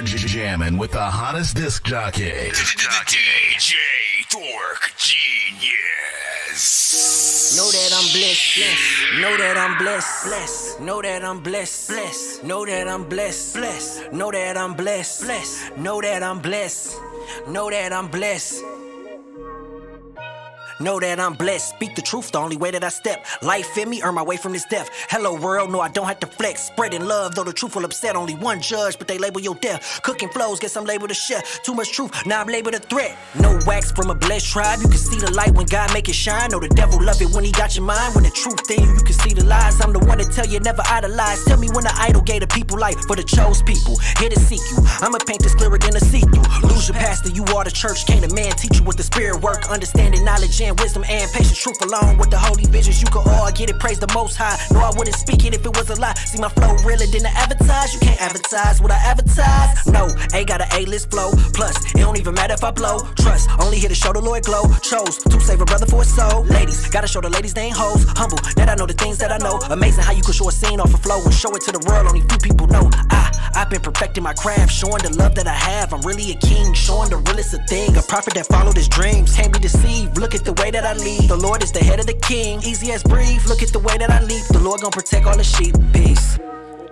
jamming with the hottest disc jockey. DJ Dork Genius. Know that I'm blessed, blessed. Know that I'm blessed, blessed. Know that I'm blessed, blessed. Know that I'm blessed, blessed. Know that I'm blessed, blessed. Know that I'm blessed. Know that I'm blessed. Know that I'm blessed, speak the truth, the only way that I step. Life in me, earn my way from this death. Hello world, no I don't have to flex. Spreading love, though the truth will upset. Only one judge, but they label your death. Cooking flows, guess I'm labeled a chef. Too much truth, now I'm labeled a threat. No wax from a blessed tribe, you can see the light when God make it shine. Know the devil love it when he got your mind. When the truth in you, you can see the lies. I'm the one that tell you never idolize. Tell me when the idol gave the people life for the chose people. Here to seek you, I'ma paint this clearer than a see-through. Lose your pastor, you are the church. Can't a man teach you what the spirit work? Understanding knowledge and wisdom and patience, truth alone with the holy visions. You could all get it, praise the most high. No, I wouldn't speak it if it was a lie. See my flow realer than the advertise. You can't advertise what I advertise. No, A got an A-list flow. Plus, it don't even matter if I blow. Trust, only here to show the Lord glow. Chose to save a brother for his soul. Ladies, gotta show the ladies they ain't hoes. Humble, that I know the things that I know. Amazing how you could show a scene off a flow and show it to the world. Only few people know. I've been perfecting my craft, showing the love that I have. I'm really a king, showing the realest a thing. A prophet that followed his dreams, can't be deceived. Look at the way that I lead. The Lord is the head of the king, easy as breathe. Look at the way that I leap. The Lord gon' protect all the sheep. Peace.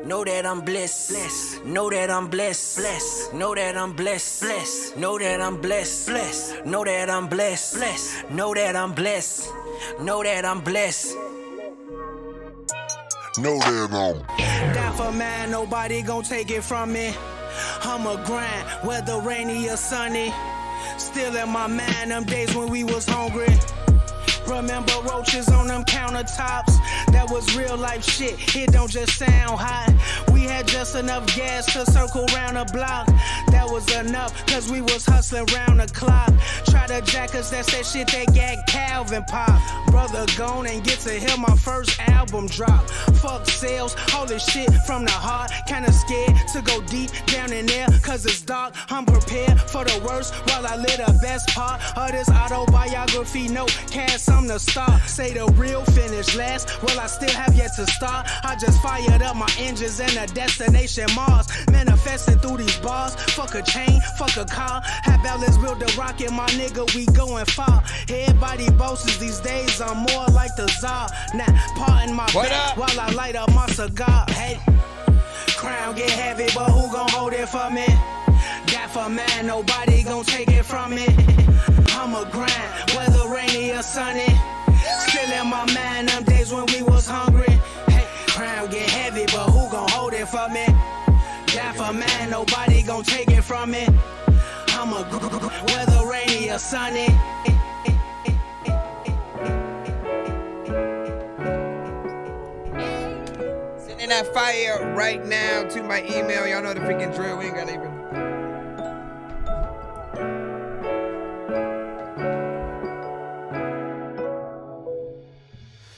Know that I'm blessed, blessed. Know that I'm blessed, blessed. Know that I'm blessed, blessed. Know that I'm blessed, blessed. Know that I'm blessed, blessed. Know that I'm blessed. Know that I'm blessed. Know that I'm Die for man, nobody gon' take it from me. I'm a grind, whether rainy or sunny. Still in my mind, them days when we was hungry. Remember roaches on them countertops? That was real life shit, it don't just sound hot. We had just enough gas to circle round a block. That was enough, cause we was hustling round the clock. Try to jack us, that's that shit they got Calvin pop. Brother gone and get to hear my first album drop. Fuck sales, all this shit from the heart. Kinda scared to go deep down in there, cause it's dark. I'm prepared for the worst while I live the best part of this autobiography. No cast, I'm the star. Say the real finish last, well I still have yet to start. I just fired up my engines and a destination Mars. Manifesting through these bars. Fuck a chain, fuck a car. How about let's build a rocket, my nigga, we going far. Everybody boasts these days, I'm more like the Tsar. Now pardon my back while I light up my cigar. Hey, crown get heavy, but who gon' hold it for me? Die for man, nobody gon' take it from me. I'm a grind, whether rainy or sunny. Still in my mind, them days when we was hungry. Hey, crown get heavy, but who gon' hold it for me? Die for man, nobody gon' take it from me. I'm a whether rainy or sunny. Sending that fire right now to my email. Y'all know the freaking drill. We ain't gotta even.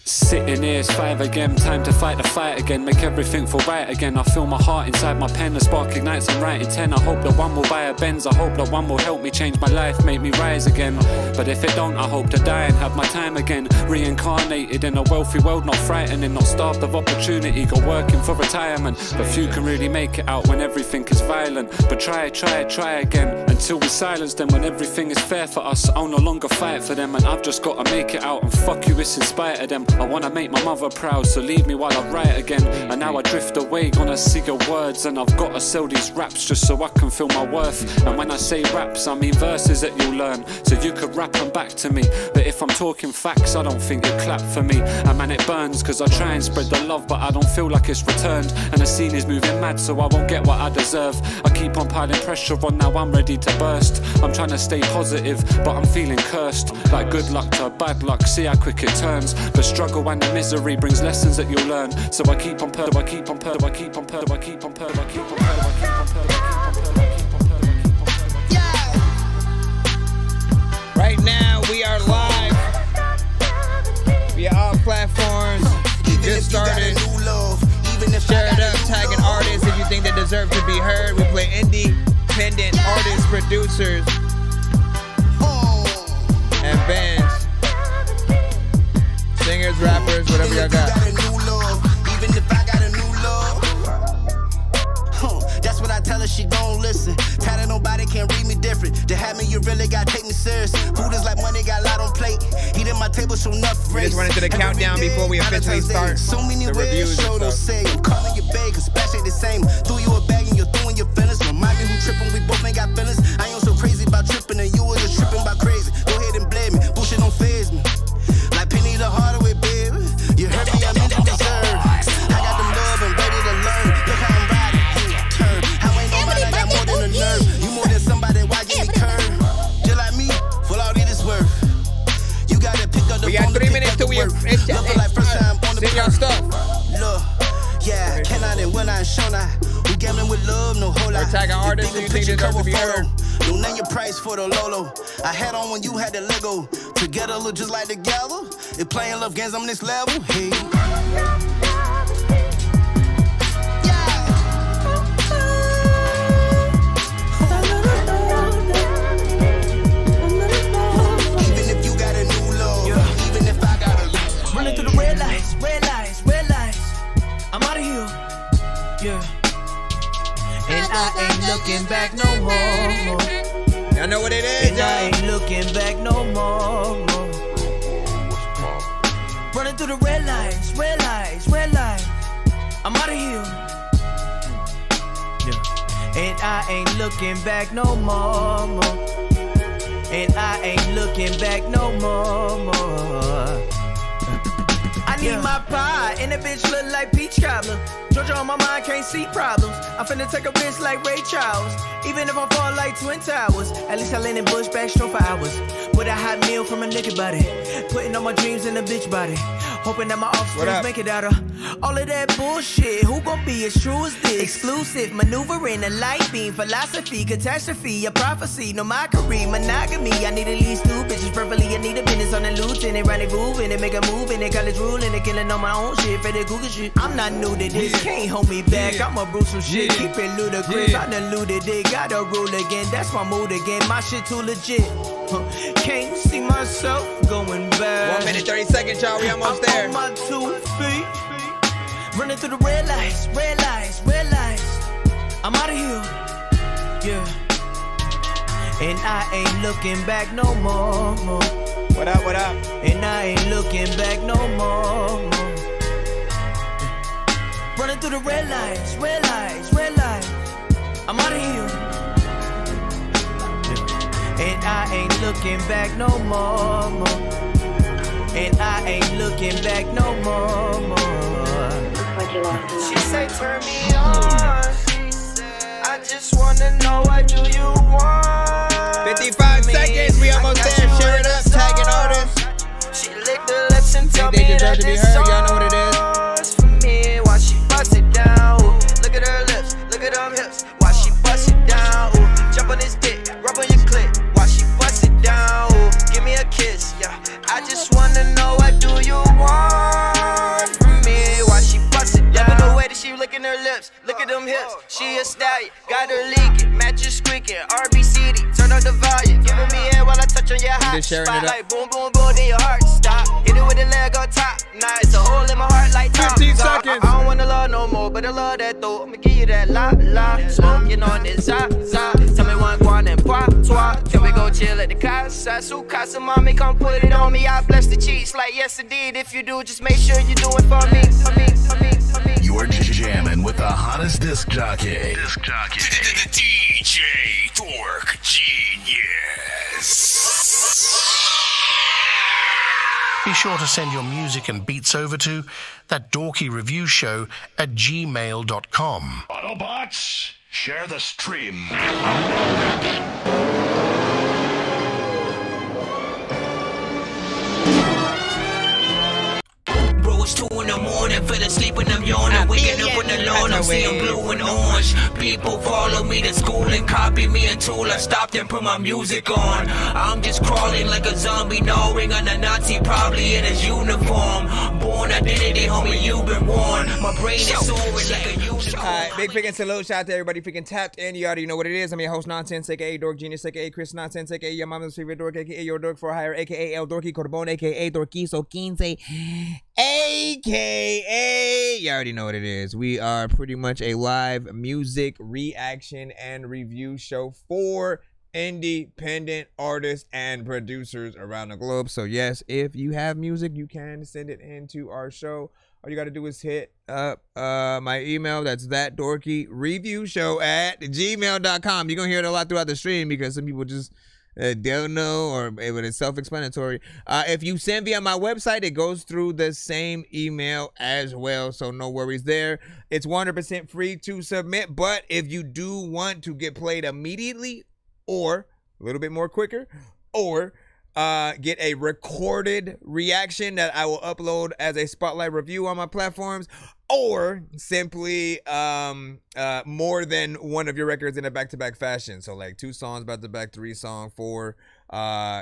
Sitting here, it's 5 again, time to fight the fight again. Make everything feel right again. I feel my heart inside my pen, the spark ignites, I'm writing 10. I hope that one will buy a Benz. I hope that one will help me change my life, make me rise again. But if it don't, I hope to die and have my time again. Reincarnated in a wealthy world, not frightening, not starved of opportunity. Go working for retirement, but few can really make it out when everything is violent. But try again, until we silence them. When everything is fair for us, I'll no longer fight for them. And I've just got to make it out, and fuck you, it's in spite of them. I wanna make my mother proud, so leave me while I write again. And now I drift away, gonna see your words. And I've gotta sell these raps just so I can feel my worth. And when I say raps, I mean verses that you'll learn, so you could rap them back to me. But if I'm talking facts, I don't think you clap for me. And man, it burns, cause I try and spread the love, but I don't feel like it's returned. And the scene is moving mad, so I won't get what I deserve. I keep on piling pressure on, now I'm ready to burst. I'm trying to stay positive, but I'm feeling cursed. Like good luck to bad luck, see how quick it turns. The struggle and the misery brings lessons that you'll learn. So I keep on Right now we are live via all platforms. We just started. Share it up, tagging artists if you think they deserve to be heard. We play independent artists, producers, and bands. Singers, rappers, whatever y'all got. Even if I got a new love, that's what I tell her, she gon' listen. table show enough We just run into the countdown before we officially start so many the reviews show and don't stuff. say I'm calling your babe, cause splash ain't the same. Threw you a bag and you're throwing your feelings. Remind me who tripping, we both ain't got feelings. I ain't so crazy about tripping and you were just tripping about crazy. Go ahead and blame me, bullshit don't faze me. Like Penny the Hardaway, baby. You heard me, I'm in the deserve. I got them love and ready to learn. Look how I'm riding, turn. How ain't no mind, I got more than a nerve. You more than somebody, why give me curve? Just like me, full all it is worth. You gotta pick up the We got 3 minutes till we Nothing like first time on the send y'all stuff. Look, yeah, cannot and will not show not. We gambling with love, no whole lot. Or tagging artists you think deserve to be heard. No name your price for the Lolo. I had on when you had the Lego. Together look just like together. If playing love games on this level, hey. Even if you got a new love, even if I got a running through the red lights, red lights, red lights. I'm out of here, yeah. And I ain't looking back no more. Y'all know what it is, And I ain't looking back no more. Running through the red lights, red lights, red lights. I'm out of here. Yeah. And I ain't looking back no more. And I ain't looking back no more. I need my pie, and the bitch look like peach cobbler. Georgia on my mind, can't see problems. I'm finna take a risk like Ray Charles. Even if I fall like Twin Towers, at least I land in Bush backstroke for hours. With a hot meal from a nigga body, putting all my dreams in a bitch body. Hoping that my offspring make it out of all of that bullshit. Who gon' be as true as this? Exclusive, maneuvering, a light beam, philosophy, catastrophe, a prophecy, no mockery, monogamy. I need at least 2 bitches, preferably I need a business on the lieutenant, rendezvous in it, make a move in it, college ruling it, killing on my own shit, for the Google shit. I'm not new to this, can't hold me back. I'ma brew some shit, keep it ludicrous. I done looted it, gotta rule again. That's my mood again. My shit too legit. Can't see myself going back. 1 minute 30 seconds, y'all. We almost there. I'm on my 2 feet, running through the red lights, red lights, red lights. I'm out of here, yeah. And I ain't looking back no more. What up? What up? And I ain't looking back no more. Running through the red lights, red lights, red lights. I'm out of here. And I ain't looking back no more. And I ain't looking back no more. She say turn me on. I just wanna know what do you want. 55 seconds, we almost there. Share it up, tagging artists. She licked the lips and tell Think they me deserve that to be this heard. Y'all know what it is. song's for me. While she bust it down, ooh. Look at her lips, look at them hips. While she bust it down, ooh. Jump on this dick, rub on your clit. While she bust it down, ooh. Give me a kiss, yeah. I just wanna know what do you want from me? While she bust it down. Loving the way that she licking her lips, look at them hips. She a stallion, got her leaking, mattress squeaking, RBCD, turn up the volume, giving me head while I touch on your hot Just sharing it spot. up. Like boom, boom, boom, then your heart stop. Hit it with a leg on top. Nah, it's a hole in my heart like Tom. 15 seconds. I don't wanna love no more, but I love that though. I'ma give you that la. Smoking on this za. Tell me one guan and toi. Can we go chill at the casa? Su casa, mommy, come put it on me. I bless the cheese like yes indeed. If you do, just make sure you do it for me. You're jamming with the hottest disc jockey. DJ Dork Genius. Be sure to send your music and beats over to That Dorky Review Show at gmail.com. Autobots, share the stream. Bro, it's 2 in the morning, fell asleep and I'm yawning. Waking up on the lawn, I'm seeing blue and orange. People follow me to school and copy me until I stopped and put my music on. I'm just crawling like a zombie, gnawing on a Nazi, probably in his uniform. Born identity, homie, you've been warned. My brain is soaring like a unicorn. Alright, big freaking salute. Shout out to everybody freaking tapped in. You already know what it is. I'm your host, Nonsenze, aka Dork Genius, aka Chris Nonsenze, aka your mama's favorite dork, aka your dork for hire, aka El Dorky Corbone, aka Dorquizo 15, aka you already know what it is. We are pretty much a live music reaction and review show for independent artists and producers around the globe. So yes, if you have music, you can send it into our show. All you got to do is hit up my email. That's ThatDorkyReviewShow@gmail.com. You're going to hear it a lot throughout the stream because some people just don't know, or but it's self-explanatory. If you send via my website, it goes through the same email as well, so no worries there. It's 100% free to submit, but if you do want to get played immediately, or a little bit more quicker, or get a recorded reaction that I will upload as a spotlight review on my platforms, or simply more than one of your records in a back-to-back fashion. So like 2 songs back-to-back, 3 songs, 4,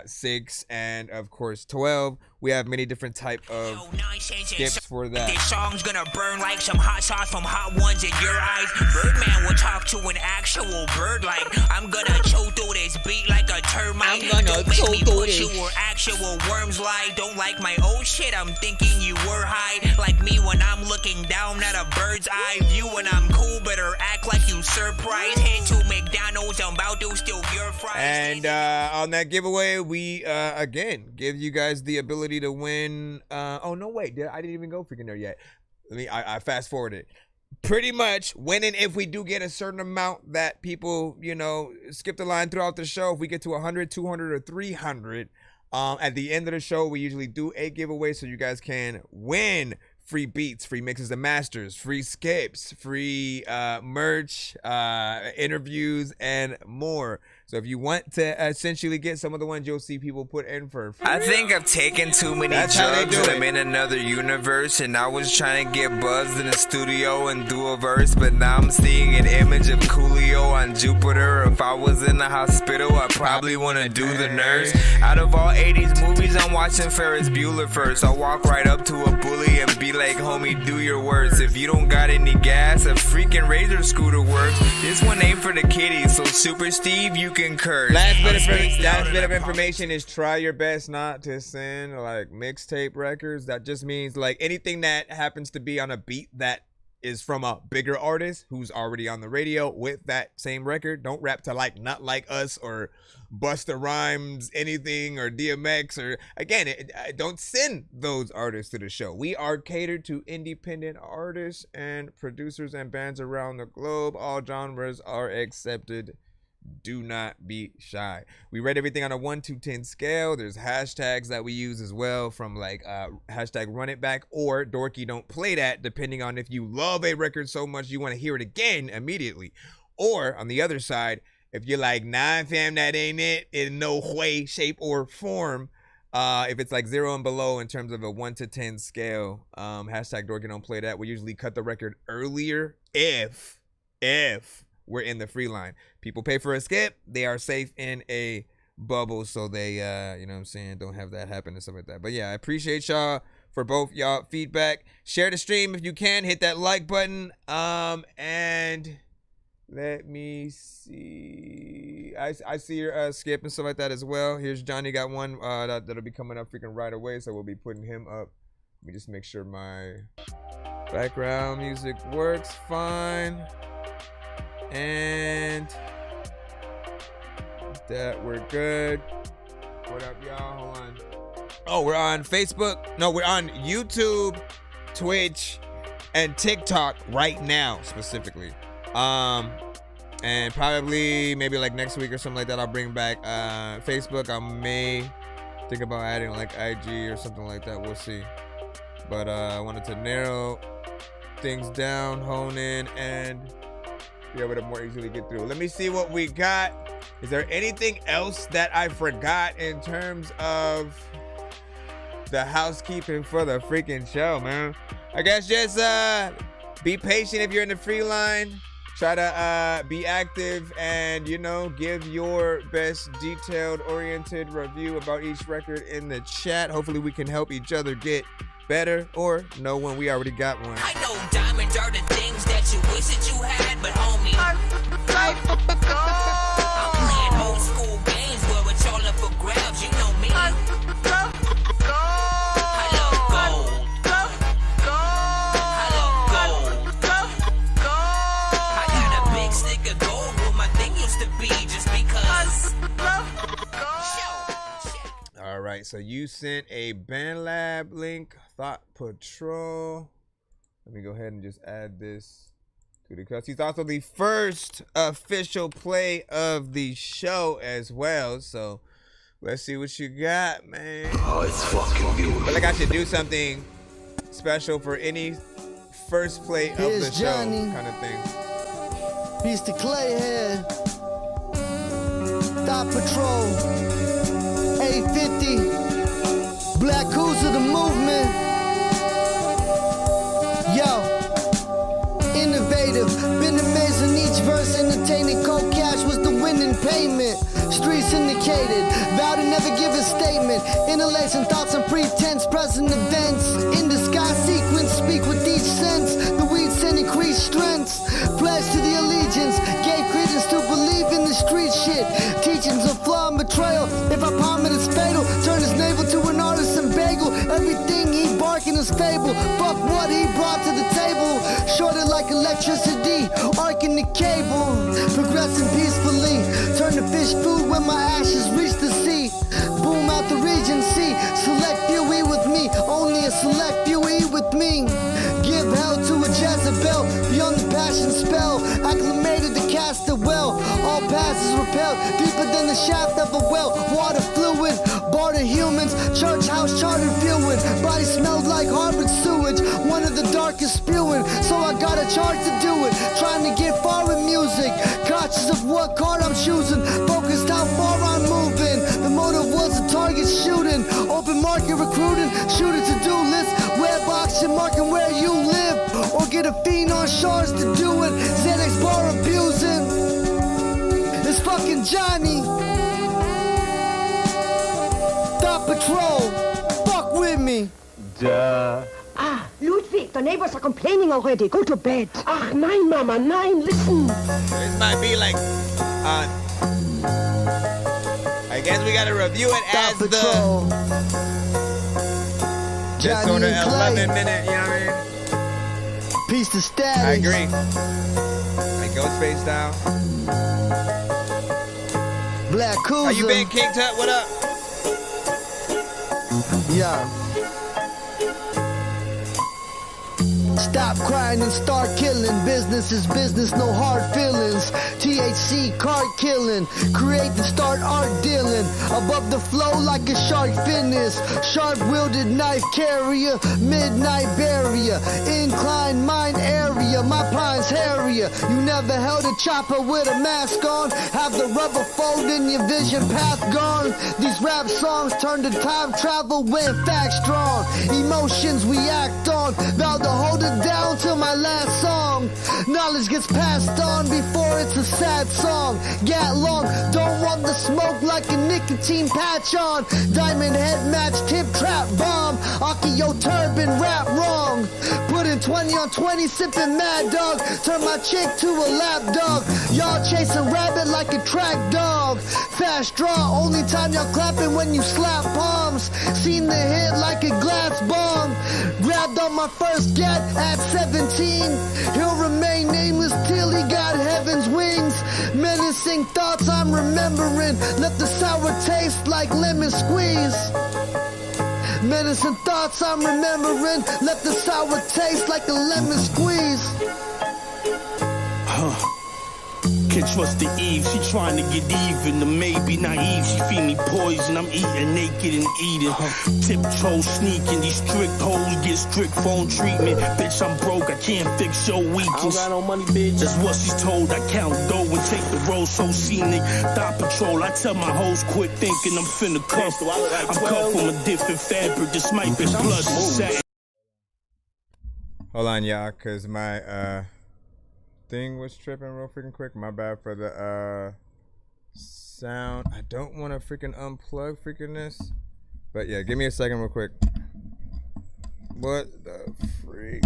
6, and of course 12. We have many different type of skips for that. This song's gonna burn like some hot sauce from hot ones in your eyes. Birdman will talk to an actual bird like I'm gonna chew through this beat like a termite. Don't make me push you where actual worms lie. Don't like my old shit, I'm thinking you were high. Like me when I'm looking down at a bird's eye view. When I'm cool, better act like you surprised. Head to McDonald's, I'm about to steal your fries. And on that giveaway, we again give you guys the ability to win. Oh no, wait, I didn't even go freaking there yet. I fast forwarded. Pretty much winning if we do get a certain amount that people, you know, skip the line throughout the show. If we get to 100, 200, or 300, at the end of the show, we usually do a giveaway so you guys can win free beats, free mixes and masters, free skips, free merch, interviews, and more. So if you want to essentially get some of the ones you'll see people put in for free. I think I've taken too many drugs. I'm in another universe, and I was trying to get buzzed in the studio and do a verse, but now I'm seeing an image of Coolio on Jupiter. If I was in the hospital, I probably want to do the nurse. Out of all 80s movies, I'm watching Ferris Bueller first. I'll walk right up to a bully and be like, homie, do your worst. If you don't got any gas, a freaking Razor scooter works. This one ain't for the kiddies, so Super Steve, you can curse. Last bit of information is try your best not to send like mixtape records. That just means like anything that happens to be on a beat that is from a bigger artist who's already on the radio with that same record. Don't rap to like Not Like Us or Busta Rhymes anything or DMX or again, don't send those artists to the show. We are catered to independent artists and producers and bands around the globe. All genres are accepted. Do not be shy. We rate everything on a 1 to 10 scale. There's hashtags that we use as well, from like hashtag run it back or dorky don't play that, depending on if you love a record so much you want to hear it again immediately. Or on the other side, if you're like, nah fam, that ain't it in no way, shape, or form. If it's like 0 and below in terms of a 1 to 10 scale, hashtag dorky don't play that. We usually cut the record earlier if we're in the free line. People pay for a skip, they are safe in a bubble, so they you know what I'm saying, don't have that happen and stuff like that. But yeah, I appreciate y'all for both y'all feedback. Share the stream if you can, hit that like button, and let me see, I see your skip and stuff like that as well. Here's Johnny got one that'll be coming up freaking right away, so we'll be putting him up. Let me just make sure my background music works fine. And that we're good. What up, y'all? Hold on. Oh, we're on Facebook. No, we're on YouTube, Twitch, and TikTok right now, specifically. And probably maybe like next week or something like that, I'll bring back Facebook. I may think about adding like IG or something like that. We'll see. But I wanted to narrow things down, hone in, and be able to more easily get through. Let me see what we got. Is there anything else that I forgot in terms of the housekeeping for the freaking show, man? I guess just be patient if you're in the free line. Try to be active and, you know, give your best detailed, oriented review about each record in the chat. Hopefully we can help each other get better or know when we already got one. I know diamonds are the things that you wish that you had, but homie, I'm playing old school games where it's all up for grabs, you know me. I love gold. I love gold. I got a big stick of gold where my thing used to be just because so you sent a BandLab link, Thought Patrol. Let me go ahead and just add this to the cuts. He's also the first official play of the show as well. So let's see what you got, man. Oh, it's fucking beautiful. I feel like I should do something special for any first play of the show kind of thing. Piece to Clayhead. Thought Patrol. 850. Black Who's of the movement. Yo. Innovative. Been amazing each verse. Entertaining. Cold cash was the winning payment. Street syndicated. Vow to never give a statement. Interlacing thoughts and pretense. Present events. In the sky sequence. Speak with each sense. The weeds send increased strengths. Pledge to the allegiance. Gave credence to believe in the street shit. Teachings of flaw and betrayal. If I palm it, it's fatal. Turn his navel to an artisan bagel. Everything he barking is fable. Fuck what he brought to the table. Shorted like electricity. Arcing the cable. Progressing peacefully. Turn to fish food when my ashes reach the sea. Boom out the Regency. Select few eat with me. Only a select few eat with me. Give hell to a Jezebel. Beyond the passion spell. Acclimated to cast a well. All passes repelled. Deeper than the shaft of a well. Water fluid. Barter humans. Church house chartered viewing. Body smelled like Harvard sewage. One of the darkest spewing. So I got a charge to do it. Trying to get far with music. Conscious of what card I'm choosing. Focused how far I'm moving. The motive was a target shooting. Open market recruiting. Shoot a to-do list. Web auction marking where you live. Or get a fiend on shards to do it. Xanax bar abusing. It's fucking Johnny. Thought Patrol. Fuck with me. Duh. Ah, Ludwig, the neighbors are complaining already. Go to bed. Ach, nein, Mama, nein, listen. This might be like, I guess we gotta review it as Patrol. just sort of 11-minute, you know what I mean? Piece to status. I agree. Like Ghostface style. Black Cooler. How you been, King Tut? What up? Yeah. Stop crying and start killing. Business is business, no hard feelings. THC, card killing. Create and start art dealing. Above the flow like a shark fitness. Sharp-wielded knife carrier. Midnight barrier. Incline mine area. My pine's hairier. You never held a chopper with a mask on. Have the rubber fold in your vision path gone. These rap songs turn to time travel when facts strong. Emotions we act on. Vow to hold it down till my last song. Knowledge gets passed on before it's a sad song. Gat long, don't want the smoke like a nicotine patch on. Diamond head match, tip trap bomb. Akio turban rap wrong. Putting 20 on 20, sipping Mad Dog. Turn my chick to a lap dog. Y'all chasing rabbit like a track dog. Fast draw, only time y'all clapping when you slap palms. Seen the hit like a glass bomb. Grabbed on my first get at 17. He'll remain nameless till he got heaven's wings. Menacing thoughts I'm remembering. Left the sour taste like lemon squeeze. Menacing thoughts I'm remembering. Left the sour taste like a lemon squeeze. Can't trust the Eve, she trying to get even. The maybe naive, she feed me poison. I'm eating naked and eating. Tiptoe sneaking, these strict hoes get strict phone treatment. Bitch, I'm broke, I can't fix your weakness. I got no money, bitch. That's what she's told. I count dough and take the road so scenic. Thought Patrol, I tell my hoes quit thinking I'm finna cuff. I'm cut from a different fabric, this might be blood. Hold on, y'all, cause my thing was tripping real freaking quick. My bad for the sound. I don't want to freaking unplug freaking this, but yeah, give me a second real quick. What the freak?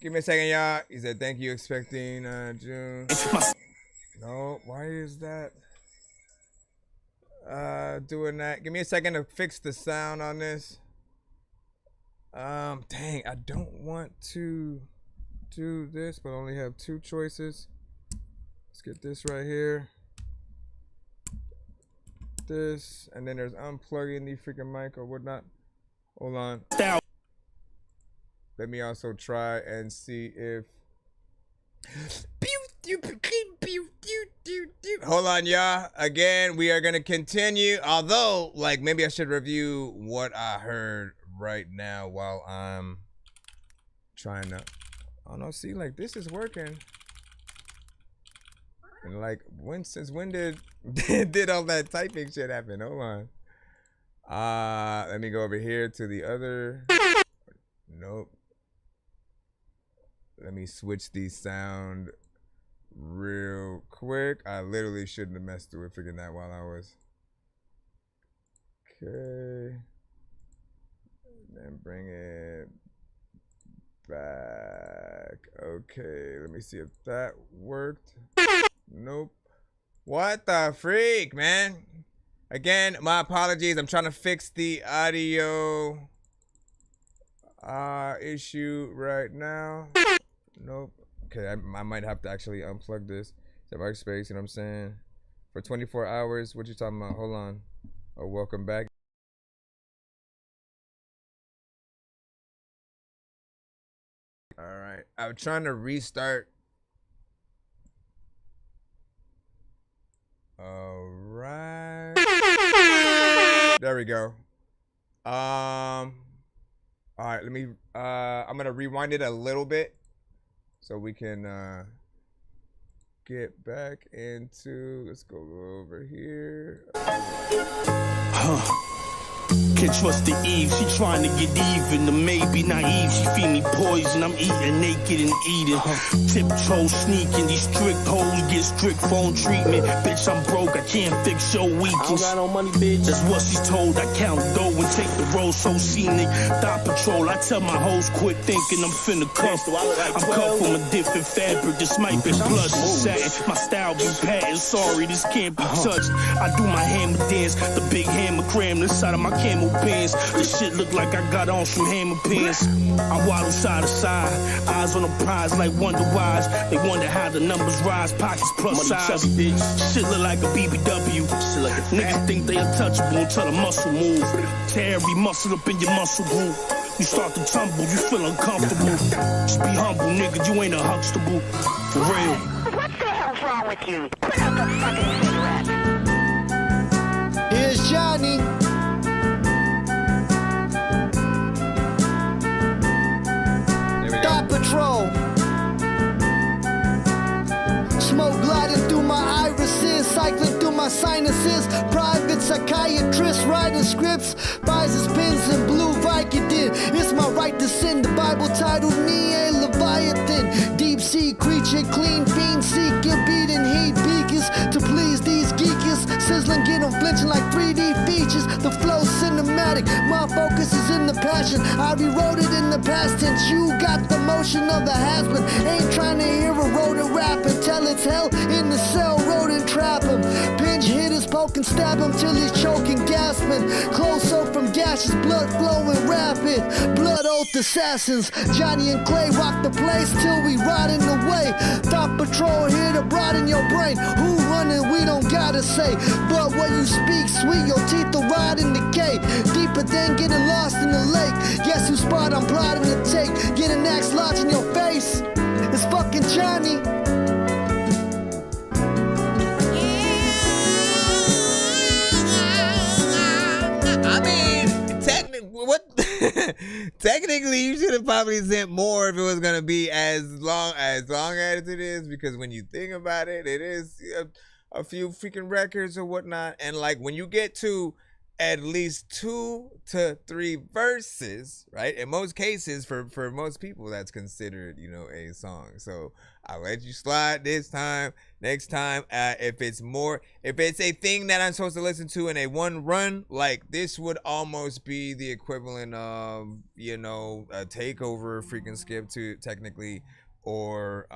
Give me a second, y'all. He said thank you, expecting June. No, why is that doing that? Give me a second to fix the sound on this. Dang, I don't want to do this, but only have two choices. Let's get this right here. this, and then there's unplugging the freaking mic or whatnot. Hold on. Let me also try and see if. Hold on, y'all. Again, we are gonna continue. Although, like, maybe I should review what I heard right now while I'm trying to. Oh no, see, like this is working. And like, since when did all that typing shit happen? Hold on. Let me go over here to the other. Nope. Let me switch the sound real quick. I literally shouldn't have messed with figuring that while I was. Okay. Then bring it back. Okay, let me see if that worked. Nope. What the freak, man? Again, my apologies. I'm trying to fix the audio issue right now. Nope. Okay, I might have to actually unplug this. That workspace, you know what I'm saying? For 24 hours. What you talking about? Hold on. Oh, welcome back. All right. I'm trying to restart. All right. There we go. All right, let me I'm gonna rewind it a little bit so we can get back into, let's go over here. Can't trust the Eve, she trying to get even. The maybe naive, she feed me poison. I'm eating naked and eating. Tiptoe sneaking, these strict hoes get strict phone treatment. Bitch, I'm broke, I can't fix your weekends. I got no money, bitch. That's what she's told. I count dough and take the road so scenic. Thought patrol, I tell my hoes quit thinking I'm finna cuff. I'm cut from a different fabric. This might be plush and satin. My style be patent. Sorry, this can't be touched. I do my hammer dance, the big hammer cram inside of my camel pants. This shit look like I got on some hammer pants. I waddle side to side, eyes on the prize like Wonder Wise. They wonder how the numbers rise, pockets plus size. Shit look like a BBW. Niggas think they untouchable until the muscle move. Tear every muscle up in your muscle group. You start to tumble, you feel uncomfortable. Just be humble, nigga, you ain't a Huxtable. For real. What the hell's wrong with you? Put out the fucking cigarette. Here's Johnny. Thought Patrol. Smoke gliding through my irises, cycling through my sinuses. Private psychiatrist writing scripts, buys his pens in blue Vicodin. It's my right to sin. The Bible titled me a Leviathan. Deep sea creature, clean fiend seeking, beating heat beacons to please these geekers. Sizzling, get them flinching like 3D features. The flow cinematic, my focus is in the passion. I rewrote it in the past tense. You got the motion of the has-been. Ain't trying to hear a rodent rap until it's hell in the cell. Rodent trap him. Pinch hitters poke and stab him till he's choking, gasping. Close up from gashes, blood flowing rapid. Blood oath assassins. Johnny and Clay rock the place till we riding away. Thought Patrol here to broaden your brain. Who running? We don't gotta say. But when you speak sweet, your teeth will rot in decay. Deeper than getting lost in the lake. Guess whose spot I'm plotting to take? Get an axe lodge in your face. It's fucking Johnny. I mean, technically, you should have probably sent more if it was gonna be as long as it is, because when you think about it, it is a few freaking records or whatnot, and like when you get to at least 2 to 3 verses, right? In most cases, for most people, that's considered, you know, a song. So I'll let you slide this time. Next time, if it's a thing that I'm supposed to listen to in a one run, like this would almost be the equivalent of, you know, a takeover freaking skip to technically, or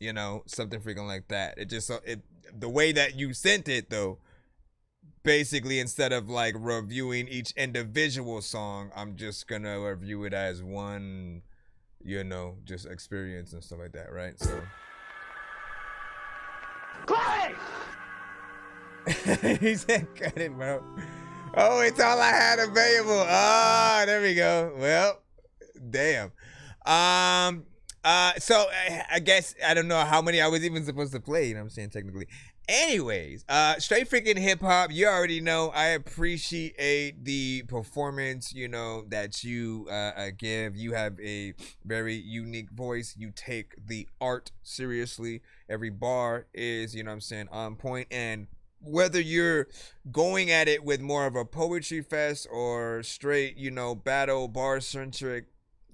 you know, something freaking like that. It just the way that you sent it though. Basically, instead of like reviewing each individual song, I'm just gonna review it as one, you know, just experience and stuff like that, right? So, Clay! He said, cut it, bro. Oh, it's all I had available. Ah, there we go. Well, damn. So I guess I don't know how many I was even supposed to play, you know what I'm saying, technically. Anyways, straight freaking hip hop. You already know I appreciate the performance, you know, that you give. You have a very unique voice. You take the art seriously. Every bar is, you know what I'm saying, on point. And whether you're going at it with more of a poetry fest or straight, you know, battle, bar centric,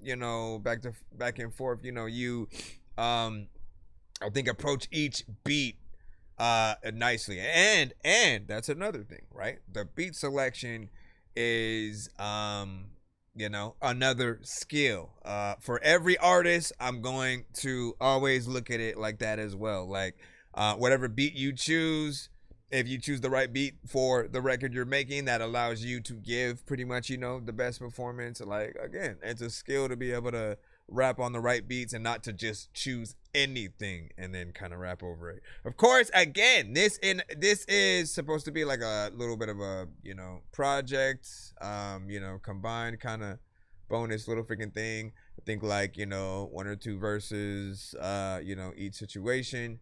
you know, back and forth, you know, you I think approach each beat nicely. And that's another thing, right? The beat selection is you know, another skill. For every artist, I'm going to always look at it like that as well. Like whatever beat you choose, if you choose the right beat for the record you're making, that allows you to give pretty much, you know, the best performance. Like, again, it's a skill to be able to rap on the right beats and not to just choose anything and then kind of rap over it. Of course, again, this is supposed to be like a little bit of a, you know, project, you know, combined kind of bonus little freaking thing. I think like, you know, 1 or 2 verses, you know, each situation.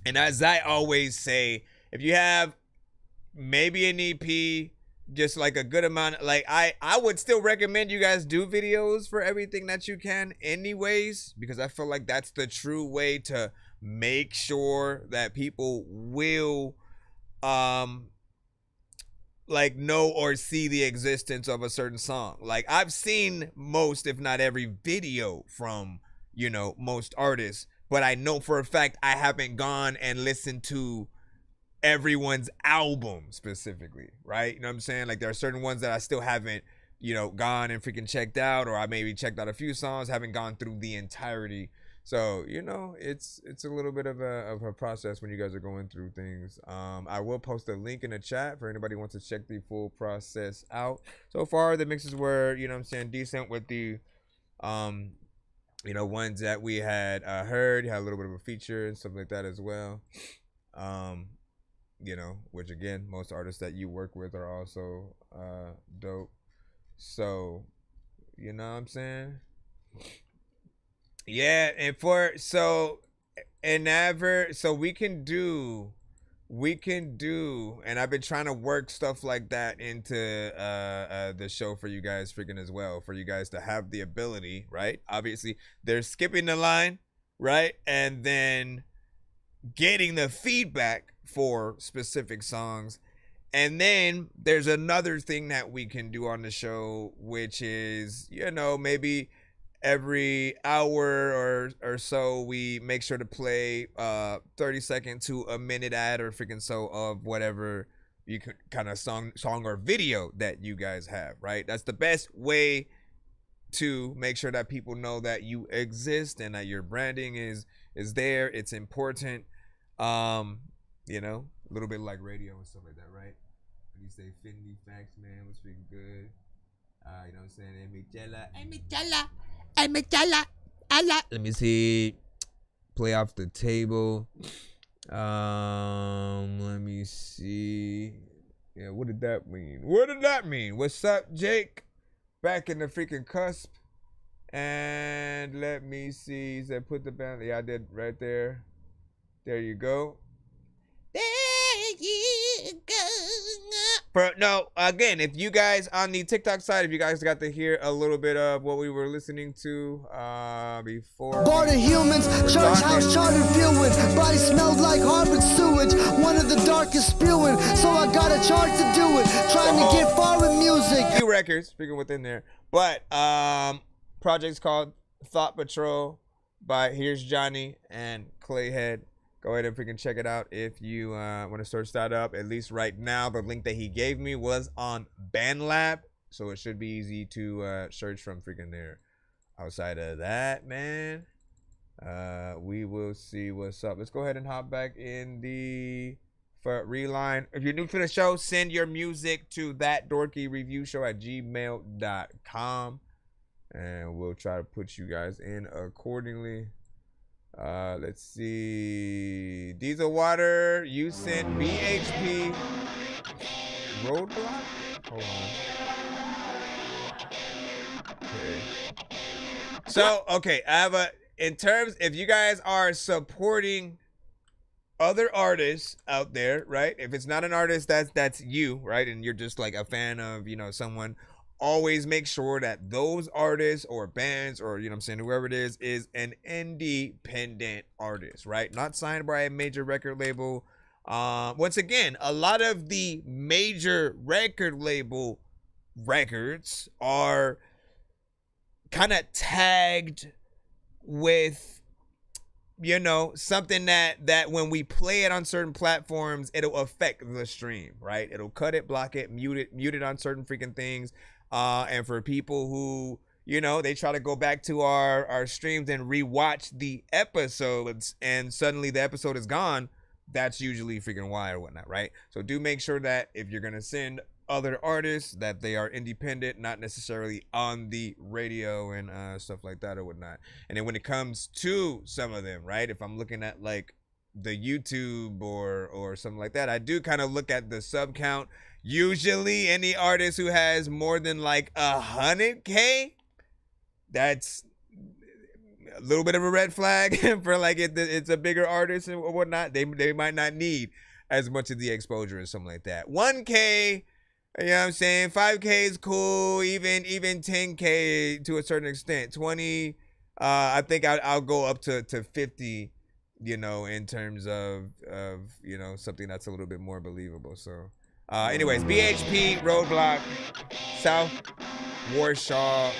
And as I always say, if you have maybe an EP, just like a good amount, like I would still recommend you guys do videos for everything that you can anyways, because I feel like that's the true way to make sure that people will like know or see the existence of a certain song. Like I've seen most, if not every video from, you know, most artists, but I know for a fact I haven't gone and listened to everyone's album specifically, right? You know what I'm saying? Like there are certain ones that I still haven't, you know, gone and freaking checked out, or I maybe checked out a few songs, haven't gone through the entirety. So, you know, it's a little bit of a process when you guys are going through things. I will post a link in the chat for anybody who wants to check the full process out. So far, the mixes were, you know what I'm saying, decent with the you know, ones that we had heard. Had a little bit of a feature and stuff like that as well. You know, which again, most artists that you work with are also dope. So, you know what I'm saying? Yeah, and so we can do, and I've been trying to work stuff like that into the show for you guys freaking as well, for you guys to have the ability, right? Obviously, they're skipping the line, right? And then getting the feedback for specific songs. And then there's another thing that we can do on the show, which is, you know, maybe every hour or so we make sure to play 30-second to a minute ad or freaking so of whatever you could kind of song or video that you guys have, right? That's the best way to make sure that people know that you exist and that your branding is there. It's important. You know, a little bit like radio and stuff like that, right? When you say Fendi Facts, man, was freaking good. You know what I'm saying? Let me see. Play off the table. Let me see. Yeah, what did that mean? What did that mean? What's up, Jake? Back in the freaking cusp. And let me see. He said put the band. Yeah, I did right there. There you go. There you go. No, again, if you guys on the TikTok side, if you guys got to hear a little bit of what we were listening to before. Border humans, church house chartered viewing. Body smelled like Harvard sewage. One of the darkest spewing. So I got a charge to do it. Trying to get far with music. Few records, speaking within there. But project's called Thought Patrol by Here's Johnny and Clayhead. Go ahead and freaking check it out if you want to search that up. At least right now, the link that he gave me was on BandLab, so it should be easy to search from freaking there. Outside of that, man, we will see what's up. Let's go ahead and hop back in the reline. If you're new to the show, send your music to ThatDorkyReviewShow@gmail.com, and we'll try to put you guys in accordingly. Let's see. Diesel Water, you sent BHP Roadblock? Hold on. Okay. So, okay, I have in terms, if you guys are supporting other artists out there, right? If it's not an artist that's you, right? And you're just like a fan of, you know, someone, always make sure that those artists or bands or, you know what I'm saying, whoever it is an independent artist, right? Not signed by a major record label. Once again, a lot of the major record label records are kind of tagged with, you know, something that when we play it on certain platforms, it'll affect the stream, right? It'll cut it, block it, mute it on certain freaking things. And for people who, you know, they try to go back to our streams and rewatch the episodes and suddenly the episode is gone, that's usually freaking why or whatnot, right? So do make sure that if you're going to send other artists that they are independent, not necessarily on the radio and stuff like that or whatnot. And then when it comes to some of them, right, if I'm looking at like the YouTube or something like that, I do kind of look at the sub count. Usually any artist who has more than like 100K, that's a little bit of a red flag for like it's a bigger artist and whatnot. They might not need as much of the exposure or something like that. 1K, you know what I'm saying? 5K is cool. Even 10K to a certain extent. 20, I think I'll go up to 50, you know, in terms of you know, something that's a little bit more believable. So anyways, BHP Roadblock, South Warsaw,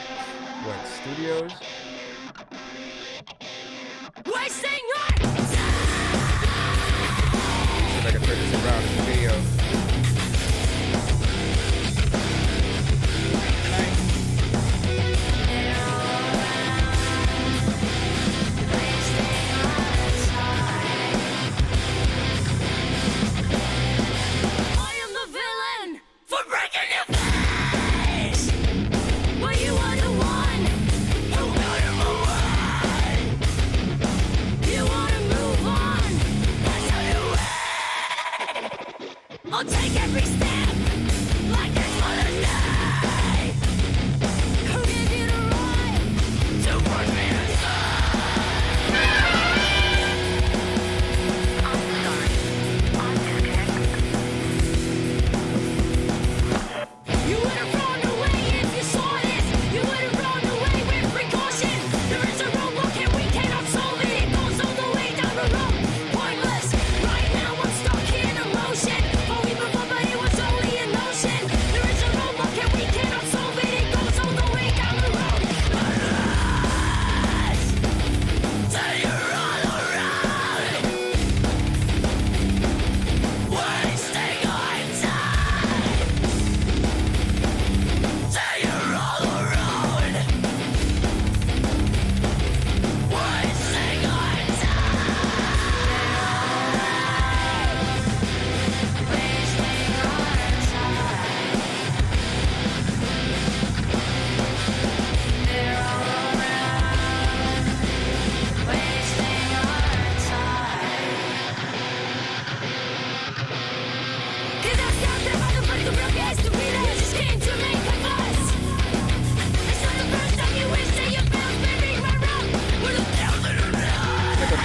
what, Studios? Wasting your time. Looks like I turned this around in the video. I'll take every step like it's Mother's Day. Who gave you the right to push me aside? I'm sorry. I'm scared. You would have run away if you saw this. You would have run away with precaution. There is a roadblock and we cannot solve it. It goes all the way down the road. Pointless. Right now I'm stuck in emotion.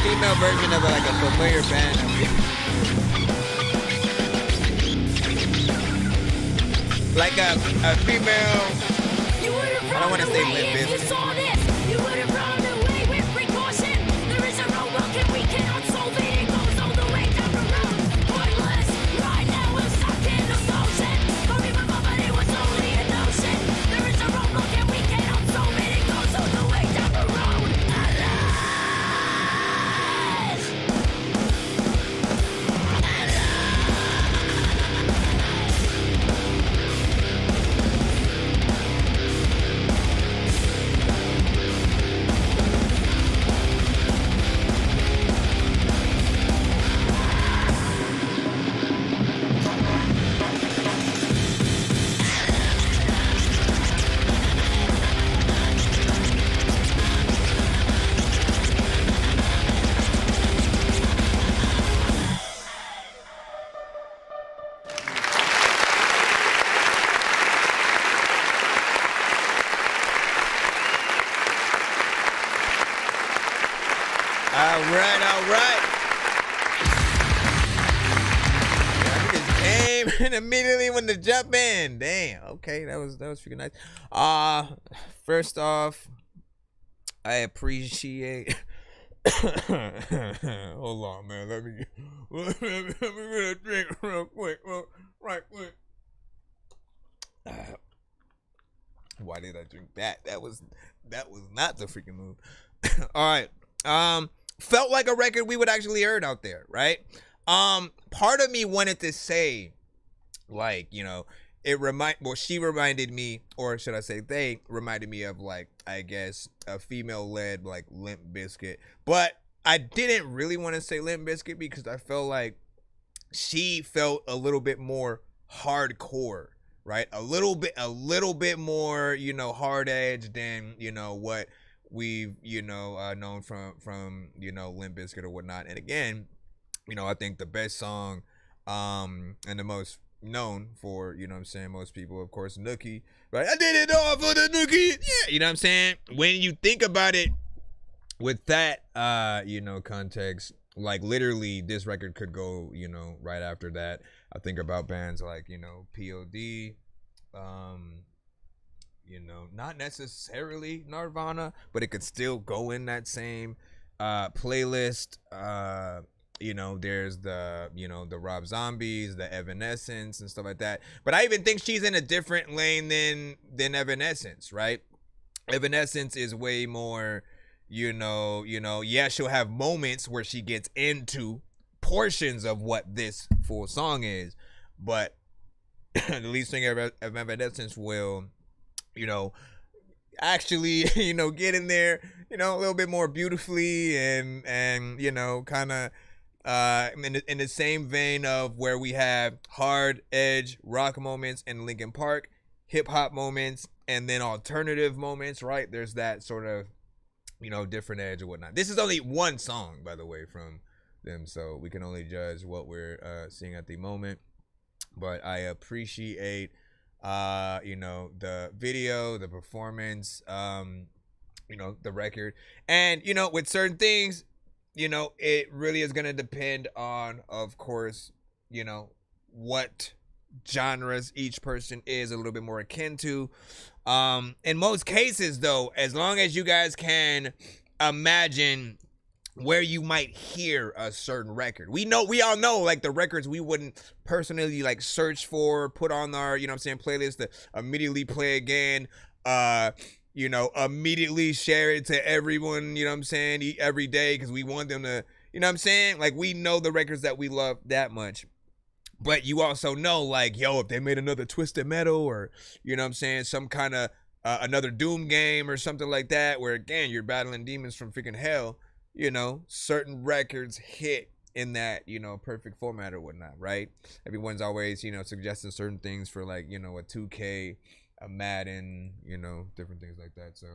Female version of like a familiar band. Like a female, I don't want to say Limp Bizkit. You would have run away with precaution. There is a roadblock and we cannot solve it. It goes all the way down the road. Pointless. Right now we're stuck in emotion. Don't remember, but it was only a notion. There is a roadblock and we cannot solve it. It goes all the way down the road. Yeah, I just came and immediately went to jump in. Damn. Okay, that was freaking nice. First off, I appreciate. Hold on, man. Let me get a drink real quick. Right quick. Why did I drink that? That was not the freaking move. All right. Felt like a record we would actually heard out there, right? Part of me wanted to say, like, you know, she reminded me, or should I say they reminded me of, like, I guess a female-led, like, Limp Bizkit. But I didn't really want to say Limp Bizkit because I felt like she felt a little bit more hardcore, right? A little bit more, you know, hard edge than, you know, what we've, you know, known from, you know, Limp Bizkit or whatnot. And again, you know, I think the best song, and the most known for, you know what I'm saying, most people, of course, Nookie, right? I did it all for the Nookie. Yeah, you know what I'm saying? When you think about it with that, you know, context, like literally this record could go, you know, right after that. I think about bands like, you know, POD, you know, not necessarily Nirvana, but it could still go in that same playlist. You know, there's the, you know, the Rob Zombies, the Evanescence and stuff like that. But I even think she's in a different lane than Evanescence, right? Evanescence is way more, you know, yeah, she'll have moments where she gets into portions of what this full song is, but the lead singer of Evanescence will, you know, actually, you know, get in there, you know, a little bit more beautifully and you know, kind of in the same vein of where we have hard edge rock moments in Linkin Park, hip hop moments, and then alternative moments, right? There's that sort of, you know, different edge or whatnot. This is only one song, by the way, from them, so we can only judge what we're seeing at the moment. But I appreciate, you know, the video, the performance, you know, the record, and, you know, with certain things, you know, it really is going to depend on, of course, you know, what genres each person is a little bit more akin to. In most cases, though, as long as you guys can imagine where you might hear a certain record. We all know, like, the records we wouldn't personally, like, search for, put on our, you know what I'm saying, playlist to immediately play again, you know, immediately share it to everyone, you know what I'm saying, every day, because we want them to, you know what I'm saying, like, we know the records that we love that much. But you also know, like, yo, if they made another Twisted Metal or, you know what I'm saying, some kind of another Doom game or something like that, where, again, you're battling demons from freaking hell, you know, certain records hit in that, you know, perfect format or whatnot, right? Everyone's always, you know, suggesting certain things for, like, you know, a 2K, a Madden, you know, different things like that. So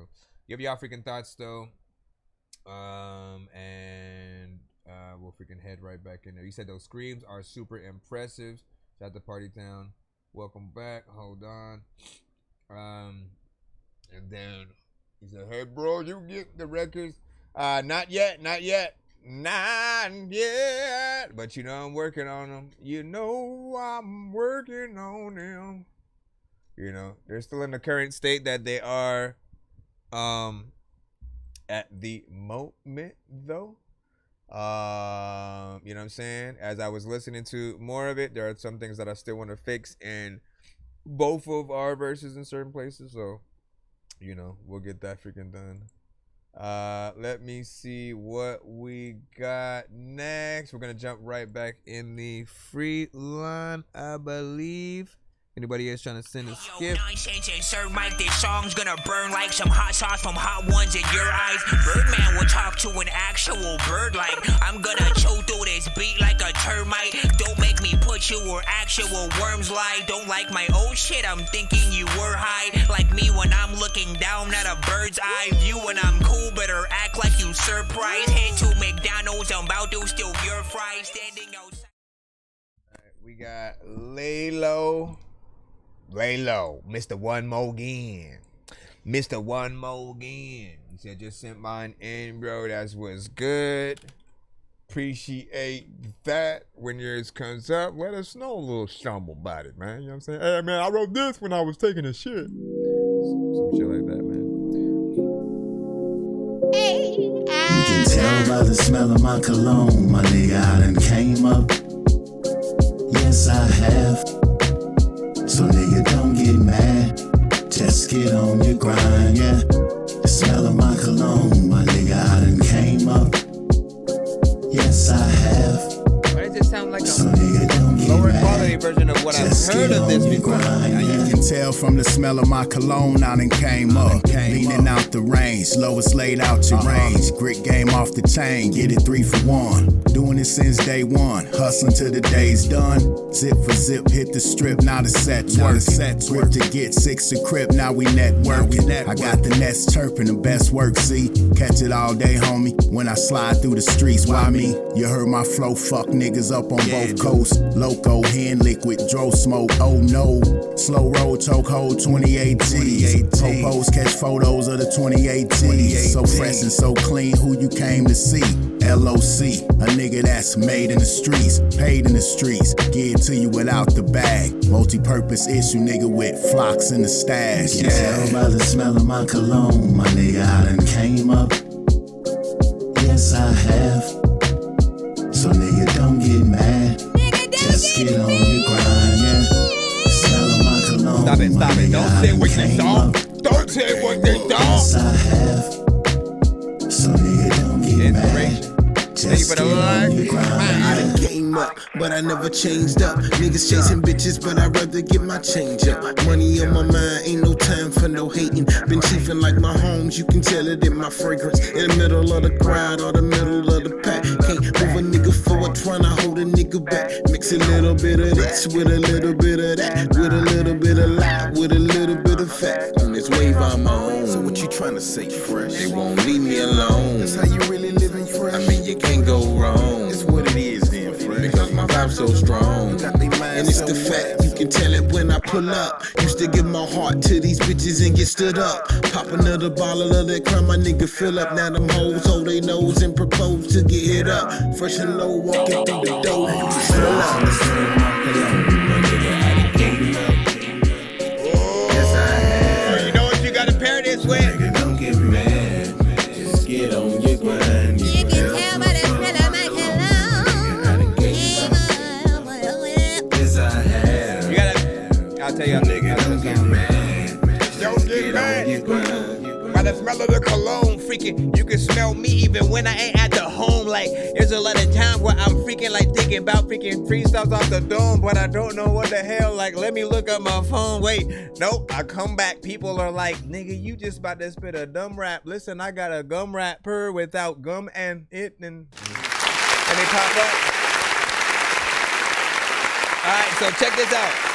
give y'all freaking thoughts, though. And we'll freaking head right back in there. You said those screams are super impressive. Shout out to Party Town. Welcome back. Hold on. And then he said, hey, bro, you get the records? Not yet. But, you know, I'm working on them. You know, I'm working on them. You know, they're still in the current state that they are at the moment, though. You know what I'm saying? As I was listening to more of it, there are some things that I still want to fix in both of our verses in certain places. So, you know, we'll get that freaking done. Let me see what we got next. We're gonna jump right back in the free line, I believe. Anybody else trying to send a skip? Nonsense and Sir Mike, this song's gonna burn like some hot sauce from hot ones in your eyes. Birdman will talk to an actual bird like I'm gonna chew through this beat like a termite. Don't make me put you where actual worms lie. Don't like my old shit, I'm thinking you were high. Like me when I'm looking down at a bird's eye view. When I'm cool, better act like you surprised. Head to McDonald's, I'm about to steal your fries. Standing outside. Alright, we got Lay Low, Mr. One More Again. He said, just sent mine in, bro. That's what's good. appreciate that. When yours comes up, let us know a little something about it, man. You know what I'm saying? Hey, man, I wrote this when I was taking a shit. Some shit like that, man. You can tell by the smell of my cologne, my nigga, I done came up. Yes, I have. So nigga, don't get mad. Just get on your grind, yeah. The smell of my cologne, my nigga, I done came up. Yes, I have. Why does it sound like So nigga, don't get lower mad. quality version of what I've Just heard get of this on your before? grind, You can tell from the smell of my cologne, I done came up. Leaning out the range, lowest laid out your range. Grit game off the chain, get it 3 for 1. Doing it since day one, hustling till the day's done. Zip for zip, hit the strip, now the set's working. Grip to get 6 to crib, now we networking. I got the nets chirping, the best work, see. Catch it all day, homie, when I slide through the streets. Why me? You heard my flow, fuck niggas up on both coasts. Loco, hand liquid, dro smoke, oh no. Slow roll, chokehold, 28Gs. Popos catch photos of the 28Gs. So fresh and so clean, who you came to see? LOC, a nigga that's made in the streets, paid in the streets, give it to you without the bag. Multi-purpose issue, nigga with flocks in the stash. You can tell by the smell of my cologne, my nigga, I done came up. Yes, I have. So nigga, don't get mad. Just get on your grind, yeah. The smell of my cologne. Stop it. my nigga, Don't I say done what they came don't. up. Don't say what they don't. Yes, I have. So nigga, don't get mad. Just get on your grind, I done yeah. came up, but I never changed up. Niggas chasing bitches, but I'd rather get my change up. Money on my mind, ain't no time for no hating. Been chiefing like my homes, you can tell it in my fragrance. In the middle of the crowd or the middle of the pack. Can't move a nigga forward, tryna hold a nigga back. Mix a little bit of this with a little bit of that. With a little bit of lie, with a little bit of fact. On this wave I'm on. So what you tryna say, fresh? They won't leave me alone. That's how you really living, fresh? I mean, you can't go wrong. It's what it is then, fresh. Because my vibe's so strong. And it's the fact, you can tell it when I pull up. Used to give my heart to these bitches and get stood up. Pop another bottle of that crime, my nigga fill up. Now them hoes hold they nose and propose to get hit up. Fresh and low, walking through the door. Fill up. You know what you gotta pair this with? Nigga, don't get mad. Just get on your grind. You can tell by the smell of my cologne. Yes, I have. You gotta, I'll tell you, Nigga, don't get mad. Don't get mad. by the smell of the cologne, freaking, you can smell me even when I ain't at the home. Like, there's a lot of times where I'm freaking like thinking about freaking freestyles off the dome, but I don't know what the hell. Like, let me look up my phone. Wait, nope. I come back. People are like, nigga, you just about to spit a dumb rap. Listen, I got a gum rapper without gum and it, and they pop up. All right, so check this out.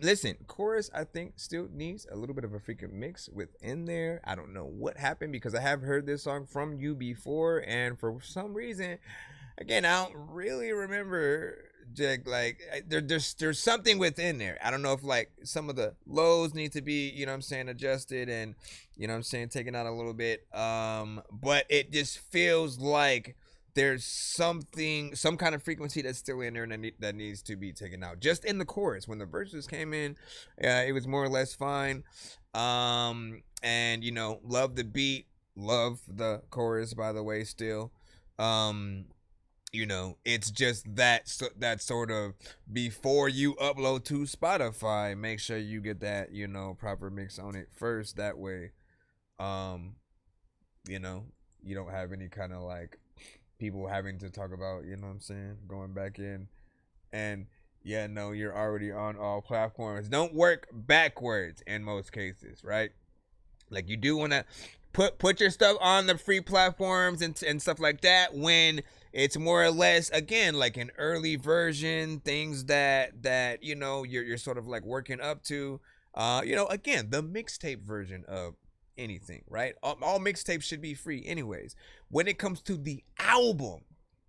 Listen, chorus I think still needs a little bit of a freaking mix within there. I don't know what happened because I have heard this song from you before, and for some reason, again, I don't really remember. Jack, like there's something within there. I don't know if like some of the lows need to be, you know what I'm saying, adjusted and, you know what I'm saying, taken out a little bit. But it just feels like there's something, some kind of frequency that's still in there and that needs to be taken out. Just in the chorus, when the verses came in, it was more or less fine. And you know, love the beat, love the chorus, by the way, still. You know, it's just that sort of, before you upload to Spotify, make sure you get that, you know, proper mix on it first. That way, you know, you don't have any kind of like people having to talk about, you know what I'm saying, going back in. And yeah, no, you're already on all platforms. Don't work backwards in most cases, right? Like, you do want to put your stuff on the free platforms and stuff like that when it's more or less, again, like an early version, things that you know, you're sort of like working up to, you know, again, the mixtape version of anything, right? All mixtapes should be free anyways. When it comes to the album,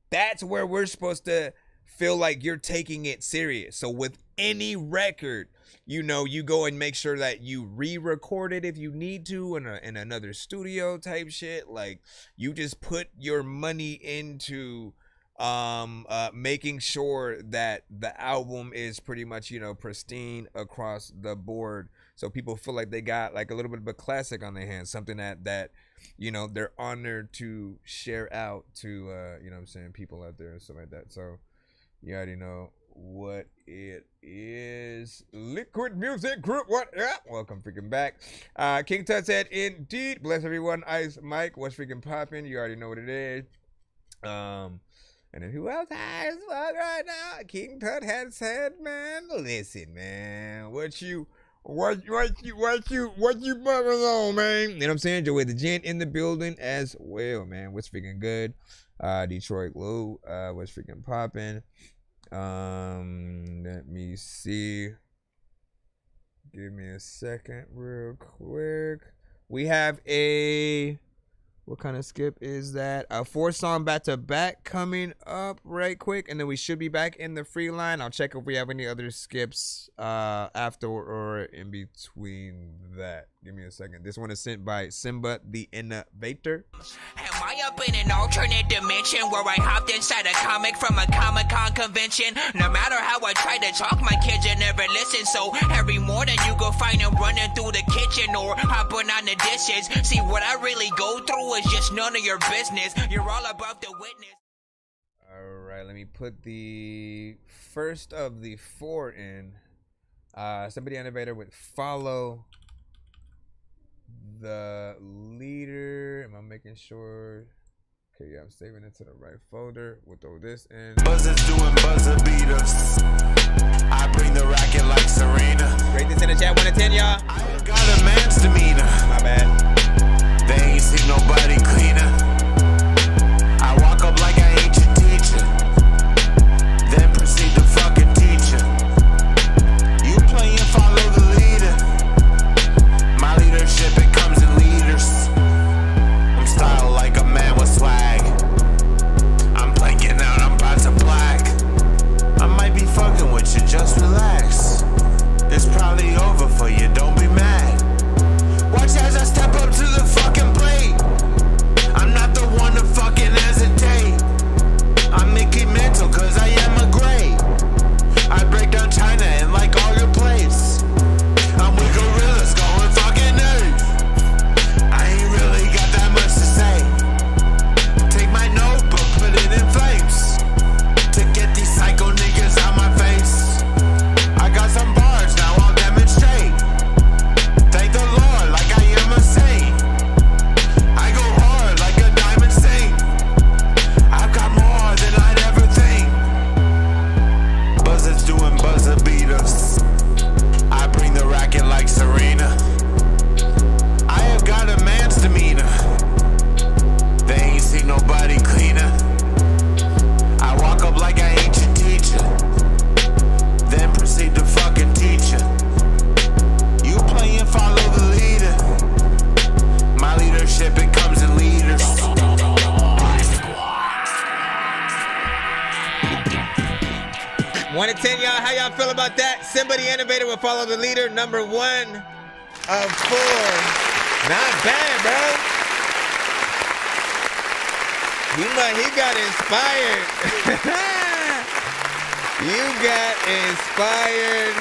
that's where we're supposed to feel like you're taking it serious. So with any record, you know, you go and make sure that you re-record it if you need to in another studio type shit. Like, you just put your money into making sure that the album is pretty much, you know, pristine across the board, so people feel like they got like a little bit of a classic on their hands, something that you know, they're honored to share out to you know what I'm saying, people out there and stuff like that. So you already know what it is. Liquid Music Group, what? Yeah, welcome freaking back. King Tut said, indeed, bless everyone. Ice Mike, what's freaking popping? You already know what it is. And then who else high as fuck right now? King Tut had said, man, listen, man, what you bumming on, man? You know what I'm saying? Joey the Gent in the building as well, man. What's freaking good? Detroit Lou, what's freaking popping? Let me see. Give me a second real quick. We have a, what kind of skip is that? A 4-song back-to-back coming up right quick, and then we should be back in the free line. I'll check if we have any other skips after or in between that. Give me a second. This one is sent by Simba the Innovator. Am I up in an alternate dimension where I hopped inside a comic from a Comic-Con convention? No matter how I try to talk, my kids will never listen. So every morning you go find them running through the kitchen or hopping on the dishes. See, what I really go through is just none of your business. You're all about the witness. All right, let me put the first of the 4 in. Somebody Innovator with Follow the Leader. Am I making sure? Okay, yeah, I'm saving it to the right folder. We'll throw this in. Buzzers doing buzzer beaters. I bring the racket like Serena. Rate this in the chat, 1 to 10, y'all. I got a man's demeanor. My bad. They ain't seen nobody cleaner. I walk up like I ain't your teacher, then proceed to fucking teacher. You play and follow the leader. My leadership, it comes in leaders. I'm styled like a man with swag. I'm blanking out, I'm about to black. I might be fucking with you, just relax. It's probably over for you, don't be mad. Watch as I step up to the fucking plate. I'm not the one to fucking hesitate. I'm Mickey Mantle cause I am a great. I break down China and like all your plates. I'm with gorillas going fucking nerds. I ain't really got that much to say. Take my notebook, put it in flames. To get these psycho niggas out my face. I got some bars, now I'll demonstrate. Thank the Lord like I am a saint. I go hard like a diamond saint. I've got more than I'd ever think. Buzzers doing buzzer beaters. I bring the racket like Serena. I have got a man's demeanor. They ain't seen nobody cleaner. I walk up like I ain't your teacher, then proceed to fucking teach you. You play and follow the leader. My leadership, it comes in leaders. 1 to 10, y'all. How y'all feel about that? Simba the Innovator will Follow the Leader. Number 1 of 4. Not bad, bro. He got inspired. You got inspired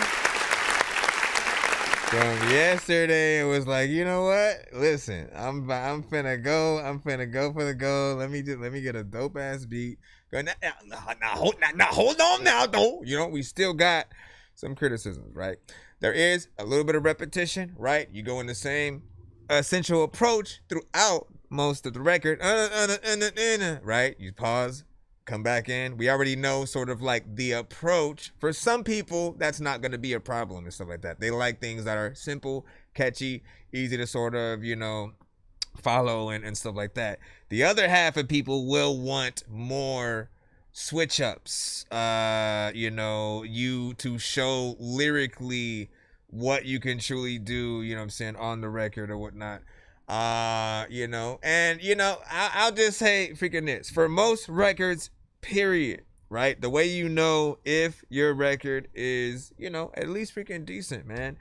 from yesterday. It was like, you know what? Listen, I'm finna go for the goal. Let me get a dope ass beat. Go now, hold on now, though. You know, we still got some criticisms, right? There is a little bit of repetition, right? You go in the same essential approach throughout most of the record, right? You pause, come back in. We already know sort of like the approach. For some people, that's not going to be a problem and stuff like that. They like things that are simple, catchy, easy to sort of, you know, follow and stuff like that. The other half of people will want more switch ups, you know, you to show lyrically what you can truly do, you know what I'm saying, on the record or whatnot. You know, and you know, I'll just say freaking this. For most records, period, right? The way you know if your record is, you know, at least freaking decent, man.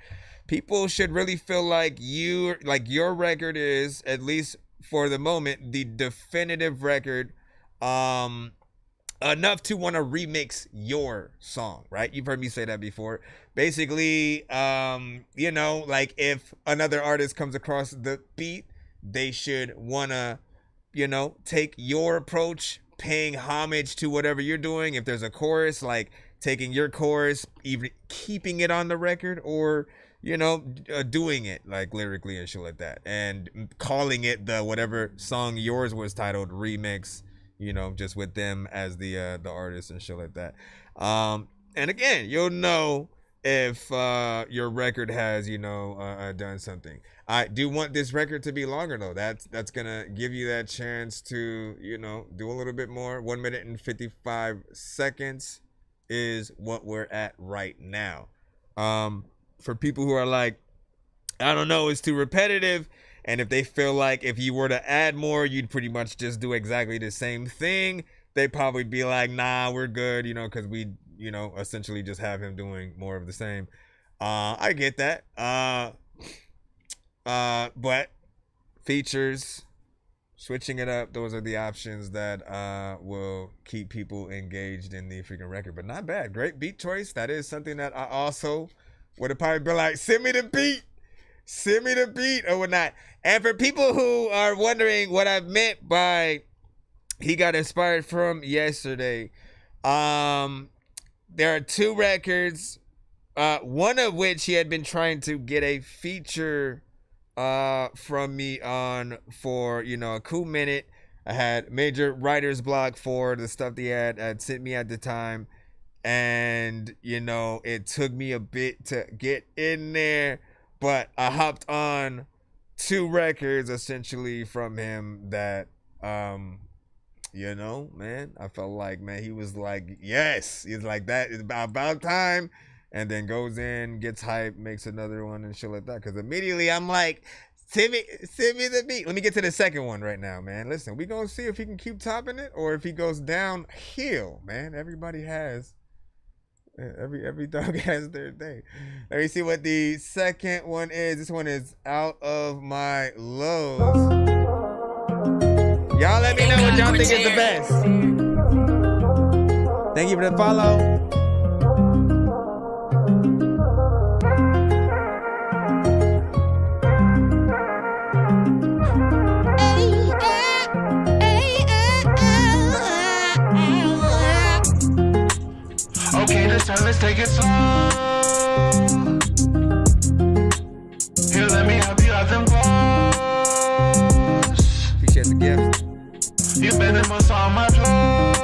People should really feel like your record is, at least for the moment, the definitive record, enough to want to remix your song, right? You've heard me say that before. Basically, you know, like if another artist comes across the beat, they should want to, you know, take your approach, paying homage to whatever you're doing. If there's a chorus, like taking your chorus, even keeping it on the record, or, you know, doing it like lyrically and shit like that, and calling it the whatever song yours was titled remix, you know, just with them as the artist and shit like that. And again, you'll know if your record has, you know, done something. I do want this record to be longer though. That's gonna give you that chance to, you know, do a little bit more. 1 minute and 55 seconds is what we're at right now. For people who are like, I don't know, it's too repetitive, and if they feel like if you were to add more, you'd pretty much just do exactly the same thing, they'd probably be like, nah, we're good, you know, because we, you know, essentially just have him doing more of the same. I get that. But features, switching it up, those are the options that will keep people engaged in the freaking record. But not bad. Great beat choice. That is something that I also would have probably been like, send me the beat or whatnot. And for people who are wondering what I meant by he got inspired from yesterday, there are 2 records, one of which he had been trying to get a feature from me on for, you know, a cool minute. I had major writer's block for the stuff they had sent me at the time, and, you know, it took me a bit to get in there, but I hopped on 2 records essentially from him that, you know, man, I felt like, man, he was like, yes, he's like, that is about time, and then goes in, gets hype, makes another one and shit like that. Because immediately I'm like, send me the beat. Let me get to the second one right now, man. Listen, we gonna see if he can keep topping it or if he goes downhill, man. Everybody has, every dog has their day. Let me see what the second one is. This one is Out of My Lows. Y'all let me know what y'all think is the best. Thank you for the follow. Okay, this time let's take it slow. Here, let me help you out them clothes. Appreciate the gift. You've been in most all my clothes.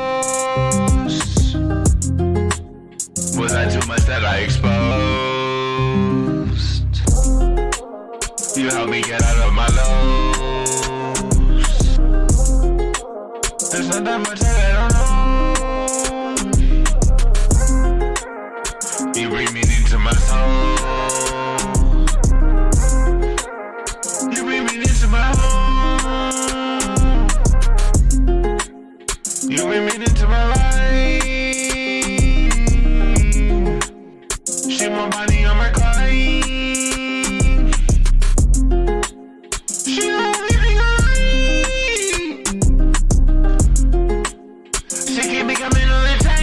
Was that too much that I exposed? You helped me get out of my lows. There's not that much that I don't know. You bring me into my soul. You bring me into my home. You bring me into my life. She my body on my crying. She the only thing I like. She keep me coming all the time.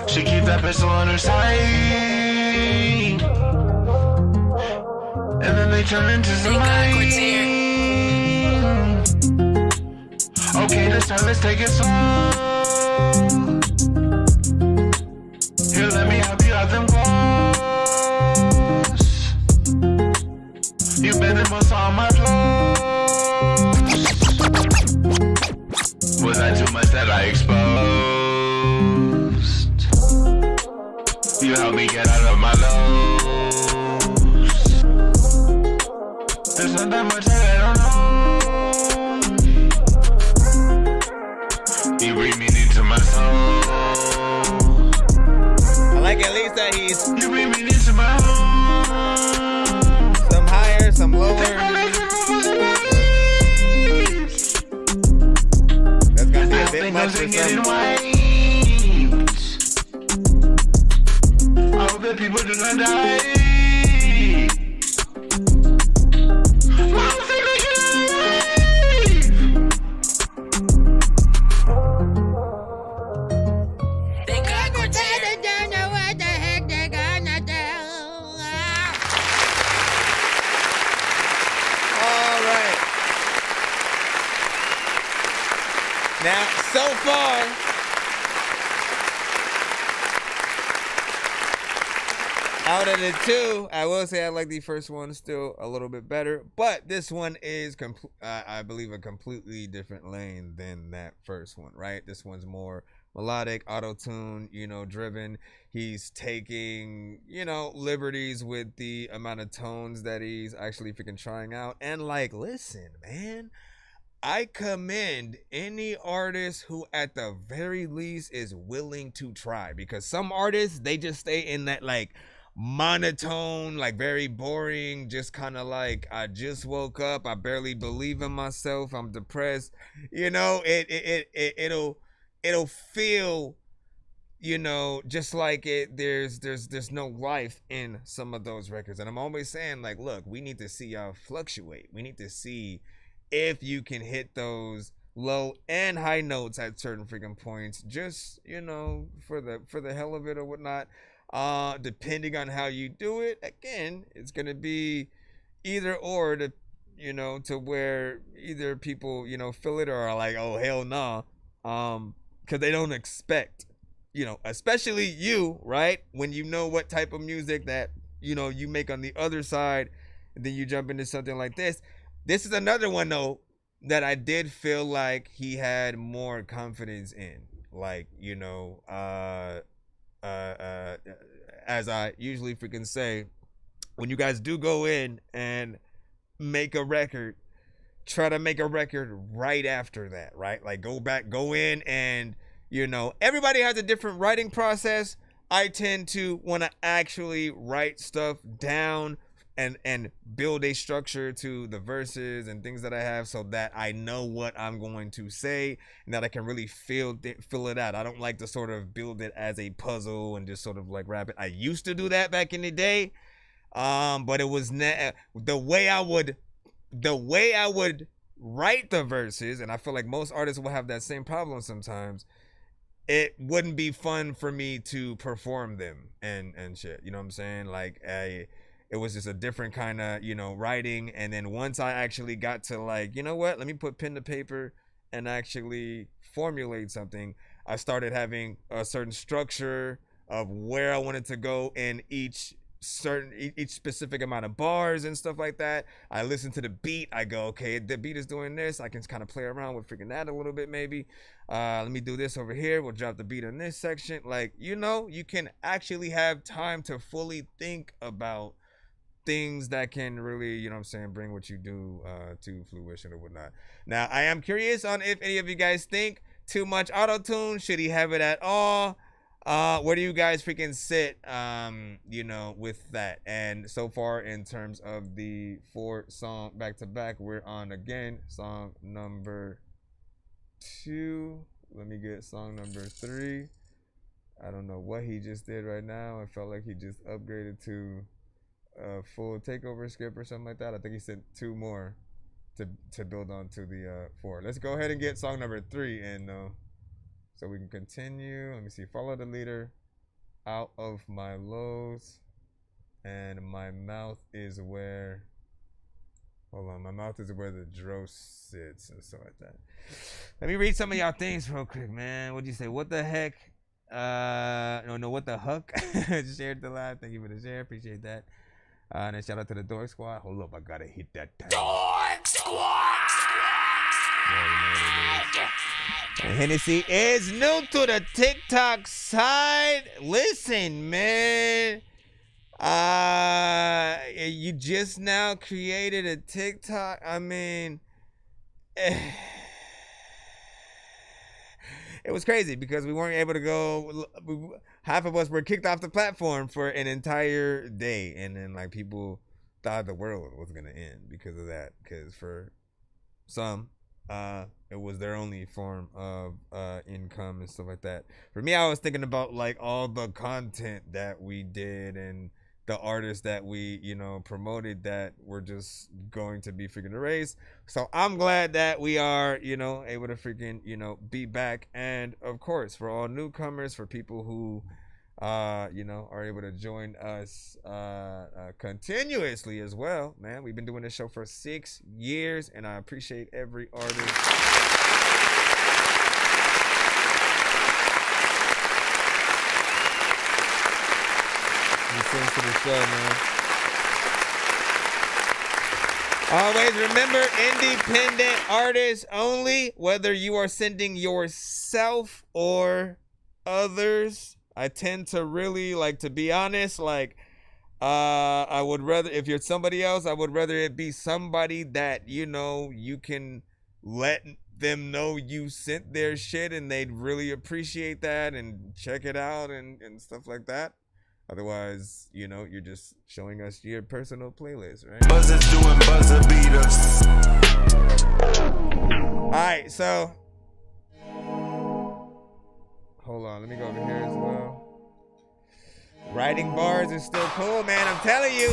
She keep that pistol on her side, and then they turn into some light. Okay, this time let's take it slow. Here, let me help you out them clothes. You've been in most all my clothes. Was that too much that I exposed? You helped me get out of my lows. There's not that much that I don't know. You bring me into my soul. I like at least that he's, you bring me into my home. Some higher, some lower. getting white. I hope that people do not die. Mama say they get They got to don't know what the heck they're gonna do. All right. Now, so far, out of the two, I will say I like the first one still a little bit better, but this one is, I believe, a completely different lane than that first one, right? This one's more melodic, auto-tune, driven. He's taking, liberties with the amount of tones that he's actually freaking trying out. And like, listen, man, I commend any artist who at the very least is willing to try, because some artists, they just stay in that like monotone, like very boring, just kind of like, I just woke up, I barely believe in myself, I'm depressed, it'll feel, just like there's no life in some of those records. And I'm always saying, like, look, we need to see y'all fluctuate. We need to see if you can hit those low and high notes at certain freaking points, just, for the hell of it or whatnot. Depending on how you do it, again, it's gonna be either or, to where either people, feel it or are like, oh hell no, because they don't expect, especially you, right? When you know what type of music that you make on the other side, and then you jump into something like this. This is another one though that I did feel like he had more confidence in, like, as I usually freaking say, when you guys do go in and make a record, try to make a record right after that, right? Like go in and, everybody has a different writing process. I tend to want to actually write stuff down and build a structure to the verses and things that I have, so that I know what I'm going to say and that I can really feel it out. I don't like to sort of build it as a puzzle and just sort of like rap it. I used to do that back in the day, but it was the way I would write the verses, and I feel like most artists will have that same problem sometimes. It wouldn't be fun for me to perform them and shit. You know what I'm saying? Like it was just a different kind of, writing. And then once I actually got to like, you know what, let me put pen to paper and actually formulate something, I started having a certain structure of where I wanted to go in each specific amount of bars and stuff like that. I listen to the beat. I go, okay, the beat is doing this. I can kind of play around with freaking that a little bit maybe. Let me do this over here. We'll drop the beat in this section. Like, you can actually have time to fully think about things that can really, bring what you do to fruition or whatnot. Now, I am curious on if any of you guys think too much auto-tune. Should he have it at all? Where do you guys freaking sit, with that? And so far, in terms of the 4 song back-to-back, we're on, again, song number 2. Let me get song number 3. I don't know what he just did right now. I felt like he just upgraded to a full takeover skip or something like that. I think he sent 2 more to build on to the 4. Let's go ahead and get song number 3 in though, so we can continue. Let me see. Follow the leader, out of my lows, and my mouth is where, hold on, my mouth is where the dro sits and stuff like that. Let me read some of y'all things real quick, man. What'd you say? What the heck? No, what the huck? Shared the live. Thank you for the share. Appreciate that. And then shout out to the Dork Squad. Hold up, I gotta hit that time. Dork Squad! And Hennessy is new to the TikTok side. Listen, man. You just now created a TikTok. I mean, it was crazy because we weren't able to go. Half of us were kicked off the platform for an entire day, and then like people thought the world was gonna end because of that. Because for some, it was their only form of income and stuff like that. For me, I was thinking about like all the content that we did and the artists that we, you know, promoted that were just going to be freaking erased. So I'm glad that we are, you know, able to freaking, you know, be back. And of course, for all newcomers, for people who, you know, are able to join us continuously as well, man. We've been doing this show for 6 years, and I appreciate every artist. Listen to the show, man. Always remember, independent artists only, whether you are sending yourself or others. I tend to really, like, to be honest, like, I would rather, if you're somebody else, I would rather it be somebody that, you know, you can let them know you sent their shit and they'd really appreciate that and check it out and stuff like that. Otherwise, you know, you're just showing us your personal playlist, right? Buzzers doing buzzer beaters. Alright, so hold on, let me go over here as well. Writing bars is still cool, man. I'm telling you.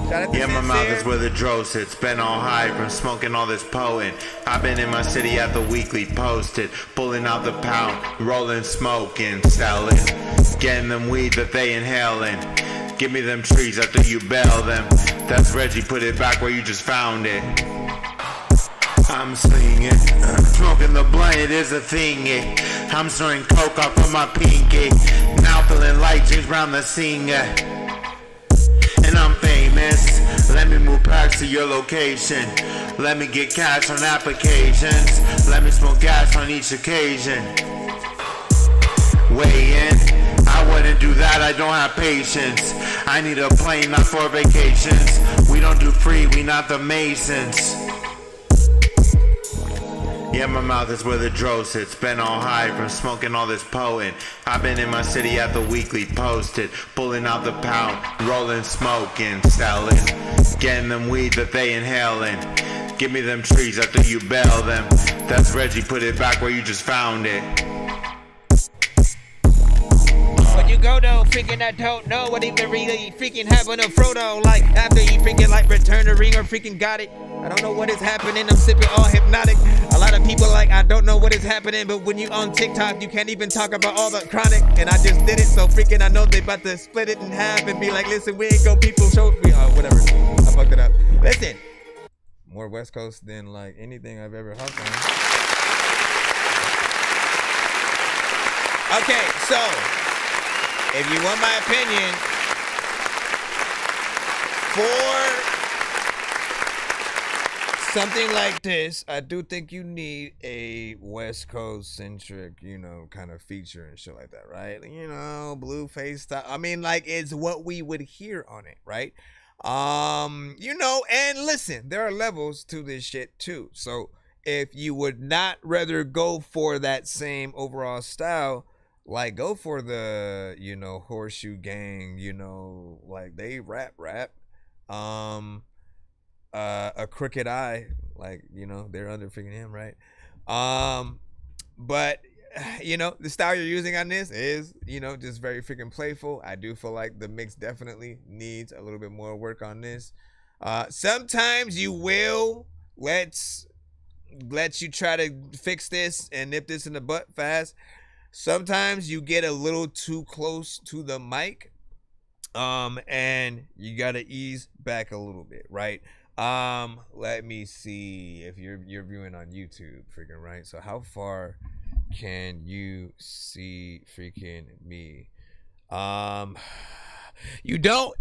Shout out to Yeah, my Sincere. mouth is where the dro sits. Been on high from smoking all this potent. I've been in my city at the weekly posted. Pulling out the pound, rolling, smoking, selling. Getting them weed that they inhaling. Give me them trees after you bail them. That's Reggie, put it back where you just found it. I'm slinging, smoking the blunt, it is a thingy. I'm snorting coke off of my pinky. Now feeling like James Brown the singer. And I'm famous. Let me move packs to your location. Let me get cash on applications. Let me smoke gas on each occasion. Weigh in. I wouldn't do that, I don't have patience. I need a plane, not for vacations. We don't do free, we not the Masons. Yeah, my mouth is where the dro sits. Been on high from smoking all this potent. I've been in my city at the weekly posted. Pulling out the pound, rolling, smoking, selling. Getting them weed that they inhaling. Give me them trees after you bail them. That's Reggie, put it back where you just found it. When you go though, freaking I don't know what even really freaking happened to Frodo. Like after he freaking like returned the ring or freaking got it. I don't know what is happening, I'm sipping all hypnotic. A lot of people like, I don't know what is happening, but when you on TikTok, you can't even talk about all the chronic. And I just did it, so freaking I know they about to split it in half and be like, listen, we ain't go people show me, whatever. I fucked it up. Listen, more West Coast than like anything I've ever hopped on. Okay, so if you want my opinion, for something like this, I do think you need a West Coast centric, you know, kind of feature and shit like that, right? You know, blue face style. I mean, like, it's what we would hear on it, right? You know, and listen, there are levels to this shit too. So if you would not rather go for that same overall style, like go for the, you know, Horseshoe Gang, you know, like they rap. A Crooked Eye, like, you know, they're under freaking him, right? But you know, the style you're using on this is, you know, just very freaking playful. I do feel like the mix definitely needs a little bit more work on this. Sometimes you will let you try to fix this and nip this in the butt fast. Sometimes you get a little too close to the mic, and you gotta ease back a little bit, right? Let me see if you're viewing on YouTube, freaking, right? So how far can you see freaking me? You don't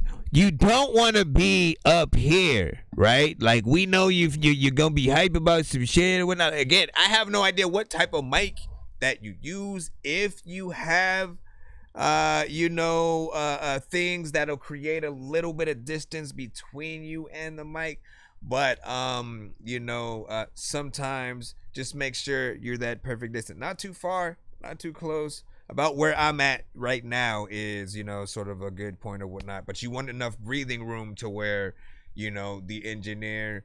want to be up here, right? Like, we know you're gonna be hype about some shit or whatnot. Again, I have no idea what type of mic that you use. If you have things that'll create a little bit of distance between you and the mic, but sometimes just make sure you're that perfect distance, not too far, not too close. About where I'm at right now is, you know, sort of a good point or whatnot, but you want enough breathing room to where, you know, the engineer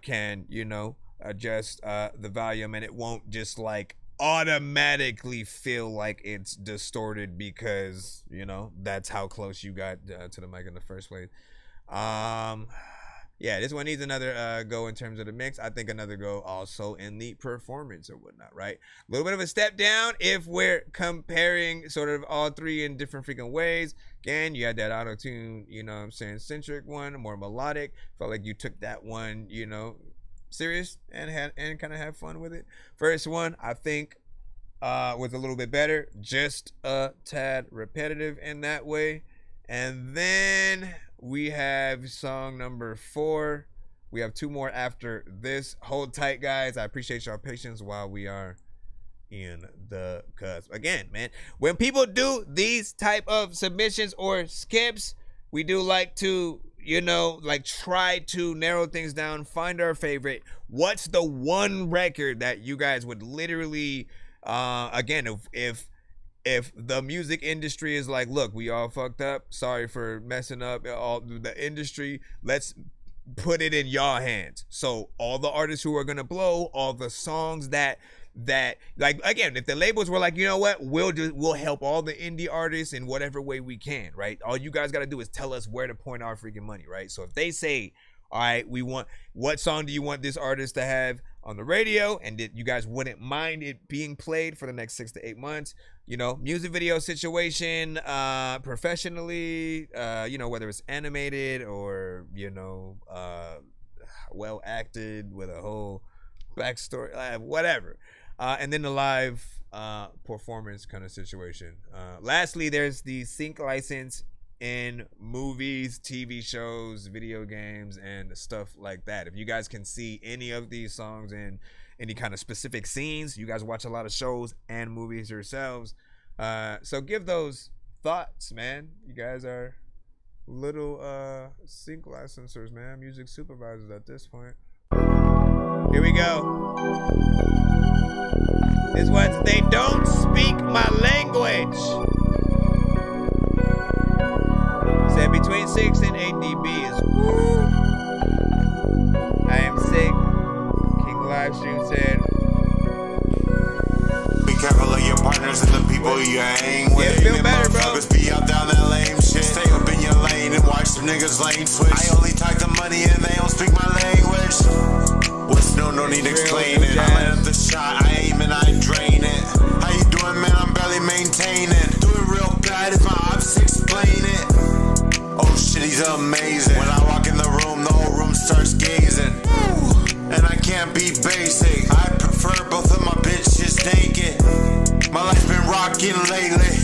can, you know, adjust the volume, and it won't just like automatically feel like it's distorted because, you know, that's how close you got to the mic in the first place. Yeah, this one needs another go in terms of the mix. I think another go also in the performance or whatnot, right? A little bit of a step down if we're comparing sort of all three in different freaking ways. Again, you had that auto-tune, you know what I'm saying, centric one, more melodic. Felt like you took that one, you know, serious and kind of had fun with it. First one, I think, was a little bit better, just a tad repetitive in that way. And then we have song number 4. We have 2 more after this. Hold tight, guys. I appreciate y'all patience while we are in the cusp. Again, man, when people do these type of submissions or skips, we do like to, you know, like try to narrow things down, find our favorite. What's the one record that you guys would literally, again, if the music industry is like, look, we all fucked up, sorry for messing up all the industry, let's put it in y'all hands. So all the artists who are gonna blow, all the songs that like, again, if the labels were like, you know what, we'll help all the indie artists in whatever way we can, right? All you guys got to do is tell us where to point our freaking money, right? So if they say, all right, what song do you want this artist to have on the radio, and that you guys wouldn't mind it being played for the next 6 to 8 months, you know, music video situation, professionally, you know, whether it's animated or, you know, well acted with a whole backstory, whatever. And then the live performance kind of situation. Lastly, there's the sync license in movies, TV shows, video games, and stuff like that. If you guys can see any of these songs in any kind of specific scenes, you guys watch a lot of shows and movies yourselves. So give those thoughts, man. You guys are little sync licensors, man. Music supervisors at this point. Here we go. This one's They Don't Speak My Language. Said between 6 and 8 dB is woo. I am sick. King Livestream said, be careful of your partners and the people you hang with. Yeah, feel better, bro. Be out down that lame shit. Stay up in your lane and watch some niggas lane switch. I only talk the money and they don't speak my language. What's no need explaining. I let up the shot, I aim and I drain it. How you doing, man? I'm barely maintaining. Do it real bad if my ops explain it. Oh shit, he's amazing. When I walk in the room, the whole room starts gazing. And I can't be basic. I prefer both of my bitches naked. My life's been rocking lately.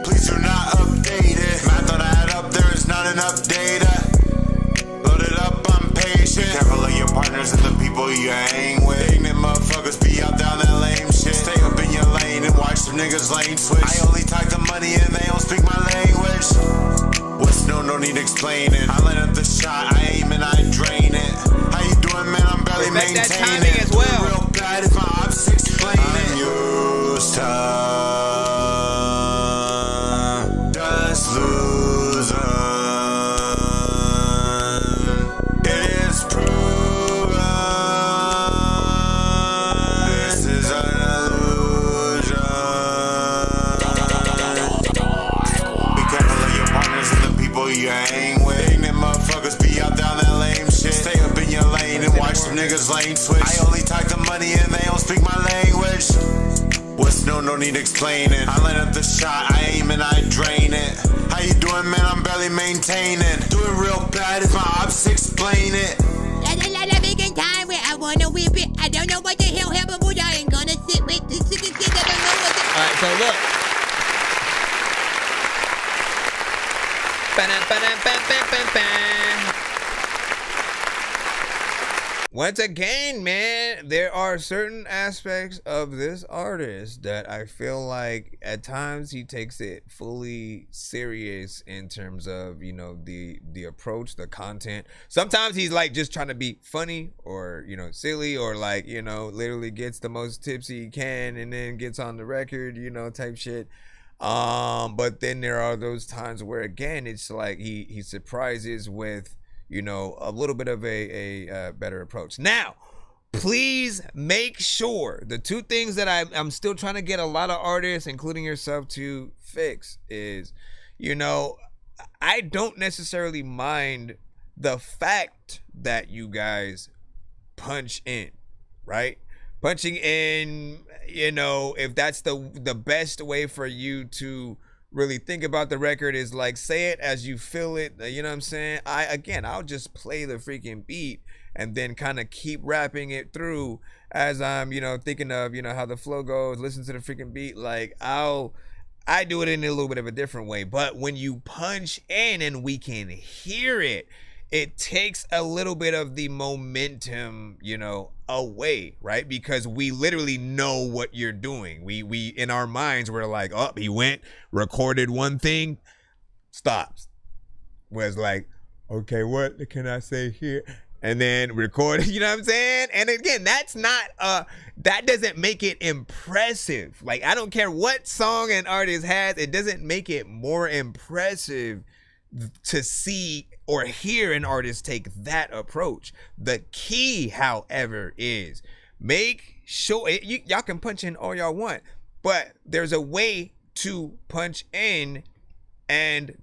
Please do not update it. Math on add up, there is not enough data. Load it up, I'm patient. Be careful of your partners and the people you hang with. Ignorant motherfuckers be out down that lame shit. Stay up in your lane and watch some niggas lane switch. I only talk the money and they don't speak my language. What's no need explaining. I let up the shot, I aim and I drain it. How you doing, man? I'm barely maintaining. That timing as well. Do it real bad if my ops explain it. I'm used to just losing. It is proven this is an illusion. Be careful of your partners and the people you hang with. Ignorant motherfuckers be out down that lame shit. Stay up in your lane and watch some niggas lane switch. I only talk the money and they don't speak my language. What's no need explaining. I let up the shot, I aim and I drain it. How you doing, man? I'm barely maintaining. Do it real bad if my ops explain it. There's a lot of vegan time where I wanna whip it. I don't know what the hell happened, but I ain't gonna sit with this chicken shit. I don't know what the... Alright, so look. Once again, man, there are certain aspects of this artist that I feel like at times he takes it fully serious in terms of, you know, the approach, the content. Sometimes he's like just trying to be funny or, you know, silly or like, you know, literally gets the most tipsy he can and then gets on the record, you know, type shit. But then there are those times where again it's like he surprises with, you know, a little bit of a better approach. Now, please make sure, the two things that I'm still trying to get a lot of artists, including yourself, to fix is, you know, I don't necessarily mind the fact that you guys punch in, right? Punching in, you know, if that's the best way for you to really think about the record is like, say it as you feel it, you know what I'm saying? I'll just play the freaking beat and then kind of keep rapping it through as I'm, you know, thinking of, you know, how the flow goes, listen to the freaking beat. Like I do it in a little bit of a different way, but when you punch in and we can hear it, it takes a little bit of the momentum, you know, away, right? Because we literally know what you're doing. We in our minds, we're like, oh, he went, recorded one thing, stops. Was like, okay, what can I say here? And then record, you know what I'm saying? And again, that's not, that doesn't make it impressive. Like, I don't care what song an artist has, it doesn't make it more impressive to see or hear an artist take that approach. The key, however, is make sure, y'all can punch in all y'all want, but there's a way to punch in and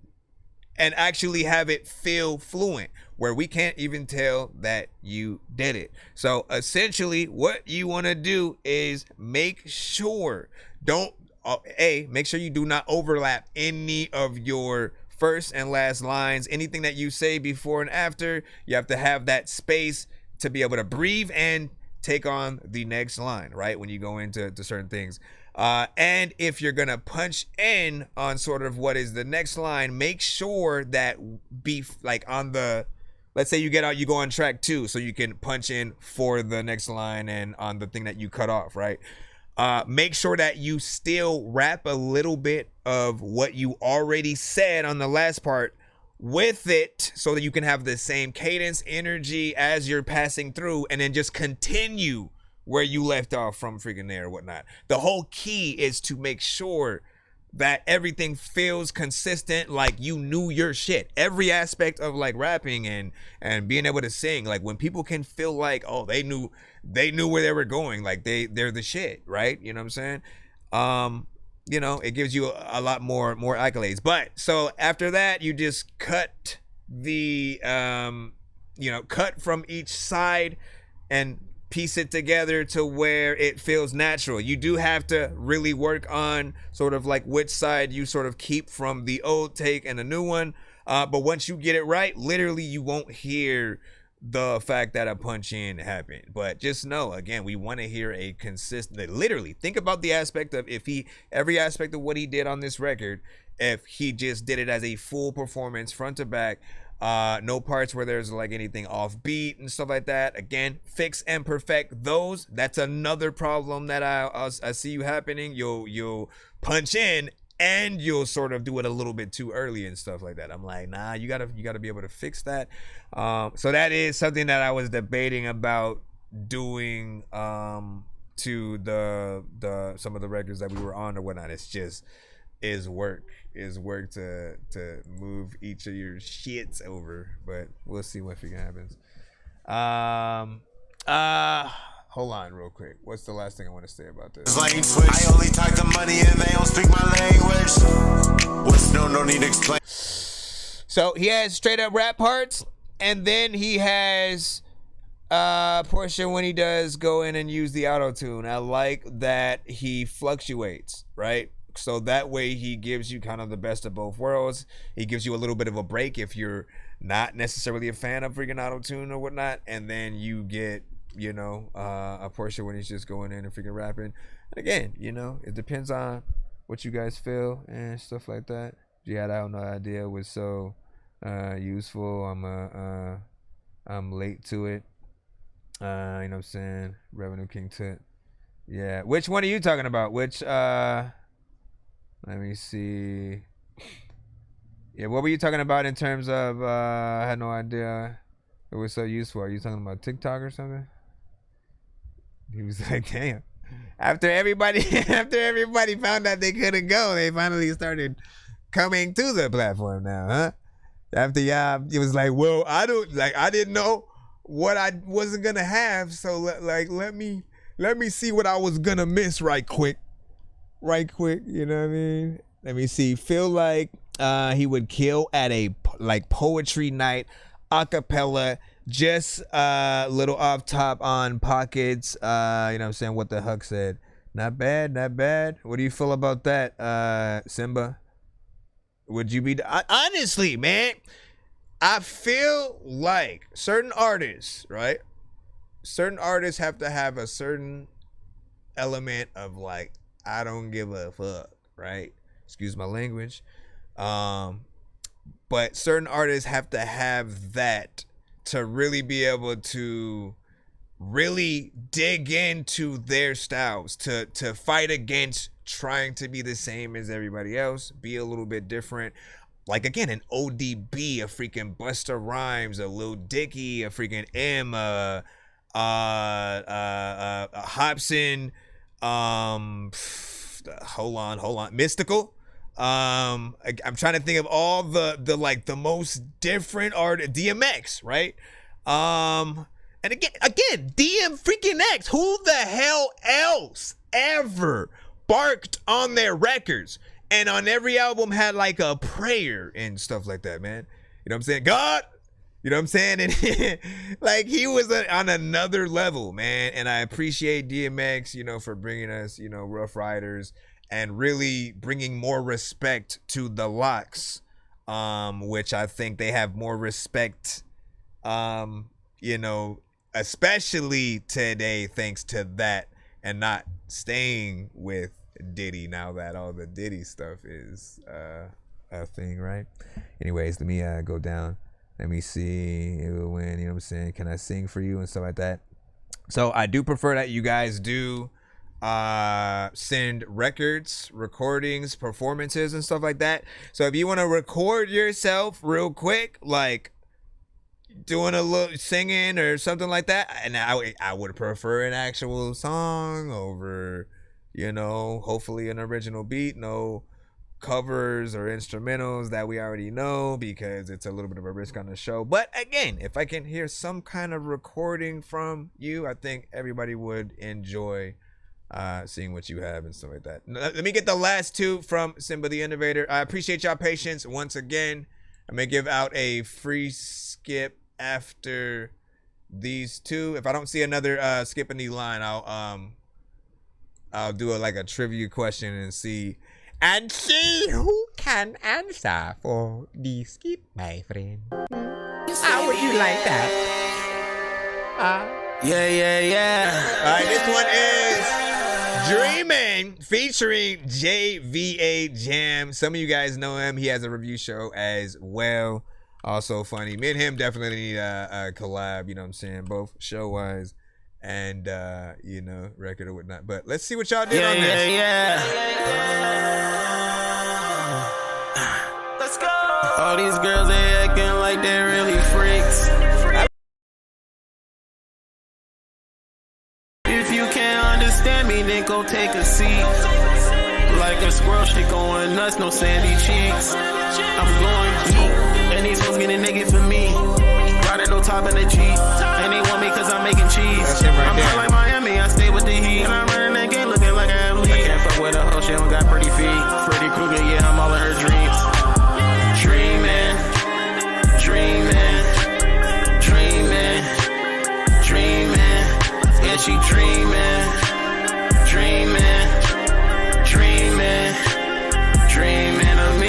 actually have it feel fluent, where we can't even tell that you did it. So essentially what you want to do is make sure make sure you do not overlap any of your first and last lines. Anything that you say before and after, you have to have that space to be able to breathe and take on the next line, right? When you go into certain things. And if you're gonna punch in on sort of what is the next line, make sure that like on the, let's say you get out, you go on track 2, so you can punch in for the next line and on the thing that you cut off, right? Make sure that you still rap a little bit of what you already said on the last part with it, so that you can have the same cadence, energy as you're passing through, and then just continue where you left off from freaking there or whatnot. The whole key is to make sure that everything feels consistent, like you knew your shit. Every aspect of like rapping and being able to sing, like when people can feel like, oh, they knew where they were going, like they're the shit, right? You know what I'm saying? You know, it gives you a lot more accolades. But so after that, you just cut the cut from each side and piece it together to where it feels natural. You do have to really work on sort of like which side you sort of keep from the old take and the new one. But once you get it right, literally you won't hear the fact that a punch in happened. But just know, again, we want to hear a consistent, literally think about the aspect of every aspect of what he did on this record, if he just did it as a full performance front to back, no parts where there's like anything off beat and stuff like that. Again, fix and perfect those. That's another problem that I see you happening. You'll punch in and you'll sort of do it a little bit too early and stuff like that. I'm like, nah, you gotta be able to fix that. So that is something that I was debating about doing to the some of the records that we were on or whatnot. It's just is work to move each of your shits over, but we'll see what freaking happens. Hold on real quick. What's the last thing I want to say about this? I only talk to money and they don't speak my language. What's no need to explain. So he has straight up rap parts, and then he has a portion when he does go in and use the auto-tune. I like that he fluctuates, right? So that way he gives you kind of the best of both worlds. He gives you a little bit of a break if you're not necessarily a fan of freaking auto-tune or whatnot, and then you get, you know, a portion when he's just going in and freaking rapping. And again, you know, it depends on what you guys feel and stuff like that. Jihad, I have no idea, was so useful. I'm late to it. You know what I'm saying? Revenue King Tut. Yeah. Which one are you talking about? Which let me see. Yeah, what were you talking about in terms of I had no idea it was so useful. Are you talking about TikTok or something? He was like, damn. After everybody found out they couldn't go, they finally started coming to the platform now, huh? After y'all, it was like, well, I didn't know what I wasn't gonna have. So let me see what I was gonna miss right quick. You know what I mean? Let me see. Feel like he would kill at a poetry night, acapella. Just a little off top on pockets. You know what I'm saying? What the Huck said. Not bad. What do you feel about that, Simba? Would you be honestly, man? I feel like certain artists, right? Certain artists have to have a certain element of like, I don't give a fuck, right? Excuse my language. But certain artists have to have that to really be able to really dig into their styles, to fight against trying to be the same as everybody else, be a little bit different. Like, again, an ODB, a freaking Busta Rhymes, a Lil Dicky, a freaking M, a Hobson, hold on, Mystical. I'm trying to think of all the most different art, DMX, right? And again, DM freaking X, who the hell else ever barked on their records and on every album had like a prayer and stuff like that, man? You know what I'm saying? God, you know what I'm saying? And like, he was on another level, man. And I appreciate DMX, you know, for bringing us, you know, Rough Riders and really bringing more respect to the Locks, which I think they have more respect, you know, especially today, thanks to that, and not staying with Diddy now that all the Diddy stuff is a thing, right? Anyways, let me go down. Let me see. It will win. You know what I'm saying? Can I sing for you and stuff like that? So I do prefer that you guys do send records, recordings, performances, and stuff like that. So if you want to record yourself real quick, like doing a little singing or something like that, and I would prefer an actual song over, you know, hopefully an original beat, no covers or instrumentals that we already know, because it's a little bit of a risk on the show. But again, if I can hear some kind of recording from you, I think everybody would enjoy seeing what you have and stuff like that. Let me get the last two from Simba the Innovator. I appreciate y'all patience once again. I'm gonna give out a free skip after these two. If I don't see another skip in the line, I'll do like a trivia question and see who can answer for the skip, my friend. How would you like that? Yeah. All right, this one is Dreamin' featuring JVA Jam. Some of you guys know him. He has a review show as well. Also funny. Me and him definitely need a collab, you know what I'm saying? Both show-wise and, you know, record or whatnot. But let's see what y'all did on this. Let's go. All these girls, they acting like they're really freaks. If you can't understand me, then go take a seat. Like a squirrel, she going nuts, no sandy cheeks. I'm going deep, and these hoes getting naked for me. Riding no top in the Jeep, and they want me cause I'm making cheese. I'm hot like Miami, I stay with the heat. And I'm running that game looking like an athlete. I can't fuck with a hoe, she don't got pretty feet. Freddy Krueger, yeah, I'm all in her dreams. Dreaming, yeah, she dreaming of me.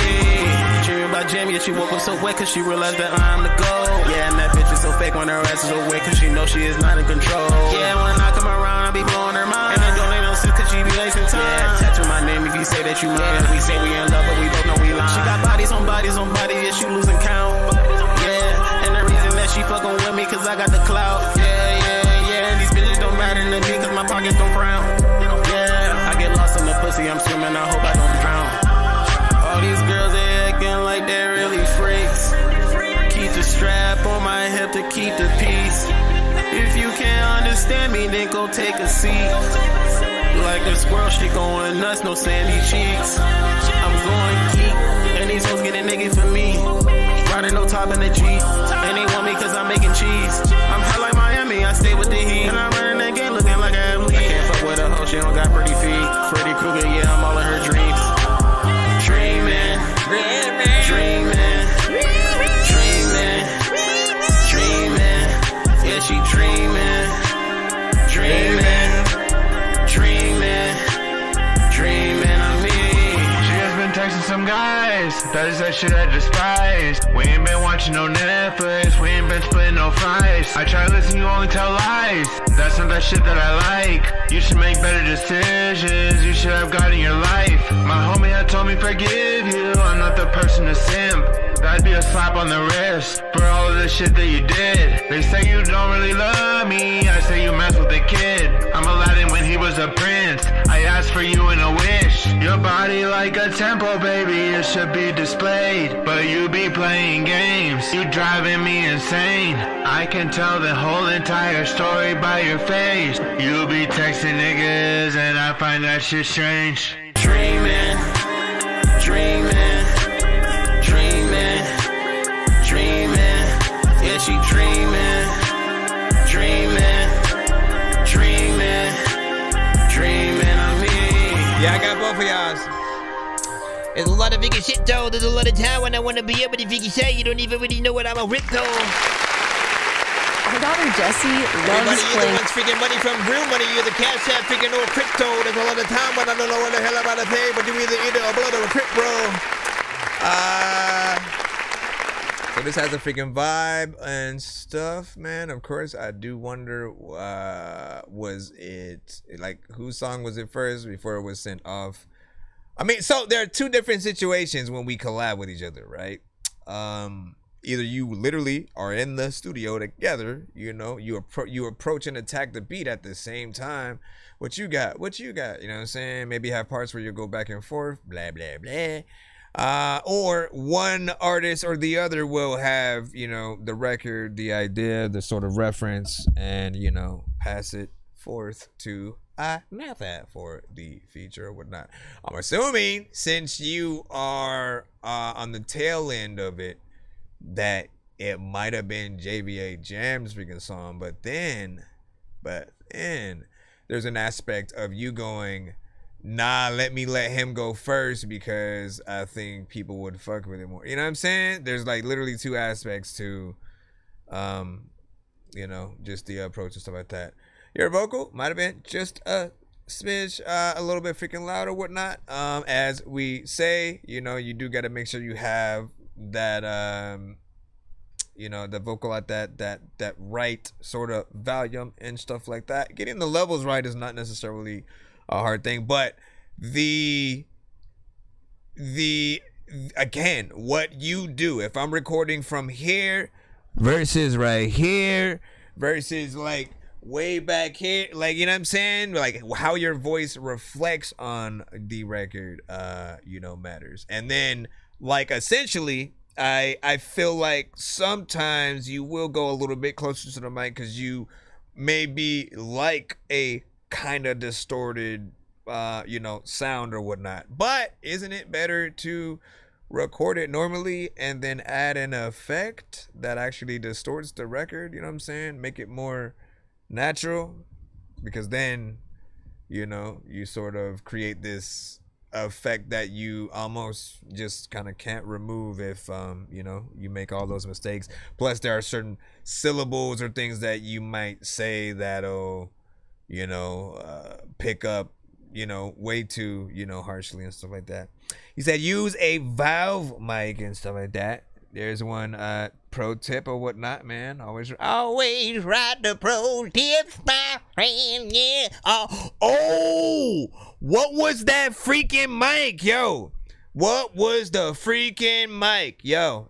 Dreaming about Jam, yeah, she woke up so wet cause she realized that I'm the goal. Yeah, and that bitch is so fake when her ass is awake cause she knows she is not in control. Yeah, when I come around, I be blowing her mind. And I don't make no sense cause she be wasting time. Yeah, tattoo my name if you say that you mine. Yeah, we say we in love but we both know we lying. She got bodies on bodies on bodies, yeah, she losing count. Yeah, and the reason that she fucking with me cause I got the clout. Yeah, and these bitches don't matter to me cause my pockets don't frown. Yeah, I get lost in the pussy, I'm swimming, I hope I don't drown. All these girls, they acting like they're really freaks. Keep the strap on my hip to keep the peace. If you can't understand me, then go take a seat. Like a squirrel, she going nuts, no sandy cheeks. I'm going geek, and these hoes getting naked for me. Riding no top in the Jeep, and they want me cause I'm making cheese. I'm hot like lies. That is that shit I despise. We ain't been watching no Netflix, we ain't been splitting no fries. I try to listen, you only tell lies. That's not that shit that I like. You should make better decisions, you should have God in your life. My homie had told me forgive you, I'm not the person to simp. That'd be a slap on the wrist for all of the shit that you did. They say you don't really love me, I say you mess with a kid. I'm Aladdin when he was a prince, I asked for you in a wish. Your body like a temple, baby, it should be displayed. But you be playing games, you driving me insane. I can tell the whole entire story by your face. You be texting niggas and I find that shit strange. Dreaming, dreaming, dreaming, dreaming. Yeah, she dreaming, dreaming, dreaming, dreaming of me. Yeah, I got both of y'all. There's a lot of bigger shit though. There's a lot of time when I want to be able to figure say you don't even really know what I'm a rip though. Our daughter Jessie loves Everybody, you're the playing. ones freaking money from real money. You're the cash app freaking no crypto. There's a lot of time when I don't know what the hell I'm about to pay, but you either eat a blood or a crypt, bro. So this has a freaking vibe and stuff, man. Of course, I do wonder, was it like whose song was it first before it was sent off? I mean, so there are two different situations when we collab with each other, right? Either you literally are in the studio together, you know, you approach and attack the beat at the same time. What you got, you know what I'm saying? Maybe have parts where you go back and forth, blah, blah, blah. Or one artist or the other will have, you know, the record, the idea, the sort of reference, and, you know, pass it forth to Nathat for the feature or whatnot. I'm assuming since you are on the tail end of it, that it might have been JVA Jam's freaking song, but then there's an aspect of you going, nah, let him go first because I think people would fuck with it more. You know what I'm saying? There's like literally two aspects to, you know, just the approach and stuff like that. Your vocal might have been just a smidge, a little bit freaking loud or whatnot. As we say, you know, you do got to make sure you have that, you know, the vocal at that right sort of volume and stuff like that. Getting the levels right is not necessarily a hard thing, but the again, what you do, if I'm recording from here versus right here versus like way back here, like, you know what I'm saying, like how your voice reflects on the record, you know, matters. And then like essentially I feel like sometimes you will go a little bit closer to the mic because you may be like a kind of distorted you know, sound or whatnot. But isn't it better to record it normally and then add an effect that actually distorts the record? You know what I'm saying? Make it more natural, because then, you know, you sort of create this effect that you almost just kind of can't remove if you know, you make all those mistakes. Plus there are certain syllables or things that you might say that'll, you know, pick up, you know, way too, you know, harshly and stuff like that. He said use a valve mic and stuff like that. There's one pro tip or whatnot, man. Always write the pro tips, my friend. Yeah. Oh, what was that freaking mic, yo? What was the freaking mic, yo?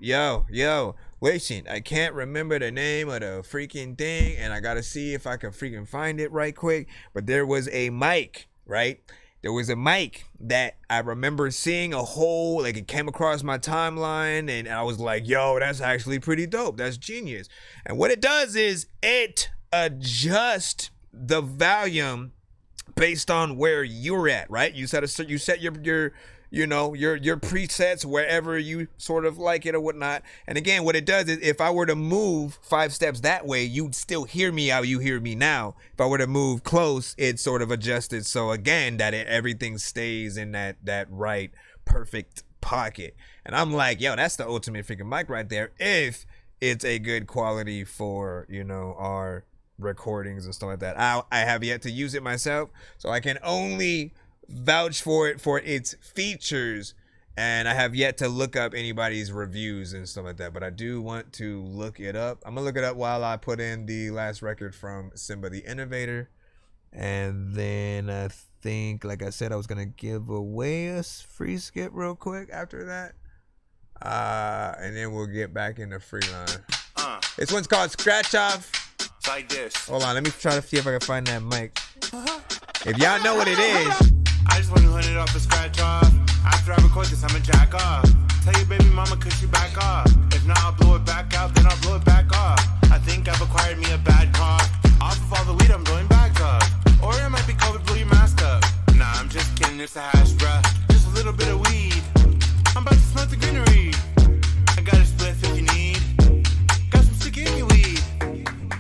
Listen, I can't remember the name of the freaking thing, and I gotta see if I can freaking find it right quick. But there was a mic, right? There was a mic that I remember seeing a whole, like it came across my timeline, and I was like, yo, that's actually pretty dope. That's genius. And what it does is it adjusts the volume based on where you're at, right? You set your you know, your presets wherever you sort of like it or whatnot. And again, what it does is if I were to move 5 steps that way, you'd still hear me how you hear me now. If I were to move close, it sort of adjusted. So again, that everything stays in that right, perfect pocket. And I'm like, yo, that's the ultimate freaking mic right there. If it's a good quality for, you know, our recordings and stuff like that. I have yet to use it myself, so I can only vouch for it for its features And I have yet to look up anybody's reviews and stuff like that, but I do want to look it up. I'm gonna look it up while I put in the last record from Simba the Innovator. And then I think, like I said, I was gonna give away a free skip real quick after that. And then we'll get back into Freeline. This one's called Scratch Off. It's like this. Hold on, let me try to see if I can find that mic. If y'all know what it is. I just want to hunt it off the scratch off. After I record this, I'ma jack off. Tell your baby mama, could she back off? If not, I'll blow it back out, then I'll blow it back off. I think I've acquired me a bad cough. Off of all the weed I'm blowing back up. Or it might be COVID, blow your mask up. Nah, I'm just kidding, it's a hash, bruh. Just a little bit of weed. I'm about to smoke the greenery. I got a spliff if you need. Got some sticky weed.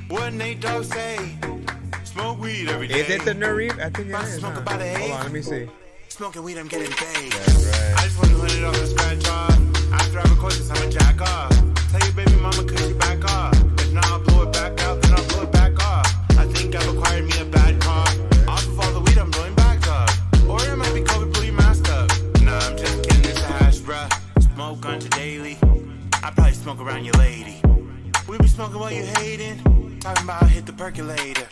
What Nate Dogg say? Smoke weed every day. Is it the Nuri? I think it is. Smoke about a Hold on, let me see. Smoking weed, I'm getting paid. That's right. I just want to hunt it off the scratch off. After I record this, I'ma jack off. Tell your baby mama, could she back off? If not, I'll blow it back out, then I'll blow it back off. I think I've acquired me a bad cough. Off of all the weed I'm blowing back up. Or it might be COVID, blow your mask up. Nah, I'm just kidding, it's a hash, bruh. Smoke on you daily. I probably smoke around your lady. We be smoking while you hating. Talking about hit the percolator.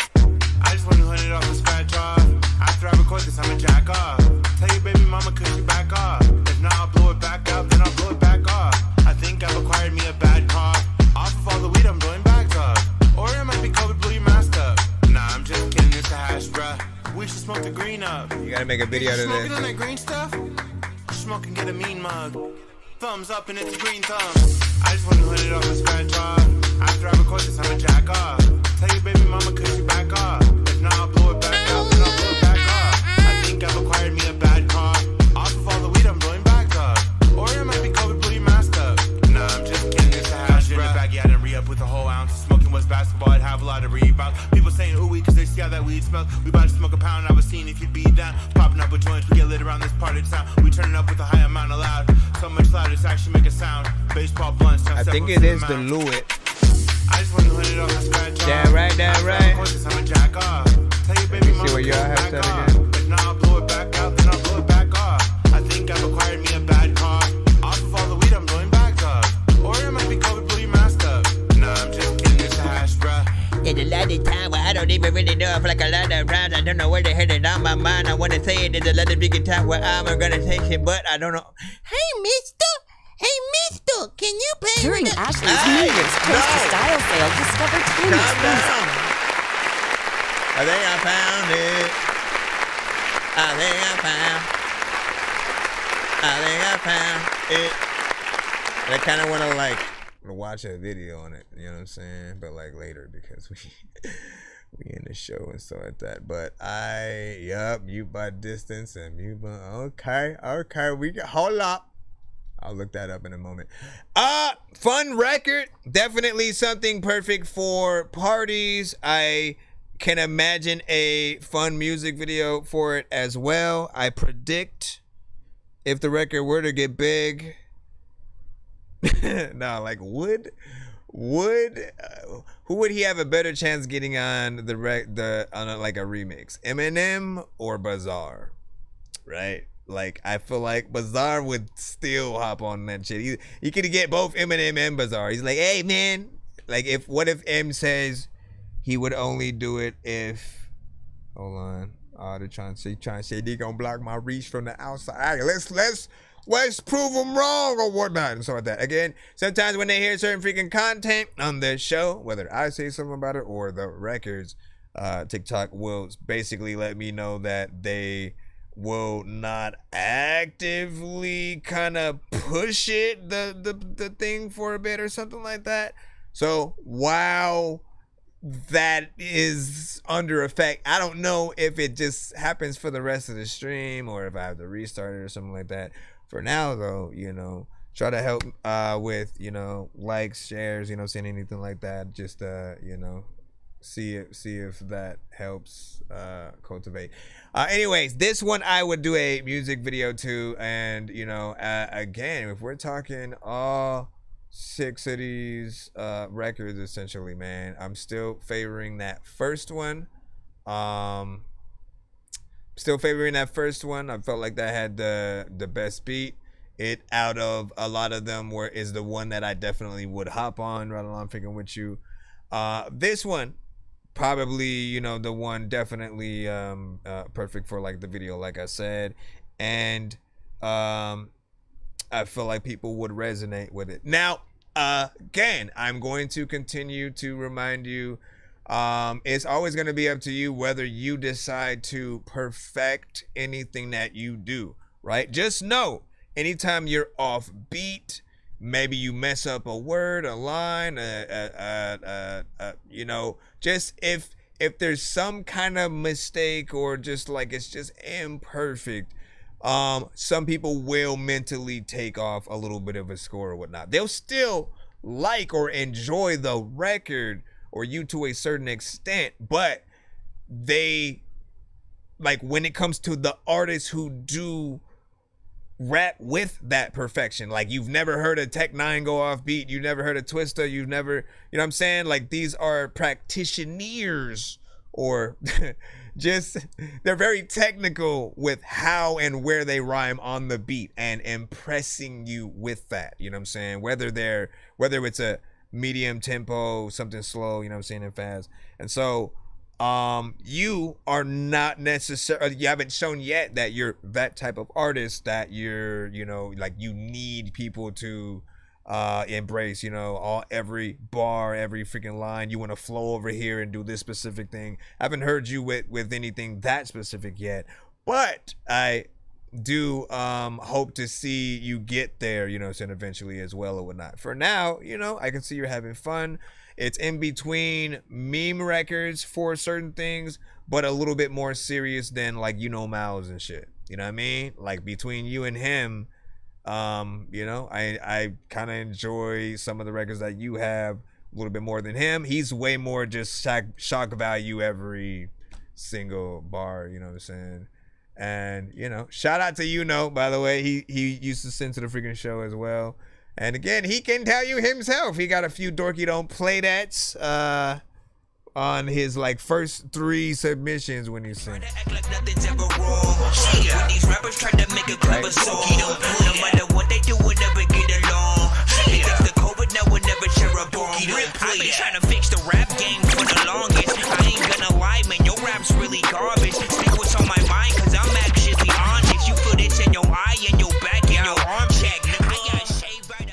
I just want to hunt it off the scratch off. After I record this, I'ma jack off. Tell your baby mama, could you back off? If not, I'll blow it back out, then I'll blow it back off. I think I've acquired me a bad cough. Off of all the weed I'm blowing back up. Or it might be COVID, blow your mask up. Nah, I'm just kidding, it's a hash, bruh. We should smoke the green up. You gotta make a video to Smoking this. on that green stuff? Smoke and get a mean mug. Thumbs up and it's a green thumb. I just want to hunt it off the scratch off. After I record this, I'ma jack off. Tell your baby mama, could you back off? If not, I'll blow it back out, then I'll blow it back off. I think I've acquired me a bad cough. Off of all the weed I'm blowing back up. Or it might be COVID, blow your mask up. Nah, I'm just kidding, it's a hash, bruh. In the bag, yeah, I done re-up with a whole ounce. Smoking was basketball, I'd have a lot of rebounds. People saying ooh wee, cause they see how that weed smells. We about to smoke a pound, I was seeing if you'd be down. Popping up with joints, we get lit around this part of town. We turning up with a high amount of loud. So much louder, it's actually make a sound. Baseball blunts, I think it is the Lewitt. I just want to hunt it off the scratch off. That right, that right. I'ma jack off. Tell your baby mama, See what y'all have back said off. again. If not, I'll blow it back out, then I'll blow it back off. I think I've acquired me a bad cough. Off of all the weed I'm blowing back up. Or it might be COVID, blow your mask up. Nah, I'm just kidding, it's a hash, bruh. There's a lot of time where I don't even really know. I feel like a lot of rounds. I don't know where the head is on my mind. I want to say it. There's a lot of big time where I'm gonna take it, but I don't know. Hey, mister. Hey, mister. Can you pay During with the- Ashley's Hey, New Year's Toast to Style sale, discover tiny Calm spoons. down. I think I found it. I think I found it. And I kind of want to like watch a video on it, you know what I'm saying? But like later because we in the show and stuff like that. But mute by distance and mute by okay. We can hold up. I'll look that up in a moment. Fun record. Definitely something perfect for parties. I can imagine a fun music video for it as well. I predict if the record were to get big. No, like who would he have a better chance getting on a remix? Eminem or Bazaar? Right? Like I feel like Bazaar would still hop on that shit. He could get both Eminem and Bazaar. He's like, hey man, like what if M says he would only do it if hold on. They're trying to say they gonna block my reach from the outside. Let's prove them wrong or whatnot and so like that. Again, sometimes when they hear certain freaking content on the show, whether I say something about it or the records, TikTok will basically let me know that they will not actively kind of push it, the thing for a bit or something like that. So while that is under effect, I don't know if it just happens for the rest of the stream or if I have to restart it or something like that. For now though, try to help with, likes, shares, saying anything like that. Just see if that helps cultivate. Anyways, this one I would do a music video to, and again, if we're talking all 6 of these records, essentially, man, I'm still favoring that first one. I felt like that had the best beat. it out of a lot of them is the one that I definitely would hop on right along picking with you. This one, probably, you know, the one definitely perfect for like the video, like I said. And I feel like people would resonate with it. Now, again, I'm going to continue to remind you, it's always going to be up to you whether you decide to perfect anything that you do, right? Just know, anytime you're off beat, maybe you mess up a word, a line, you know, just if there's some kind of mistake or just like it's just imperfect, some people will mentally take off a little bit of a score or whatnot. They'll still like or enjoy the record or you to a certain extent, but they, like, when it comes to the artists who do rap with that perfection, like you've never heard a Tech 9 go off beat, you've never heard a Twista, you've never, you know what I'm saying? Like, these are practitioners, or just, they're very technical with how and where they rhyme on the beat and impressing you with that, you know what I'm saying? Whether it's a medium tempo, something slow, you know what I'm saying, and fast. And so you are not necessarily, you haven't shown yet that you're that type of artist that you're, you know, like you need people to embrace, you know, every bar, every freaking line. You want to flow over here and do this specific thing. I haven't heard you with anything that specific yet, but I do hope to see you get there, you know, saying eventually as well or whatnot. For now, you know, I can see you're having fun. It's in between meme records for certain things, but a little bit more serious than, like, you know, Miles and shit. You know what I mean? Like, between you and him, you know, I kind of enjoy some of the records that you have a little bit more than him. He's way more just shock value every single bar, you know what I'm saying? And, you know, shout out to, you know, by the way, he used to send to the freaking show as well. And again, he can tell you himself, he got a few Dorky Don't Play That's on his, like, first 3 submissions when he sings. When these rappers try to make a clever song, no matter what they do, we'll never get along. Thanks to COVID, now we'll never share a bomb. I've been trying to fix the rap game for the longest. I ain't gonna lie, man, your rap's really garbage. Speak what's on my mind, cause I'm actually honest. You feel this in your eye and your back and your arm check. I got shaved right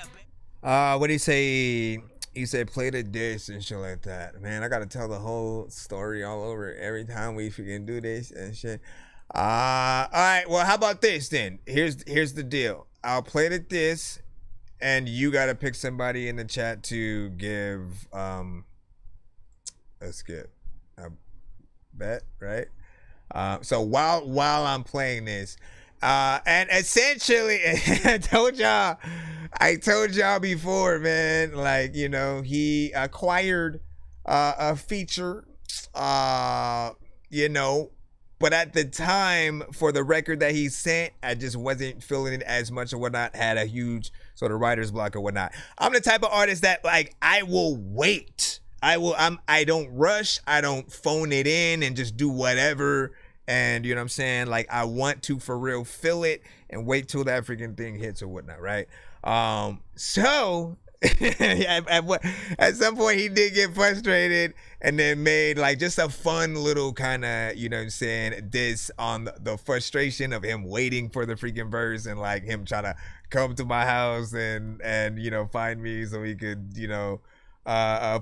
up. What did he say? He said play the diss and shit like that. Man, I gotta tell the whole story all over every time we freaking do this and shit. All right, well, how about this then? Here's the deal. I'll play the diss, and you gotta pick somebody in the chat to give a skip. I bet, right? So while I'm playing this, and essentially, I told y'all before, man, like, you know, he acquired a feature, you know, but at the time for the record that he sent, I just wasn't feeling it as much or whatnot, had a huge sort of writer's block or whatnot. I'm the type of artist that, like, I will wait. I don't rush. I don't phone it in and just do whatever. And you know what I'm saying? Like, I want to for real feel it and wait till that freaking thing hits or whatnot, right? So at some point he did get frustrated and then made, like, just a fun little kind of, you know what I'm saying, diss on the frustration of him waiting for the freaking verse and, like, him trying to come to my house and you know, find me so he could, you know,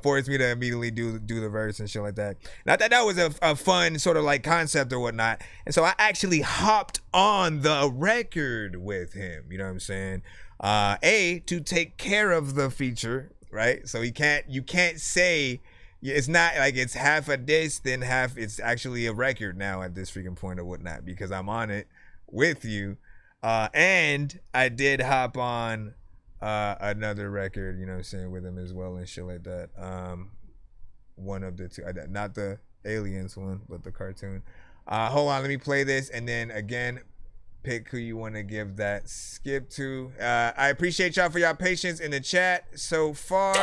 forced me to immediately do the verse and shit like that. And I thought that was a fun sort of, like, concept or whatnot. And so I actually hopped on the record with him, you know what I'm saying? To take care of the feature, right? So you can't say, it's not like it's half a disc, then half it's actually a record now at this freaking point or whatnot, because I'm on it with you. And I did hop on another record, you know what I'm saying, with him as well and shit like that. One of the two, not the Aliens one, but the cartoon. Hold on, let me play this, and then again, pick who you want to give that skip to. I appreciate y'all for y'all patience in the chat so far.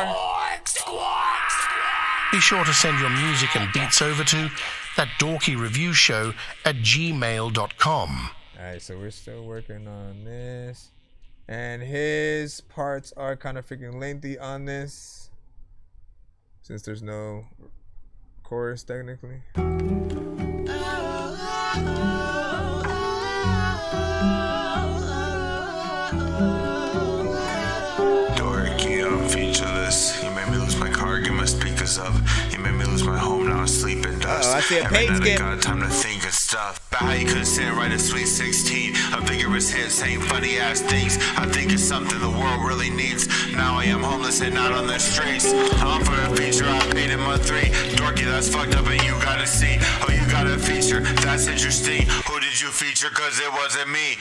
Be sure to send your music and beats over to ThatDorkyReviewShow at gmail.com. All right, so we're still working on this. And his parts are kind of freaking lengthy on this, since there's no chorus technically. Dorky, I'm featureless. You made me lose my car, get my speakers up. You made me lose my home, now I sleep in dust. I see a Every paint night skip. I got time to think of stuff. About how you couldn't sit and write a sweet 16. A vigorous hit saying funny ass things. I think it's something the world really needs. Now I am homeless and not on the streets. I'm for a feature, I paid in month 3. Dorky, that's fucked up and you gotta see. Oh, you got a feature, that's interesting. Who did you feature? Cause it wasn't me.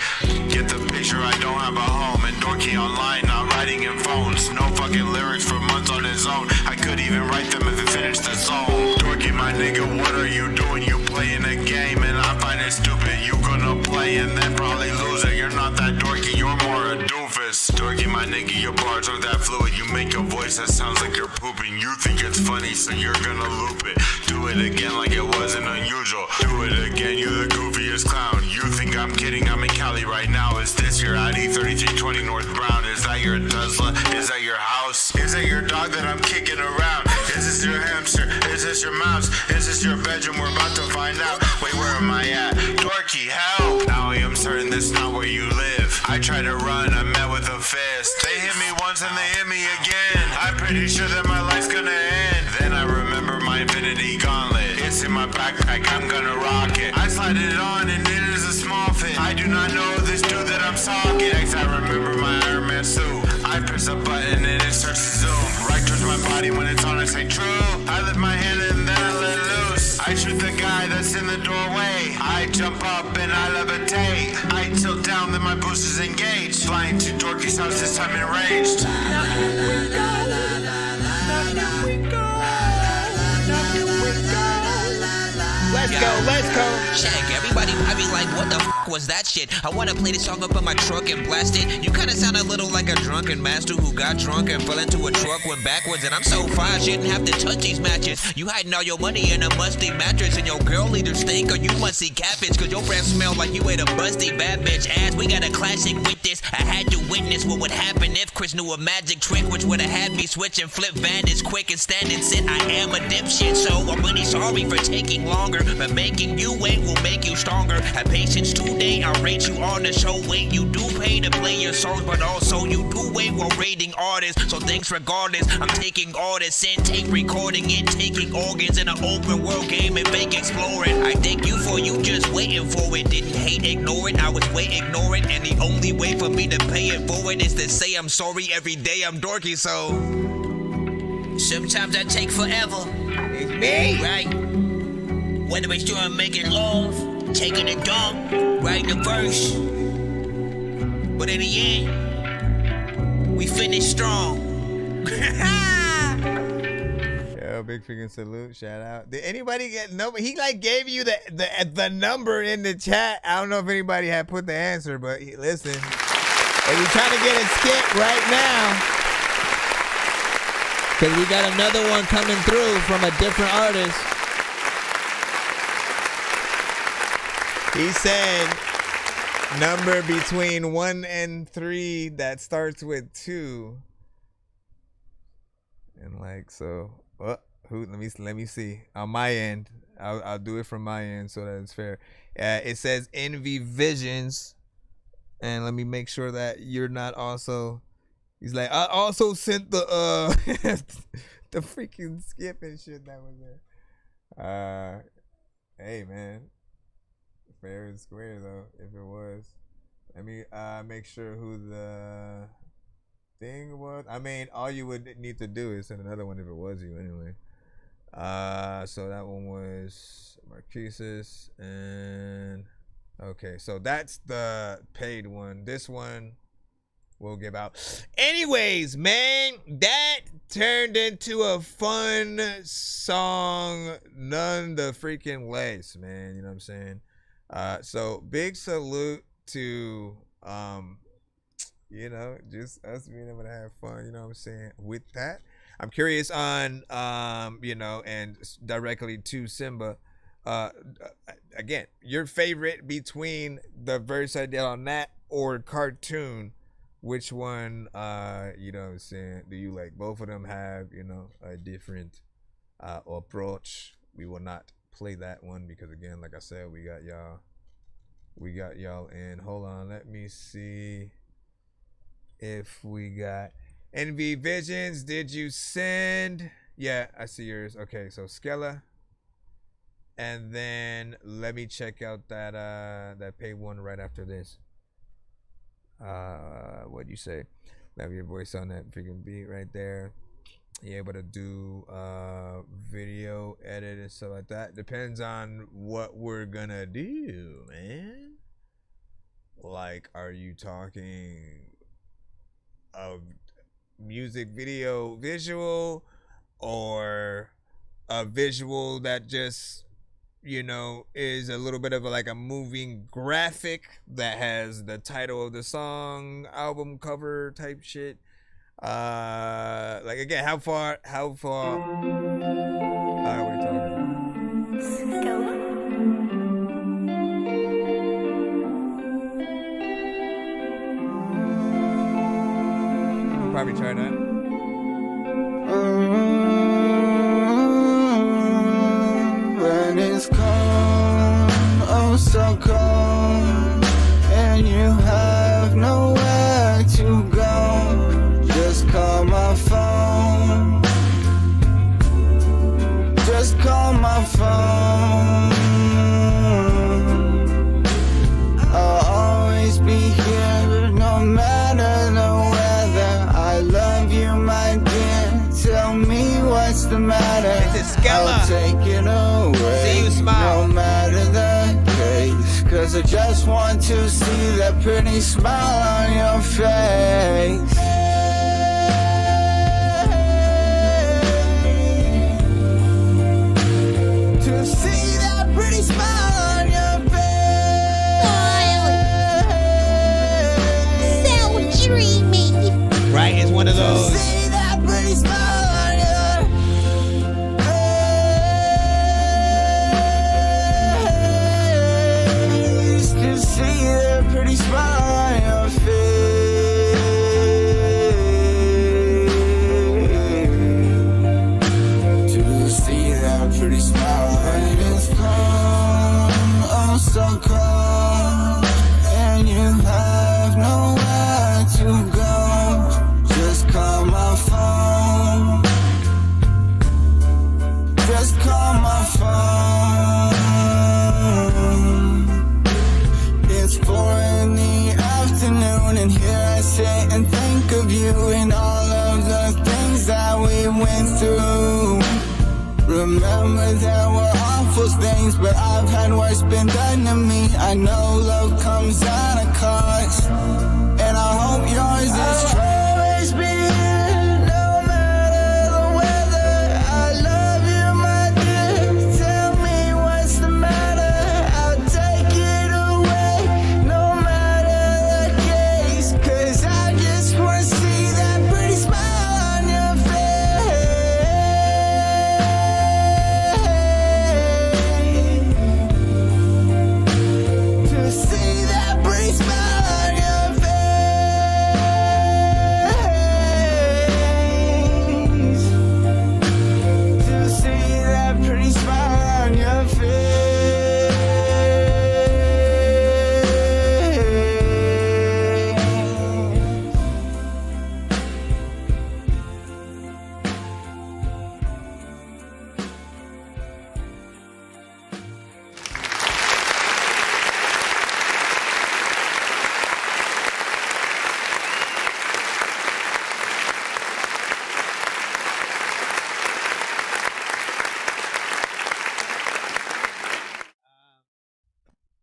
Get the picture, I don't have a home. And Dorky online, not writing in phones. No fucking lyrics for months on his own. I could even write them if it finished the song. Dorky, my nigga, what are you doing? You playing a game and I find it stupid. You gonna play and then probably lose it. You're not that dorky, you're more a doofus. Dorky, my nigga, your bars are that fluid. You make a voice that sounds like you're pooping. You think it's funny, so you're gonna loop it. Do it again like it wasn't unusual. Do it again, you the goofiest clown. You think I'm kidding, I'm in Cali right now. Is this your ID 3320 North Brown? Is that your Tesla? Is that your house? Is that your dog that I'm kicking around? Is this your hamster? Is this your mouse? Is this your bedroom? We're about to find out. Wait, where am I at? Dorky, help! Now I am certain this not where you live. I tried to run, I met with a fist. They hit me once and they hit me again. I'm pretty sure that my life's gonna end. Then I remember my infinity gauntlet. It's in my backpack, I'm gonna rock it. I slide it on and it is a small fit. I do not know this dude that I'm talking. Next I remember my Iron Man suit. I press a button and it starts to zoom. Right towards my body when it's on, I say true. I lift my hand and then I let loose. I shoot the guy that's in the doorway. I jump up and I levitate. I tilt down, then my boost is engaged. Flying to Dorky's house, this time enraged. Now here we go. Now here we go. Now here we go. Let's go. Check, everybody probably like, what the f was that shit? I wanna play this song up in my truck and blast it. You kinda sound a little like a drunken master who got drunk and fell into a truck, went backwards, and I'm so far I shouldn't have to touch these matches. You hiding all your money in a musty mattress, and your girl either stink or you must see catfish, cause your breath smell like you ate a busty bad bitch ass. We got a classic with this. I had to witness what would happen if Chris knew a magic trick, which would have had me switch and flip Vantage quick and stand and sit. I am a dipshit, so I'm really sorry for taking longer, but making you wait will make you stronger. Have patience today, I'll rate you on the show. Wait, you do pay to play your songs, but also you do wait while rating artists. So thanks regardless, I'm taking all this in, tape recording it, taking organs in an open world game and fake exploring. I thank you for you just waiting for it. Didn't hate, ignore it, I was way ignorant, and the only way for me to pay it forward is to say I'm sorry every day. I'm dorky, so sometimes I take forever. It's me, right? Whether it's doing making love, taking a dump, writing a verse. But in the end, we finish strong. Yo, big freaking salute, shout out. Did anybody get number? He like gave you the number in the chat. I don't know if anybody had put the answer, but listen, if you're trying to get a skip right now, because we got another one coming through from a different artist. He said number between 1 and 3 that starts with 2. And like, so let me see. On my end, I'll do it from my end so that it's fair. It says Envy Visions. And let me make sure that you're not also. He's like, I also sent the the freaking skip and shit that was there. Hey man. Fair and square though, if it was. Let me make sure who the thing was. I mean, all you would need to do is send another one if it was you anyway. So that one was Marquesas, and okay, so that's the paid one. This one we'll give out. Anyways, man, that turned into a fun song none the freaking less, man. You know what I'm saying? So big salute to you know, just us being able to have fun, you know what I'm saying, with that. I'm curious on you know, and directly to Simba, again, your favorite between the verse I did on that or Cartoon, which one, you know what I'm saying, do you like? Both of them have, you know, a different approach. We will not play that one because, again, like I said, we got y'all in. Hold on, let me see if we got NV Visions. Did you send? Yeah, I see yours. Okay, so Skella. And then let me check out that paid one right after this. What'd you say? Have your voice on that freaking beat right there. You able to do video edit and stuff like that. Depends on what we're gonna do, man. Like, are you talking of music video visual, or a visual that just, you know, is a little bit of like a moving graphic that has the title of the song, album cover type shit? Like, again, how far what are we talking about? Probably try that. When it's cold, oh so cold, and you have nowhere to go, just call my phone. Just call my phone. I'll always be here, no matter the weather. I love you, my dear. Tell me what's the matter. I'll take it away. See you smile. No matter the case, 'cause I just want to see that pretty smile on your face. To see that pretty smile on your face. So dreamy. Right, it's one of those. To see that pretty smile on your face. To see that pretty smile on your face. To see that pretty smile when it's cold, oh so cold, and you have nowhere to go. Just call my phone. Just call my phone. It's 4 in the afternoon, and here I sit and think of you and all of the things that we went through. Remember there were awful things, but I've had worse been done to me. I know love comes at a cost, and I hope yours is true. I'll always be here, no matter the weather. I love you, my dear. Tell me what's the matter. I'll take it away, no matter the case. 'Cause I just wanna see that pretty smile on your face. To see that pretty smile on your face. To see that pretty smile on your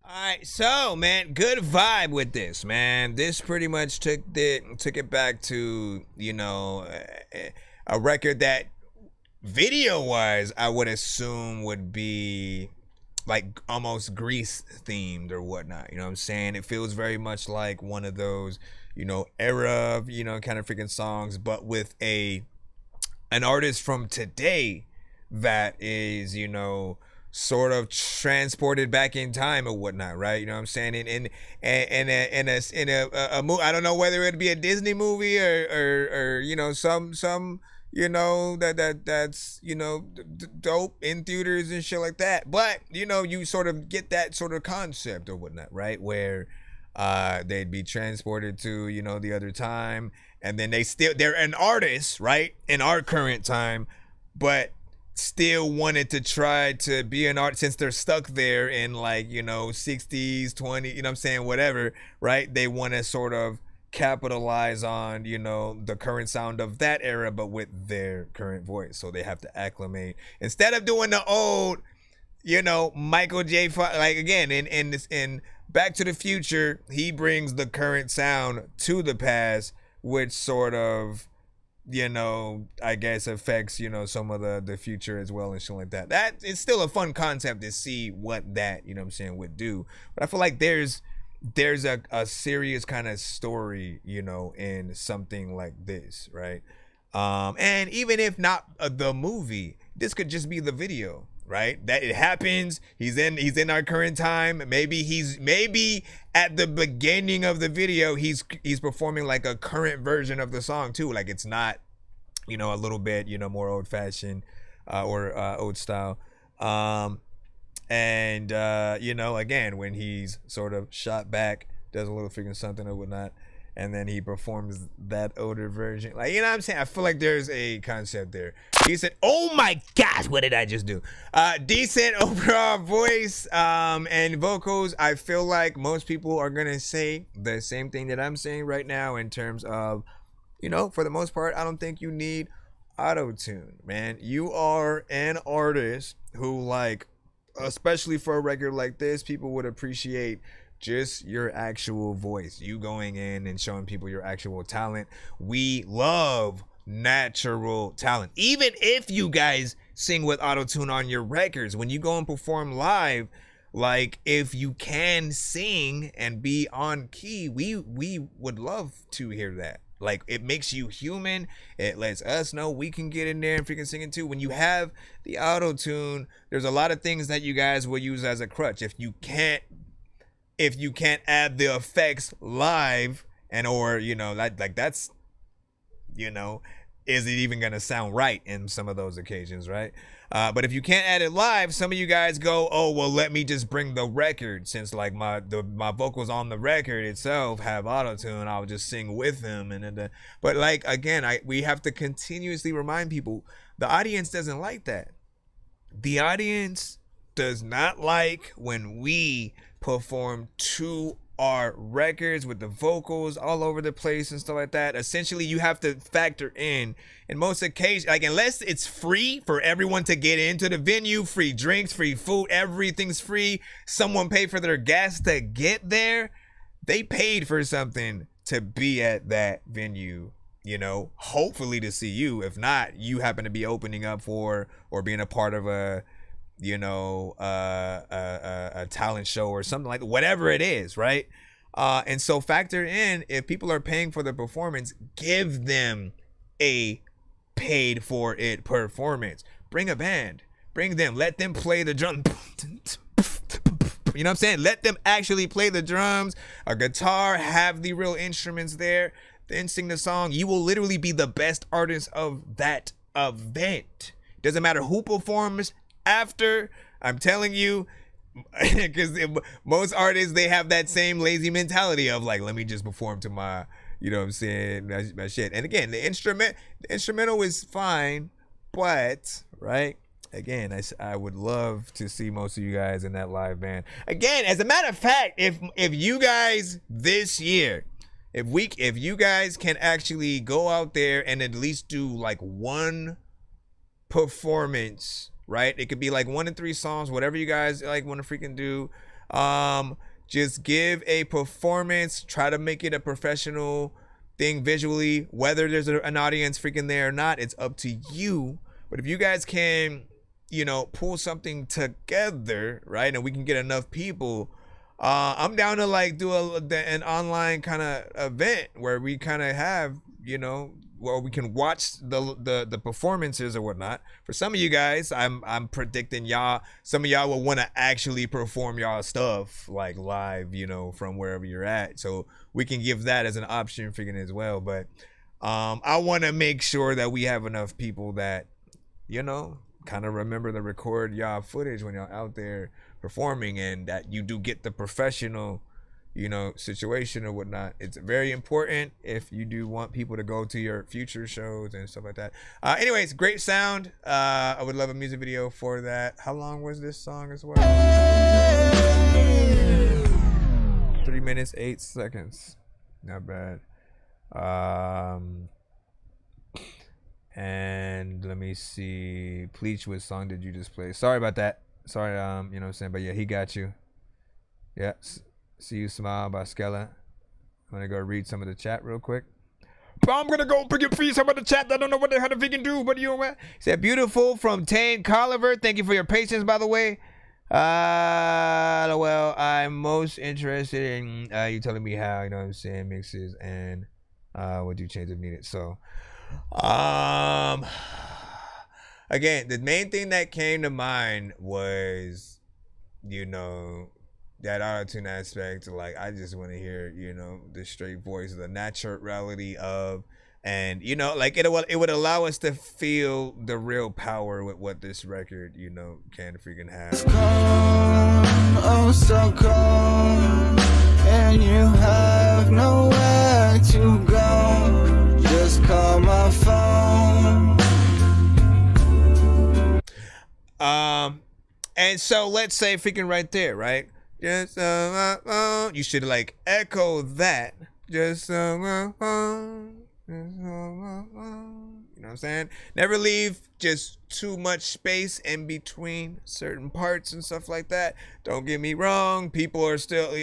Alright, so man, good vibe with this, man. This pretty much took it back to, you know, a record that video wise I would assume would be like almost Grease themed or whatnot. You know what I'm saying? It feels very much like one of those, you know, era, you know, kind of freaking songs, but with an artist from today that is, you know, sort of transported back in time or whatnot, right? You know what I'm saying? In a movie, I don't know whether it'd be a Disney movie or you know, some you know, that's you know, dope in theaters and shit like that. But you know, you sort of get that sort of concept or whatnot, right? Where they'd be transported to, you know, the other time, and then they're an artist, right, in our current time, but still wanted to try to be an artist since they're stuck there in, like, you know, 60s, 20, you know what I'm saying, whatever, right? They want to sort of capitalize on, you know, the current sound of that era, but with their current voice. So they have to acclimate instead of doing the old, you know, Michael J. Like, again, in Back to the Future, he brings the current sound to the past, which sort of, you know, I guess affects, you know, some of the future as well and shit like that. That it's still a fun concept to see what that, you know what I'm saying, would do. But I feel like there's a serious kind of story, you know, in something like this, right? And even if not the movie, this could just be the video, right? That it happens. He's in our current time. Maybe at the beginning of the video, he's performing like a current version of the song too. Like, it's not, you know, a little bit, you know, more old fashioned or old style. And you know, again, when he's sort of shot back, does a little freaking something or whatnot, and then he performs that older version. Like, you know what I'm saying? I feel like there's a concept there. Decent. Oh my gosh, what did I just do? Decent overall voice and vocals. I feel like most people are gonna say the same thing that I'm saying right now in terms of, you know, for the most part, I don't think you need auto-tune, man. You are an artist who, like, especially for a record like this, people would appreciate just your actual voice, you going in and showing people your actual talent. We love natural talent. Even if you guys sing with auto-tune on your records, when you go and perform live, like, if you can sing and be on key, we would love to hear that. Like, it makes you human. It lets us know we can get in there and freaking sing it too. When you have the auto-tune, there's a lot of things that you guys will use as a crutch. If you can't add the effects live, and or, you know, like that's, you know, is it even gonna sound right in some of those occasions, right? But if you can't add it live, some of you guys go, oh, well, let me just bring the record, since like my vocals on the record itself have auto-tune, I'll just sing with them. But like, again, we have to continuously remind people, the audience doesn't like that. The audience does not like when we perform to our records with the vocals all over the place and stuff like that. Essentially, you have to factor in most occasions, like, unless it's free for everyone to get into the venue, free drinks, free food, everything's free, someone paid for their gas to get there, they paid for something to be at that venue, you know, hopefully to see you. If not, you happen to be opening up for or being a part of a, you know, a talent show or something like that, whatever it is, right? And so factor in, if people are paying for the performance, give them a paid for it performance. Bring a band, bring them, let them play the drum. You know what I'm saying? Let them actually play the drums, a guitar, have the real instruments there, then sing the song. You will literally be the best artist of that event. Doesn't matter who performs after, I'm telling you, because most artists, they have that same lazy mentality of like, let me just perform to my, you know what I'm saying, my shit. And again, the instrumental is fine, but right, again, I would love to see most of you guys in that live band. Again, as a matter of fact, if you guys this year, if you guys can actually go out there and at least do like one performance, right? It could be like 1 to 3 songs, whatever you guys like want to freaking do. Just give a performance, try to make it a professional thing visually, whether there's an audience freaking there or not, it's up to you. But if you guys can, you know, pull something together, right, and we can get enough people, I'm down to like do an online kind of event where we kind of have, you know, we can watch the performances or whatnot. For some of you guys, I'm predicting some of y'all will want to actually perform y'all stuff like live, you know, from wherever you're at. So we can give that as an option for you as well. But I want to make sure that we have enough people that, you know, kind of remember to record y'all footage when y'all out there performing, and that you do get the professional, you know, situation or whatnot. It's very important if you do want people to go to your future shows and stuff like that. Anyways, great sound. I would love a music video for that. How long was this song as well? 3 minutes 8 seconds. Not bad. And let me see. Pleach, what song did you just play? Sorry about that. Sorry, you know what I'm saying? But yeah, he got you. Yeah. See You Smile by Skella. I'm gonna go read some of the chat real quick. I'm gonna go pick your feet. Some of the chat. I don't know what the hell the can do, but you know what? Said beautiful from Tane Colliver. Thank you for your patience, by the way. Well, I'm most interested in you telling me how, you know what I'm saying, mixes and what do you change if needed. So again, the main thing that came to mind was, you know, that auto-tune aspect. Like, I just want to hear, you know, the straight voice, the naturality of, and, you know, like it would allow us to feel the real power with what this record, you know, can freaking have. Oh, so cold, and you have nowhere to go. Just call my phone. And so let's say freaking right there, right? Just you should like echo that. Just you know what I'm saying? Never leave just too much space in between certain parts and stuff like that. Don't get me wrong, people are still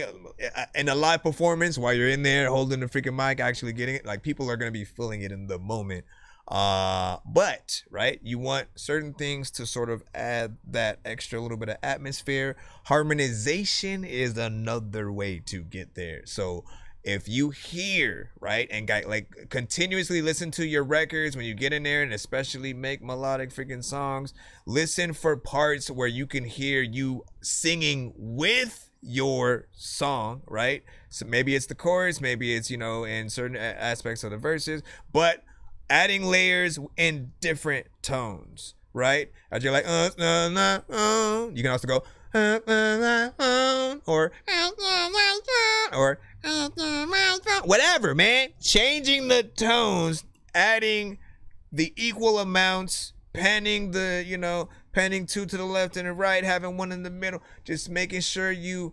in a live performance while you're in there holding the freaking mic, actually getting it, like people are gonna be feeling it in the moment. But right, you want certain things to sort of add that extra little bit of atmosphere. Harmonization is another way to get there. So if you hear, right, and like continuously listen to your records when you get in there, and especially make melodic freaking songs, listen for parts where you can hear you singing with your song, right? So maybe it's the chorus, maybe it's, you know, in certain aspects of the verses, but adding layers in different tones, right? As you're like, you can also go, or whatever, man. Changing the tones, adding the equal amounts, panning the, you know, panning two to the left and the right, having one in the middle, just making sure you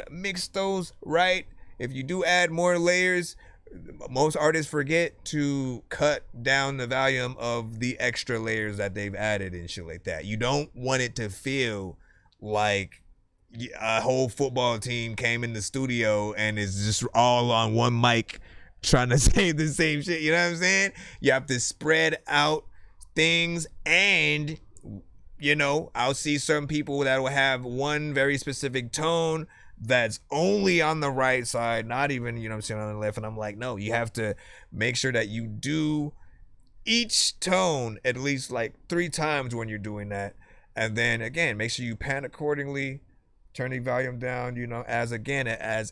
mix those right. If you do add more layers, most artists forget to cut down the volume of the extra layers that they've added and shit like that. You don't want it to feel like a whole football team came in the studio and is just all on one mic trying to say the same shit. You know what I'm saying? You have to spread out things, and, you know, I'll see certain people that will have one very specific tone that's only on the right side, not even, you know what I'm saying, on the left. And I'm like, no, you have to make sure that you do each tone at least like 3 times when you're doing that. And then again, make sure you pan accordingly, turn the volume down, you know, as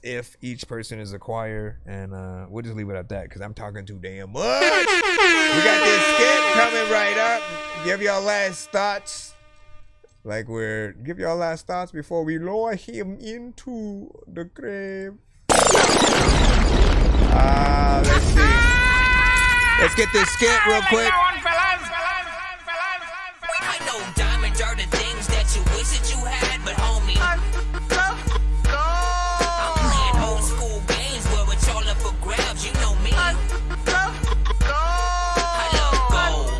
if each person is a choir. And we'll just leave it at that because I'm talking too damn much. We got this skit coming right up. Give y'all last thoughts. Give y'all last thoughts before we lower him into the grave. Let's see. Let's get this skit real quick. I know diamonds are the things that you wish that you had, but homie, I'm playing old school games where it's all up for grabs. You know me. I love gold. I love gold.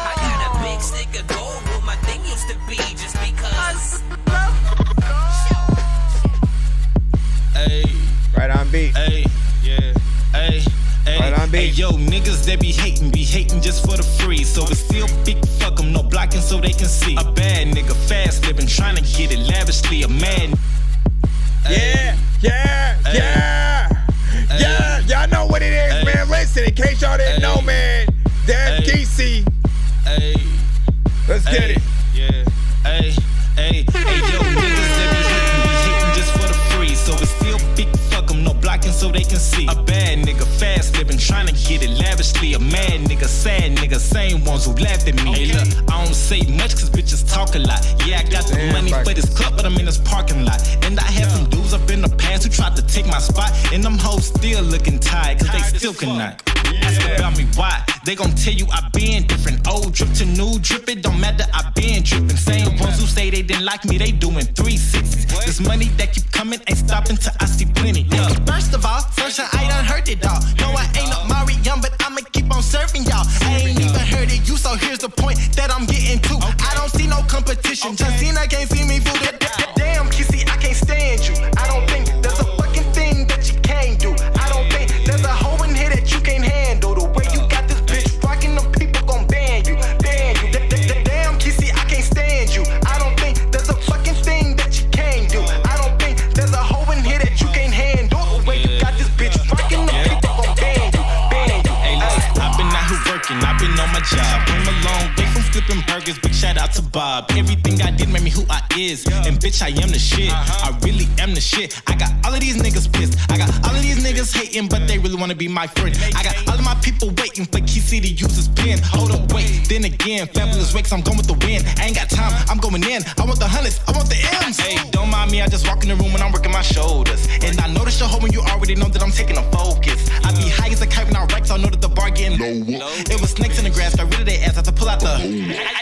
I got a big stick of gold where my thing used to be just because. Hey, right on beat. Hey, yeah. Hey. Right on beat. Hey, yo, niggas that be hating just for the free. So it's still big fuck them, no blocking so they can see. A bad nigga, fast living, trying to get it lavishly. A man. Yeah, Yeah, y'all know what it is, man. Listen, in case y'all didn't know, man. Damn DC. Let's get it. Yeah. Hey, yo, niggas that be hating just for the free. So it's still big fuck 'em, no blocking so they can see. A bad nigga, fast living, trying to get it lavishly. A mad nigga, sad nigga, same ones who laughed at me. Hey, look, I don't say much cause bitches talk a lot. Yeah, I got the money for this club, but I'm in this parking lot. And I had some dudes up in the past who tried to take my spot. And them hoes still looking tired cause they still cannot. Ask about me why, they gon' tell you I been different. Old drip to new drip, it don't matter, I been dripping. Same ones who say they didn't like me, they doing 360s. This money that keep coming ain't stopping till I see plenty. Yeah. First of all, sunshine, I done heard it all. No, I ain't no Mariam, but I'ma keep on serving y'all. I ain't even heard of you, so here's the point that I'm getting to. I don't see no competition, Justina can't see me through that. Damn, Kissy, I can't stand you. I don't think there's a fucking thing that you can't do. I don't think there's a hole in here that you can't handle. The way you got this bitch rocking, them people gon' ban you. Damn, Kissy, I can't stand you. I don't think there's a fucking thing that you can't do. I don't think there's a hole in here that you can't handle. The way you got this bitch rocking, them people gon' ban you. Hey, look, I've been out here working, I've been on my job. Came a long way from flipping burgers, big shout out to Bob. Everything I did made me who I is, and bitch, I am the shit. I really am the shit. I got all of these niggas pissed. I got all of these niggas hating, but they really wanna be my friend. I got all of my people waiting for Kissy to use his pen. Hold up, wait, then again, fabulous wakes, I'm going with the wind. I ain't got time, I'm going in. I want the hundreds, I want the M's. Hey, don't mind me, I just walk in the room when I'm working my shoulders. And I notice your hoe when you already know that I'm taking a focus. I be high as a kite when I wreck, so I know that the bar getting low. It was snakes in the grass, got rid of their ass, I had to pull out the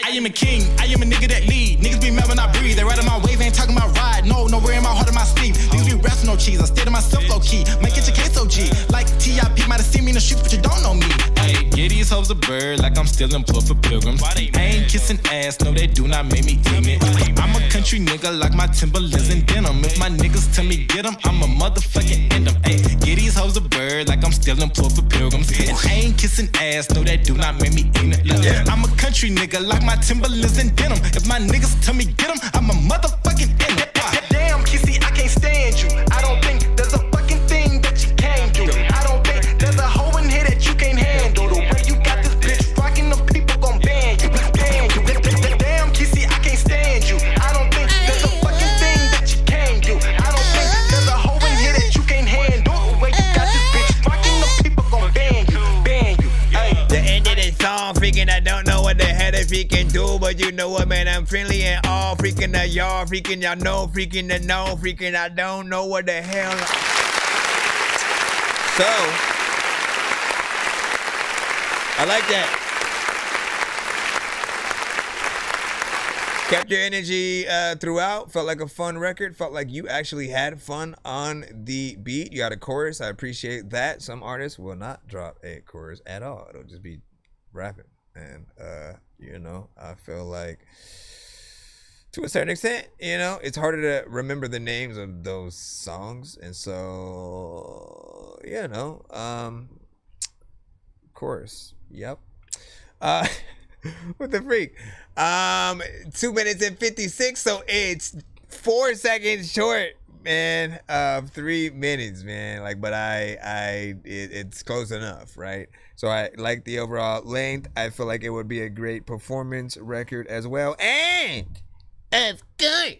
I am a king, I am a nigga that lead. Niggas be mad when I breathe, they riding my wave, ain't talking about ride. No, nowhere in my heart of my sleeve. Niggas be wrestling no cheese, I stay to myself low key. Might get your case OG, like T.I.P. might have seen me in the streets, but you don't know me. Hey, get these hoes a bird, like I'm still employed for pilgrims. I ain't kissing ass, no they do not make me deem it. I'm a country nigga like my Timberlands and denim. If my niggas tell me get 'em, I'm a motherfucking end 'em. Hey, get these hoes a bird, like I'm still employed for pilgrims. And I ain't kissing ass, no they do not make me deem it. Look, I'm a country nigga like my Timberlands and denim. If my niggas tell me get 'em, I'm a motherfucking end 'em. Damn, Kissy, I can't stand you. I don't think there's a fucking thing that you can't do. I don't think there's a hole in here that you can't handle. The way you got this bitch rocking, them people gon' ban you. Damn, Kissy, I can't stand you. I don't think there's a fucking thing that you can't do. I don't think there's a hole in here that you can't handle. The way you got this bitch rocking, them people gon' ban you. The end of the song, freaking I don't know what the hell they freaking do, but you know what, man, I'm friendly and all, freaking that y'all, freaking y'all know, freaking the know, freaking I don't know what the hell. So, I like that. Kept your energy throughout. Felt like a fun record. Felt like you actually had fun on the beat. You got a chorus. I appreciate that. Some artists will not drop a chorus at all. It'll just be rapping. And, you know, I feel like to a certain extent, you know, it's harder to remember the names of those songs. And so, you know, chorus. Yep. What the freak? 2 minutes and 56, so it's 4 seconds short, man, of 3 minutes, man. Like, but it's close enough, right? So I like the overall length. I feel like it would be a great performance record as well. And of course,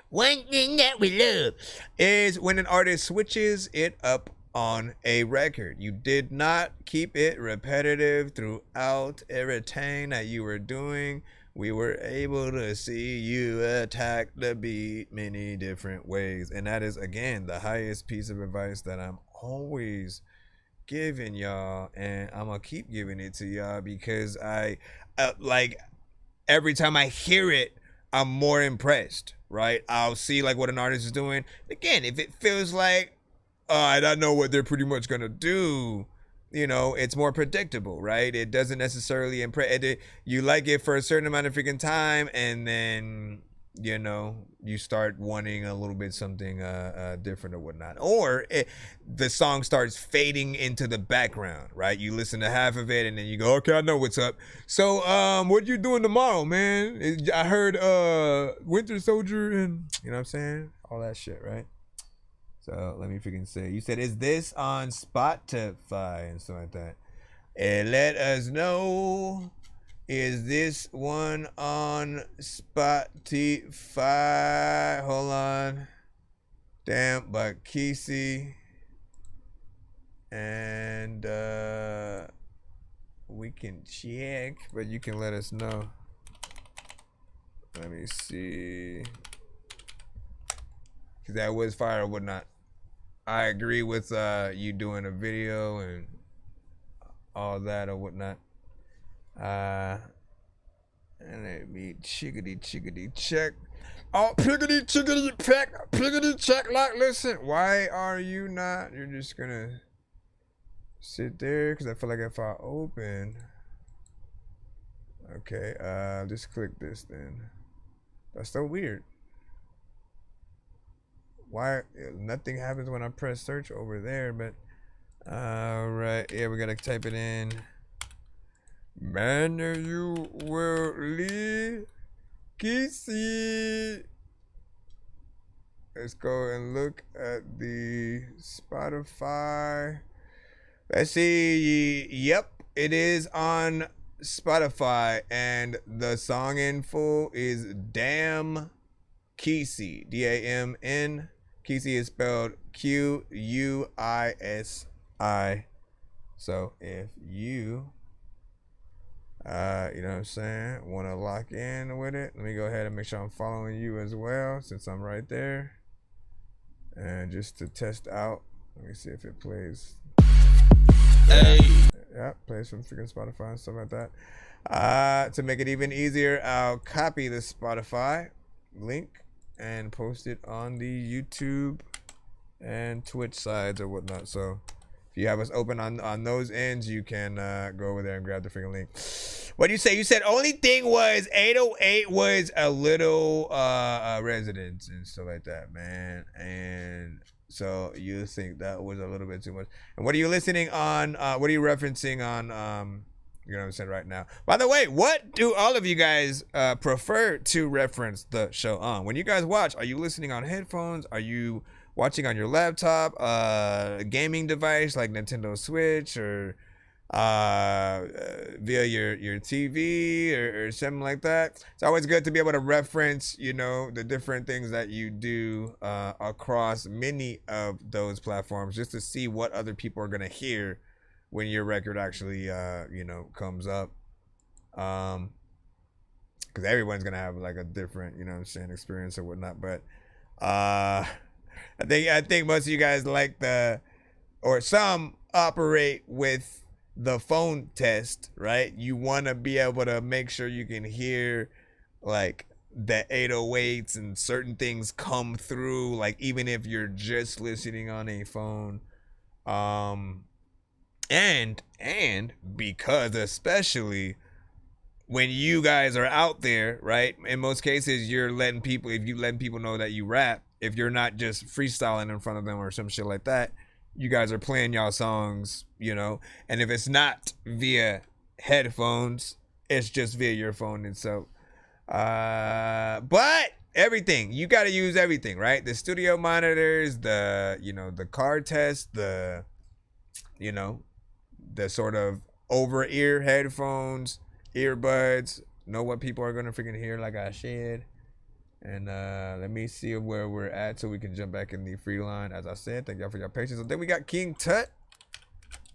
one thing that we love is when an artist switches it up on a record. You did not keep it repetitive throughout everything that you were doing. We were able to see you attack the beat many different ways. And that is, again, the highest piece of advice that I'm always giving y'all. And I'm going to keep giving it to y'all because I, like, every time I hear it, I'm more impressed, right? I'll see, like, what an artist is doing. Again, if it feels like, I don't know what they're pretty much going to do, you know, it's more predictable, right? It doesn't necessarily impress. You like it for a certain amount of freaking time, and then, you know, you start wanting a little bit something different or whatnot. Or the song starts fading into the background, right? You listen to half of it, and then you go, okay, I know what's up. So, what you doing tomorrow, man? I heard Winter Soldier and, you know what I'm saying? All that shit, right? So let me freaking say. You said, is this on Spotify and stuff like that? And let us know. Is this one on Spotify? Hold on. Damn, but Kesey. And we can check, but you can let us know. Let me see. Cause that was fire or whatnot. I agree with you doing a video and all that or whatnot. And let me chickadee check. Oh, piggity check. Like, listen, why are you not? You're just gonna sit there because I feel like if I open. Okay, just click this then. That's so weird. Why nothing happens when I press search over there, but alright, yeah, we gotta type it in. Manually Kesey. Let's go and look at the Spotify. Let's see. Yep, it is on Spotify, and the song in full is Damn Kesey. D-A-M-N. Kesey is spelled Q-U-I-S-I. So if you you know what I'm saying, want to lock in with it, let me go ahead and make sure I'm following you as well, since I'm right there. And just to test out, let me see if it plays. Hey. Yeah, plays from freaking Spotify and stuff like that. To make it even easier, I'll copy the Spotify link and post it on the YouTube and Twitch sides or whatnot. So if you have us open on those ends, you can go over there and grab the freaking link. What do you say? You said only thing was 808 was a little residence and stuff like that, man. And so you think that was a little bit too much. And what are you listening on? What are you referencing on? You know what I'm saying right now. By the way, what do all of you guys prefer to reference the show on? When you guys watch, are you listening on headphones? Are you watching on your laptop, a gaming device like Nintendo Switch, or via your TV or something like that? It's always good to be able to reference, you know, the different things that you do across many of those platforms, just to see what other people are gonna hear when your record actually you know, comes up, because everyone's gonna have like a different, you know what I'm saying, experience or whatnot. But I think most of you guys like or some operate with the phone test, right? You want to be able to make sure you can hear like the 808s and certain things come through, like even if you're just listening on a phone. And because especially when you guys are out there, right? In most cases, if you're letting people know that you rap, if you're not just freestyling in front of them or some shit like that, you guys are playing y'all songs, you know. And if it's not via headphones, it's just via your phone itself. But everything, you got to use everything, right? The studio monitors, the car test, the sort of over-ear headphones, earbuds, know what people are gonna freaking hear, like I said. And let me see where we're at so we can jump back in the free line. As I said, thank y'all for your patience. And then we got King Tut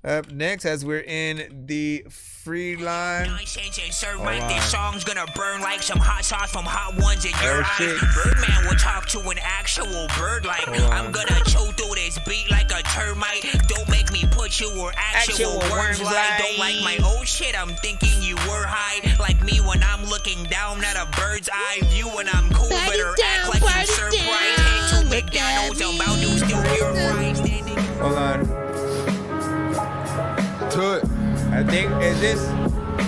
up next as we're in the free line. Nonsense and sir, right, this song's gonna burn like some hot sauce from Hot Ones in your eyes. Birdman will talk to an actual bird like I'm gonna chew through this beat like a termite. Don't make me put you where actual worms lie. Don't like my old shit, I'm thinking you were high. Like me when I'm looking down at a bird's eye view. When I'm cool, better act like you surprised. Head to McDonald's, I'm about to steal your fries. Hold on. I think, is this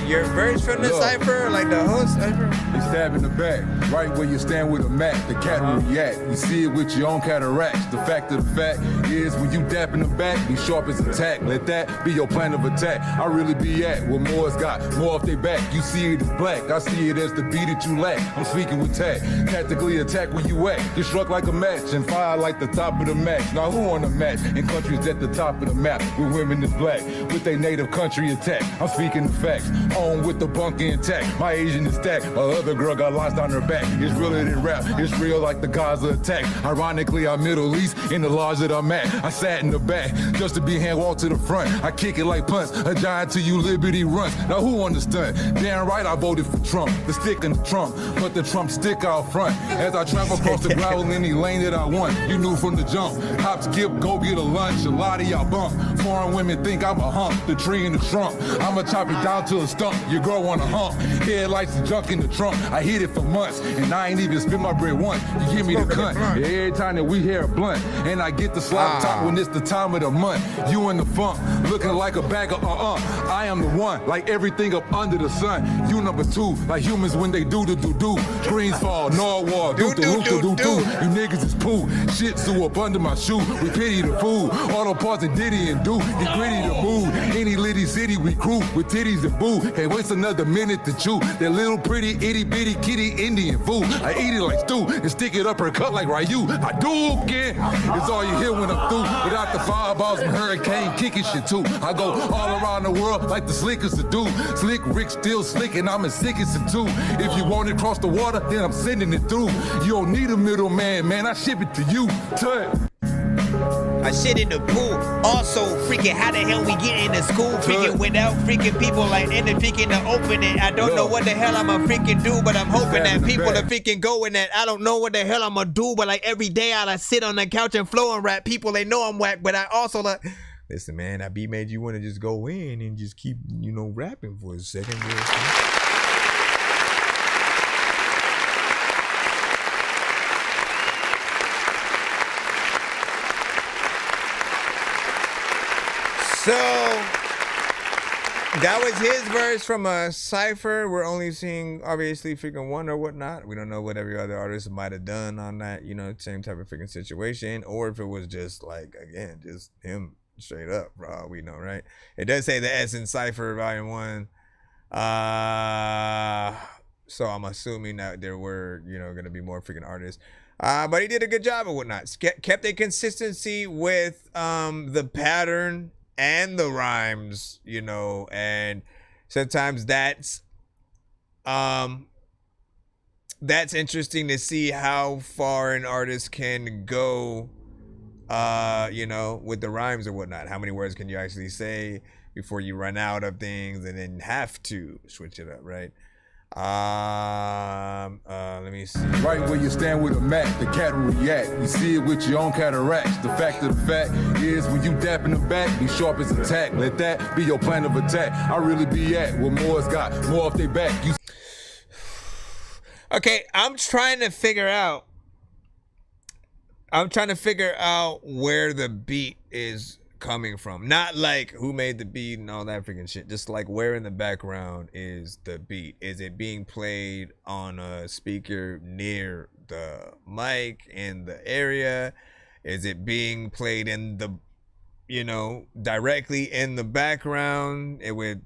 your verse from the cipher, like the whole cipher? they stab in the back, right where you stand with a mat. The cat will react. You see it with your own cataracts. The fact of the fact is, when you dap in the back, be sharp as attack. Let that be your plan of attack. I really be at where more's got more off their back. You see it as black, I see it as the beat that you lack. I'm speaking with tact. Tactically attack where you at. Get struck like a match and fire like the top of the match. Now who on the match? In countries at the top of the map, with women is black, with their native country attack. I'm speaking the facts. On with the bunker intact. My Asian is stacked. My other girl got lost on her back. It's realer than rap. It's real like the Gaza attack. Ironically, I'm Middle East in the lodge that I'm at. I sat in the back just to be hand walk to the front. I kick it like punts. A giant to you liberty runs. Now who on the stunt? Damn right I voted for Trump. The stick in the Trump, but the Trump stick out front. As I travel across the gravel in any lane that I want. You knew from the jump. Hop, skip, go get a lunch. A lot of y'all bump. Foreign women think I'm a hump. The tree in the trunk. I'ma chop it down to a stump. Your girl want a hump. Headlights and junk in the trunk. I hit it for months, and I ain't even spent my bread once. You give me the cunt. Every time that we hear a blunt, and I get the slap top when it's the time of the month. You in the funk, looking like a bag of I am the one, like everything up under the sun. You number two, like humans when they do. Screens fall, Norwalk, do. You niggas is poo. Shit sew up under my shoe. We pity the food. Auto parts and Diddy and do. Get gritty to move. Any litty city we crew with titties and boo. Can't waste another minute to chew. That little pretty itty bitty kitty Indian food. I eat it like stew and stick it up her cut like Ryu. I do again. It's all you hear when I'm through. Without the fireballs and hurricane kicking shit too. I go all around the world like the slickest to do. Slick Rick still slick and I'm as sick as a two. If you want it across the water, then I'm sending it through. You don't need a middleman, man. I ship it to you. I shit in the pool. Also, freaking, how the hell we get into school? Freaking without freaking people like in the freaking to open it. I don't know what the hell I'ma freaking do, but I'm hoping that people to freaking go in that. I don't know what the hell I'ma do, but like every day I sit on the couch and flow and rap. People, they know I'm whack, but I also like. Listen, man, that beat made you want to just go in and just keep, rapping for a second. So that was his verse from a cypher. We're only seeing obviously freaking one or whatnot. We don't know what every other artist might have done on that, same type of freaking situation, or if it was just like, again, just him straight up, bro. We know, right? It does say the Essence Cypher Volume 1. So I'm assuming that there were, gonna be more freaking artists. But he did a good job or whatnot. Kept a consistency with the pattern and the rhymes, and sometimes that's interesting to see how far an artist can go, with the rhymes or whatnot. How many words can you actually say before you run out of things and then have to switch it up, right? Let me see. Right where you stand with a mat, the cat will react. You see it with your own cataracts. The fact of the fact is, when you dap in the back, be sharp as attack. Let that be your plan of attack. I really be at where more's got more off their back. Okay, I'm trying to figure out where the beat is coming from. Not like who made the beat and all that freaking shit. Just like where in the background is the beat. Is it being played on a speaker near the mic in the area? Is it being played in the, directly in the background with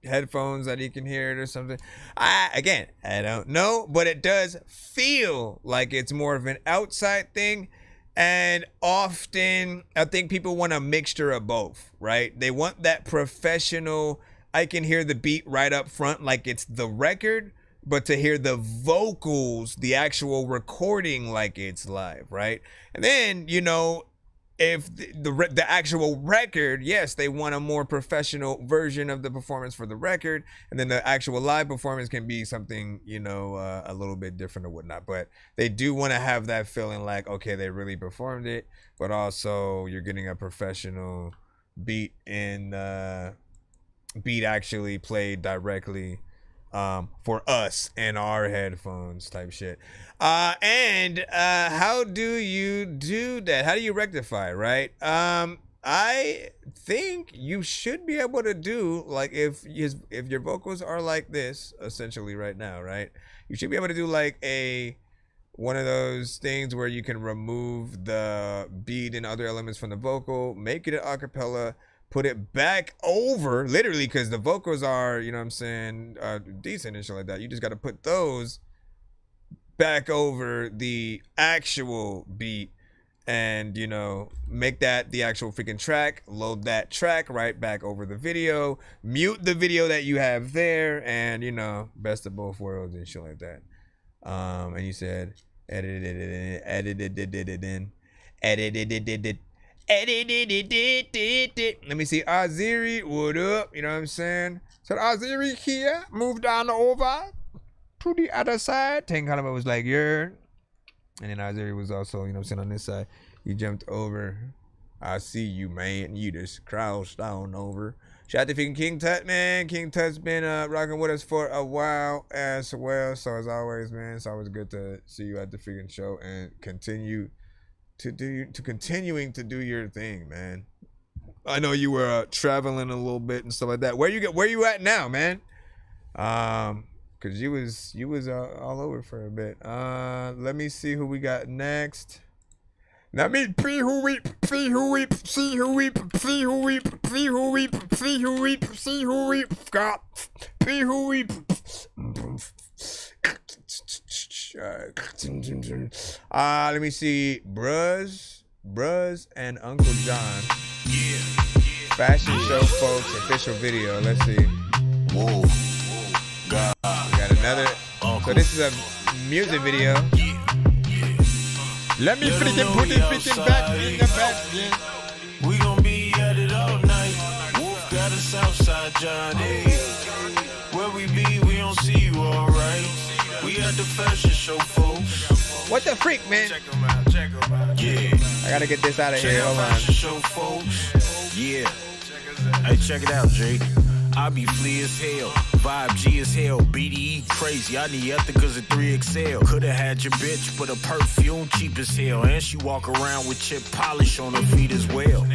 headphones that you can hear it or something? I don't know, but it does feel like it's more of an outside thing. And often, I think people want a mixture of both, right? They want that professional, I can hear the beat right up front like it's the record, but to hear the vocals, the actual recording like it's live, right? And then, if the actual record, yes, they want a more professional version of the performance for the record, and then the actual live performance can be something, a little bit different or whatnot. But they do want to have that feeling like, okay, they really performed it, but also you're getting a professional beat beat actually played directly for us in our headphones type shit. And how do you do that? How do you rectify, right? I think you should be able to do, like, if your vocals are like this essentially right now, right? You should be able to do like one of those things where you can remove the beat and other elements from the vocal, make it an acapella, put it back over, literally, because the vocals are, you know what I'm saying, decent and shit like that. You just got to put those back over the actual beat and, you know, make that the actual freaking track, load that track right back over the video, mute the video that you have there, and, you know, best of both worlds and shit like that. And you said edited in. Let me see, Aziri, what up? You know what I'm saying? So Aziri here, moved on over to the other side. Tank Caliber was like, yeah. And then Aziri was also, you know what I'm saying, on this side. He jumped over. I see you, man. You just crossed on over. Shout out to freaking King Tut, man. King Tut's been rocking with us for a while as well. So as always, man, it's always good to see you at the freaking show and continuing to do your thing, man. I know you were traveling a little bit and stuff like that. Where you at now, man? Cause you was all over for a bit. Let me see who we got next. Now meet P who weep, see who weep, see who weep, see who weep, see who weep, see who weep, see who weep, got P who weep. Let me see, Bruz and Uncle John. Fashion show, folks, official video. Let's see. Whoa. God. We got another. So this is a music video. Let me freaking put it freaking back in the back. Yeah. We gon' be at it all night. Wolf got a Southside Johnny. Where we be, we don't see you alright. We at the fashion show, folks. What the freak, man? Check 'em out, check 'em out. Yeah. I gotta get this out of Check here. out Hold on. fashion show, folks. Yeah. Hey, check it out, Jay. I be flea as hell, vibe G as hell, BDE crazy. I need ethicas and 3XL. Coulda had your bitch, but her perfume cheap as hell, and she walk around with chip polish on her feet as well.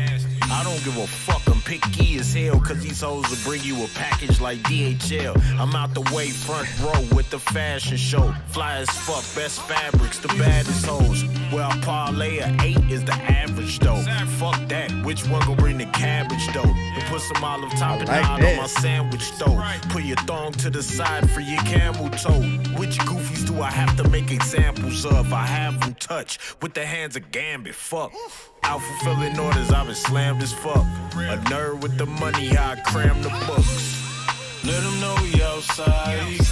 I don't give a fuck, I'm picky as hell, cause these hoes will bring you a package like DHL. I'm out the way, front row with the fashion show. Fly as fuck, best fabrics, the baddest hoes. Well, parlay a 8 is the average though. Fuck that, which one gon' bring the cabbage though? And put some olive top and nod on my sandwich though. Put your thong to the side for your camel toe. Which goofies do I have to make examples of? I have them touch with the hands of Gambit, fuck. Out fulfilling orders, I've been slammed as fuck. A nerd with the money, how I cram the books. Let them know we outside. We gon'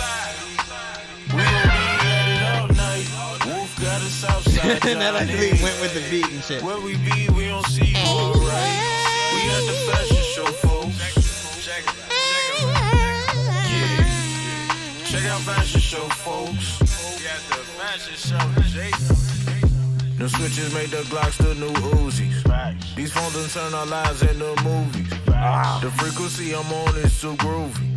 be at it all night. Wolf got a Southside Johnny. That actually went with the beat and shit. Where we be, we don't see you alright. We at the fashion show, folks. Yeah. Check out fashion show, folks. We at the fashion show, Jason. The switches made the Glocks the new Uzis. These phones done turn our lives into movies. The frequency I'm on is too groovy.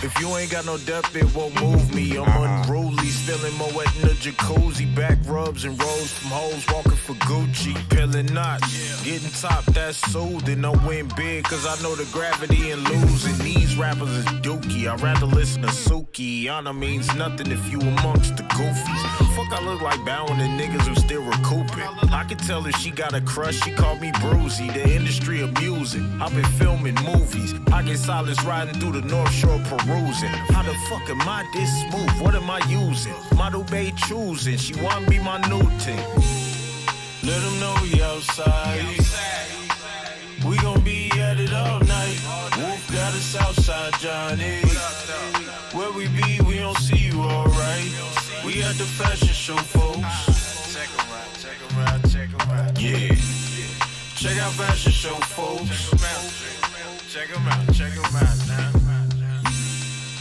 If you ain't got no depth, it won't move me. I'm unruly, spilling more wet in the jacuzzi. Back rubs and rolls from hoes, walking for Gucci. Peeling knots, getting top, that's soothing. I win big, cause I know the gravity and losing. These rappers is dookie, I'd rather listen to Suki. Honor means nothing if you amongst the goofies. Fuck, I look like bowing to niggas who still recouping. I can tell if she got a crush, she called me Brucey. The industry amusing, I've been filming movies. I get solace riding through the North Shore perusing. How the fuck am I this smooth? What am I using? Model Bay choosing, she wanna be my new thing. Let them know we outside. We gon' be at it all night. Wolf got a Southside Johnny. Where we be, we don't see you alright. We at the fashion show, folks. Check 'em out, check 'em out, check 'em out. Yeah. Check out fashion show, folks. Check 'em out, check 'em out now.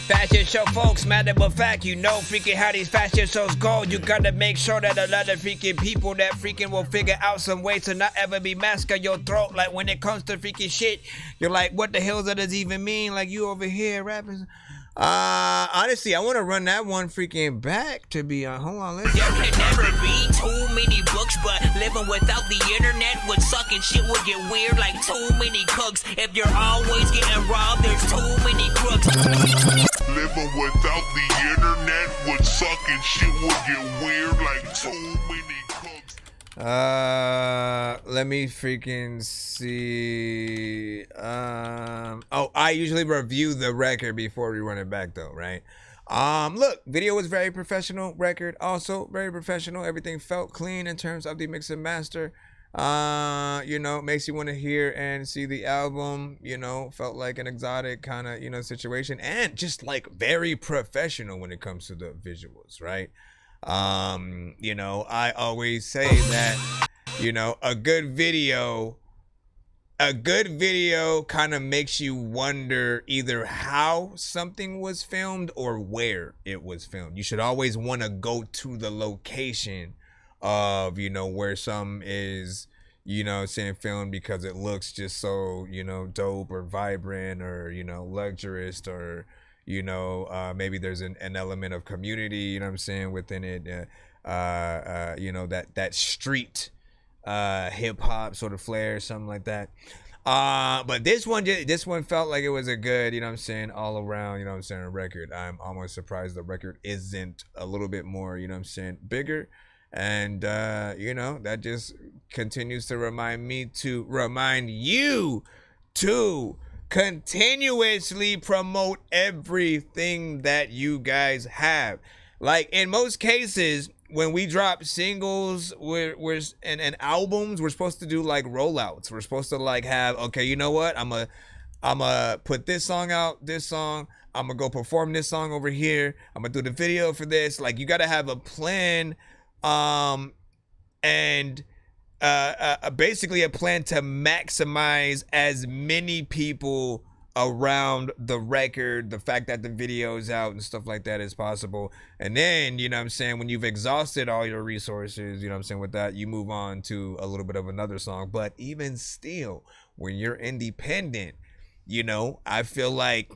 Fashion show, folks, matter of fact, you know freaking how these fashion shows go. You gotta make sure that a lot of freaking people that freaking will figure out some way to not ever be mask on your throat. Like when it comes to freaking shit, you're like, what the hell does that even mean? Like you over here rapping, Honestly, I want to run that one freaking back to be on. Hold on, let's. There can never be too many books, but living without the internet would suck and shit would get weird like too many cooks. If you're always getting robbed, there's too many crooks. Living without the internet would suck and shit would get weird like too many cooks. Let me freaking see. Oh, I usually review the record before we run it back though, right? Look, video was very professional. Record also very professional. Everything felt clean in terms of the mix and master. You know, makes you want to hear and see the album. You know, felt like an exotic kind of, you know, situation, and just like very professional when it comes to the visuals, right? You know, I always say that, you know, a good video kind of makes you wonder either how something was filmed or where it was filmed. You should always want to go to the location of, you know, where some is, you know, saying filmed, because it looks just so, you know, dope or vibrant or, you know, luxurious, or, you know, maybe there's an element of community, you know what I'm saying, within it, you know, that street hip hop sort of flair, something like that. But this one felt like it was a good, you know what I'm saying, all around, you know what I'm saying, record. I'm almost surprised the record isn't a little bit more, you know what I'm saying, bigger. And you know, that just continues to remind you to continuously promote everything that you guys have. Like in most cases, when we drop singles and albums, we're supposed to do like rollouts. We're supposed to like have, okay, you know what, I'm a put this song out, this song, I'm gonna go perform this song over here, I'm gonna do the video for this. Like, you gotta have a plan, and basically a plan to maximize as many people around the record, the fact that the video's out and stuff like that as possible. And then, you know what I'm saying, when you've exhausted all your resources, you know what I'm saying, with that, you move on to a little bit of another song. But even still, when you're independent, you know, I feel like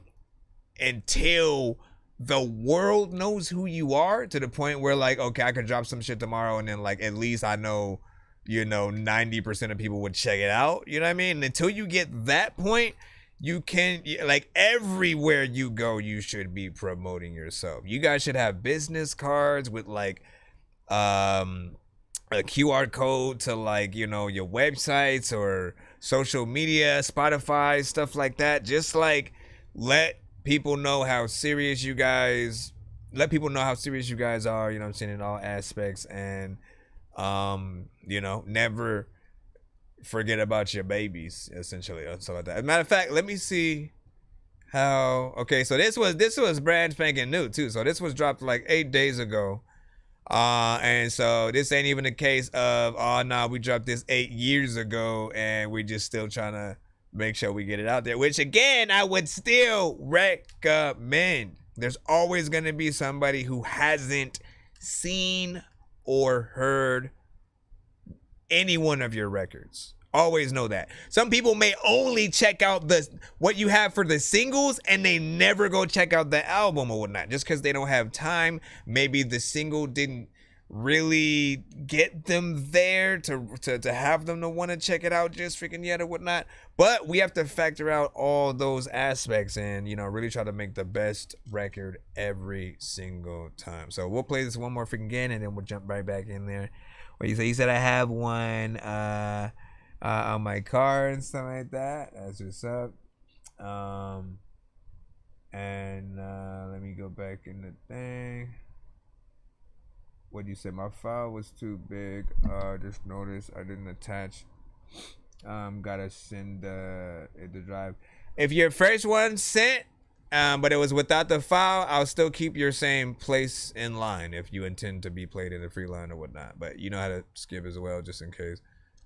until the world knows who you are, to the point where like, okay, I could drop some shit tomorrow and then like at least I know, you know, 90% of people would check it out, you know what I mean? And until you get that point, you can, like, everywhere you go, you should be promoting yourself. You guys should have business cards with like a QR code to, like, you know, your websites or social media, Spotify, stuff like that. Just like let people know how serious you guys are, you know what I'm saying, in all aspects. And you know, never forget about your babies, essentially, or something like that. As a matter of fact, let me see how. Okay, so this was brand spanking new too. So this was dropped like 8 days ago, and so this ain't even a case of, oh no, we dropped this 8 years ago and we just still trying to make sure we get it out there. Which again, I would still recommend. There's always gonna be somebody who hasn't seen or heard any one of your records. Always know that. Some people may only check out what you have for the singles, and they never go check out the album or whatnot, just because they don't have time. Maybe the single didn't really get them there to have them to want to check it out just freaking yet or whatnot. But we have to factor out all those aspects and, you know, really try to make the best record every single time. So we'll play this one more freaking again, and then we'll jump right back in there. What you say? You said I have one on my car and stuff like that. That's what's up. And let me go back in the thing. What you say? My file was too big. Just noticed I didn't attach. Gotta send the drive. If your first one sent, but it was without the file, I'll still keep your same place in line if you intend to be played in the free line or whatnot. But you know how to skip as well, just in case.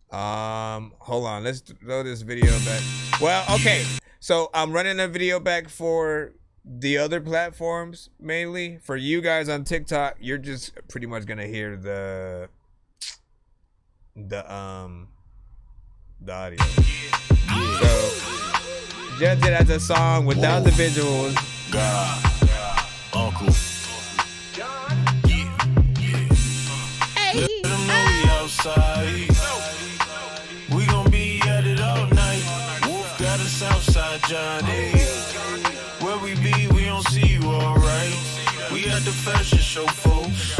Hold on, let's throw this video back. Well, okay, so I'm running a video back for the other platforms, mainly for you guys on TikTok. You're just pretty much gonna hear the audio. So just it as a song without the visuals. local. Let them know we outside. We gon' be at it all night. Wolf got a Southside Johnny. Where we be, we don't see you alright. We at the fashion show, folks.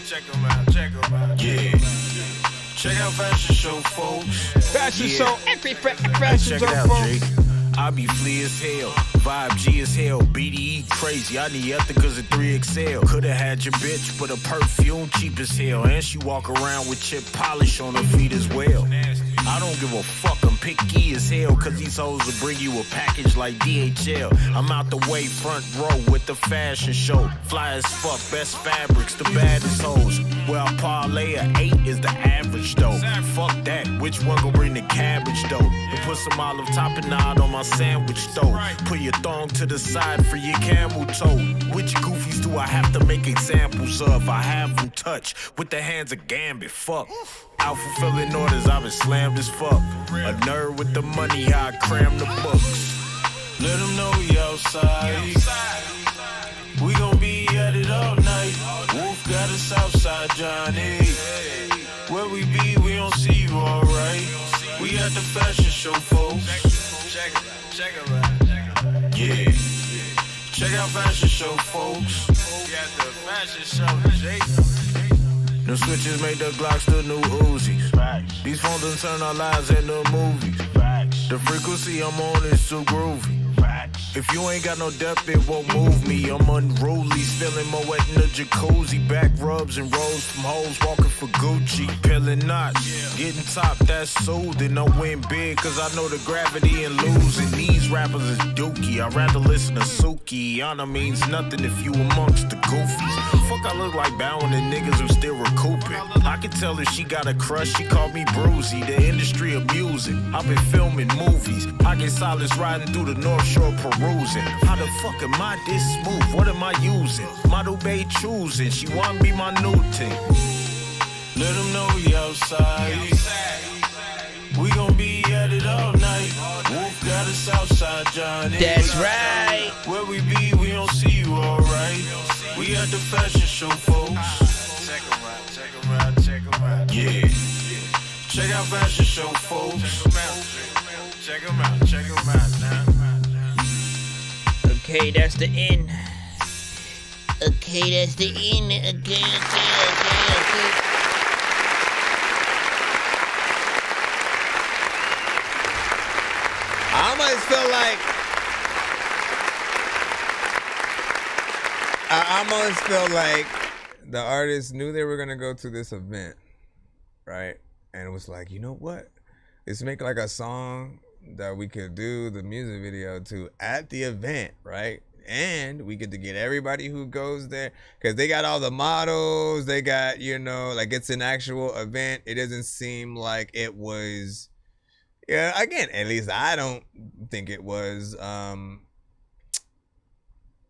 Check them out, check them out. Yeah. Check out fashion show, folks. Fashion show, every fashion check show, it out, folks. Jake. I be flea as hell, vibe G as hell, BDE crazy. I need Ethicas and 3XL. Coulda had your bitch, but her perfume cheap as hell, and she walk around with chip polish on her feet as well. I don't give a fuck, I'm picky as hell, cause these hoes will bring you a package like DHL. I'm out the way, front row with the fashion show. Fly as fuck, best fabrics, the baddest hoes. Well, parlay a 8 is the average though. Fuck that, which one gon' bring the cabbage though? And put some olive tapenade on my sandwich though. Put your thong to the side for your camel toe. Which goofies do I have to make examples of? I have them touch with the hands of Gambit, fuck. Out fulfilling orders, I've been slammed as fuck. A nerd with the money, how I cram the books. Let them know we outside. We gon' be at it all night. Wolf got a Southside Johnny. Where we be, we don't see you alright. We at the fashion show, folks. Check it out. Yeah. Check out fashion show, folks. We at the fashion show, Jason. Them switches made the Glocks the new Uzis. These phones done turn our lives into movies. The frequency I'm on is too groovy. If you ain't got no depth, it won't move me. I'm unruly, spilling my wet in the jacuzzi. Back rubs and rolls from hoes, walking for Gucci. Peeling knots, getting top, that's soothing. I win big, cause I know the gravity and losing. These rappers is dookie, I'd rather listen to Suki. Honor means nothing if you amongst the goofies. Fuck, I look like bowing to niggas who still recouping. I can tell if she got a crush, she called me Brucey. The industry of music, I've been filming movies. I get solace riding through the North Shore perusing. How the fuck am I this smooth? What am I using? Model Bay choosing, she wanna be my new thing. Let them know we outside. We gon' be at it all night. Wolf got a Southside Johnny. That's right. Where we be, we don't see you alright. We at the fashion show, folks. Check them out, check them out, check them out. Yeah. Check out fashion show, folks. Check them out, check them out now. Okay, that's the end. Okay, that's the end. Okay. I almost feel like the artists knew they were gonna go to this event, right? And it was like, you know what? Let's make like a song that we could do the music video to at the event, right? And we get to get everybody who goes there, because they got all the models, they got, you know, like it's an actual event. It doesn't seem like it was, yeah, again, at least I don't think it was,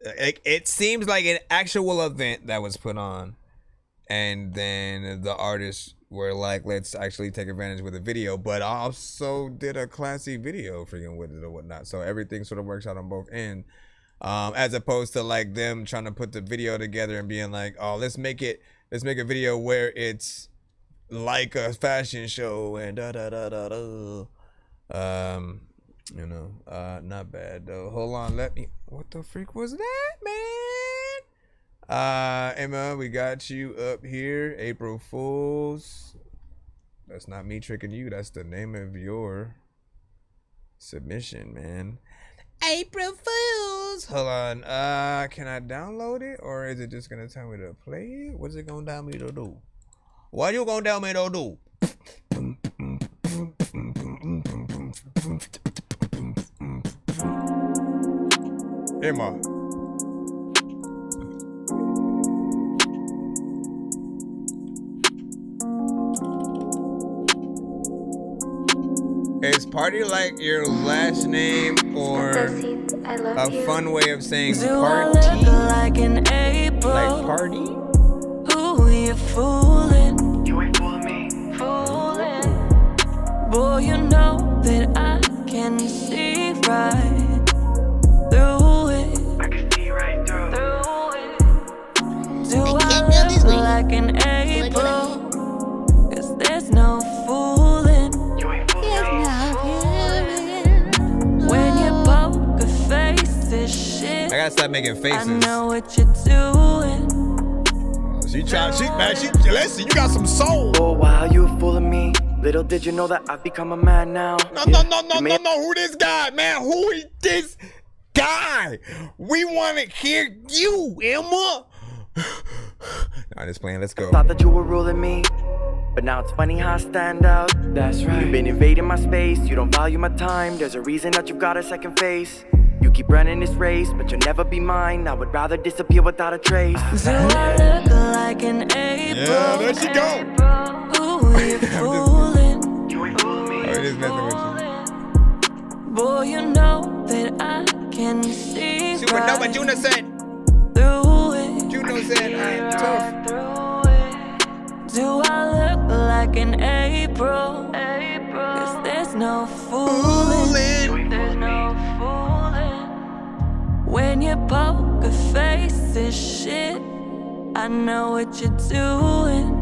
it seems like an actual event that was put on, and then the artists were like, let's actually take advantage with a video, but also did a classy video freaking with it or whatnot. So everything sort of works out on both ends, as opposed to like them trying to put the video together and being like, oh, let's make a video where it's like a fashion show and you know, not bad though. Hold on, what the freak was that, man? Emma, we got you up here. April Fools. That's not me tricking you. That's the name of your submission, man. April Fools. Hold on. Can I download it, or is it just gonna tell me to play it? What's it gonna tell me to do? What you gonna tell me to do? Emma. Is party like your last name, or a fun way of saying party? Like an April. Like party? Who you fooling? You ain't fooling me. Fooling. Boy, you know that I can see right through it. I can see right through gotta stop making faces. I know what you're doing. Listen, you got some soul. Oh, wow, you were fooling me. Little did you know that I've become a man now. No. Who this guy, man? Who is this guy? We want to hear you, Emma. I'm just playing. Let's go. Thought that you were ruling me, but now it's funny how I stand out. That's right. You've been invading my space. You don't value my time. There's a reason that you've got a second face. You keep running this race, but you'll never be mine. I would rather disappear without a trace. Do I look like an April? Yeah, there she go. Ooh, you're fooling. You ain't fooling me. I'm just messing with you. Boy, you know that I can see Supernova right Juno said. through it. Juno said I'm tough. Do I look like an April? 'Cause there's no fooling. There's no fooling. When your poker face is shit, I know what you're doing.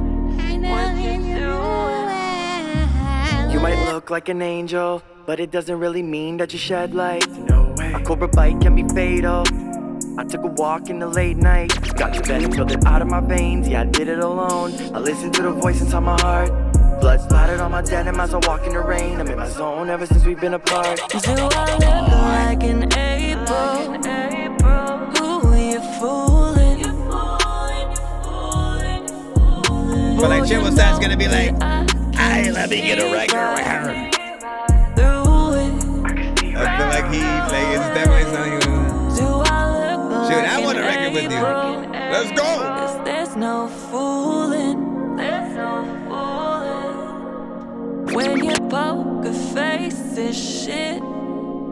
You might look like an angel, but it doesn't really mean that you shed light. No way. A cobra bite can be fatal. I took a walk in the late night. Got your venom, filled it out of my veins. Yeah, I did it alone. I listened to the voice inside my heart. Blood splattered on my denim as I walk in the rain. I'm in my zone ever since we've been apart. Do I look like an April? Ooh, you're fooling. But like Jim was that's gonna be like, hey, let me get a record with her. I feel like it's definitely something. Shoot, I want a record with you. Let's go. 'Cause there's no fooling. When your poker face is shit,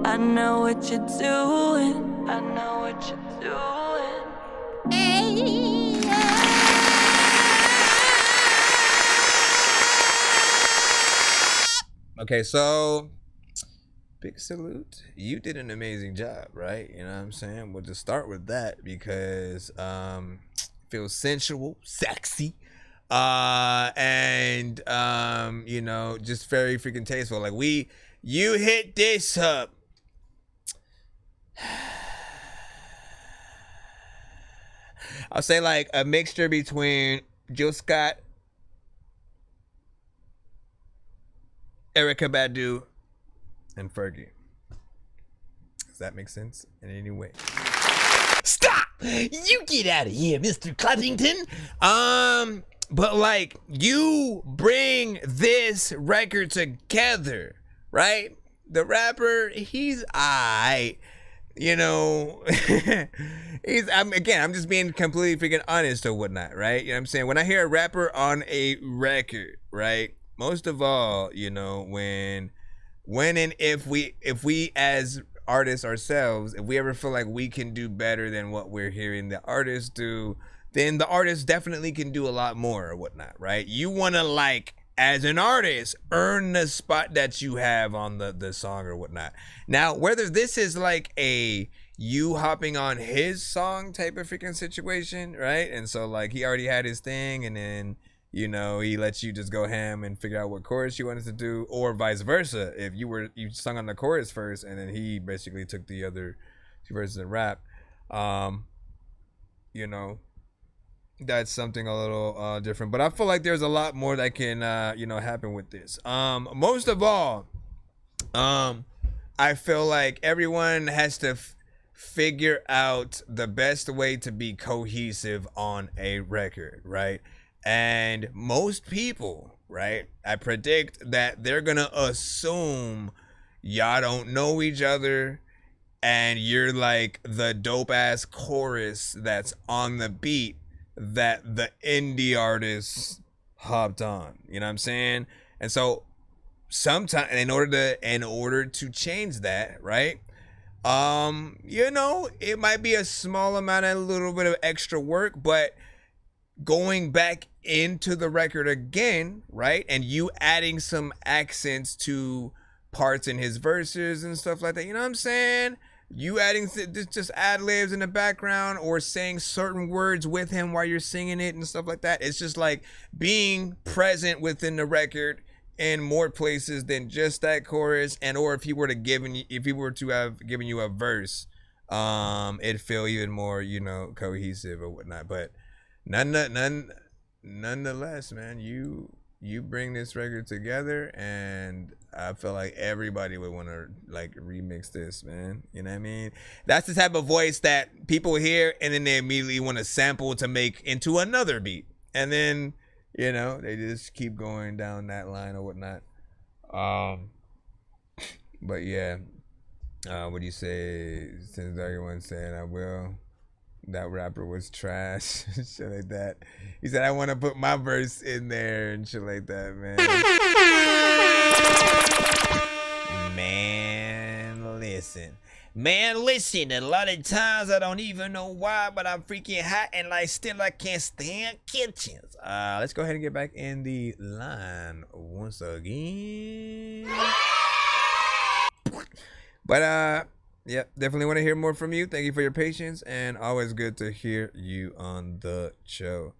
I know what you're doing. I know what you're doing. Okay, so big salute. You did an amazing job, right? You know what I'm saying? We'll just start with that because feels sensual, sexy, and you know, just very freaking tasteful. Like you hit this up. I'll say like a mixture between Jill Scott, Erykah Badu, and Fergie. Does that make sense in any way? Stop! You get out of here, Mr. Cluttington. But like you bring this record together, right? The rapper, he's aight. You know, I'm just being completely freaking honest or whatnot, right? You know what I'm saying? When I hear a rapper on a record, right? Most of all, you know, when and if we as artists ourselves, if we ever feel like we can do better than what we're hearing the artists do, then the artist definitely can do a lot more or whatnot, right? You want to, like, as an artist, earn the spot that you have on the song or whatnot. Now, whether this is like a you hopping on his song type of freaking situation, right? And so like he already had his thing and then, you know, he lets you just go ham and figure out what chorus you wanted to do, or vice versa. If you sung on the chorus first and then he basically took the other two verses and rap, you know, that's something a little different. But I feel like there's a lot more that can you know, happen with this. Most of all, I feel like everyone has to figure out the best way to be cohesive on a record, right? And most people, right, I predict that they're gonna assume y'all don't know each other and you're like the dope ass chorus that's on the beat that the indie artists hopped on. You know what I'm saying? And so sometimes in order to change that, right? You know, it might be a small amount of a little bit of extra work, but going back into the record again, right? And you adding some accents to parts in his verses and stuff like that. You know what I'm saying? You adding just ad-libs in the background or saying certain words with him while you're singing it and stuff like that. It's just like being present within the record in more places than just that chorus, and or if he were to have given you a verse it'd feel even more, cohesive or whatnot. But nonetheless, man, you bring this record together, and I feel like everybody would want to like remix this, man. You know what I mean? That's the type of voice that people hear, and then they immediately want to sample to make into another beat, and then they just keep going down that line or whatnot. But yeah, what do you say? Since everyone said I will. That rapper was trash, shit like that. He said, I want to put my verse in there and shit like that, man. Man, listen, a lot of times I don't even know why, but I'm freaking hot and still I can't stand kitchens. Let's go ahead and get back in the line once again. But, yeah, definitely want to hear more from you. Thank you for your patience, and always good to hear you on the show.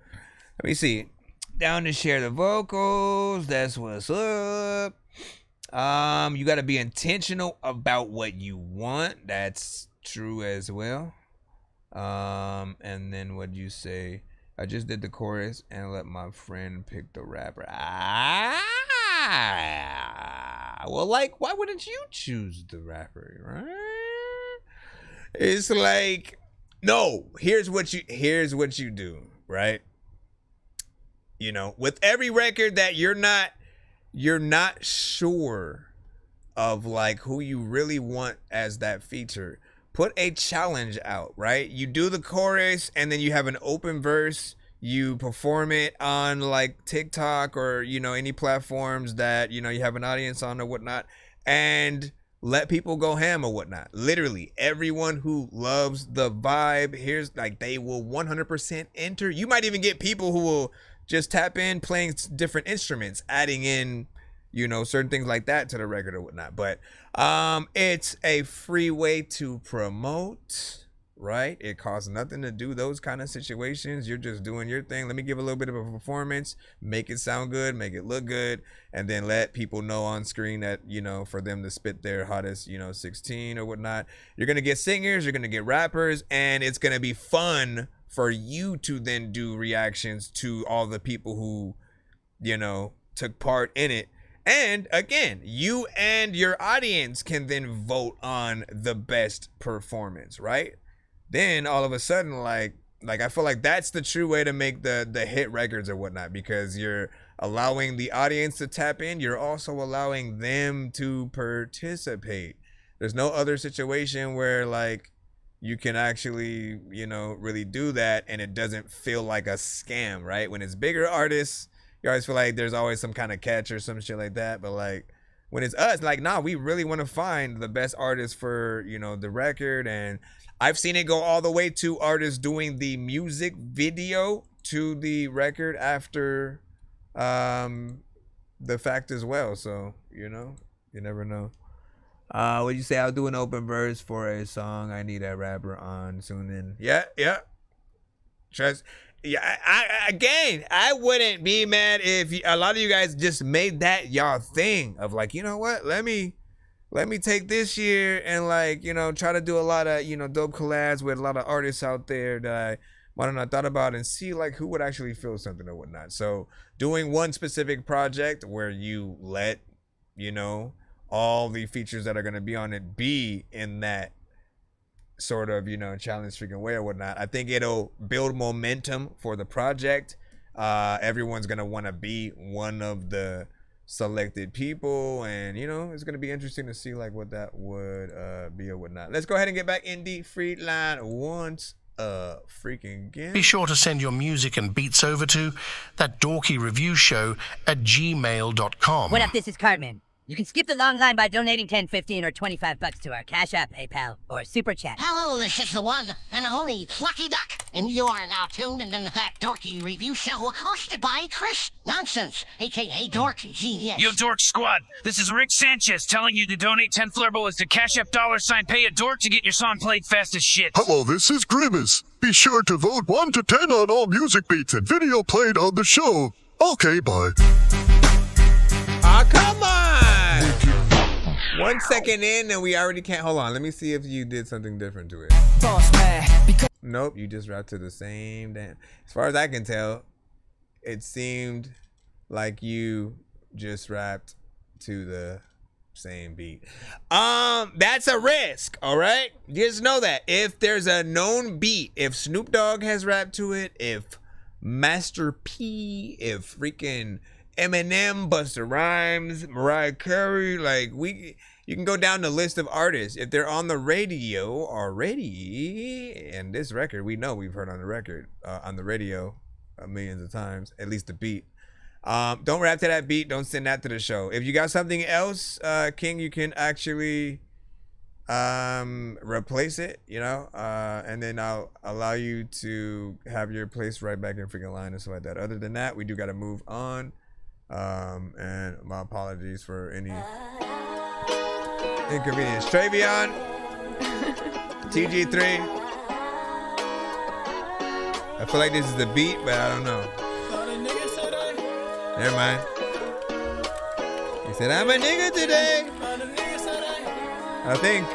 Let me see. Down to share the vocals. That's what's up. You got to be intentional about what you want. That's true as well. And then what'd you say? I just did the chorus and let my friend pick the rapper. Well, why wouldn't you choose the rapper, right? It's like, no, here's what you do, right? With every record that you're not sure of who you really want as that feature, put a challenge out, right? You do the chorus and then you have an open verse, you perform it on TikTok or, any platforms that, you have an audience on or whatnot, and let people go ham or whatnot. Literally, everyone who loves the vibe, they will 100% enter. You might even get people who will just tap in playing different instruments, adding in, certain things like that to the record or whatnot. But it's a free way to promote, right? It costs nothing to do those kind of situations. You're just doing your thing. Let me give a little bit of a performance, make it sound good, make it look good, and then let people know on screen that, for them to spit their hottest, 16 or whatnot. You're going to get singers, you're going to get rappers, and it's going to be fun for you to then do reactions to all the people who, took part in it. And again, you and your audience can then vote on the best performance, right? Then all of a sudden, I feel like that's the true way to make the hit records or whatnot, because you're allowing the audience to tap in. You're also allowing them to participate. There's no other situation where you can actually, really do that and it doesn't feel like a scam, right? When it's bigger artists, you always feel like there's always some kind of catch or some shit like that. But when it's us, nah, we really want to find the best artist for, the record. And I've seen it go all the way to artists doing the music video to the record after the fact as well. So, you never know. What'd you say? I'll do an open verse for a song. I need a rapper on soon. Then yeah. Trust. Yeah, I wouldn't be mad if a lot of you guys just made that y'all thing of you know what? Let me take this year and try to do a lot of dope collabs with a lot of artists out there that I might have not thought about, and see who would actually feel something or whatnot. So doing one specific project where you let all the features that are going to be on it be in that sort of challenge freaking way or whatnot, I think it'll build momentum for the project. Everyone's gonna want to be one of the selected people, and it's gonna be interesting to see what that would be or whatnot. Let's go ahead and get back in the free line once freaking again. Be sure to send your music and beats over to ThatDorkyReviewShow at gmail.com. What up, this is Cartman. You can skip the long line by donating $10, $15, or $25 to our Cash App, PayPal, or Super Chat. Hello, this is the one and only Lucky Duck, and you are now tuned into That Dorky Review Show, hosted by Chris Nonsenze, a.k.a. Dork Genius. Yo, Dork Squad, this is Rick Sanchez telling you to donate 10 flurbles to Cash App $pay a dork to get your song played fast as shit. Hello, this is Grimace. Be sure to vote 1 to 10 on all music beats and video played on the show. Okay, bye. Come on! 1 second in and we already can't. Hold on. Let me see if you did something different to it. Nope, you just rapped to the same damn. As far as I can tell, it seemed like you just rapped to the same beat. That's a risk, all right? Just know that if there's a known beat, if Snoop Dogg has rapped to it, if Master P, if freaking Eminem, Busta Rhymes, Mariah Carey, like you can go down the list of artists. If they're on the radio already, and this record, we know we've heard on the record, on the radio millions of times, at least the beat. Don't rap to that beat. Don't send that to the show. If you got something else, King, you can actually replace it, you know, and then I'll allow you to have your place right back in freaking line and stuff like that. Other than that, we do got to move on. And my apologies for any inconvenience. Travion, TG3. I feel like this is the beat, but I don't know. Never mind. He said, I'm a nigga today. I think.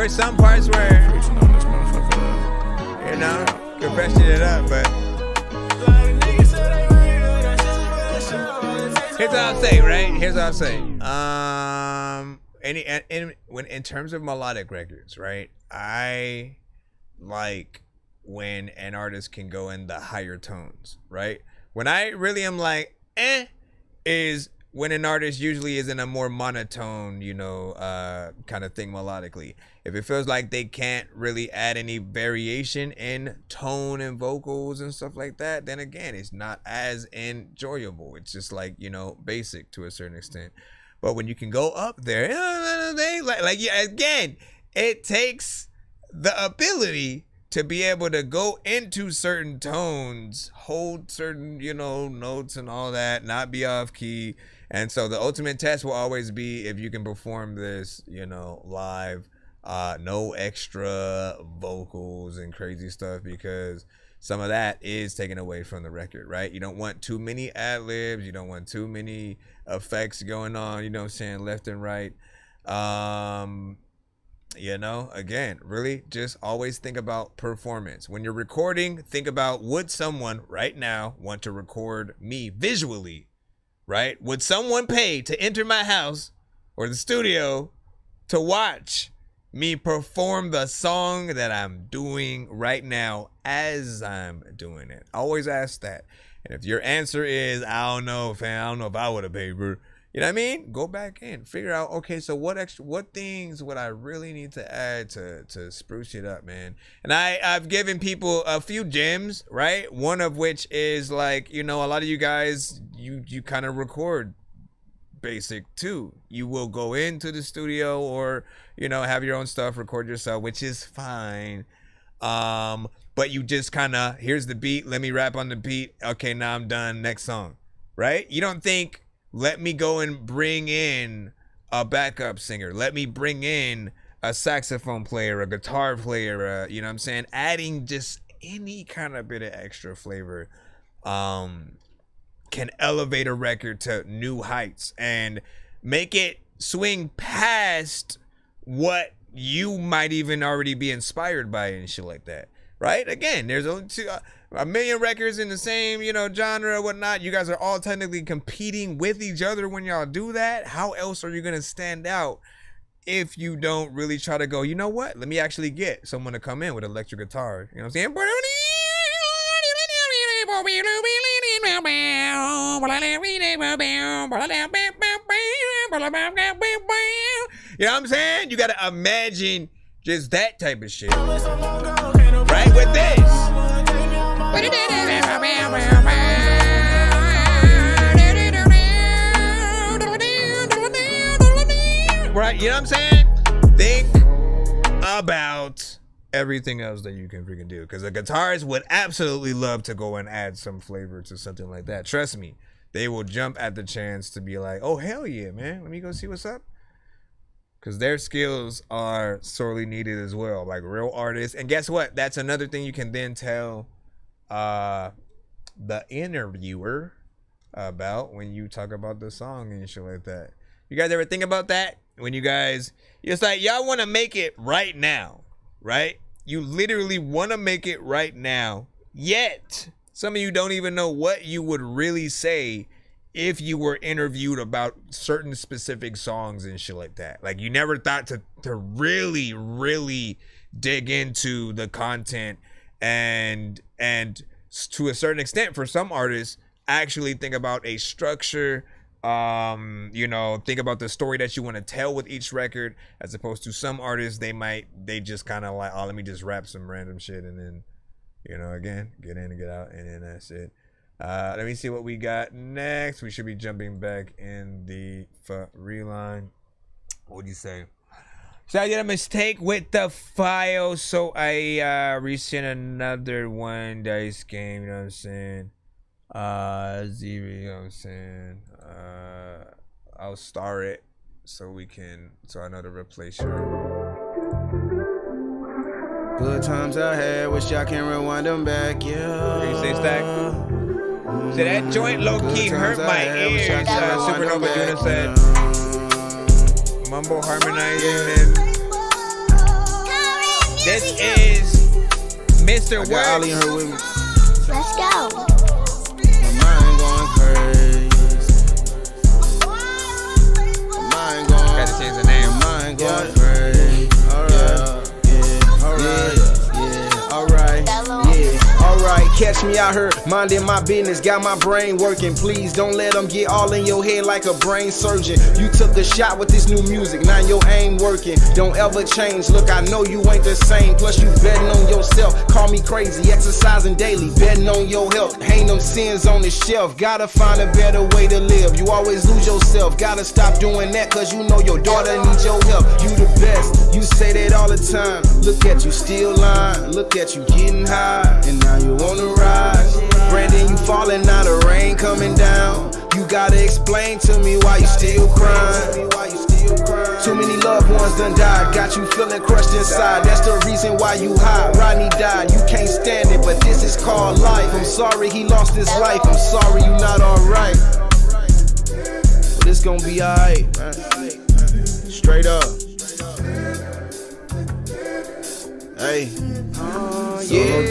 Some parts where, you know, compressing it up, but here's what I'll say, right? Here's what I'll say. In terms of melodic records, right? I like when an artist can go in the higher tones, right? When I really am like, is when an artist usually is in a more monotone, you know, kind of thing melodically. If it feels like they can't really add any variation in tone and vocals and stuff like that, then again, it's not as enjoyable. It's just like, you know, basic to a certain extent. But when you can go up there, again, it takes the ability to be able to go into certain tones, hold certain, you know, notes and all that, not be off key. And so the ultimate test will always be if you can perform this, you know, live, no extra vocals and crazy stuff, because some of that is taken away from the record, right? You don't want too many ad-libs. You don't want too many effects going on, you know what I'm saying, left and right. You know, again, really just always think about performance. When you're recording, think about, would someone right now want to record me visually, right? Would someone pay to enter my house or the studio to watch me perform the song that I'm doing right now as I'm doing it? Always ask that. And if your answer is, I don't know, fam, I don't know if I would have paid, bro, You know what I mean? Go back in, figure out, okay, so what things would I really need to add to spruce it up, man? And I've given people a few gems, right? One of which is like, you know, a lot of you guys, you kind of record basic too. You will go into the studio or, you know, have your own stuff, record yourself, which is fine. But you just kind of, here's the beat, let me rap on the beat. Okay, now I'm done, next song, right? You don't think, let me go and bring in a backup singer. Let me bring in a saxophone player, a guitar player, you know what I'm saying? Adding just any kind of bit of extra flavor can elevate a record to new heights and make it swing past what you might even already be inspired by and shit like that. Right? Again, there's only a million records in the same, you know, genre or whatnot. You guys are all technically competing with each other when y'all do that. How else are you going to stand out if you don't really try to go, you know what? Let me actually get someone to come in with electric guitar. You know what I'm saying? You know what I'm saying? You got to imagine just that type of shit. Right with this. Right, you know what I'm saying? Think about everything else that you can freaking do. Because the guitarists would absolutely love to go and add some flavor to something like that. Trust me. They will jump at the chance to be like, oh, hell yeah, man. Let me go see what's up. Because their skills are sorely needed as well, like real artists. And guess what? That's another thing you can then tell the interviewer about when you talk about the song and shit like that. You guys ever think about that? When you guys, it's like y'all want to make it right now, right? You literally want to make it right now. Yet, some of you don't even know what you would really say if you were interviewed about certain specific songs and shit like that. Like, you never thought to really, really dig into the content and to a certain extent, for some artists, actually think about a structure, you know, think about the story that you want to tell with each record, as opposed to some artists, they just kind of like, oh, let me just rap some random shit and then, you know, again, get in and get out, and then that's it. Let me see what we got next. We should be jumping back in the reline. What do you say? So I did a mistake with the file, so I resent another one dice game. You know what I'm saying? Zero. You know what I'm saying? I'll star it so I know to replace you. Good times I had, wish I can rewind them back, yeah. 3-6 stack. So that joint low-key hurt my ears. Supernova Juna said. Mumble harmonizing. This is Mr. Works. Let's go. My mind going crazy. My mind going. Gotta change the name. My mind going crazy. Alright. Yeah. Alright. Yeah. Alright. Yeah. Alright, catch me out here, minding my business, got my brain working. Please don't let them get all in your head like a brain surgeon. You took a shot with this new music, now your aim working. Don't ever change, look, I know you ain't the same. Plus you betting on yourself, call me crazy, exercising daily, betting on your health. Hang them sins on the shelf, gotta find a better way to live. You always lose yourself, gotta stop doing that, cause you know your daughter needs your help. You the best, you say that all the time. Look at you still lying, look at you getting high, and now you on the rise. Brandon, you falling out of rain coming down. You gotta explain to me why you still crying. Too many loved ones done died, got you feeling crushed inside. That's the reason why you hide. Rodney died, you can't stand it, but this is called life. I'm sorry he lost his life, I'm sorry you not alright. But it's gonna be alright, man. Straight up. Hey. Yeah.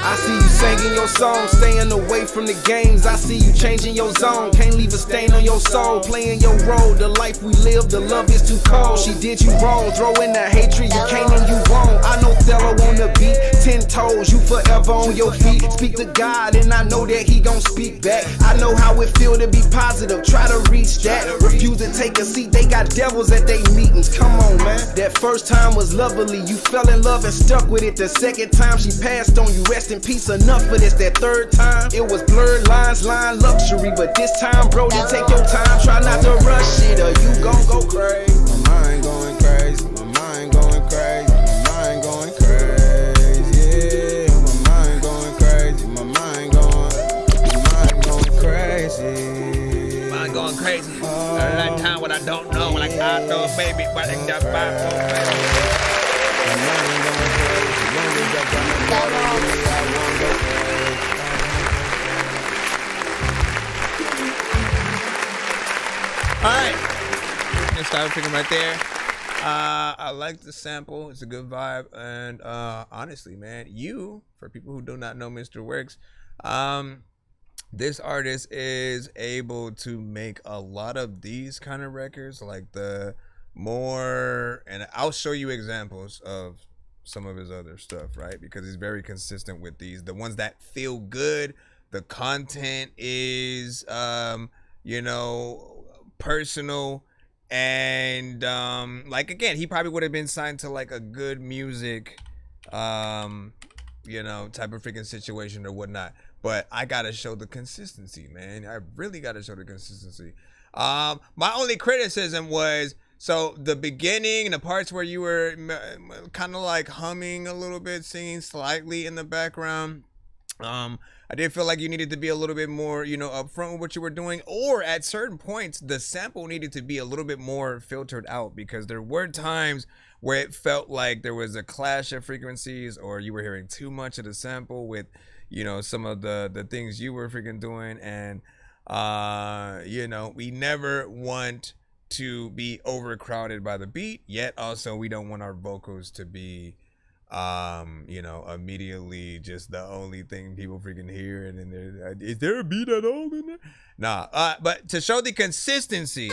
I see you singing your song, staying away from the games. I see you changing your zone, can't leave a stain on your soul. Playing your role, the life we live, the love is too cold. She did you wrong, throw in the hatred, you can't and you won't. I know Thello on the beat, 10 toes, you forever on your feet. Speak to God and I know that he gon' speak back. I know how it feel to be positive, try to reach that. Refuse to take a seat, they got devils at they meetings. Come on, man. That first time was lovely, you fell in love and stuck with it. The second time she passed on you, rest in peace, enough for this. That third time, it was blurred lines, line luxury. But this time, bro, you take your time, try not to rush it or you gon' go crazy. My mind going crazy, my mind going crazy, my mind going crazy, yeah. My mind going crazy, my mind going crazy. Mind going crazy. A lot of time what I don't know, like I know, baby, but it's just my fault, baby. Alright, let's start picking right there. I like the sample, it's a good vibe, and honestly, man, for people who do not know Mr. Works, this artist is able to make a lot of these kind of records, like the more, and I'll show you examples of some of his other stuff, right? Because he's very consistent with these. The ones that feel good, the content is, you know, personal, and like, again, he probably would have been signed to like a good music, you know, type of freaking situation or whatnot. But I gotta show the consistency, man. I really gotta show the consistency. My only criticism was, so the beginning, the parts where you were kind of like humming a little bit, singing slightly in the background, I did feel like you needed to be a little bit more, you know, upfront with what you were doing, or at certain points, the sample needed to be a little bit more filtered out, because there were times where it felt like there was a clash of frequencies, or you were hearing too much of the sample with, you know, some of the things you were freaking doing. And, you know, we never want to be overcrowded by the beat, yet also we don't want our vocals to be you know, immediately just the only thing people freaking hear. And then is there a beat at all in there? Nah, but to show the consistency,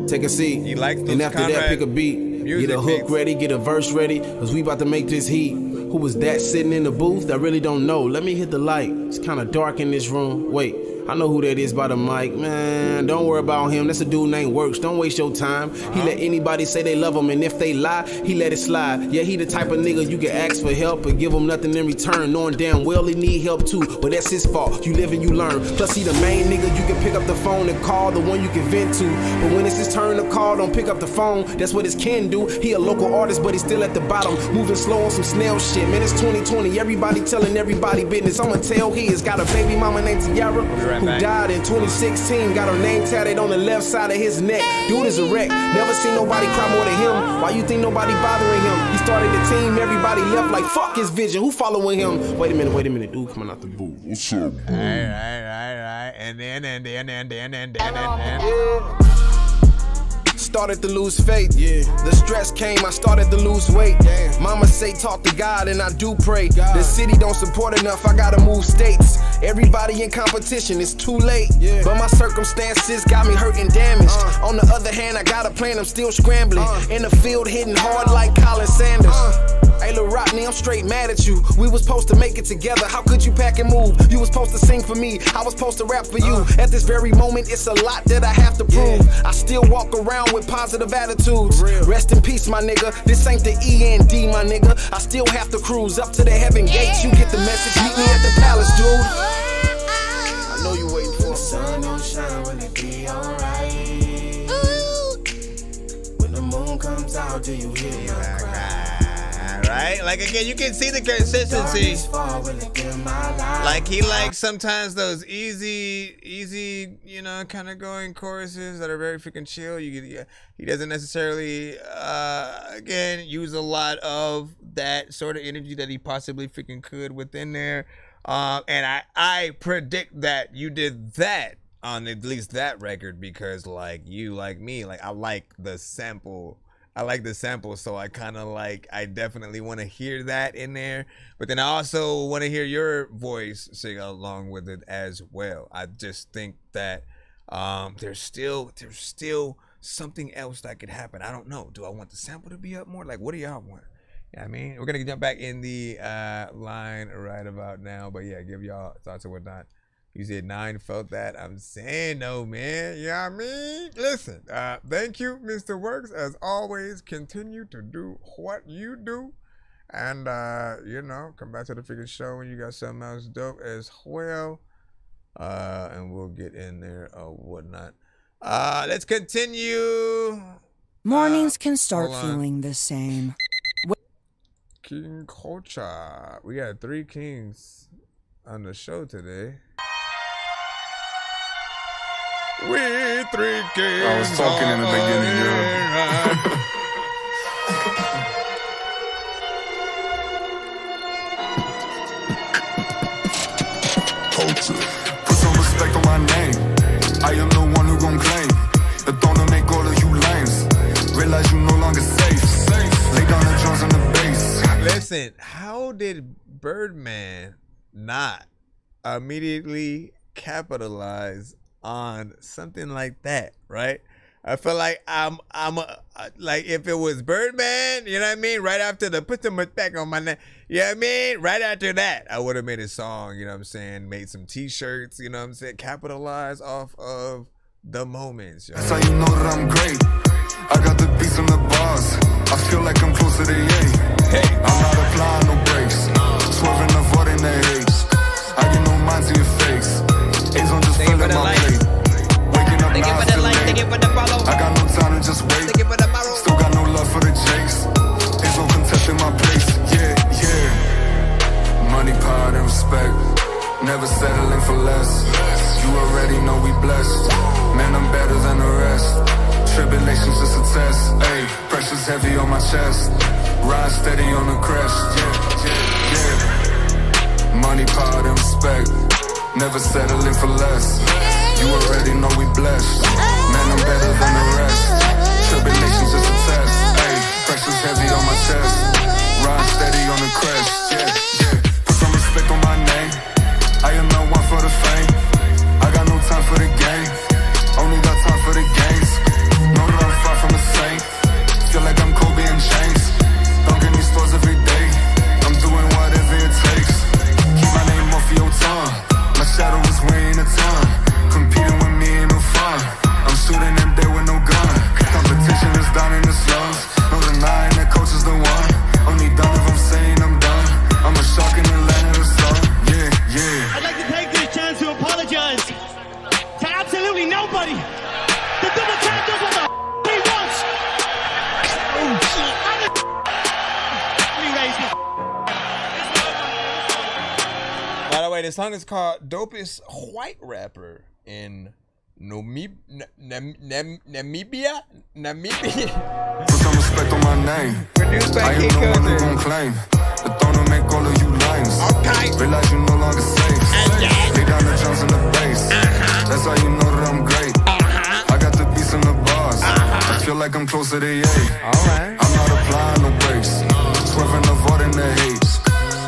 take a seat, he likes those, and after that pick a beat, get a hook ready, get a verse ready, cause we about to make this heat. Who was that sitting in the booth? I really don't know. Let me hit the light, it's kinda dark in this room. Wait, I know who that is by the mic. Man, don't worry about him. That's a dude named Works. Don't waste your time. He let anybody say they love him, and if they lie, he let it slide. Yeah, he the type of nigga you can ask for help and give him nothing in return, knowing damn well he need help too. But that's his fault. You live and you learn. Plus, he the main nigga you can pick up the phone and call, the one you can vent to. But when it's his turn to call, don't pick up the phone. That's what his kin do. He a local artist, but he's still at the bottom, moving slow on some snail shit. Man, it's 2020. Everybody telling everybody business. I'ma tell his. Got a baby mama named Tiara who died in 2016, got her name tatted on the left side of his neck. Dude is a wreck, never seen nobody cry more than him. Why you think nobody bothering him? He started the team, everybody left like fuck his vision. Who following him? Wait a minute, dude coming out the booth. What's up, dude? Right. And then. Started to lose faith, yeah. The stress came, I started to lose weight. Damn. Mama say talk to God and I do pray. The city don't support enough, I gotta move states. Everybody in competition, it's too late. Yeah. But my circumstances got me hurt and damaged. On the other hand, I got a plan, I'm still scrambling. In the field hitting hard like Colin Sanders. Hey, Lil Rodney, I'm straight mad at you. We was supposed to make it together. How could you pack and move? You was supposed to sing for me. I was supposed to rap for you. At this very moment, it's a lot that I have to prove. I still walk around with positive attitudes. Rest in peace, my nigga. This ain't the END, my nigga. I still have to cruise up to the heaven gates. You get the message. Meet me at the palace, dude. I know you waiting for the sun don't shine, will it be alright? When the moon comes out, do you hear me cry? Right? Like, again, you can see the consistency. Like, he likes sometimes those easy, you know, kind of going choruses that are very freaking chill. He doesn't necessarily, again, use a lot of that sort of energy that he possibly freaking could within there. And I predict that you did that on at least that record because, like, you, like me, like, I like the sample I like the sample, so I kind of like, I definitely want to hear that in there. But then I also want to hear your voice sing along with it as well. I just think that there's still something else that could happen. I don't know. Do I want the sample to be up more? Like, what do y'all want? Yeah, I mean, we're gonna jump back in the line right about now. But yeah, give y'all thoughts and whatnot. You said 9 felt that. I'm saying no, man. You know what I mean? Listen, thank you, Mr. Works. As always, continue to do what you do. And, you know, come back to the freaking show when you got something else dope as well. And we'll get in there or whatnot. Let's continue. Mornings can start feeling the same. King Culture. We got 3 kings on the show today. We 3 kings. I was talking in the beginning, Culture. Put some respect on my name. I am the one who gon' claim the throne to make all of you lames realize you no longer safe. Lay down the drums on the bass. Listen, how did Birdman not immediately capitalize on something like that, right? I feel like like if it was Birdman, you know what I mean? Right after the put some respect on my name, you know what I mean? Right after that, I would have made a song, you know what I'm saying? Made some t-shirts, you know what I'm saying? Capitalize off of the moments. That's how you know that I'm great. I got the beats and the bars. I feel like I'm closer to yay. Hey, I'm not applying no brakes. Swerving, avoiding the hates. I get no mind to your face. A's on just filling my plate. Waking up now still late. I got no time to just wait. Still got no love for the jakes. Ain't no contesting my place. Yeah, yeah. Money, power, and respect. Never settling for less. You already know we blessed. Man, I'm better than the rest. Tribulation's just a test. Ayy, pressure's heavy on my chest. Ride steady on the crest. Yeah, yeah, yeah. Money, power, and respect. Never settling for less. You already know we blessed. Man, I'm better than the rest. Tribulation's just a test. Ayy, pressure's heavy on my chest. Ride steady on the crest. Yeah, yeah. Put some respect on my name. I am not one for the fame. I got no time for the game. Only got time for the games. Know that I'm far from a saint. Feel like I'm Kobe in chains. Don't get these stores every day. I'm doing whatever it takes. Keep my name off your tongue. My shadow is weighing a ton. Competing with me ain't no fun. I'm shooting them dead with no gun. Competition is down in the slums. No denying that coach is the one. Only done if I'm saying I'm done. I'm a shark in the land of the sun. Yeah, yeah. I'd like to take this chance to apologize to absolutely nobody. The double champ does what the he wants. By the way, the song is called Dopest White Rapper in Namibia? Put some respect on my name. I am the one who gon' claim the throne to make all of you lames. Realize you no longer safe. Lay down the drums and the bass. That's how you know that I'm great. I got the beats and the bars. I feel like I'm closer to yay. I'm not applying no brakes. Swerving, avoiding the hates.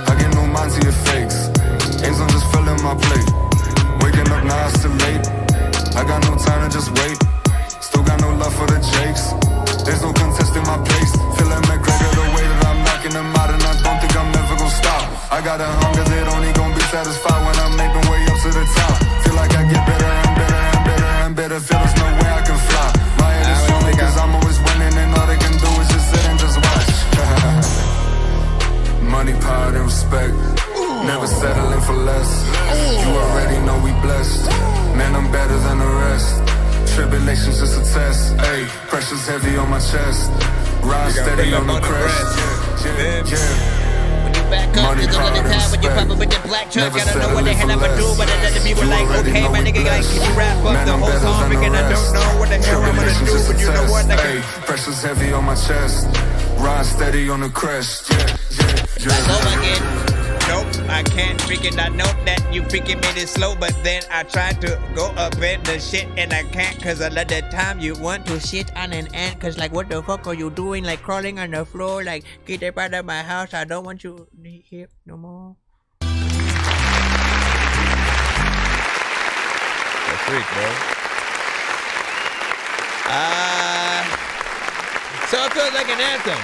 I get no mind to your fakes. A's on just filling my plate. Waking up now it's too late. I got no time to just wait. Still got no love for the jakes. There's no contest in my place. Feeling McGregor the way that I'm knocking them out, and I don't think I'm never gonna stop. I got a hunger that only gonna be satisfied when I'm making way up to the top. Feel like I get better and better and better and better. Feel there's no way I can fly. My head is strong because I'm always winning, and all they can do is just sit and just watch. Money, power, and respect. Never settling for less. You already know we blessed. Man, I'm better than the rest. Tribulation's just a test. Ayy, pressure's heavy on my chest. Ride steady on the crest. Yeah, yeah. When you back up, Money, you power, look at the and time when you pop respect. up with the black truck. Never I don't know what the hell settling I'ma for do, less. but then the people You like, already okay, know my we nigga, like, blessed. can you rap up Man, the I'm whole better song? than the Because I don't rest. know what the hell I'm gonna Tribulation's do, just a but you know what, test. nigga? Ayy, pressure's heavy on my chest. Ride steady on the crest. Yeah, yeah, I go yeah. again. Nope, I can't freaking. I know that you freaking made it slow, but then I tried to go up in the shit and I can't, cause a lot of time you want to shit on an ant, cause like what the fuck are you doing, like crawling on the floor, like get up out of my house, I don't want you here no more. That's freak, bro. So it feels like an anthem.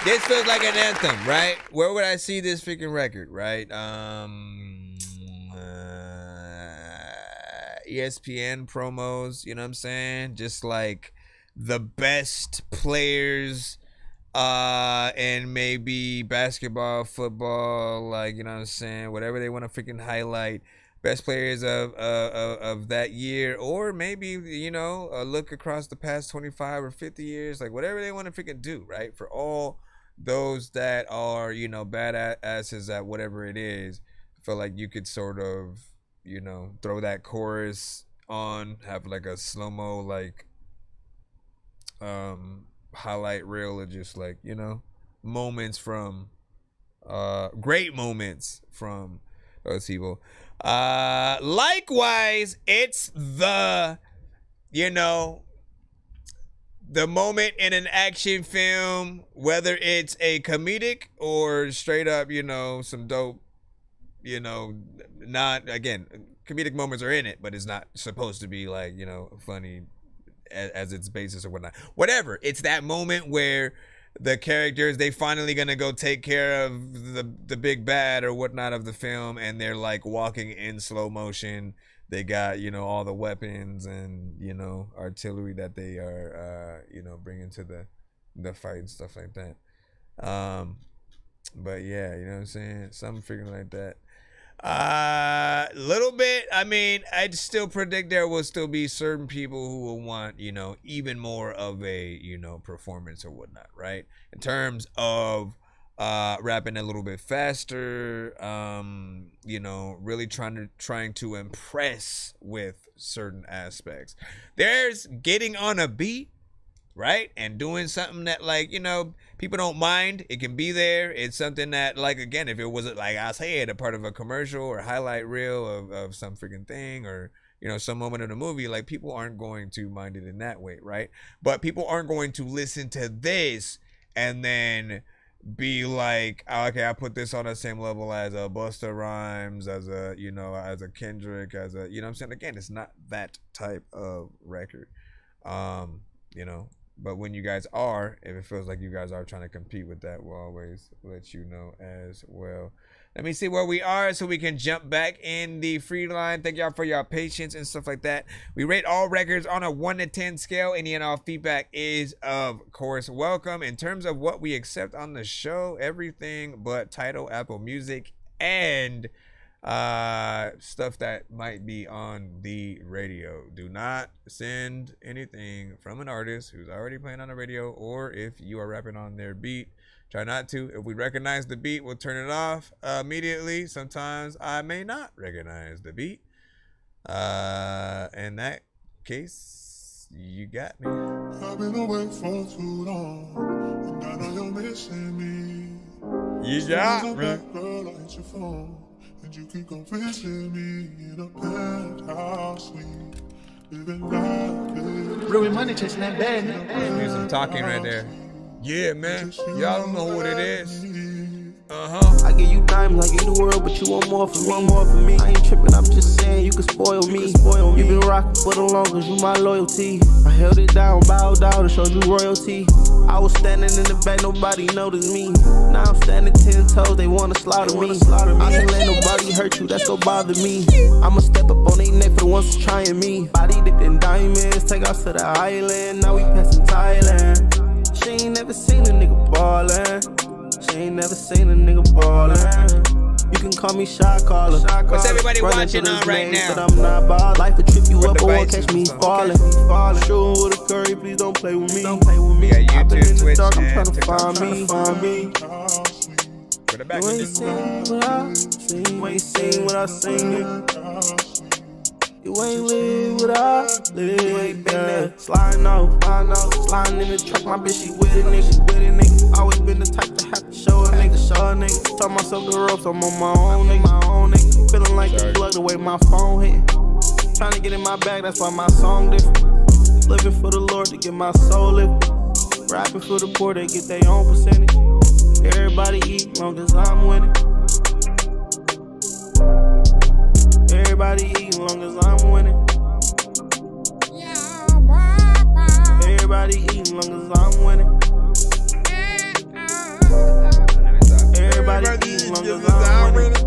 This feels like an anthem, right? Where would I see this freaking record, right? ESPN promos, you know what I'm saying? Just like the best players and maybe basketball, football, like, you know what I'm saying? Whatever they want to freaking highlight. Best players of that year, or maybe, you know, a look across the past 25 or 50 years, like whatever they want to freaking do, right? For all those that are, you know, badasses at whatever it is, I feel like you could sort of, you know, throw that chorus on, have like a slow-mo, like, highlight reel of just like, you know, moments from, great moments from those people. Likewise, it's the, you know, the moment in an action film, whether it's a comedic or straight up, you know, some dope, you know, not, again, comedic moments are in it, but it's not supposed to be like, you know, funny as its basis or whatnot. Whatever. It's that moment where the characters, they finally gonna go take care of the big bad or whatnot of the film, and they're like walking in slow motion. They got, you know, all the weapons and, you know, artillery that they are, you know, bringing to the fight and stuff like that. But yeah, you know what I'm saying? Something freaking like that. Little bit, I mean, I'd still predict there will still be certain people who will want, you know, even more of a, you know, performance or whatnot, right? In terms of rapping a little bit faster, you know, really trying to impress with certain aspects. There's getting on a beat, right? And doing something that, like, you know, people don't mind. It can be there. It's something that, like, again, if it wasn't, like I said, a part of a commercial or highlight reel of some freaking thing, or, you know, some moment in a movie, like, people aren't going to mind it in that way, right? But people aren't going to listen to this and then be like, oh, okay, I put this on the same level as a Busta Rhymes, as a, you know, as a Kendrick, as a, you know what I'm saying? Again, it's not that type of record. You know, but when you guys are, if it feels like you guys are trying to compete with that, we'll always let you know as well. Let me see where we are so we can jump back in the free line. Thank y'all for your patience and stuff like that. We rate all records on a 1 to 10 scale. Any and all feedback is, of course, welcome. In terms of what we accept on the show, everything but Tidal, Apple Music, and stuff that might be on the radio. Do not send anything from an artist who's already playing on the radio, or if you are rapping on their beat, try not to. If we recognize the beat, we'll turn it off immediately. Sometimes I may not recognize the beat. In that case, you got me. I've been away for too long, and I know you're missing me. You got me. Girl, I hit your phone. And you keep on visiting me in a penthouse suite, living like it. Real money chasing that bag. Do some talking right there. Yeah, man. Y'all don't know what it is. I give you diamonds, I give you the world, but you want more from me. I ain't tripping, I'm just saying you can spoil me. You been rocking for the longest, you my loyalty. I held it down, bowed down, and showed you royalty. I was standing in the back, nobody noticed me. Now I'm standing 10 toes, they wanna slaughter me. I can't let nobody hurt you, that's gon' bother me. I'ma step up on they neck for the ones trying me. Body dipped in diamonds, take off to the island. Now we passing Thailand. She ain't never seen a nigga ballin'. She ain't never seen a nigga ballin'. You can call me shot caller. What's everybody watching on right now? But I'm not ball. Life will trip you up, but won't catch me falling. Shooting with a curry, please don't play with me. Yeah, I've been in the Twitch, dark, I'm and trying to TikTok. find me. You ain't seen what I seen. You ain't seen what I seen. You ain't live what I live. You ain't been there. Sliding off, sliding in the truck. My bitch, she with it, nigga. Always been the type to have to show a nigga. us up the ropes, I'm on my own, nigga. Feeling like the plug the way my phone hit. Trying to get in my bag, that's why my song different. Living for the Lord to get my soul lifted. Rapping for the poor, they get their own percentage. Everybody eat long as I'm winning. Everybody eat long as I'm winning. Everybody eat long as I'm winning. Everybody eat long as I'm winning.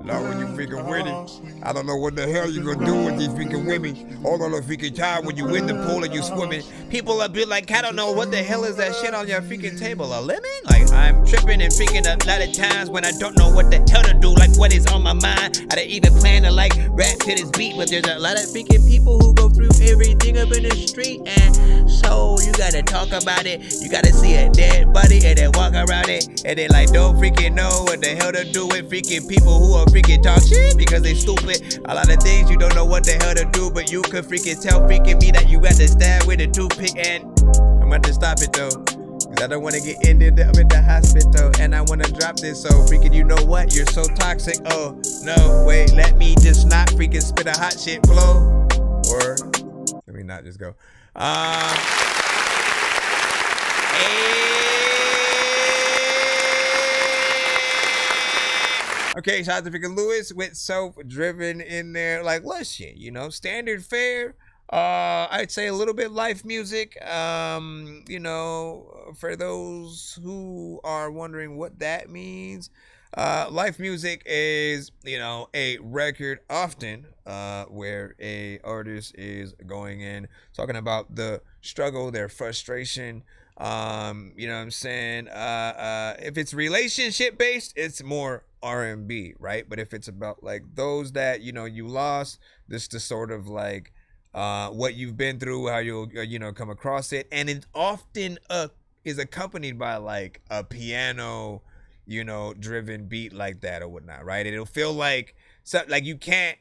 Lord, when you freaking winning, I don't know what the hell you gonna do with these freaking women. All on the freaking time when you in the pool and you swimming. People will be like, I don't know what the hell is that shit on your freaking table, a lemon? Like, I'm tripping and freaking a lot of times when I don't know what the hell to do, like what is on my mind. I didn't even plan to like rap to this beat, but there's a lot of freaking people who go through everything up in the street, and so you gotta talk about it. You gotta see a dead body and then walk around it, and they like don't freaking know what the hell to do with freaking people who are freaking talk shit because they stupid. A lot of things you don't know what the hell to do, but you could freaking tell freaking me that you understand with a toothpick, and I'm going to stop it though, cause I don't want to get ended up in the hospital, and I want to drop this, so freaking you know what, you're so toxic. Oh no, wait, let me just not freaking spit a hot shit flow, or let me not just go. Okay, shout out to freaking Lewis with self-driven in there. Like, listen, you know, standard fare. I'd say a little bit life music. You know, for those who are wondering what that means, life music is, you know, a record often where a artist is going in, talking about the struggle, their frustration. You know what I'm saying? If it's relationship based, it's more R&B, right? But if it's about like those that, you know, you lost, this to sort of like what you've been through, how you'll you know come across it, and it often is accompanied by like a piano, you know, driven beat like that or whatnot, right? It'll feel like you can't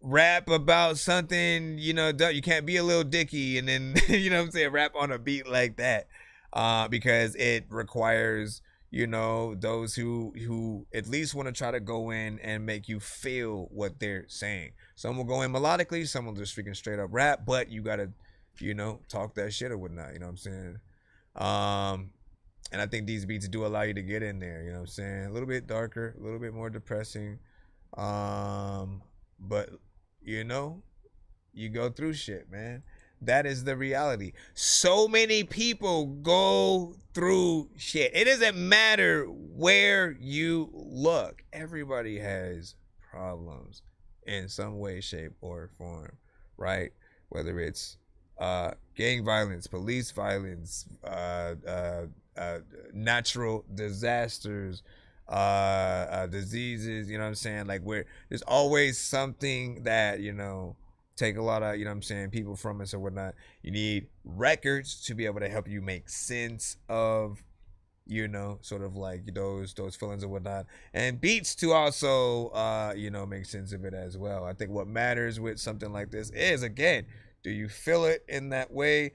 rap about something, you know, you can't be a little dicky and then you know what I'm saying, rap on a beat like that, because it requires, you know, those who at least want to try to go in and make you feel what they're saying. Some will go in melodically, some will just freaking straight up rap, but you gotta, you know, talk that shit or whatnot, you know what I'm saying? And I think these beats do allow you to get in there, you know what I'm saying? A little bit darker, a little bit more depressing, but you know, you go through shit, man. That is the reality. So many people go through shit. It doesn't matter where you look. Everybody has problems in some way, shape, or form, right? Whether it's gang violence, police violence, natural disasters, diseases, you know what I'm saying? Like there's always something that, you know, take a lot of, you know what I'm saying, people from us or whatnot. You need records to be able to help you make sense of, you know, sort of like those feelings or whatnot, and beats to also you know, make sense of it as well. I think what matters with something like this is, again, do you feel it in that way?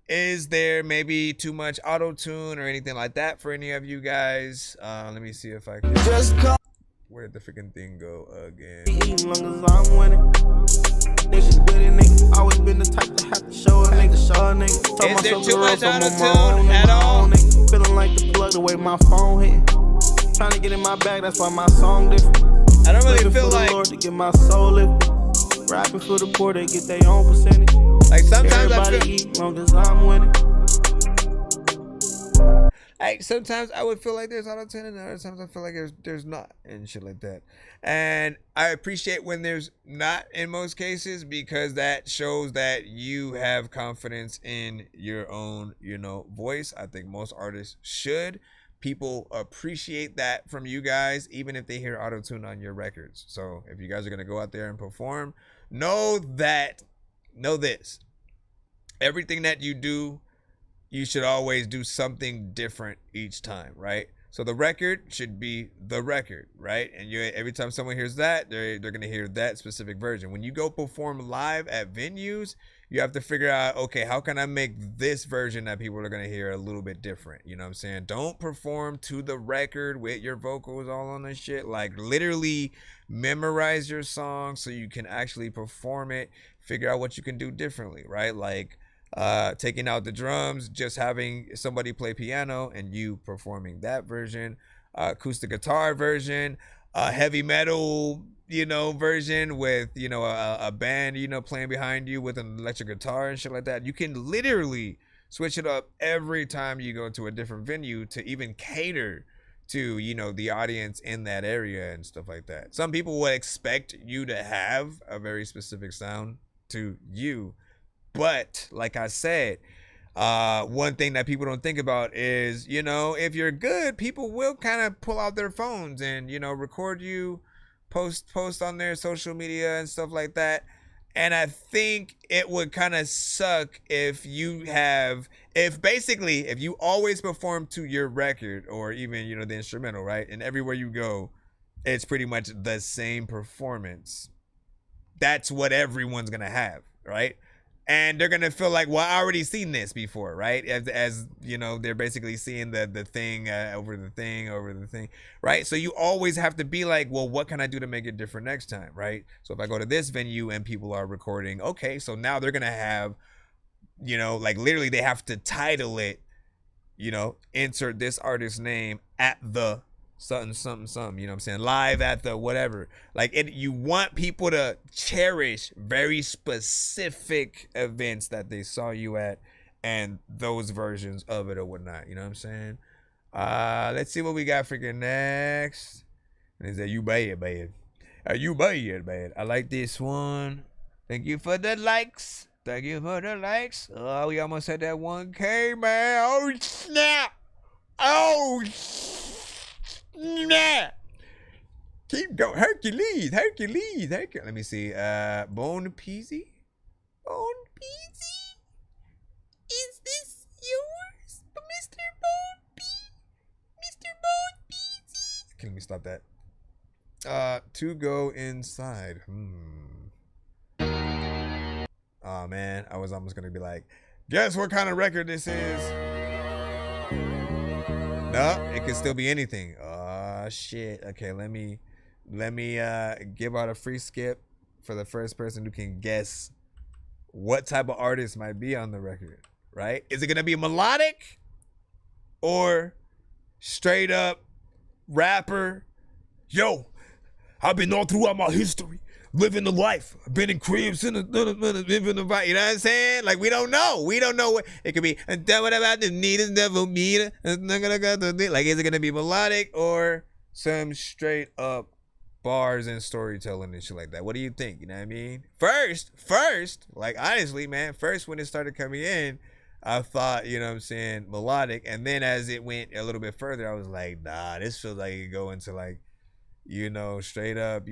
Is there maybe too much auto-tune or anything like that for any of you guys? Let me see if I can just call. Where did the freaking thing go again? Long as I'm winning. Niggas with it, nigga. Always been the type to have to show a nigga. Is there too much auto-tune at all? Feeling like the plug the way my phone hit. Trying to get in my bag, that's why my song different. I don't really feel like Lord to get my soul lifted. Rapping for the poor, they get their own percentage. Like sometimes everybody I feel eat long as I'm winning. Like sometimes I would feel like there's auto-tune, and other times I feel like there's not, and shit like that. And I appreciate when there's not in most cases, because that shows that you have confidence in your own, you know, voice. I think most artists should. People appreciate that from you guys, even if they hear auto-tune on your records. So if you guys are gonna go out there and perform, know this: everything that you do, you should always do something different each time, right? So the record should be the record, right? And every time someone hears that, they're going to hear that specific version. When you go perform live at venues, you have to figure out, okay, how can I make this version that people are going to hear a little bit different? You know what I'm saying? Don't perform to the record with your vocals all on this shit. Like, literally memorize your song so you can actually perform it. Figure out what you can do differently, right? Like, taking out the drums, just having somebody play piano and you performing that version, acoustic guitar version, heavy metal, version with, a band, playing behind you with an electric guitar and shit like that. You can literally switch it up every time you go to a different venue to even cater to, the audience in that area and stuff like that. Some people would expect you to have a very specific sound to you. But like I said, one thing that people don't think about is, if you're good, people will kind of pull out their phones and, record you, post on their social media and stuff like that. And I think it would kind of suck if you always perform to your record or even, the instrumental, right? And everywhere you go, it's pretty much the same performance. That's what everyone's going to have, right? And they're going to feel like, well, I already seen this before, right? As they're basically seeing the thing over the thing, right? So you always have to be like, well, what can I do to make it different next time, right? So if I go to this venue and people are recording, okay, so now they're going to have, like literally they have to title it, insert this artist's name at the something, you know what I'm saying? Live at the whatever. Like, you want people to cherish very specific events that they saw you at and those versions of it or whatnot. You know what I'm saying? Let's see what we got freaking next. And is that you bad? Are you bad? I like this one. Thank you for the likes. Oh, we almost had that 1K, man. Oh, snap. Oh, nah. Keep going. Hercules. Let me see. Bone Peasy. Is this yours, Mr. Bone Peasy? Okay, let me stop that. To go inside. Oh man, I was almost gonna be like, guess what kind of record this is? No, it could still be anything. Shit. Okay, let me give out a free skip for the first person who can guess what type of artist might be on the record, right? Is it gonna be melodic or straight up rapper? Yo, I've been all throughout my history living the life. I've been in cribs in living the you know what I'm saying? Like, we don't know what it could be. Like, is it gonna be melodic or some straight up bars and storytelling and shit like that? What do you think? You know what I mean? First, like, honestly, man, when it started coming in, I thought, you know what I'm saying, melodic. And then as it went a little bit further, I was like, nah, this feels like it go into like, straight up,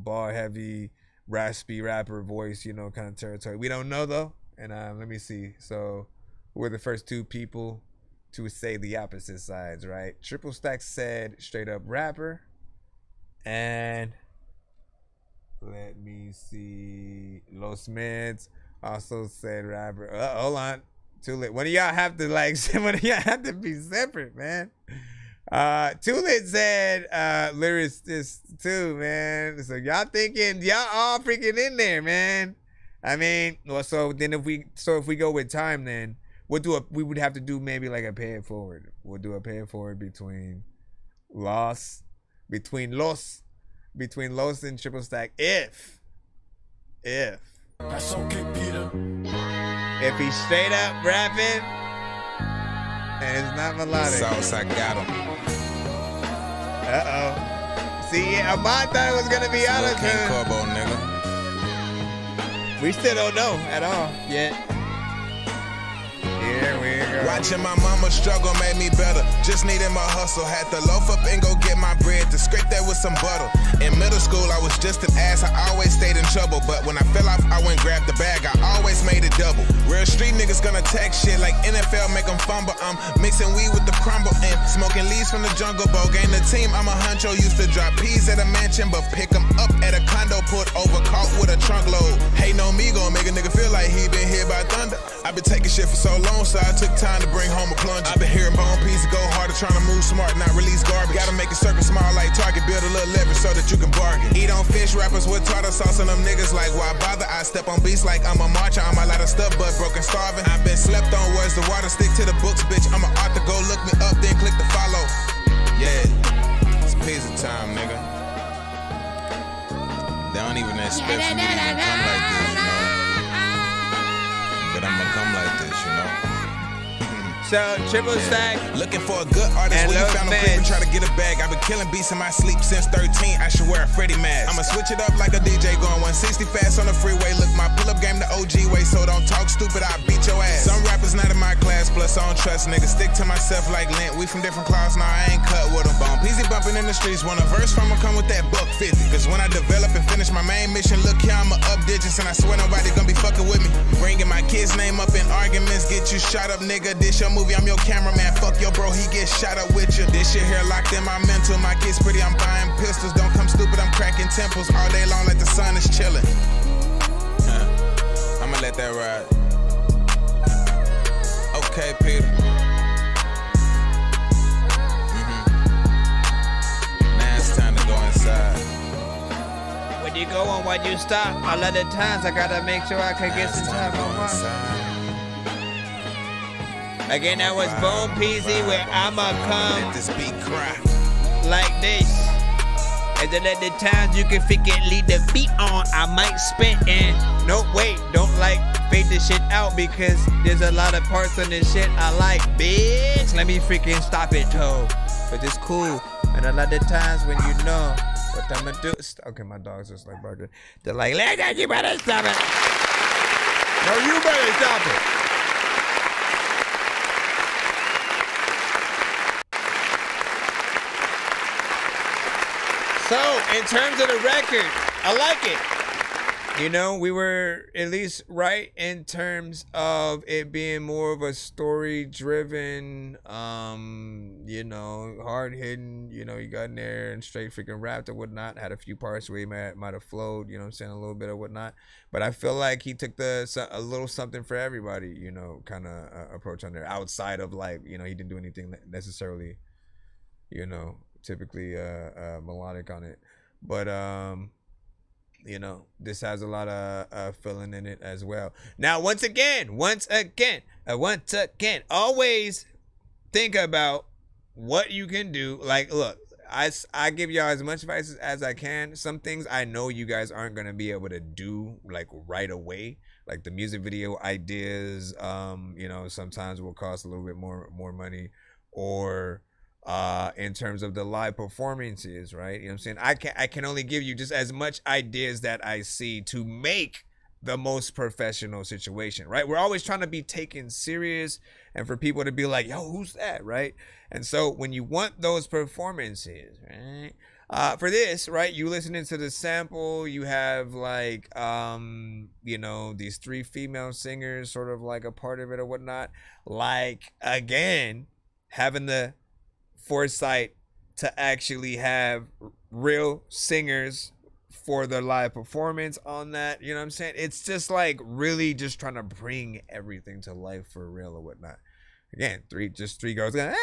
bar heavy, raspy rapper voice, kind of territory. We don't know though. And let me see. So we're the first two people to say the opposite sides, right? Triple Stack said straight up rapper. And let me see. Los Meds also said rapper. Hold on. Too late. One of y'all have to be separate, man. Too Lit said lyricist too, man. So y'all all freaking in there, man. I mean, well, so if we go with time, then we would have to do maybe like a pay it forward. We'll do a pay it forward between Los and Triple Stack if That's okay, Peter. If he's straight up rapping and it's not melodic. Southside got him. See, Ahmad thought it was gonna be out of King time. Corbo, nigga. We still don't know at all yet. Here we go. Why Watching my mama struggle made me better. Just needed my hustle. Had to loaf up and go get my bread to scrape that with some butter. In middle school, I was just an ass. I always stayed in trouble. But when I fell off, I went grab the bag. I always made it double. Real street niggas gonna tag shit like NFL, make them fumble. I'm mixing weed with the crumble and smoking leaves from the jungle bowl. Gain the team, I'm a huncho. Used to drop peas at a mansion, but pick them up at a condo. Put over caught with a trunk load. Hating on me gon' make a nigga feel like he been hit by thunder. I been taking shit for so long, so I took time to bring home a plunger. I been hearing bone pieces go harder, trying to move smart, not release garbage. Gotta make a circle small like Target, build a little leverage so that you can bargain. Eat on fish rappers with tartar sauce on them niggas like why bother? I step on beats like I'm a marcher. I'm a lot of stuff, but broken starving. I been slept on, where's the water? Stick to the books, bitch. I'm an author, go look me up, then click the follow. Yeah, it's pizza time, nigga. They don't even expect for me to even come like this, you know. But I'ma come like this, you know. So, triple stack. Looking for a good artist when you found a creep and try to get a bag. I've been killing beats in my sleep since 13. I should wear a Freddy mask. I'ma switch it up like a DJ going 160 fast on the freeway. Look, my pull-up game the OG way, so don't talk stupid, I'll beat your ass. Some rappers not in my class, plus I don't trust niggas. Stick to myself like lint. We from different clouds, now I ain't cut with them. Bone peasy bumping in the streets. Want a verse from her, come with that $150. Cause when I develop and finish my main mission, look here, I'ma up digits, and I swear nobody gonna be fucking with me. Bringing my kid's name up in arguments, get you shot up, nigga. This your movie, I'm your cameraman. Fuck your bro, he gets shot up with you. This shit here locked in my mental. My kid's pretty, I'm buying pistols. Don't come stupid, I'm cracking temples all day long like the sun is chilling. I'ma let that ride. Okay, Peter. Now it's time to go inside. When you go on, when you stop, a lot of times I gotta make sure I can get some time on mine. Again, that was Bone Peasy where I'ma come let this beat cry like this. And then at the times you can freaking the beat on, I might spit in. No, wait, don't like fade this shit out because there's a lot of parts on this shit I like, bitch. Let me freaking stop it, though. But it's cool. And a lot of times when you know what I'ma do. Okay, my dog's just like barking. They're like, Legend, you better stop it. No, you better stop it. So, in terms of the record, I like it. You know, we were at least right in terms of it being more of a story-driven, you know, hard-hitting, you know, you got in there and straight freaking rapped or whatnot, had a few parts where he might have flowed, you know what I'm saying, a little bit of whatnot. But I feel like he took a little something for everybody, you know, kind of approach on there, outside of like, you know, he didn't do anything necessarily, you know, typically melodic on it, but you know, this has a lot of feeling in it as well. Now once again, always think about what you can do. Like, look, I give y'all as much advice as I can. Some things I know you guys aren't gonna be able to do like right away, like the music video ideas, you know, sometimes will cost a little bit more money, or in terms of the live performances, right? You know what I'm saying? I can only give you just as much ideas that I see to make the most professional situation, right? We're always trying to be taken serious and for people to be like, yo, who's that, right? And so when you want those performances, right? For this, right, you listening to the sample, you have like, you know, these 3 female singers sort of like a part of it or whatnot. Like, again, having the foresight to actually have real singers for the live performance on that, you know what I'm saying? It's just like really just trying to bring everything to life for real or whatnot. Again, just three girls going,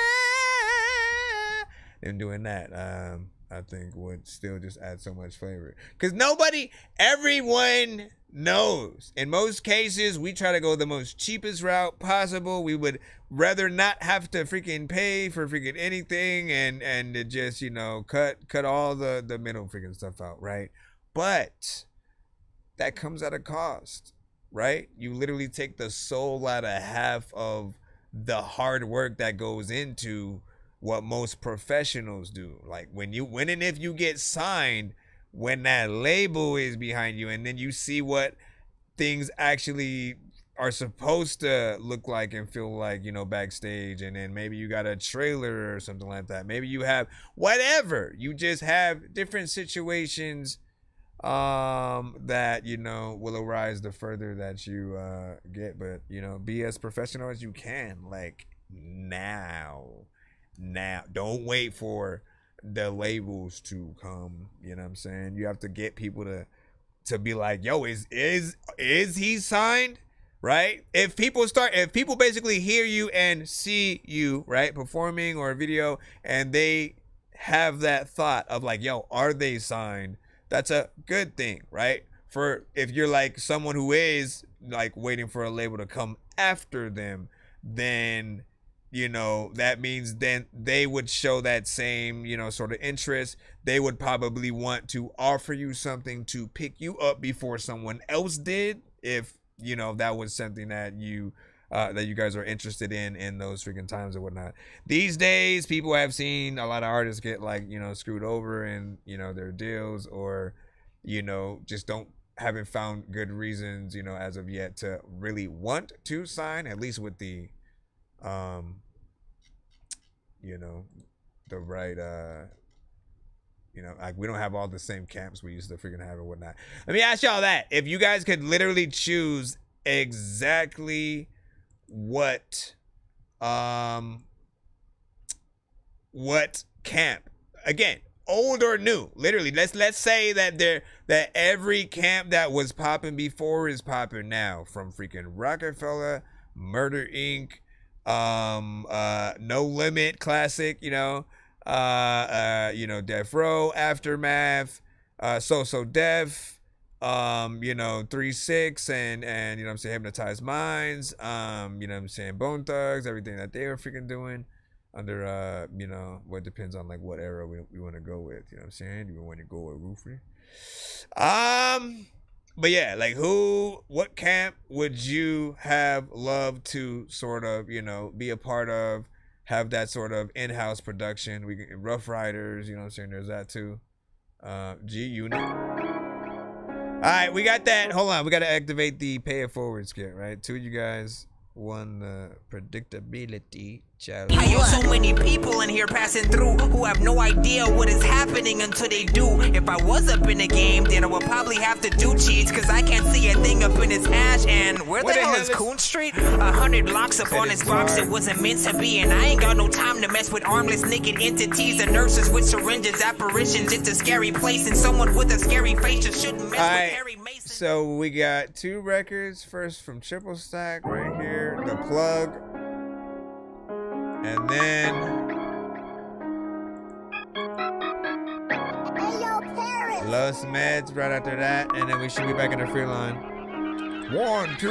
and doing that, I think would still just add so much flavor. Because everyone knows. In most cases, we try to go the most cheapest route possible. We would rather not have to freaking pay for freaking anything and to just, you know, cut all the middle freaking stuff out, right? But that comes at a cost, right? You literally take the soul out of half of the hard work that goes into what most professionals do. Like when and if you get signed, when that label is behind you, and then you see what things actually are supposed to look like and feel like, you know, backstage, and then maybe you got a trailer or something like that. Maybe you have whatever. You just have different situations that, you know, will arise the further that you get. But, you know, be as professional as you can. Like now. Don't wait for the labels to come. You know what I'm saying? You have to get people to be like, yo, is he signed? Right? If people basically hear you and see you, right, performing or a video, and they have that thought of like, yo, are they signed? That's a good thing, right? For if you're like someone who is like waiting for a label to come after them, then, you know, that means then they would show that same, you know, sort of interest. They would probably want to offer you something to pick you up before someone else did, if, you know, that was something that you guys are interested in those freaking times or whatnot. These days, people have seen a lot of artists get like, you know, screwed over in, you know, their deals, or, you know, just haven't found good reasons, you know, as of yet to really want to sign, at least with the, you know, the right, you know, like we don't have all the same camps we used to freaking have or whatnot. Let me ask y'all that. If you guys could literally choose exactly what camp, again, old or new, literally, let's say that every camp that was popping before is popping now, from freaking Rockefeller, Murder Inc., No Limit Classic, you know, Death Row, Aftermath, So Def, you know, 3-6, and you know what I'm saying, Hypnotized Minds, you know what I'm saying, Bone Thugs, everything that they were freaking doing under, you know, what depends on like what era we want to go with, you know what I'm saying? You want to go with Roofy. But yeah, like what camp would you have loved to sort of, you know, be a part of, have that sort of in-house production? We can Rough Riders, you know what I'm saying? There's that too. G-Unit. All right, we got that. Hold on, we got to activate the pay it forward skit, right? Two of you guys won predictability challenge. I know so many people in here passing through who have no idea what is happening until they do. If I was up in the game, then I would probably have to do cheats, cause I can't see a thing up in his hash. And where the hell is Coon Street? 100 blocks up on his box, it wasn't meant to be. And I ain't got no time to mess with armless naked entities and nurses with syringes, apparitions. It's a scary place, and someone with a scary face just shouldn't mess with Harry Mason. So we got 2 records. First from Triple Stack right here, The Plug. And then Los Meds right after that, and then we should be back in the free line. 1, 2, 3,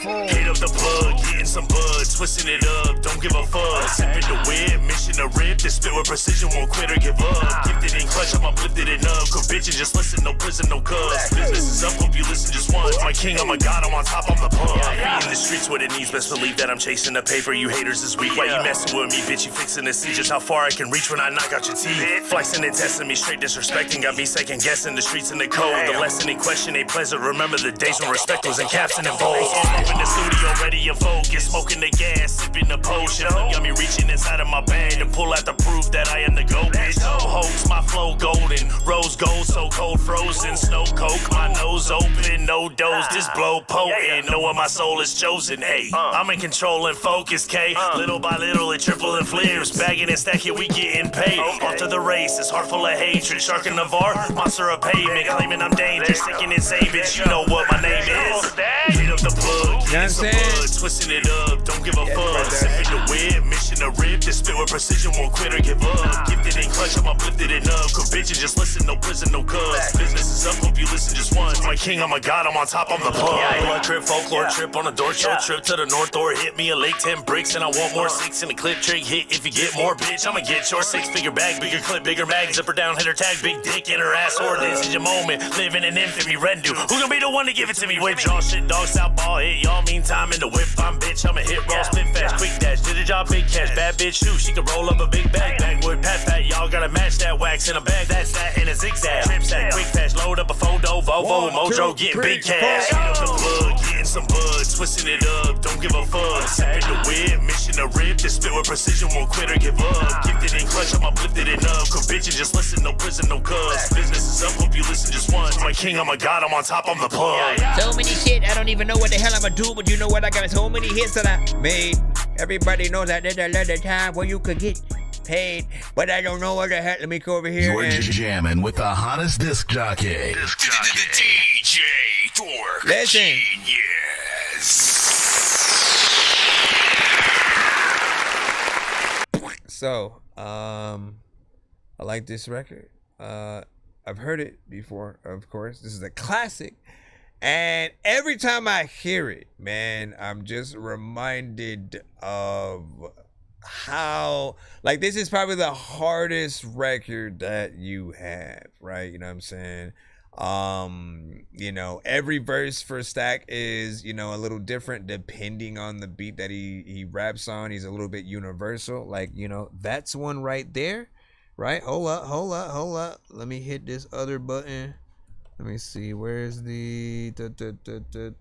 4. Hit up the plug, getting some bud, twisting it up, don't give a fuck. Sipping the whip, mission to rip, the spit with precision, won't quit or give up. Gifted in clutch, I'm uplifted enough. Cause bitches just listen, no prison, no cuss. Business is up, hope you listen just once. My king, I'm a god, I'm on top, I'm the pub. Be in the streets what it needs, best believe that I'm chasing the paper. You haters is weak, why you messing with me, bitch? You fixing to see just how far I can reach when I knock out your teeth. Flexing and testing me, straight disrespecting, got me second guessing the streets and the code. The lesson in question ain't pleasant, remember the days when respect was in caps and in bold. Up in the studio, ready and focused, smoking the gas, sipping the potion. Got me reaching inside of my bag to pull out the proof that I am the GOAT, bitch. No hoax, my flow golden, rose gold, so cold frozen, snow coke, my nose open, no dose, this blow potent, knowing my soul is chosen. Hey, I'm in control and focus, K. Little by little, it triple and flares, bagging and stacking, we getting paid. Off to the race, it's heart full of hatred, shark in the var, monster of pavement, claiming I'm dangerous, sinking insane, bitch. You know what my name is. Hit up the plug, get some bud, twisting it up, don't give a fuck. Sipping the whip, mission to rip, this spit with precision, won't quit or give up. Gifted in clutch, I'm uplifted enough. Cause bitches just listen, no prison, no cuss. Business is up, hope you listen just once. My king, I'm a god, I'm on top, I'm the plug. Blood trip, folklore trip on a door show, trip to the north or hit me a lake 10 bricks, and I want more 6 in the clip trick hit. If you get more, bitch, I'ma get your 6-figure bag, bigger clip, bigger mag, zipper down, hit her tag, big dick in her ass, or this is your moment. Living in infamy, Rendu. Who gonna be the one to give it to me? With y'all shit, dog, south ball hit, y'all meantime in the whip, I'm bitch, I'ma hit raw, spit fast, quick dash, did it job, big cash. Bad bitch shoot, she can roll up a big bag. Backwood pat pat, y'all gotta match that wax in a bag. That's that in a zigzag. Trip sack, quick fast, load up a photo, Volvo, Mojo, getting big cash. Heat up the plug, getting some bud, twisting it up, don't give a fuck. Sipping the whip, mission to rip, just spit with precision, won't quit or give up. Gifted in clutch, I'm uplifted it up. Cause bitches just listen, no prison, no cuz. Business is up, hope you listen just once. I'm a king, I'm a god, I'm on top, I'm the plug. So many shit, I don't even know what the hell I'ma do, but you know what? I got so many hits that I made. Everybody knows that there's another time where you could get paid, but I don't know what the hell. Let me go over here. You're jamming with the hottest disc jockey. DJ Dork. Listen. So, I like this record. I've heard it before, of course. This is a classic. And every time I hear it, man, I'm just reminded of how, like, this is probably the hardest record that you have, right? You know what I'm saying? You know, every verse for Stack is, you know, a little different depending on the beat that he raps on. He's a little bit universal. Like, you know, that's one right there, right? Hold up. Let me hit this other button. Let me see, where's the At the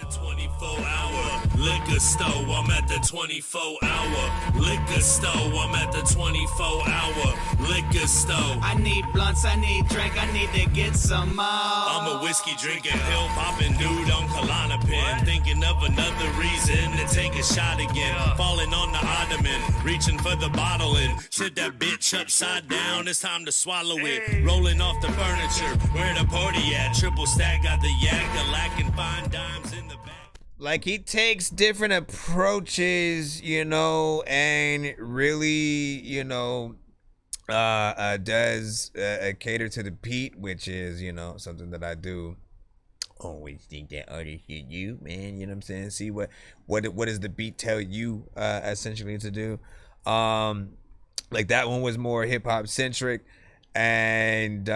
24-hour liquor store, I'm at the 24-hour liquor store. I'm at the 24-hour liquor store. I need blunts, I need drink, I need to get some more. I'm a whiskey drinking, pill popping dude on Klonopin. Thinking of another reason to take a shot again. Falling on the ottoman, reaching for the bottle and sit that bitch upside down. It's time to swallow it. Rolling off the furniture, where the party at? Triple stack, got the yak, the lacking fine dimes in the back. Like, he takes different approaches, you know, and really, you know, does cater to the beat, which is, you know, something that I do always think that artists should do, man. You know what I'm saying? See what does the beat tell you essentially to do. Like, that one was more hip-hop centric. And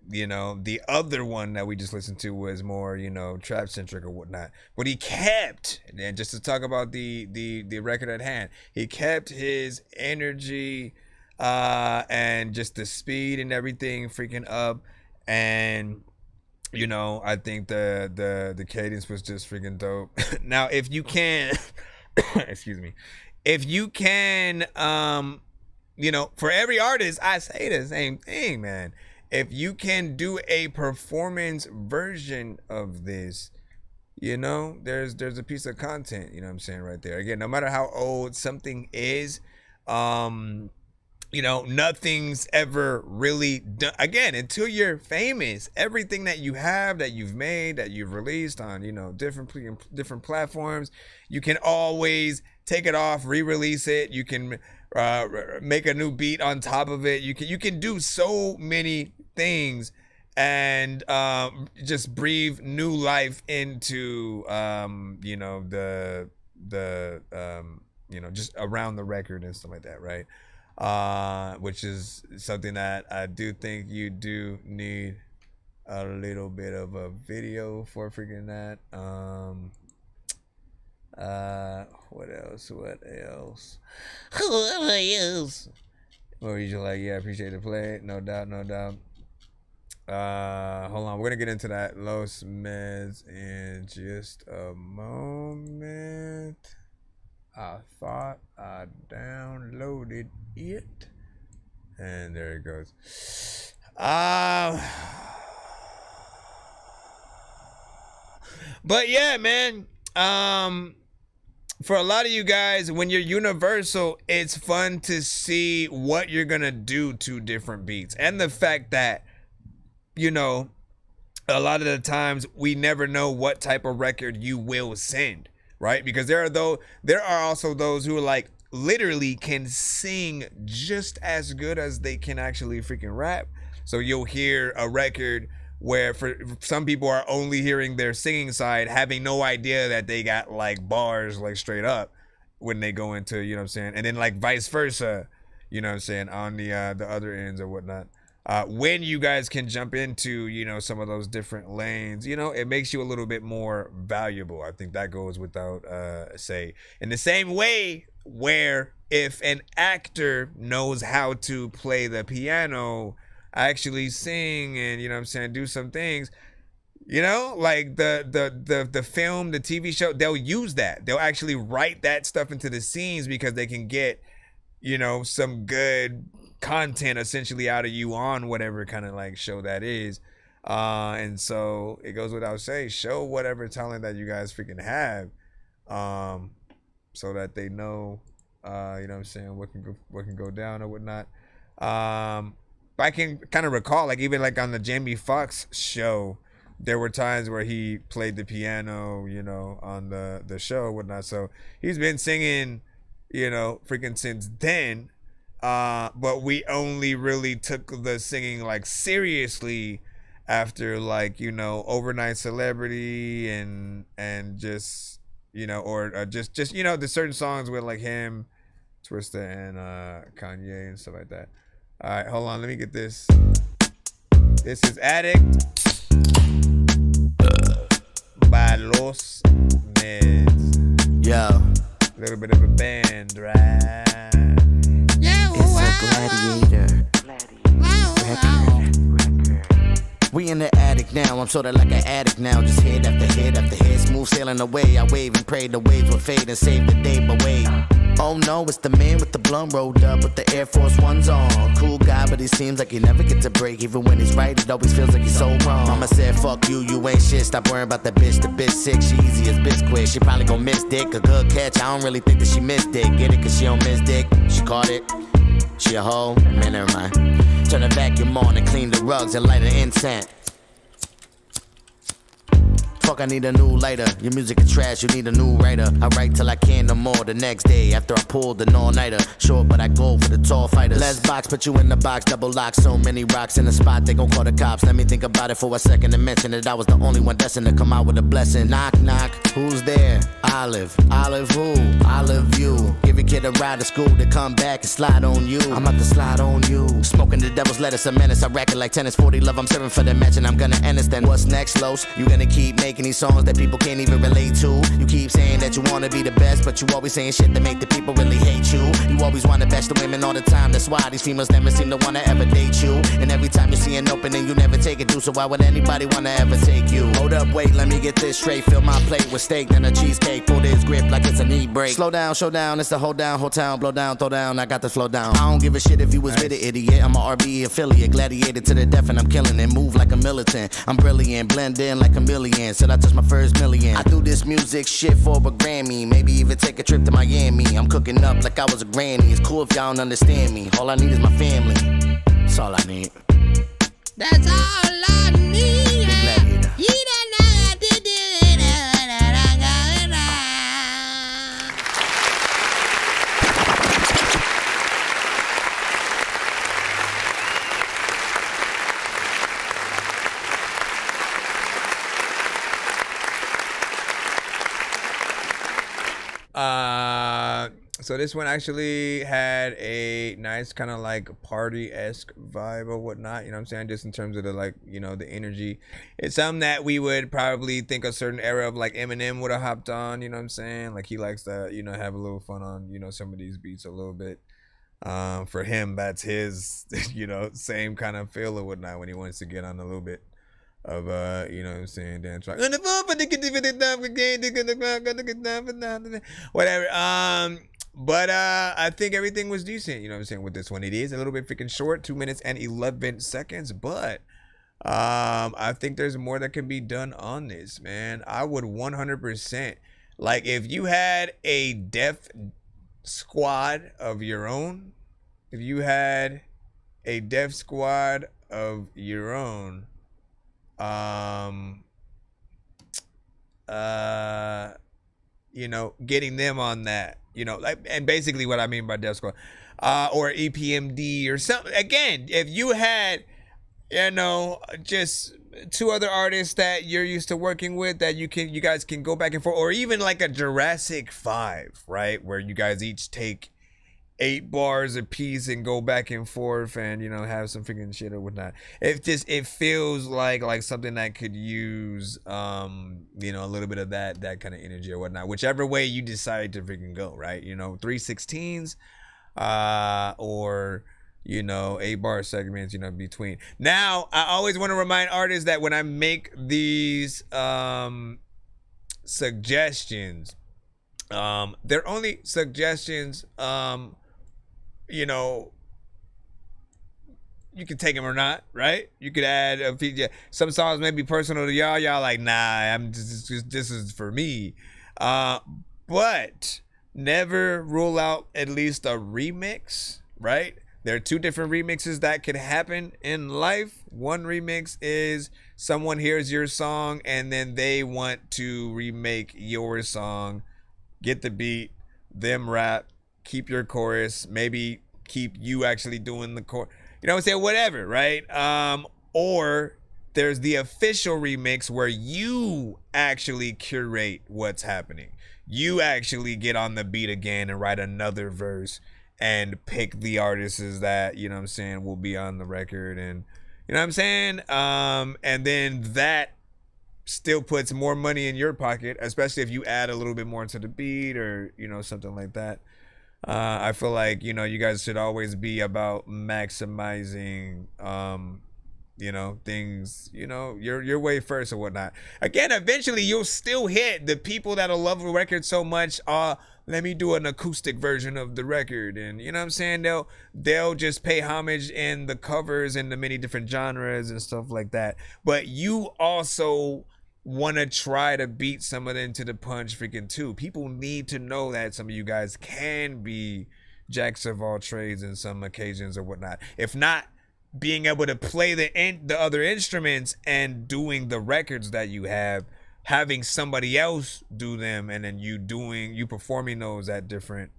you know, the other one that we just listened to was more, you know, trap centric or whatnot. But he kept, and just to talk about the record at hand, he kept his energy and just the speed and everything freaking up. And you know, I think the cadence was just freaking dope. Now, if you can excuse me, if you can you know, for every artist, I say the same thing, man. If you can do a performance version of this, you know, there's a piece of content, you know what I'm saying, right there. Again, no matter how old something is, you know, nothing's ever really done. Again, until you're famous, everything that you have, that you've made, that you've released on, you know, different platforms, you can always take it off, re-release it. You can make a new beat on top of it. You can do so many things and just breathe new life into you know, the you know, just around the record and stuff like that, right? Which is something that I do think you do need a little bit of a video for freaking that. What else? Or you just like, yeah, appreciate the play. No doubt. Hold on, we're gonna get into that Los Meds in just a moment. I thought I downloaded it, and there it goes. But yeah, man. For a lot of you guys, when you're universal, it's fun to see what you're gonna do to different beats, and the fact that, you know, a lot of the times we never know what type of record you will send, right? Because there are also those who are like literally can sing just as good as they can actually freaking rap. So you'll hear a record where for some people are only hearing their singing side, having no idea that they got like bars like straight up when they go into, you know what I'm saying, and then like vice versa, you know what I'm saying, on the other ends or whatnot. when you guys can jump into, you know, some of those different lanes, you know, it makes you a little bit more valuable. I think that goes without say. In the same way where if an actor knows how to play the piano, actually sing, and, you know what I'm saying, do some things, you know, like the film, the TV show, they'll use that. They'll actually write that stuff into the scenes because they can get, you know, some good content essentially out of you on whatever kind of like show that is. And so it goes without saying, show whatever talent that you guys freaking have, so that they know, you know what I'm saying, what can go down or whatnot. I can kind of recall, like, even like on the Jamie Foxx show, there were times where he played the piano, you know, on the show or whatnot. So he's been singing, you know, freaking since then. But we only really took the singing like seriously after, like, you know, Overnight Celebrity and just, you know, or just you know, the certain songs with like him, Twista, and Kanye and stuff like that. All right, hold on, let me get this. This is Addict by Los Neds. Yo. A little bit of a band, right? It's a gladiator. We in the attic now, I'm sorta like an addict now. Just head after head after head, smooth sailing away. I wave and pray the waves will fade and save the day, but wait. Oh no, it's the man with the blunt rolled up with the Air Force Ones on. Cool guy, but he seems like he never gets a break. Even when he's right, it always feels like he's so wrong. Mama said, fuck you, you ain't shit. Stop worrying about the bitch sick. She easy as biscuit. She probably gon' miss dick. A good catch, I don't really think that she missed dick. Get it, cause she don't miss dick. She caught it. She a hoe? Man, never mind. Turn the vacuum on and clean the rugs and light an incense. Fuck, I need a new lighter. Your music is trash, you need a new writer. I write till I can't no more the next day after I pulled an all-nighter. Short, but I go for the tall fighters. Let's box, put you in the box, double lock. So many rocks in the spot, they gon' call the cops. Let me think about it for a second and mention that I was the only one destined to come out with a blessing. Knock, knock, who's there? Olive. Olive who? Olive you. Give your kid a ride to school to come back and slide on you. I'm about to slide on you. Smoking the devil's lettuce, a menace. I rack it like tennis, 40 love, I'm serving for the match, and I'm gonna end this. Then what's next, Los? You gonna keep making these songs that people can't even relate to. You keep saying that you wanna be the best, but you always saying shit that make the people really hate you. You always wanna bash the women all the time. That's why these females never seem to wanna ever date you. And every time you see an opening, you never take it through. So why would anybody wanna ever take you? Hold up, wait, let me get this straight. Fill my plate with steak, then a cheesecake. Pull this grip like it's a knee break. Slow down, show down, it's the hold down, whole town, blow down, throw down. I got the flow down. I don't give a shit if you was with it, idiot. I'm a RBE affiliate, gladiated to the death, and I'm killing it. Move like a militant. I'm brilliant, blend in like a million. Said I touched my first million. I do this music shit for a Grammy. Maybe even take a trip to Miami. I'm cooking up like I was a granny. It's cool if y'all don't understand me. All I need is my family. That's all I need. That's all I need. Gladiator. You don't know how to do it. So this one actually had a nice kind of like party-esque vibe or whatnot, you know what I'm saying? Just in terms of the, like, you know, the energy. It's something that we would probably think a certain era of like Eminem would have hopped on, you know what I'm saying? Like, he likes to, you know, have a little fun on, you know, some of these beats a little bit. For him, that's his, you know, same kind of feel or whatnot when he wants to get on a little bit of, you know what I'm saying, dance rock. Whatever. But I think everything was decent, you know what I'm saying, with this one. It is a little bit freaking short, 2 minutes and 11 seconds, but I think there's more that can be done on this, man. I would 100%, like, if you had a deaf squad of your own, you know, getting them on that, you know, like, and basically what I mean by deaf squad, or EPMD or something. Again, if you had, you know, just two other artists that you're used to working with that you guys can go back and forth, or even like a Jurassic 5, right, where you guys each take 8 bars a piece and go back and forth and, you know, have some freaking shit or whatnot. It feels like something that could use, you know, a little bit of that kind of energy or whatnot, whichever way you decide to freaking go, right? You know, 3/16s, or, you know, 8 bar segments, you know, between. Now, I always want to remind artists that when I make these, suggestions, they're only suggestions, you know, you can take them or not, right? You could add a feature. Some songs may be personal to y'all. Y'all like, nah, I'm just this is for me. But never rule out at least a remix, right? There are 2 different remixes that could happen in life. One remix is someone hears your song and then they want to remake your song, get the beat, them rap, keep your chorus, maybe keep you actually doing the chorus, you know what I'm saying, whatever, right? Or there's the official remix where you actually curate what's happening. You actually get on the beat again and write another verse and pick the artists that, you know what I'm saying, will be on the record, and you know what I'm saying? And then that still puts more money in your pocket, especially if you add a little bit more to the beat or, you know, something like that. I feel like, you know, you guys should always be about maximizing, you know, things, you know, your way first or whatnot. Again, eventually you'll still hit the people that'll love the record so much. Let me do an acoustic version of the record, and you know what I'm saying, they'll just pay homage in the covers and the many different genres and stuff like that. But you also want to try to beat some of them to the punch freaking too. People need to know that some of you guys can be jacks of all trades in some occasions or whatnot. If not, being able to play the other instruments and doing the records that you have, having somebody else do them, and then you performing those at different,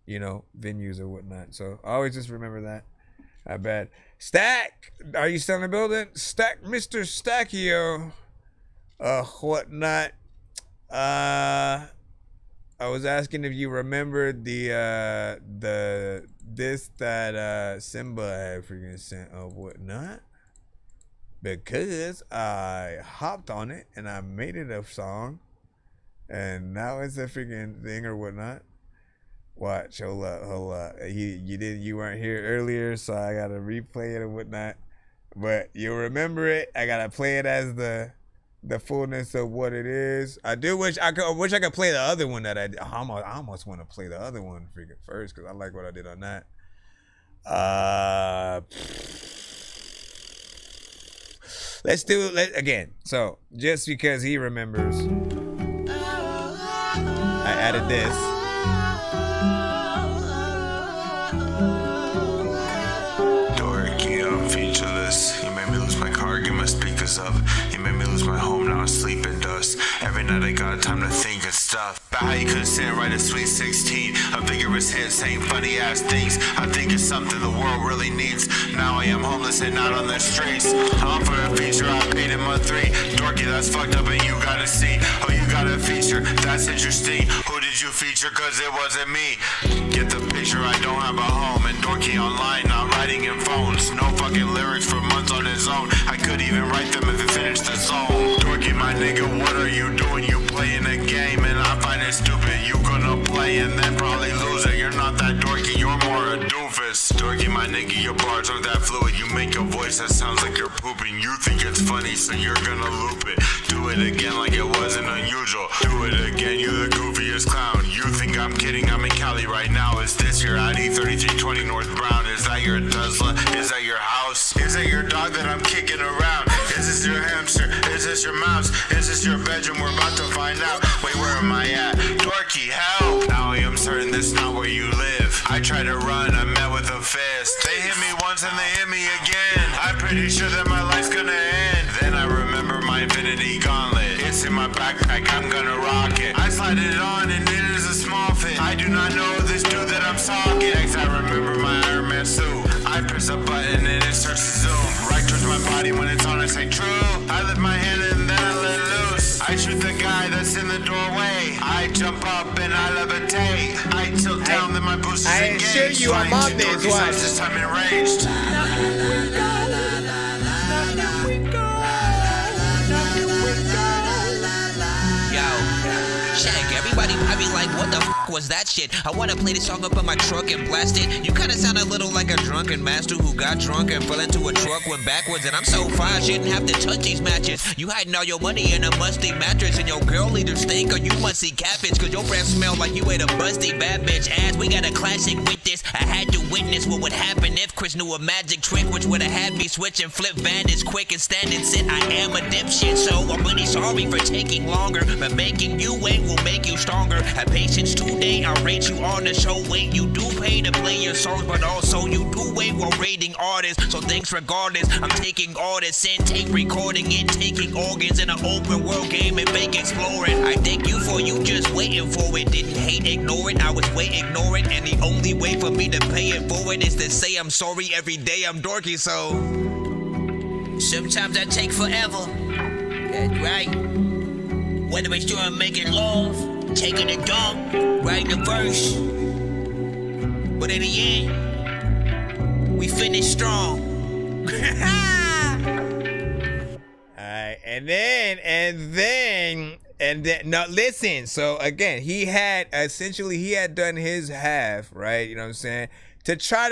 you know, venues or whatnot. So always just remember that. I bet. Stack, are you still in the building? Stack, Mr. Stackio, whatnot. I was asking if you remembered the that Simba had freaking sent or whatnot, because I hopped on it and I made it a song, and now it's a freaking thing or whatnot. Watch, hold up. You weren't here earlier, so I gotta replay it or whatnot. But you'll remember it. I gotta play it as the fullness of what it is. I wish I could play the other one that I almost want to play the other one freaking first, because I like what I did on that. Let's do it again. So just because he remembers, I added this. Dorky, I'm featureless. You made me lose my car, get my speakers up. You made me lose my home, now I sleep in dust. Every night I got time to think of stuff about how you couldn't sit and write a sweet 16. A vigorous hit saying funny ass things. I think it's something the world really needs. Now I am homeless and out on the streets. I'm for a feature, I paid in month 3. Dorky, that's fucked up and you gotta see. Oh, you got a feature, that's interesting. Who did you feature? Cause it wasn't me. Get the picture, I don't have a home. And Dorky online, not writing in phones. No fucking lyrics for months on his own. I could even write them if it finished the song. Dorky, my nigga, what are you doing? You playing a game and I find it stupid. You gonna play and then probably lose it. You're not that dorky, you're more a doofus. Dorky, my nigga, your bars are that fluid. You make a voice that sounds like you're pooping. You think it's funny, so you're gonna loop it. Do it again like it wasn't unusual. Do it again, you the goofiest clown. You think I'm kidding, I'm in Cali right now. Is this your ID 3320 North Brown? Is that your Tesla? Is that your house? Is that your dog that I'm kicking around? Is this your hamster? Is this your mouse? Is this your bedroom? We're about to find out. Wait, where am I at? Dorky, help! Now I am certain this is not where you live. I tried to run, I met with a fist. They hit me once and they hit me again. I'm pretty sure that my life's gonna end. Then I remember my infinity gauntlet. It's in my backpack, I'm gonna rock it. I slide it on and it is a small fit. I do not know this dude that I'm talking. Next I remember my Iron Man suit. I press a button and it starts to zoom. Right towards my body when it's on, I say true. I lift my hand and then I let it loose. I shoot the guy that's in the doorway. I jump up and I levitate. I tilt down, then my boost is engaged. I assure you, I'm on this. Watch. This time enraged. Shag, everybody probably like, what the f was that shit? I wanna play this song up in my truck and blast it. You kinda sound a little like a drunken master who got drunk and fell into a truck, went backwards, and I'm so fine, shouldn't have to touch these matches. You hiding all your money in a musty mattress, and your girl either stink or you must see catfish, cause your breath smell like you ate a busty bad bitch ass. We got a classic with this. I had to witness what would happen if Chris knew a magic trick, which would have had me switch and flip Vantage quick and stand and sit. I am a dipshit, so I'm really sorry for taking longer, but making you wait will make you stronger. Have patience today, I'll rate you on the show. Wait, you do pay to play your songs, but also you do wait while rating artists. So thanks regardless, I'm taking all this in, take recording in, taking organs in an open world game and fake exploring. I thank you for you just waiting for it. Didn't hate, ignore it, I was way ignorant, and the only way for me to pay it forward is to say I'm sorry every day. I'm dorky, so sometimes I take forever. That's right. Whether it's doing making love, taking a dump, writing a verse. But in the end, we finish strong. Alright, and then, now listen, so again, he had done his half, right? You know what I'm saying? To try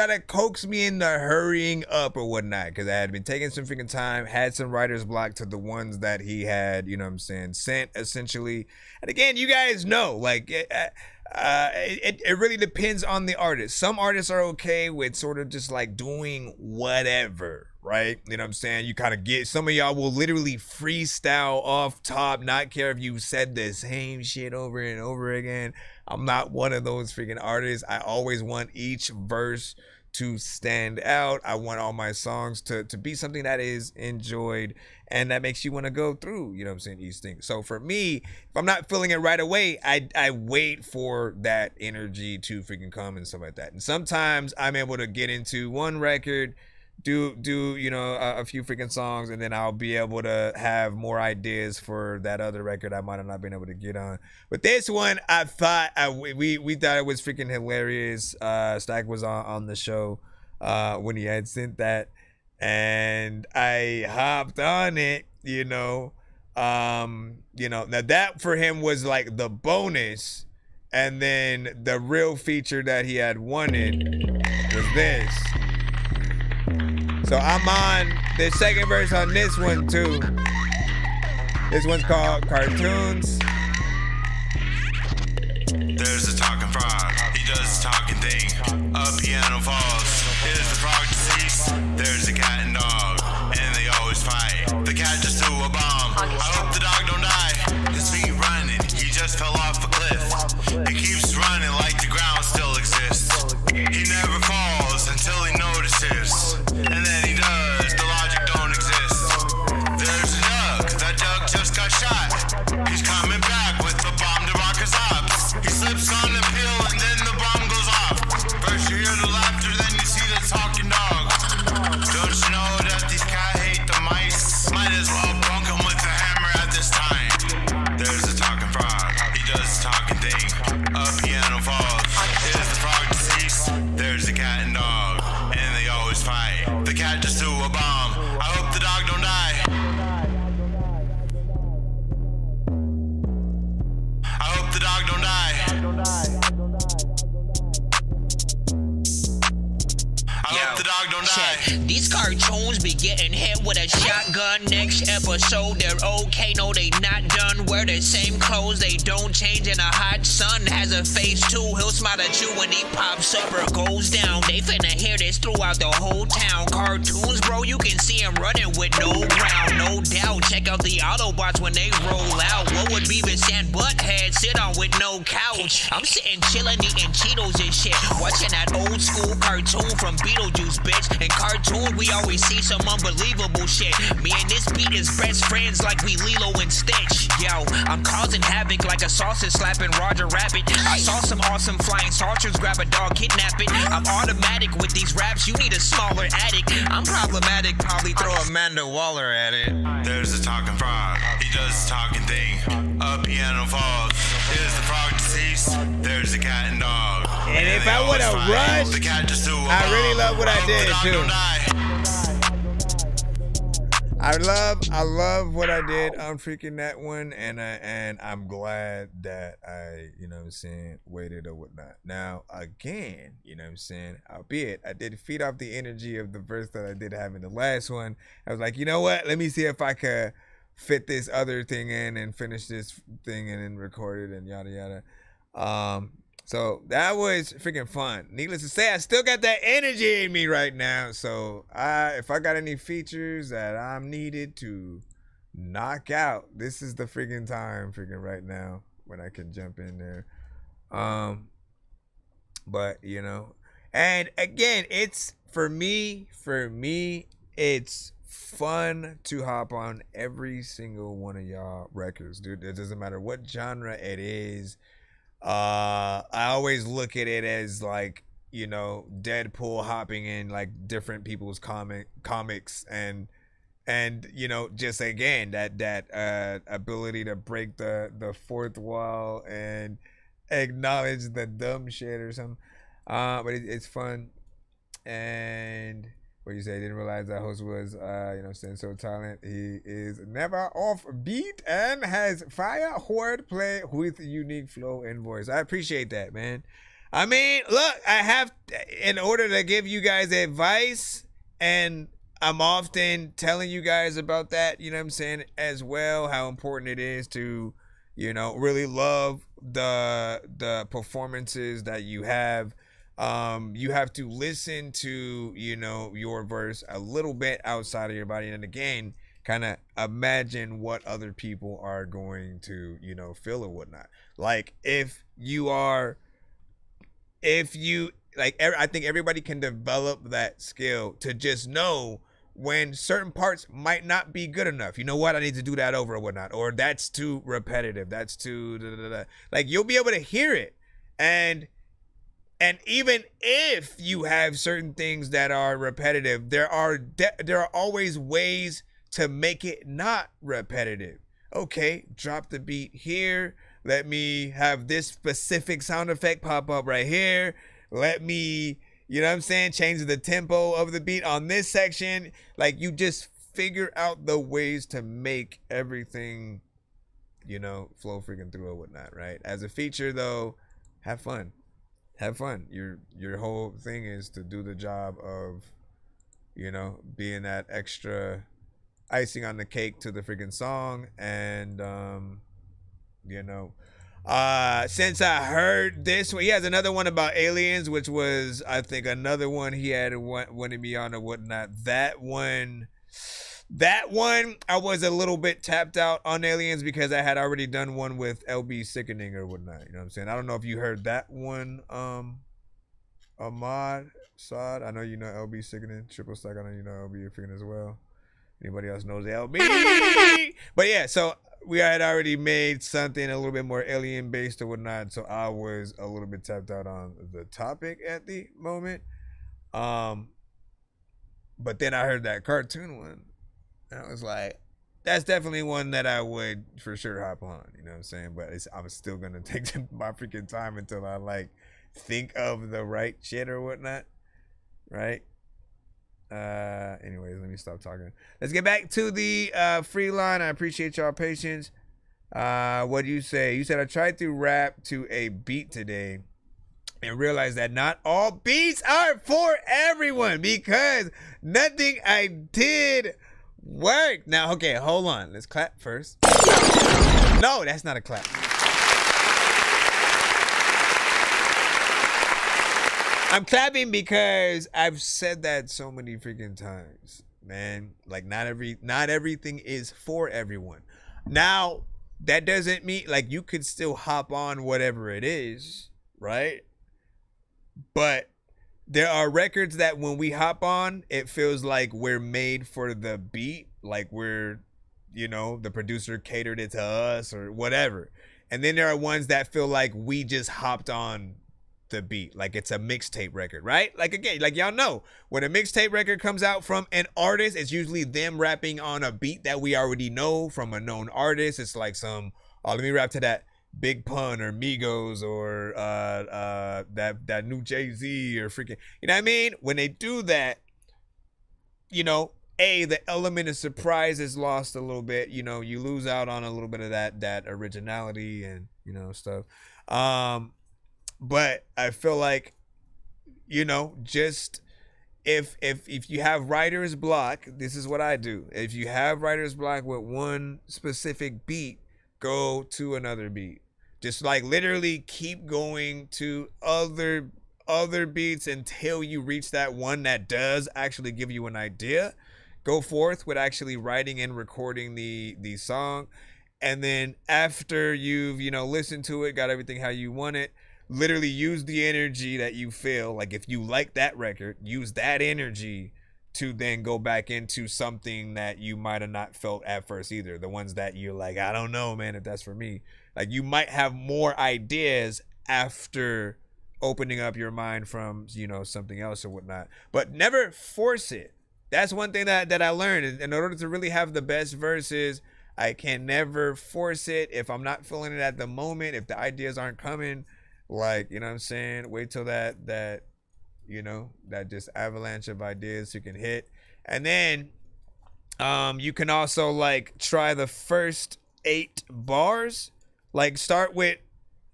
to coax me into hurrying up or whatnot, because I had been taking some freaking time, had some writer's block to the ones that he had, you know what I'm saying, sent essentially. And again, you guys know, like, it really depends on the artist. Some artists are okay with sort of just like doing whatever, right? You know what I'm saying? You kind of get, some of y'all will literally freestyle off top, not care if you said the same shit over and over again. I'm not one of those freaking artists. I always want each verse to stand out. I want all my songs to be something that is enjoyed and that makes you want to go through, you know what I'm saying, each thing. So for me, if I'm not feeling it right away, I wait for that energy to freaking come and stuff like that. And sometimes I'm able to get into one record, do you know, a few freaking songs, and then I'll be able to have more ideas for that other record I might have not been able to get on. But this one, I thought we thought it was freaking hilarious. Stack was on the show when he had sent that, and I hopped on it, you know. Now that for him was like the bonus, and then the real feature that he had wanted was this. So I'm on the second verse on this one too. This one's called Cartoons. There's a talking frog, he does the talking thing. A piano falls, here's the frog deceased. There's a cat and dog, and they always fight. The cat just threw a bomb, I hope the dog don't die. His feet running, he just fell off a cliff. He keeps running like the ground still exists. He never falls until he notices, and then he does, the logic don't exist. There's a duck, that duck just got shot. He's coming back with the bomb to rock his ops. He slips on the pill and then the bomb goes off. First you hear the laughter, then you see the talking dog. Don't you know that these cats hate the mice? Might as well bunk him with a hammer at this time. There's a talking frog, he does the talking thing. A piano falls, here's the frog deceased. There's a cat and dog, and they always fight. The cat just threw a bomb, I hope the dog don't die. I hope the dog don't die. I hope the dog don't die. These cartoons be getting hit with a shotgun. Next episode, they're okay, no, they not done. Wear the same clothes, they don't change. And a hot sun has a face too. He'll smile at you when he pops up or goes down. They finna hear this throughout the whole town. Cartoons, bro, you can see him running with no ground, no doubt. Check out the Autobots when they roll out. What would Beavis and Butthead sit on with no couch? I'm sitting chillin' eating Cheetos and shit, watching that old school cartoon from Beetlejuice, bitch. And cartoons Hollywood, we always see some unbelievable shit. Me and this beat is best friends like we Lilo and Stitch. Yo, I'm causing havoc like a sausage slapping Roger Rabbit. I saw some awesome flying saucers grab a dog, kidnap it. I'm automatic with these raps, you need a smaller attic. I'm problematic, probably throw Amanda Waller at it. There's a talking frog, he does the talking thing. A piano falls, is the frog deceased? There's the cat and dog. And if I would have rushed, the cat just I really love what I did too. I love what I did on freaking that one, and I'm glad that I, you know what I'm saying, waited or whatnot. Now, again, you know what I'm saying, albeit I did feed off the energy of the verse that I did have in the last one. I was like, you know what, let me see if I could fit this other thing in and finish this thing and then record it and yada yada. So that was freaking fun. Needless to say, I still got that energy in me right now. So if I got any features that I'm needed to knock out, this is the freaking time freaking right now when I can jump in there. But you know, and again, it's for me, it's fun to hop on every single one of y'all records, dude. It doesn't matter what genre it is. I always look at it as like, you know, Deadpool hopping in like different people's comics and you know, just again that ability to break the fourth wall and acknowledge the dumb shit or something. But it's fun. And what you say, didn't realize that host was, you know, saying so talented. He is never off beat and has fire wordplay with unique flow and voice. I appreciate that, man. I mean, look, I have, in order to give you guys advice, and I'm often telling you guys about that, you know what I'm saying, as well, how important it is to, you know, really love the performances that you have. You have to listen to, you know, your verse a little bit outside of your body. And again, kind of imagine what other people are going to, you know, feel or whatnot. Like I think everybody can develop that skill to just know when certain parts might not be good enough. You know what? I need to do that over or whatnot. Or that's too repetitive. That's too, like you'll be able to hear it. And even if you have certain things that are repetitive, there are always ways to make it not repetitive. Okay, drop the beat here. Let me have this specific sound effect pop up right here. Let me, you know what I'm saying, change the tempo of the beat on this section. Like you just figure out the ways to make everything, you know, flow freaking through or whatnot, right? As a feature though, have fun. Have fun. Your whole thing is to do the job of, you know, being that extra icing on the cake to the freaking song. And you know, since I heard this one, he has another one about aliens, which was, I think, another one he had wanted me on or whatnot. That one I was a little bit tapped out on aliens because I had already done one with LB Sickening or whatnot. You know what I'm saying? I don't know if you heard that one, Ahmad Saad. I know you know LB Sickening. Triple Stack, I know you know LB Sickening as well. Anybody else knows LB? But yeah, so we had already made something a little bit more alien based or whatnot. So I was a little bit tapped out on the topic at the moment. But then I heard that cartoon one. And I was like, that's definitely one that I would for sure hop on. You know what I'm saying? But I'm still going to take my freaking time until I like think of the right shit or whatnot. Right? Anyways, let me stop talking. Let's get back to the free line. I appreciate y'all patience. What do you say? You said I tried to rap to a beat today and realized that not all beats are for everyone because nothing I did worked. Now, okay, hold on. Let's clap first. No, that's not a clap. I'm clapping because I've said that so many freaking times, man. Like not everything is for everyone. Now, that doesn't mean like you could still hop on whatever it is, right? But there are records that when we hop on, it feels like we're made for the beat, like we're, you know, the producer catered it to us or whatever. And then there are ones that feel like we just hopped on the beat, like it's a mixtape record, right? Like, again, like y'all know, when a mixtape record comes out from an artist, it's usually them rapping on a beat that we already know from a known artist. It's like some, oh, let me rap to that Big Pun or Migos or that new Jay-Z or freaking, you know what I mean? When they do that, you know, the element of surprise is lost a little bit. You know, you lose out on a little bit of that originality and, you know, stuff. But I feel like, you know, just if you have writer's block, this is what I do. If you have writer's block with one specific beat, go to another beat. Just like literally keep going to other beats until you reach that one that does actually give you an idea. Go forth with actually writing and recording the song. And then after you've, you know, listened to it, got everything how you want it, literally use the energy that you feel. Like if you like that record, use that energy to then go back into something that you might have not felt at first either. The ones that you're like, I don't know, man, if that's for me. Like you might have more ideas after opening up your mind from, you know, something else or whatnot. But never force it. That's one thing that I learned. In order to really have the best verses, I can never force it. If I'm not feeling it at the moment, if the ideas aren't coming, like, you know what I'm saying? Wait till that you know, that just avalanche of ideas you can hit. And then you can also like try the first 8 bars. Like start with,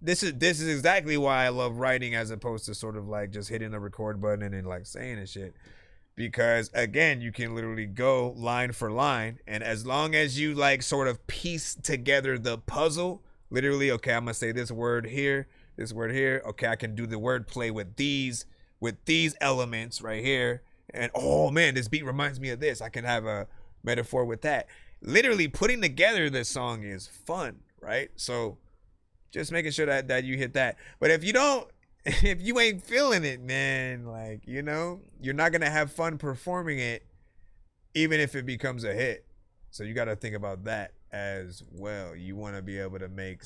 this is exactly why I love writing as opposed to sort of like just hitting the record button and then like saying and shit. Because again, you can literally go line for line, and as long as you like sort of piece together the puzzle, literally, okay, I'm gonna say this word here, okay, I can do the word play with these elements right here, and oh man, this beat reminds me of this, I can have a metaphor with that. Literally putting together this song is fun, right? So just making sure that you hit that. But if you ain't feeling it, man, like, you know, you're not gonna have fun performing it even if it becomes a hit. So you got to think about that as well. You want to be able to make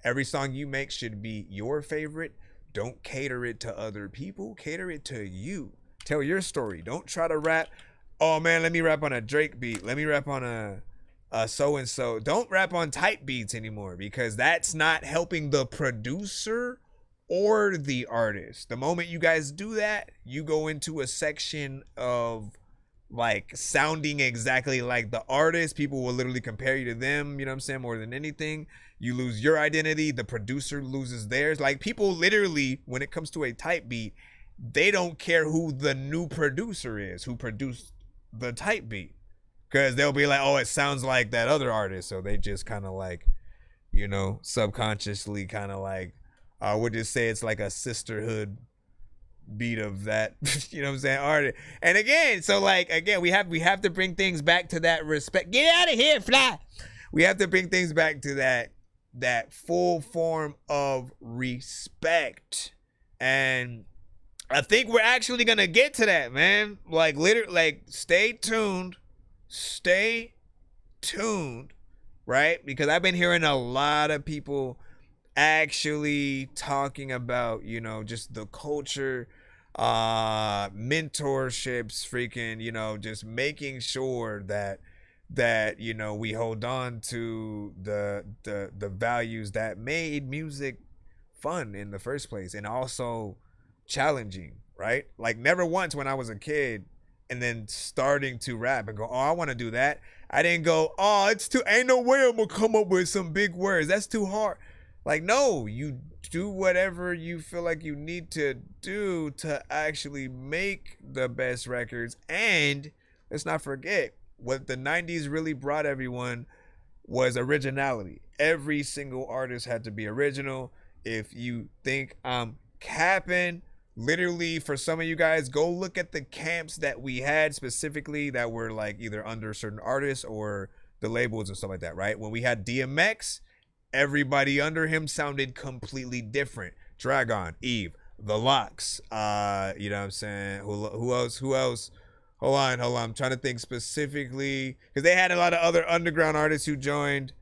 every song you make should be your favorite. Don't cater it to other people, cater it to you. Tell your story. Don't try to rap, oh man, let me rap on a Drake beat, let me rap on a so-and-so. Don't rap on type beats anymore, because that's not helping the producer or the artist. The moment you guys do that, you go into a section of like sounding exactly like the artist. People will literally compare you to them, you know what I'm saying, more than anything. You lose your identity, the producer loses theirs. Like people literally, when it comes to a type beat, they don't care who the new producer is, who produced the type beat, because they'll be like, oh, it sounds like that other artist. So they just kind of like, you know, subconsciously kind of like, I would just say it's like a sisterhood beat of that, you know what I'm saying, artist. And again, so like, again, we have to bring things back to that respect. Get out of here, fly. We have to bring things back to that full form of respect. And I think we're actually gonna get to that, man. Like literally, like stay tuned, right? Because I've been hearing a lot of people actually talking about, you know, just the culture, mentorships, freaking, you know, just making sure that you know, we hold on to the values that made music fun in the first place, and also challenging, right? Like never once when I was a kid and then starting to rap and go, oh, I want to do that, I didn't go, oh, ain't no way I'm gonna come up with some big words, that's too hard. Like, no, you do whatever you feel like you need to do to actually make the best records. And let's not forget, what the 90s really brought everyone was originality. Every single artist had to be original. If you think I'm capping, literally, for some of you guys, go look at the camps that we had specifically that were like either under certain artists or the labels and stuff like that, right? When we had DMX, everybody under him sounded completely different. Dragon, Eve, The Locks. You know what I'm saying? Who else? Hold on. I'm trying to think specifically because they had a lot of other underground artists who joined,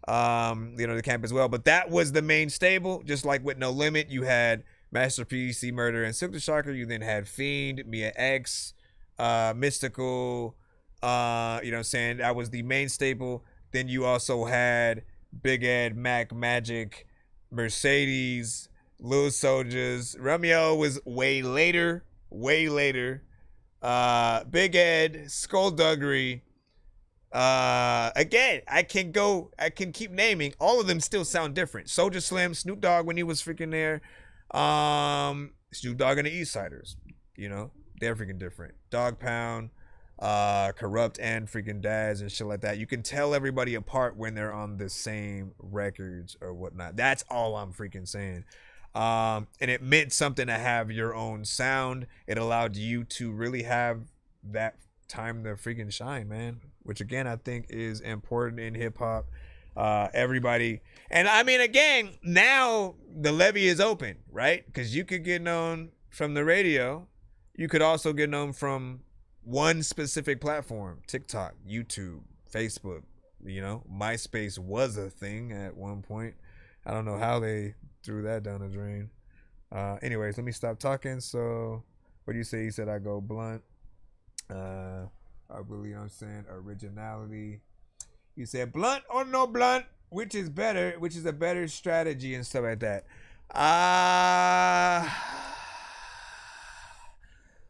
the camp as well. But that was the main stable. Just like with No Limit, you had Master P, C Murder, and Silk the Shocker. You then had Fiend, Mia X, Mystical. You know what I'm saying? That was the main staple. Then you also had Big Ed, Mac, Magic, Mercedes, Lil Soldiers. Romeo was way later. Big Ed, Skullduggery. Again, I can keep naming. All of them still sound different. Soulja Slim, Snoop Dogg when he was freaking there. Snoop Dogg and the Eastsiders. They're freaking different. Dog Pound, Corrupt, and freaking Daz and shit like that. You can tell everybody apart when they're on the same records or whatnot. That's all I'm freaking saying. And it meant something to have your own sound. It allowed you to really have that time to freaking shine, man. Which again, I think is important in hip hop. Everybody, and I mean, again, now the levee is open, right? Because you could get known from the radio. You could also get known from one specific platform: TikTok, YouTube, Facebook. MySpace was a thing at one point. I don't know how they threw that down the drain. Anyways, let me stop talking. So, what do you say? You said I go blunt. I believe I'm saying originality. You said blunt or no blunt, which is better, which is a better strategy and stuff like that.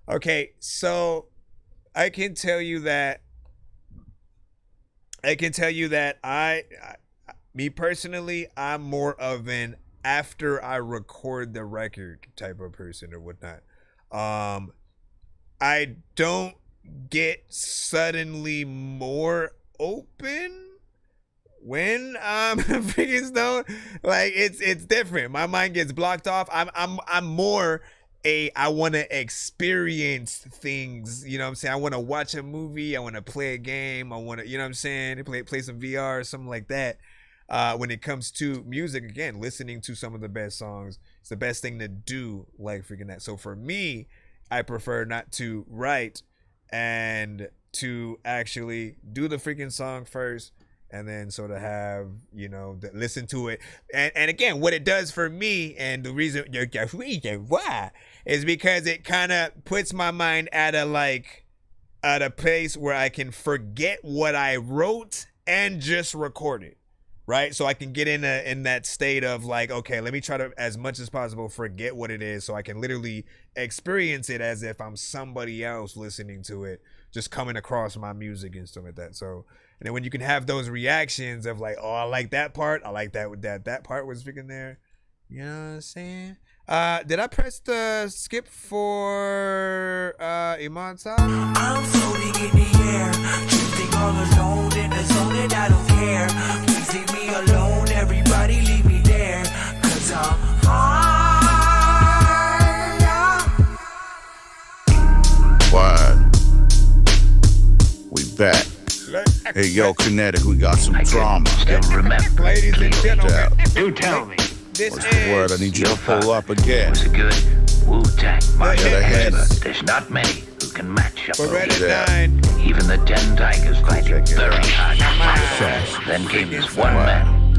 Okay, so I can tell you that me personally, I'm more of an after I record the record type of person or whatnot. I don't get suddenly more open when I'm freaking stoned. Like it's different. My mind gets blocked off. I'm more I want to experience things, you know what I'm saying? I want to watch a movie, I want to play a game, I want to, you know what I'm saying, play some VR or something like that. When it comes to music, again, listening to some of the best songs, it's the best thing to do, like freaking that. So for me, I prefer not to write and to actually do the freaking song first and then sort of have, listen to it. And again, what it does for me, and the reason why, is because it kind of puts my mind at a place where I can forget what I wrote and just record it. Right? So I can get in that state of like, okay, let me try to, as much as possible, forget what it is so I can literally experience it as if I'm somebody else listening to it, just coming across my music and stuff like that. So, and then when you can have those reactions of like, oh, I like that part, I like that part was freaking there. You know what I'm saying? Did I press the skip for Iman Sa? I'm floating in the air, drifting all alone in the zone and I don't care. Please leave me alone, everybody leave me there, 'cause I'm high. Word. We back. Hey, yo, Kinetic, we got some drama. Still remember. Ladies and gentlemen, do tell me. This What's the word? I need you to pull up again. Was a good Wu-Tang martial ahead. arts, but there's not many who can match up. We're ready at 9. Even the 10 Tigers fighting very hard. Then came this one man.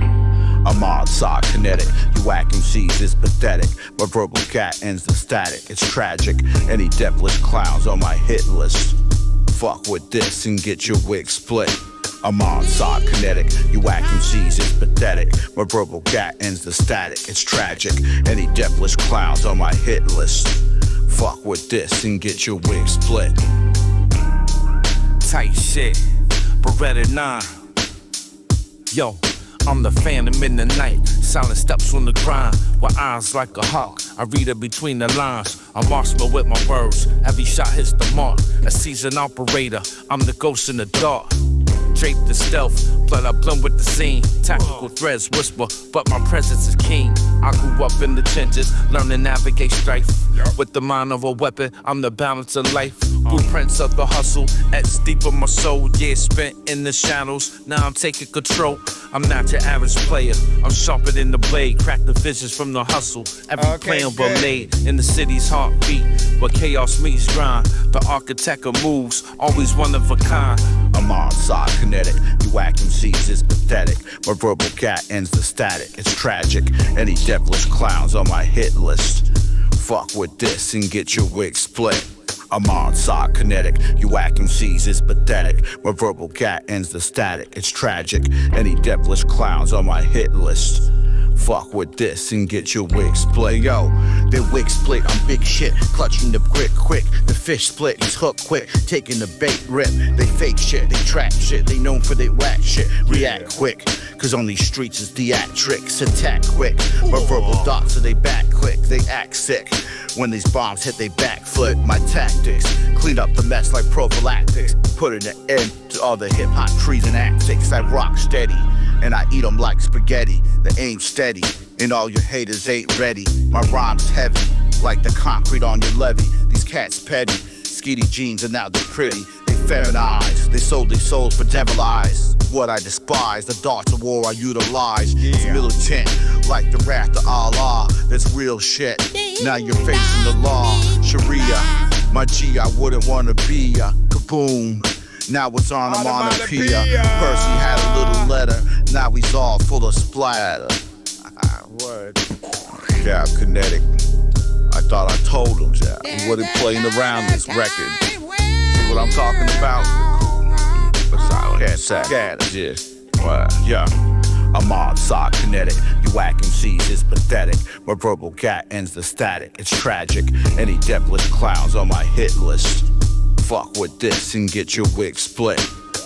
I'm outside Kinetic, you whack MCs is pathetic. My verbal cat ends the static, it's tragic. Any devilish clowns on my hit list. Fuck with this and get your wig split. I'm outside Kinetic, you whack MCs is pathetic. My verbal cat ends the static, it's tragic. Any devilish clowns on my hit list. Fuck with this and get your wig split. Tight shit, Beretta 9. Yo, I'm the phantom in the night, silent steps on the grind, with eyes like a hawk. I read it between the lines. I'm marksman with my words. Every shot hits the mark. A seasoned operator. I'm the ghost in the dark. Draped in stealth, blood I blend with the scene. Tactical threads whisper, but my presence is keen. I grew up in the trenches, learn to navigate strife. With the mind of a weapon, I'm the balance of life. Blueprints of the hustle, etched deep in my soul. Yeah, spent in the shadows. Now I'm taking control. I'm not your average player. I'm sharper than the blade. Crack the visions from the hustle. Every plan but made in the city's heartbeat. Where chaos meets grind. The architect of moves, always one of a kind. I'm on side kinetic. You whack MCs is pathetic. My verbal cat ends the static. It's tragic. Any devilish clowns on my hit list. Fuck with this and get your wig split. I'm on side kinetic. You whack MCs is pathetic. My verbal cat ends the static. It's tragic. Any devilish clowns on my hit list. Fuck with this and get your wig split. Yo, their wig split, I'm big shit. Clutching the grip quick. The fish split, he's hooked quick. Taking the bait rip. They fake shit, they trap shit. They known for they whack shit. React quick, cause on these streets is theatrics. Attack quick, my verbal dots so they back quick. They act sick. When these bombs hit they backflip. My tactics, clean up the mess like prophylactics. Putting an end to all the hip hop trees and antics. I rock steady. And I eat them like spaghetti. The aim's steady, and all your haters ain't ready. My rhyme's heavy, like the concrete on your levee. These cats petty, skeety jeans and now they're pretty. They feminized, they sold their souls for devil eyes. What I despise, the darts of war I utilize. It's militant, like the wrath of Allah. That's real shit, now you're facing the law. Sharia, my G, I wouldn't wanna be ya. Kaboom. Now it's on him on a Percy had a little letter. Now he's all full of splatter. Word. Yeah, kinetic. I thought I told him, yeah. He wasn't playing around this record. See what I'm talking about? Can't say. Yeah. Well, yeah. I'm on side kinetic. You whack MCs is pathetic. My verbal cat ends the static. It's tragic. Any devilish clowns on my hit list. Fuck with this and get your wig split.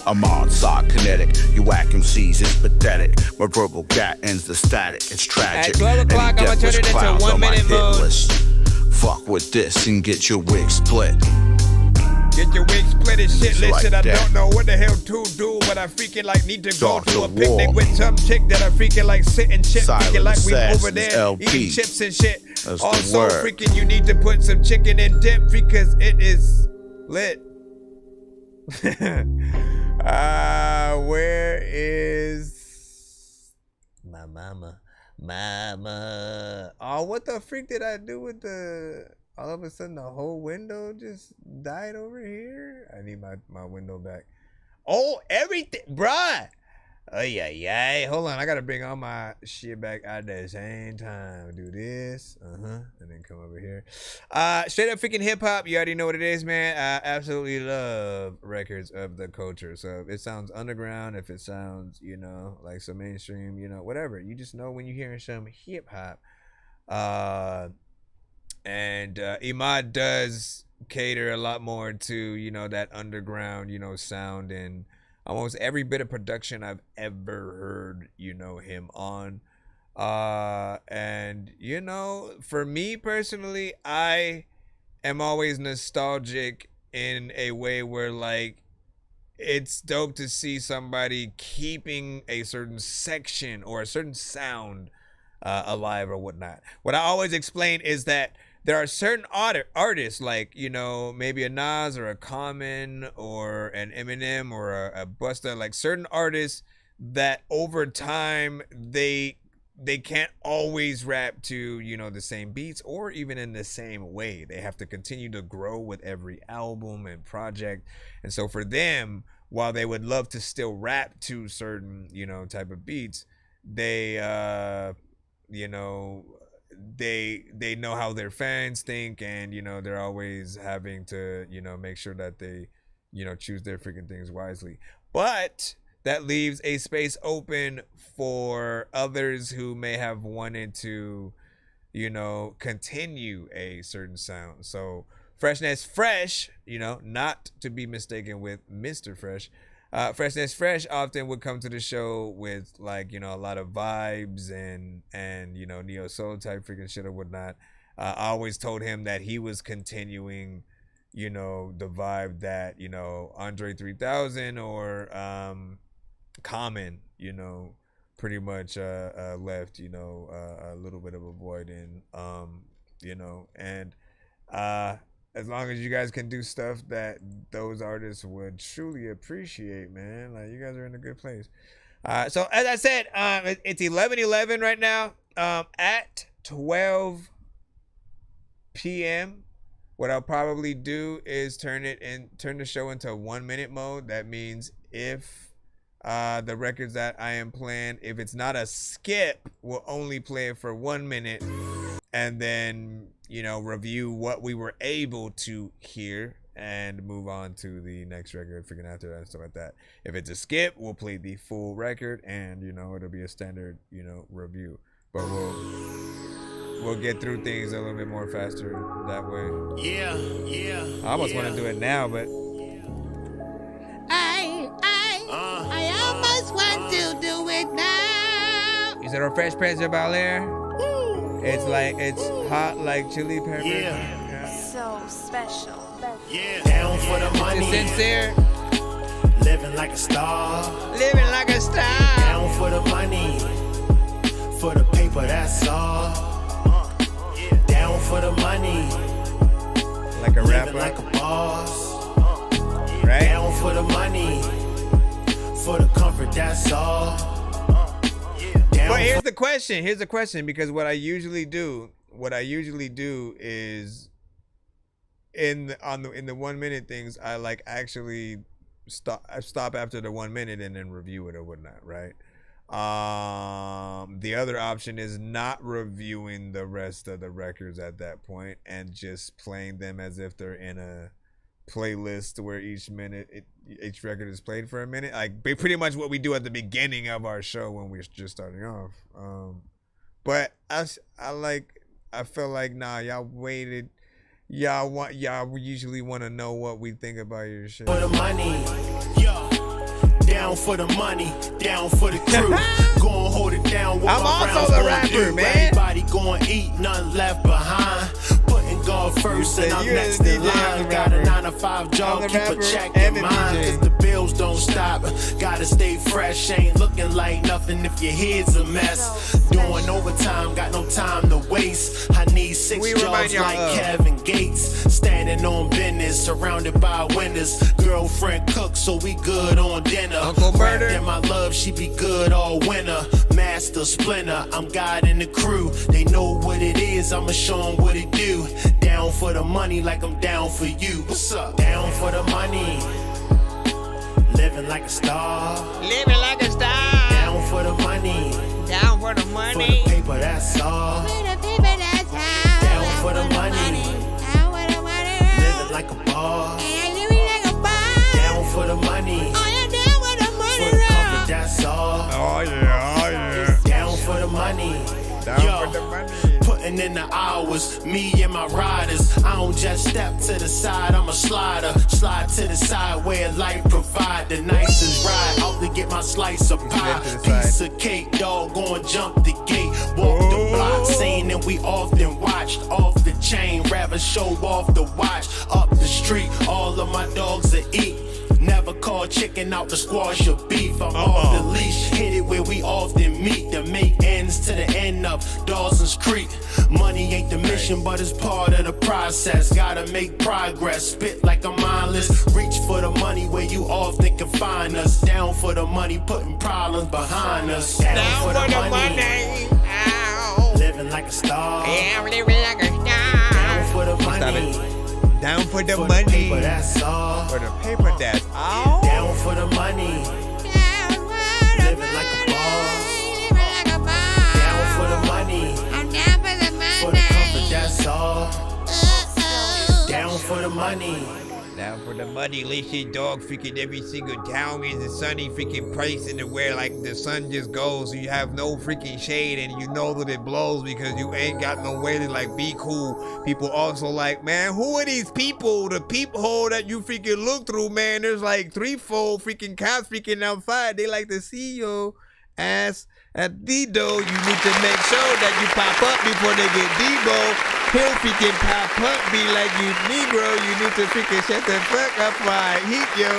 I'm on side kinetic. You whack MCs is pathetic. My verbal cat ends the static. It's tragic. At 12 o'clock, I'm gonna turn it into 1 minute mode. Fuck with this and get your wig split. Get your wig split and shit. Listen, like I that. don't know what the hell to do, but I freaking like need to go Dr. to a picnic War. with some chick that I freaking like sitting chip, freaking like we Assassins over there LP. eating chips and shit. That's the Also, word. freaking you need to put some chicken in dip because it is lit. Where is my mama? Mama. Oh, what the freak did I do with the... All of a sudden, the whole window just died over here? I need my window back. Oh, everything... Bruh! Oh, yeah. Hold on, I gotta bring all my shit back at the same time. Do this, and then come over here. Straight up freaking hip hop. You already know what it is, man. I absolutely love records of the culture. So if it sounds underground, if it sounds, like some mainstream, whatever. You just know when you're hearing some hip hop. And Imad does cater a lot more to, that underground, sound and almost every bit of production I've ever heard, him on. And, for me personally, I am always nostalgic in a way where, like, it's dope to see somebody keeping a certain section or a certain sound alive or whatnot. What I always explain is that there are certain artists like, maybe a Nas or a Common or an Eminem or a Busta, like certain artists that over time they can't always rap to, the same beats or even in the same way. They have to continue to grow with every album and project. And so for them, while they would love to still rap to certain, type of beats, they they know how their fans think, and they're always having to make sure that they choose their freaking things wisely. But that leaves a space open for others who may have wanted to continue a certain sound. So Freshness Fresh, not to be mistaken with Mr. Fresh. Freshness Fresh often would come to the show with like, a lot of vibes and neo soul type freaking shit or whatnot. I always told him that he was continuing, the vibe that, Andre 3000 or Common, pretty much left, a little bit of a void in, and as long as you guys can do stuff that those artists would truly appreciate, man. Like, you guys are in a good place. So as I said, it's 11:11 right now. At 12 p.m., what I'll probably do is turn the show into 1 minute mode. That means if the records that I am playing, if it's not a skip, we'll only play it for 1 minute, and then, you know, review what we were able to hear and move on to the next record, figuring after that and stuff like that. If it's a skip, we'll play the full record, and, you know, it'll be a standard, you know, review. But we'll get through things a little bit more faster that way. Yeah. I almost want to do it now, but I almost want to do it now. is it a Fresh Prince of Bel-Air? It's hot like chili pepper. Yeah. So special. Yeah. Down for the money. It's sincere. Living like a star. Living like a star. Down for the money. For the paper, that's all. Down for the money. Like a rapper. Living like a boss. Right? Down for the money. For the comfort, that's all. But here's the question, because what I usually do is in the 1 minute things, I like actually stop after the 1 minute and then review it or whatnot, right? The other option is not reviewing the rest of the records at that point and just playing them as if they're in a playlist where each record is played for a minute, like pretty much what we do at the beginning of our show when we're just starting off. But I feel like, nah, y'all waited. Y'all usually want to know what we think about your shit. For the money, down for the money, down for the crew. Gon' hold it down. I'm also the rapper, man. Everybody gon' eat, none left behind. Putting God first, and I'm next in line. Got a 9-to-5 job, keep a check in mind. Cause the bills don't stop. Gotta stay fresh, ain't looking like nothing if your head's a mess. Doing overtime, got no time to waste. I need 6 jobs like Kevin Gates. Standing on business, surrounded by winners. Girlfriend cooks, so we good on dinner. Uncle Murder. And my love, she be good all winter. Master Splinter, I'm guiding the crew. They know what it is, I'ma show them what it do. Down for the money like I'm down for you. What's up? Down for the money. Living like a star. Living like a star. Down for the money. Down for the money. For the paper, that's all. For the paper, that's all. Down for the money. Down for the money. Living like a boss. Living like a boss. Down for the money. Oh, you're down for the money. For the comfort, that's all. Oh yeah. Down for the money. Down for the money. Putting in the hours, me and my riders. I don't just step to the side, I'm a slider. Slide to the side where life provide the nicest ride. Out to get my slice of pie. Piece of cake, dog, gon' jump the gate. Walk the block, saying that we often watched. Off the chain, rather show off the watch. Up the street, all of my dogs are eat. Never call chicken out to squash your beef. I'm off the leash, hit it where we often meet. To make ends to the end of Dawson's Creek. Money ain't the mission, but it's part of the process. Gotta make progress, spit like I'm mindless. Reach for the money where you often can find us. Down for the money, putting problems behind us. Down for the money. Ow. Living like a star. Yeah, I'm living like a star. Down for the money. Down for the For money. the paper, that's all. For the paper, that's all. Down for the money. Living like a boss. Down for the money. I'm down for the money. For the comfort, that's all. Down for the money. Down for the money, listen, dog. Freaking every single town is a sunny freaking place in the where like the sun just goes, so you have no freaking shade and you know that it blows because you ain't got no way to like be cool. People also like, man, who are these people? The peephole that you freaking look through, man. There's like 3-4 freaking cops freaking outside. They like to see your ass at D-Do. You need to make sure that you pop up before they get D-Bo. He'll freaking pop up, be like, you Negro, you need to freaking shut the fuck up while I heat you.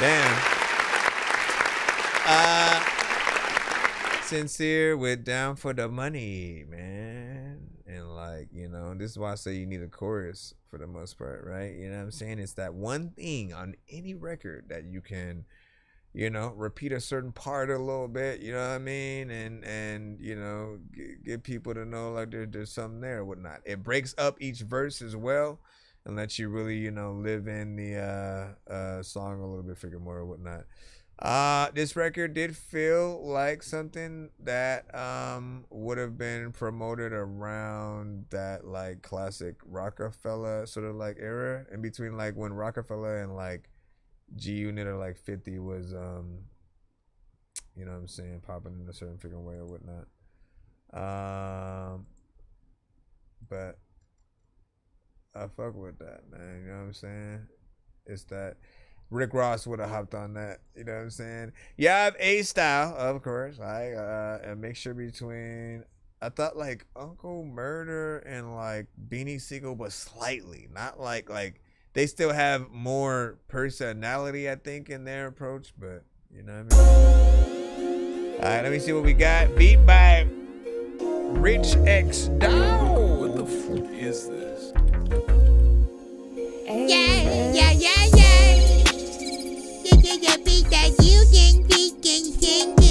Damn. Sincere with Down for the Money, man. And like, you know, this is why I say you need a chorus for the most part, right? You know what I'm saying? It's that one thing on any record that you can, you know, repeat a certain part a little bit, you know what I mean? And you know, get people to know like there's something there or whatnot. It breaks up each verse as well and lets you really, you know, live in the song a little bit, figure more or whatnot. This record did feel like something that would have been promoted around that like classic Rockefeller sort of like era, in between like when Rockefeller and like G Unit or like 50 was you know what I'm saying, popping in a certain figure way or whatnot. But I fuck with that, man, you know what I'm saying? It's that Rick Ross would have hopped on that, you know what I'm saying? Yeah, I have A Style, of course. A mixture between, I thought like Uncle Murder and like Beanie Siegel, but slightly, not like they still have more personality, I think, in their approach, but you know what I mean? All right, let me see what we got. Beat by Rich X Dow. What the fuck is this? Yeah, beat that you can sing to.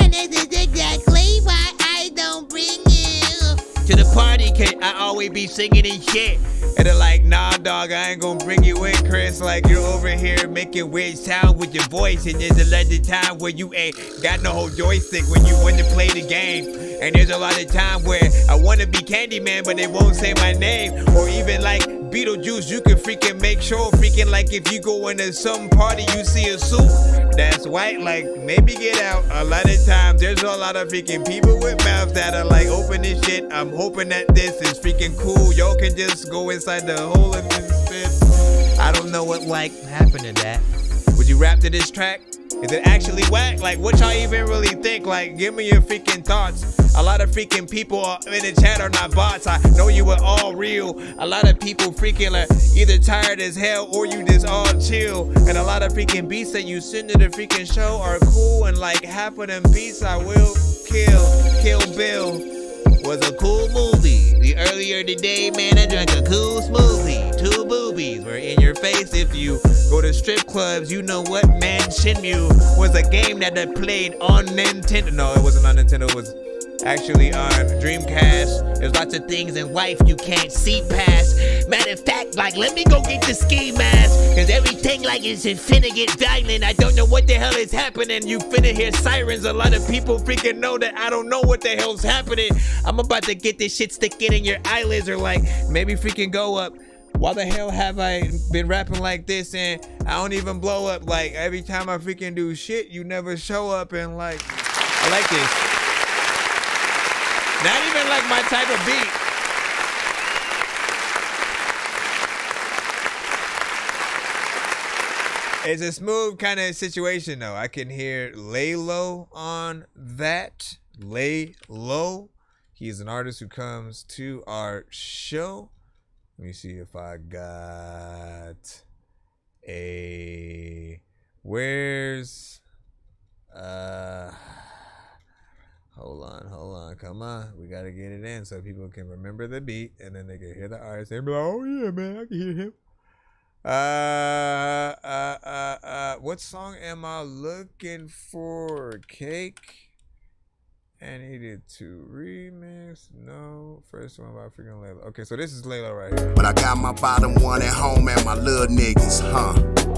And this is exactly why I don't bring you to the party, cause I always be singing and shit. And they're like, nah, dog, I ain't gonna bring you in, Chris. Like, you're over here making weird sound with your voice. And there's a lot of time where you ain't got no whole joystick when you want to play the game. And there's a lot of time where I wanna be Candyman, but they won't say my name. Or even like Beetlejuice, you can freaking make sure freaking like if you go into some party, you see a suit that's white, like maybe get out. A lot of times, there's a lot of freaking people with mouths that are like, open this shit. I'm hoping that this is freaking cool. Y'all can just go inside the hole and then spit. I don't know what like happened to that. Would you rap to this track? Is it actually whack? Like, what y'all even really think? Like, give me your freaking thoughts. A lot of freaking people in the chat are not bots. I know you were all real. A lot of people freaking are either tired as hell or you just all chill. And a lot of freaking beats that you send to the freaking show are cool. And like half of them beats I will kill. Kill Bill was a cool movie. The earlier today, man, I drank a cool smoothie. 2 boobies were in your face. If you go to strip clubs, you know what, man. Shenmue was a game that I played on Nintendo. No, it wasn't on Nintendo. It was actually on Dreamcast. There's lots of things in life you can't see past. Matter of fact, like, let me go get the ski mask. Cause everything like is finna get violent. I don't know what the hell is happening. You finna hear sirens. A lot of people freaking know that I don't know what the hell's happening. I'm about to get this shit sticking in your eyelids, or like maybe freaking go up. Why the hell have I been rapping like this and I don't even blow up? Like every time I freaking do shit, you never show up, and like, I like this. Not even like my type of beat. It's a smooth kind of situation though. I can hear Lay Low on that. Lay Low. He's an artist who comes to our show. Let me see if I got a... Where's... Hold on, come on. We gotta get it in so people can remember the beat and then they can hear the artist and be like, oh yeah, man, I can hear him. What song am I looking for? Cake? I needed to remix. No, first one by freaking Layla. Okay, so this is Layla right here. But I got my bottom one at home and my little niggas, huh?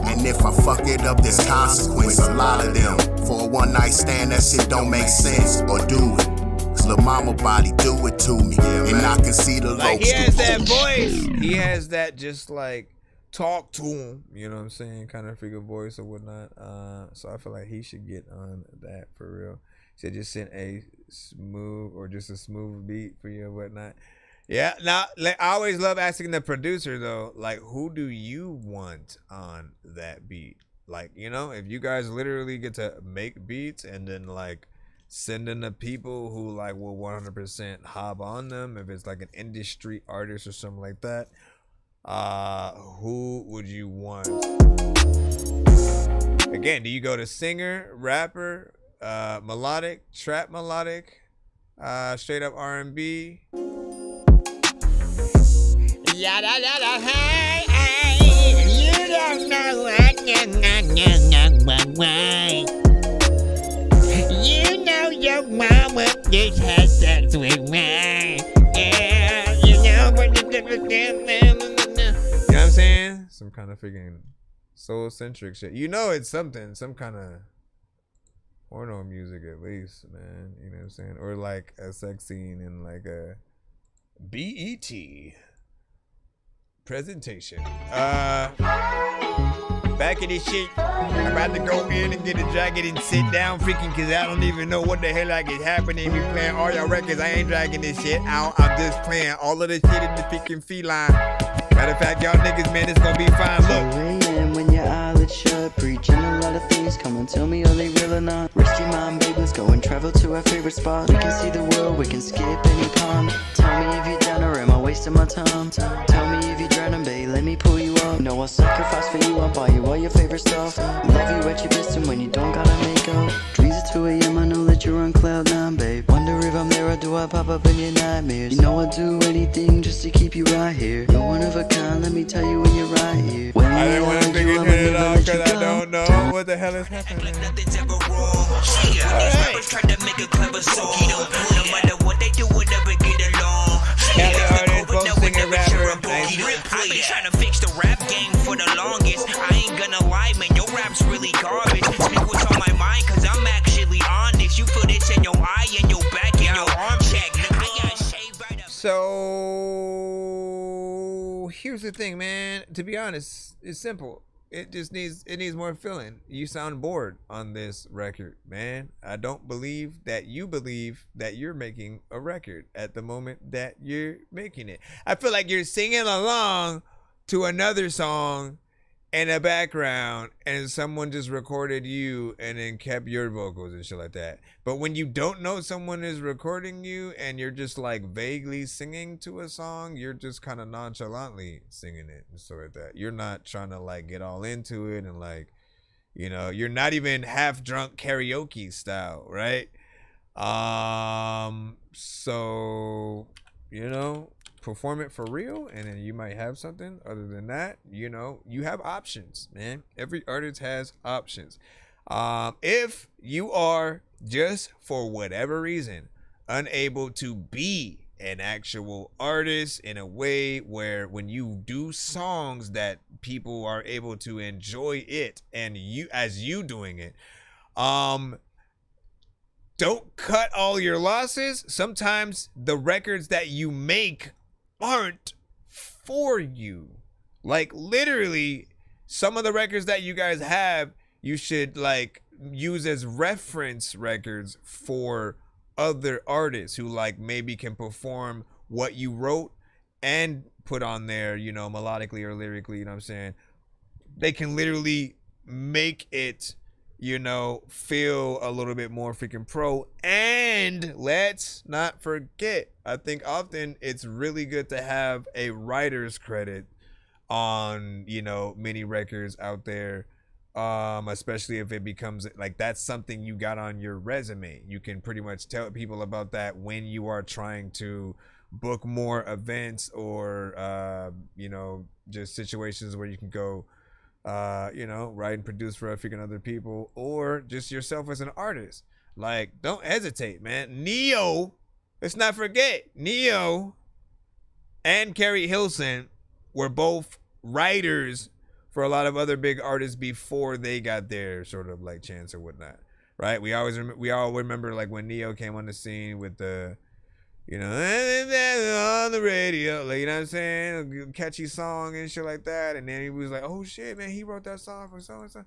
And if I fuck it up, there's consequence. A lot of them. For a one night stand, that shit don't make sense. Or do it. Cause lil' mama body do it to me. And I can see the like he has that voice. He has that just like talk to him. You know what I'm saying? Kind of freaking voice or whatnot. So I feel like he should get on that for real. So just send a smooth or just a smooth beat for you or whatnot. Yeah, now I always love asking the producer though, like, who do you want on that beat? Like, you know, if you guys literally get to make beats and then like send in the people who like will 100% hop on them, if it's like an industry artist or something like that, who would you want? Again, do you go to singer, rapper, melodic, trap melodic? Straight up R&B. Yeah, hey, hey, you don't know what, you know your mama just had sex with me. Yeah, you know what. You know what I'm saying? Some kind of freaking soul-centric shit. You know it's something, some kind of porno music at least, man. You know what I'm saying? Or like a sex scene in like a BET presentation. Back in this shit. I'm about to go in and get a jacket and sit down freaking cause I don't even know what the hell like is happening. We playing all y'all records. I ain't dragging this shit out. I'm just playing all of this shit in the freaking feline. Matter of fact, y'all niggas, man, it's gonna be fine. Look. When your eyelids shut, preaching a lot of things. Come and tell me, are they real or not? Rest your mind, babe, let's go and travel to our favorite spot. We can see the world, we can skip any pond. Tell me if you're down or am I wasting my time? Tell me if you're drowning, babe, let me pull you up. No, I'll sacrifice for you, I'll buy you all your favorite stuff. Love you at your best and when you don't gotta make up. Dreams at 2 a.m, I know that you're on cloud 9, babe. Wonder if I'm there or do I pop up in your nightmares? You know I'd do anything just to keep you right here. You're one of a kind, let me tell you when you're right here. When I didn't want to figure it out because I don't know what the hell is happening. Alright. Try to make a clever song. No matter what they do, we'll never get along. I've been trying to fix the rap game for the longest. I ain't gonna lie, man, your rap's really garbage. Speak what's on my mind, cause I'm actually honest. You feel this in your eye and your back and your arm check. I got shaved right up. So here's the thing, man. To be honest, it's simple. It needs more filling. You sound bored on this record, man. I don't believe that you believe that you're making a record at the moment that you're making it. I feel like you're singing along to another song in the background and someone just recorded you and then kept your vocals and shit like that. But when you don't know someone is recording you and you're just like vaguely singing to a song, you're just kind of nonchalantly singing it and stuff like that. You're not trying to like get all into it and like, you know, you're not even half drunk karaoke style, right? So, you know, perform it for real and then you might have something. Other than that, you know, you have options, man. Every artist has options. If you are just for whatever reason unable to be an actual artist in a way where when you do songs that people are able to enjoy it and you as you doing it, don't cut all your losses. Sometimes the records that you make aren't for you. Like literally some of the records that you guys have, you should like use as reference records for other artists who like maybe can perform what you wrote and put on there, you know, melodically or lyrically, you know what I'm saying? They can literally make it, you know, feel a little bit more freaking pro. And let's not forget, I think often it's really good to have a writer's credit on, you know, many records out there. Especially if it becomes like that's something you got on your resume. You can pretty much tell people about that when you are trying to book more events or you know, just situations where you can go you know, write and produce for freaking other people or just yourself as an artist. Like, don't hesitate, man. Neo, let's not forget, Neo and Carrie Hilson were both writers for a lot of other big artists before they got their sort of like chance or whatnot, right? We all remember like when Neo came on the scene with the, you know, on the radio, like, you know what I'm saying, a catchy song and shit like that, and then he was like, oh shit, man, he wrote that song for so and so,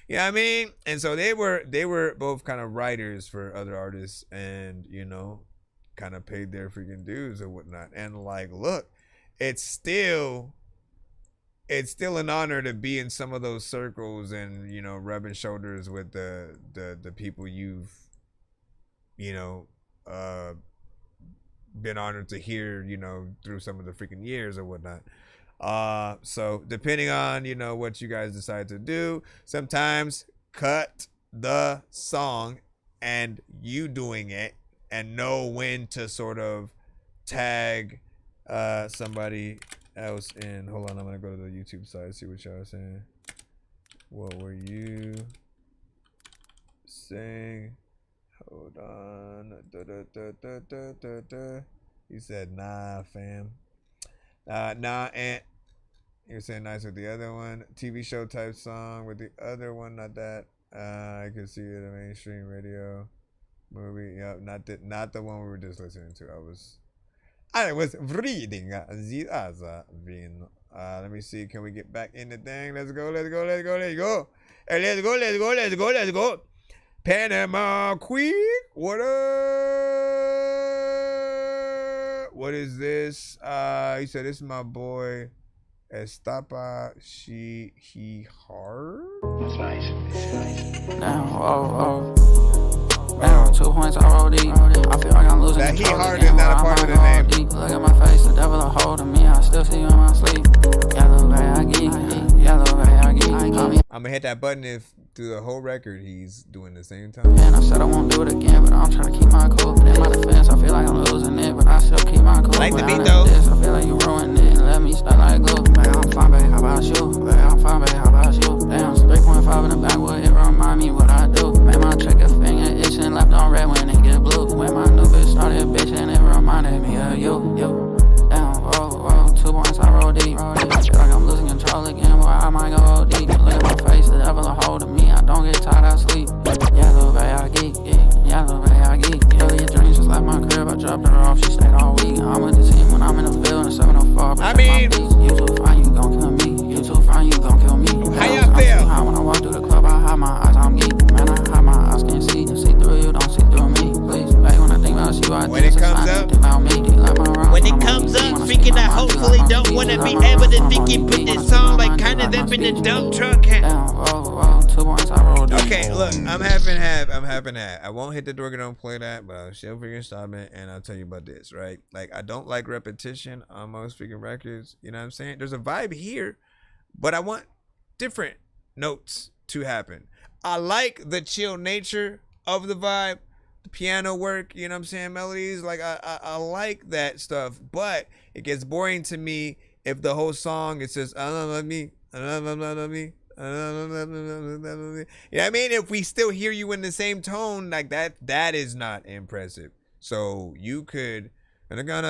you know what I mean? And so they were both kind of writers for other artists, and you know, kind of paid their freaking dues or whatnot. And like, look, it's still an honor to be in some of those circles and, you know, rubbing shoulders with the people you've, you know, been honored to hear, you know, through some of the freaking years or whatnot. So depending on, you know, what you guys decide to do, sometimes cut the song and you doing it and know when to sort of tag somebody else in. Hold on, I'm gonna go to the YouTube side, see what y'all are saying. What were you saying? Hold on. He said, nah, fam. Nah, and you're saying nice with the other one. TV show type song with the other one, not that. I could see it on mainstream radio. Movie, yeah, not the one we were just listening to. I was reading the other one. Let me see. Can we get back in the thing? Let's go. Hey, let's go. Panama Quick. What up? What is this? He said, this is my boy Estapa he hard. That's nice. Down, down, 2 points I roll deep. I feel like I'm losing that control. He hard is not a part of the name. Deep. Look at my face, the devil a hold of me. I still see you in my sleep. Yellow baggy, yellow baggy. I'm gonna hit that button if through the whole record he's doing the same time. Man, I said I won't do it again, but I'm trying to keep my cool. In my defense, I feel like I'm losing it, but I still keep my cool. Like the beat though. This, I feel like you ruined it and let me stuck like glue. Man, I'm fine, babe. How about you? Babe, I'm fine, babe. How about you? Damn, 3.5 in the backwood. It remind me what I do. Man, my trigger finger itching, left on red when it get blue. When my new bitch started bitching, it reminded me of you. Down, roll, 2 points I roll deep. I feel like I'm losing control again, boy. I might go OD. Look at my face, the devil a hold of me. I don't get tired, I sleep. Yellow baggy, yellow baggy. Earlier dreams just left my crib. I dropped her off. She stayed all week. I'm with the team when I'm in the field in 704. I mean, you too fine, you gon' kill me. You too fine, you gon' kill me. How y'all feel? When I walk through the club, I hide my eyes. I'm geek. Man, I hide my eyes. Can't see. See through you, don't see through me. Please, babe, when I think about you, I when it comes up. When it comes up, thinking I hopefully don't wanna be able to think you put this song like kind of up in the dump truck. Okay, look, I'm half and half. I won't hit the dorky, don't play that, but I'll still freaking stop it, and I'll tell you about this, right? Like, I don't like repetition on most freaking records. You know what I'm saying? There's a vibe here, but I want different notes to happen. I like the chill nature of the vibe, the piano work, you know what I'm saying, melodies, like I like that stuff, but it gets boring to me if the whole song it says I love me, I love me. You know what I mean? If we still hear you in the same tone like that is not impressive. So you could you know what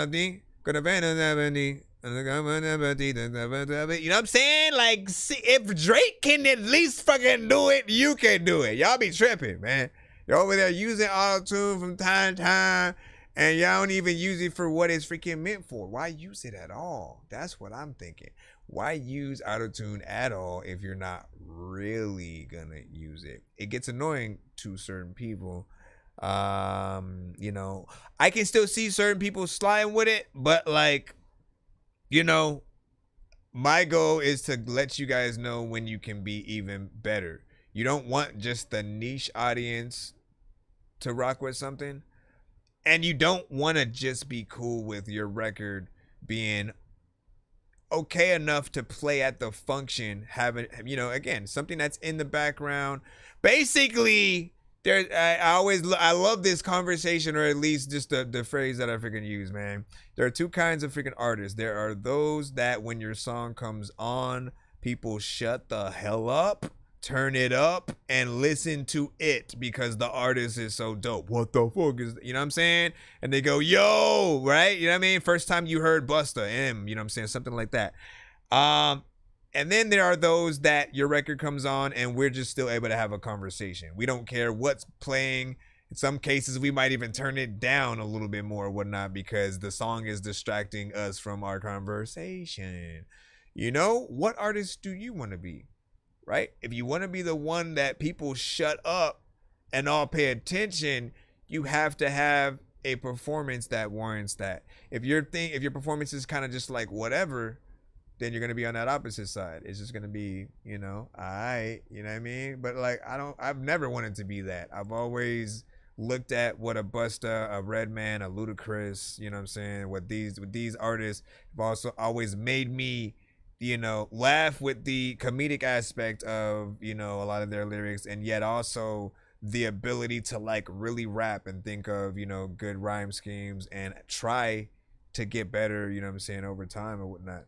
I'm saying? Like, see, if Drake can at least fucking do it, you can do it. Y'all be tripping, man. You're over there using auto-tune from time to time, and y'all don't even use it for what it's freaking meant for. Why use it at all? That's what I'm thinking. Why use auto-tune at all if you're not really gonna use it? It gets annoying to certain people. You know, I can still see certain people sliding with it, but like, you know, my goal is to let you guys know when you can be even better. You don't want just the niche audience to rock with something, and you don't want to just be cool with your record being okay enough to play at the function, having, you know, again, something that's in the background. Basically, I love this conversation, or at least just the phrase that I freaking use, man. There are two kinds of freaking artists. There are those that when your song comes on, people shut the hell up, turn it up, and listen to it because the artist is so dope. What the fuck is, you know what I'm saying? And they go, yo, right? You know what I mean? First time you heard Busta M, you know what I'm saying? Something like that. And then there are those that your record comes on and we're just still able to have a conversation. We don't care what's playing. In some cases, we might even turn it down a little bit more or whatnot because the song is distracting us from our conversation. You know, what artist do you want to be? Right? If you want to be the one that people shut up and all pay attention, you have to have a performance that warrants that. If your performance is kind of just like whatever, then you're going to be on that opposite side. It's just going to be, you know, alright, you know what I mean? But like, I've never wanted to be that. I've always looked at what a Busta, a Redman, a Ludacris, you know what I'm saying? What these artists have also always made me, you know, laugh with the comedic aspect of, you know, a lot of their lyrics, and yet also the ability to like really rap and think of, you know, good rhyme schemes and try to get better, you know what I'm saying, over time or whatnot.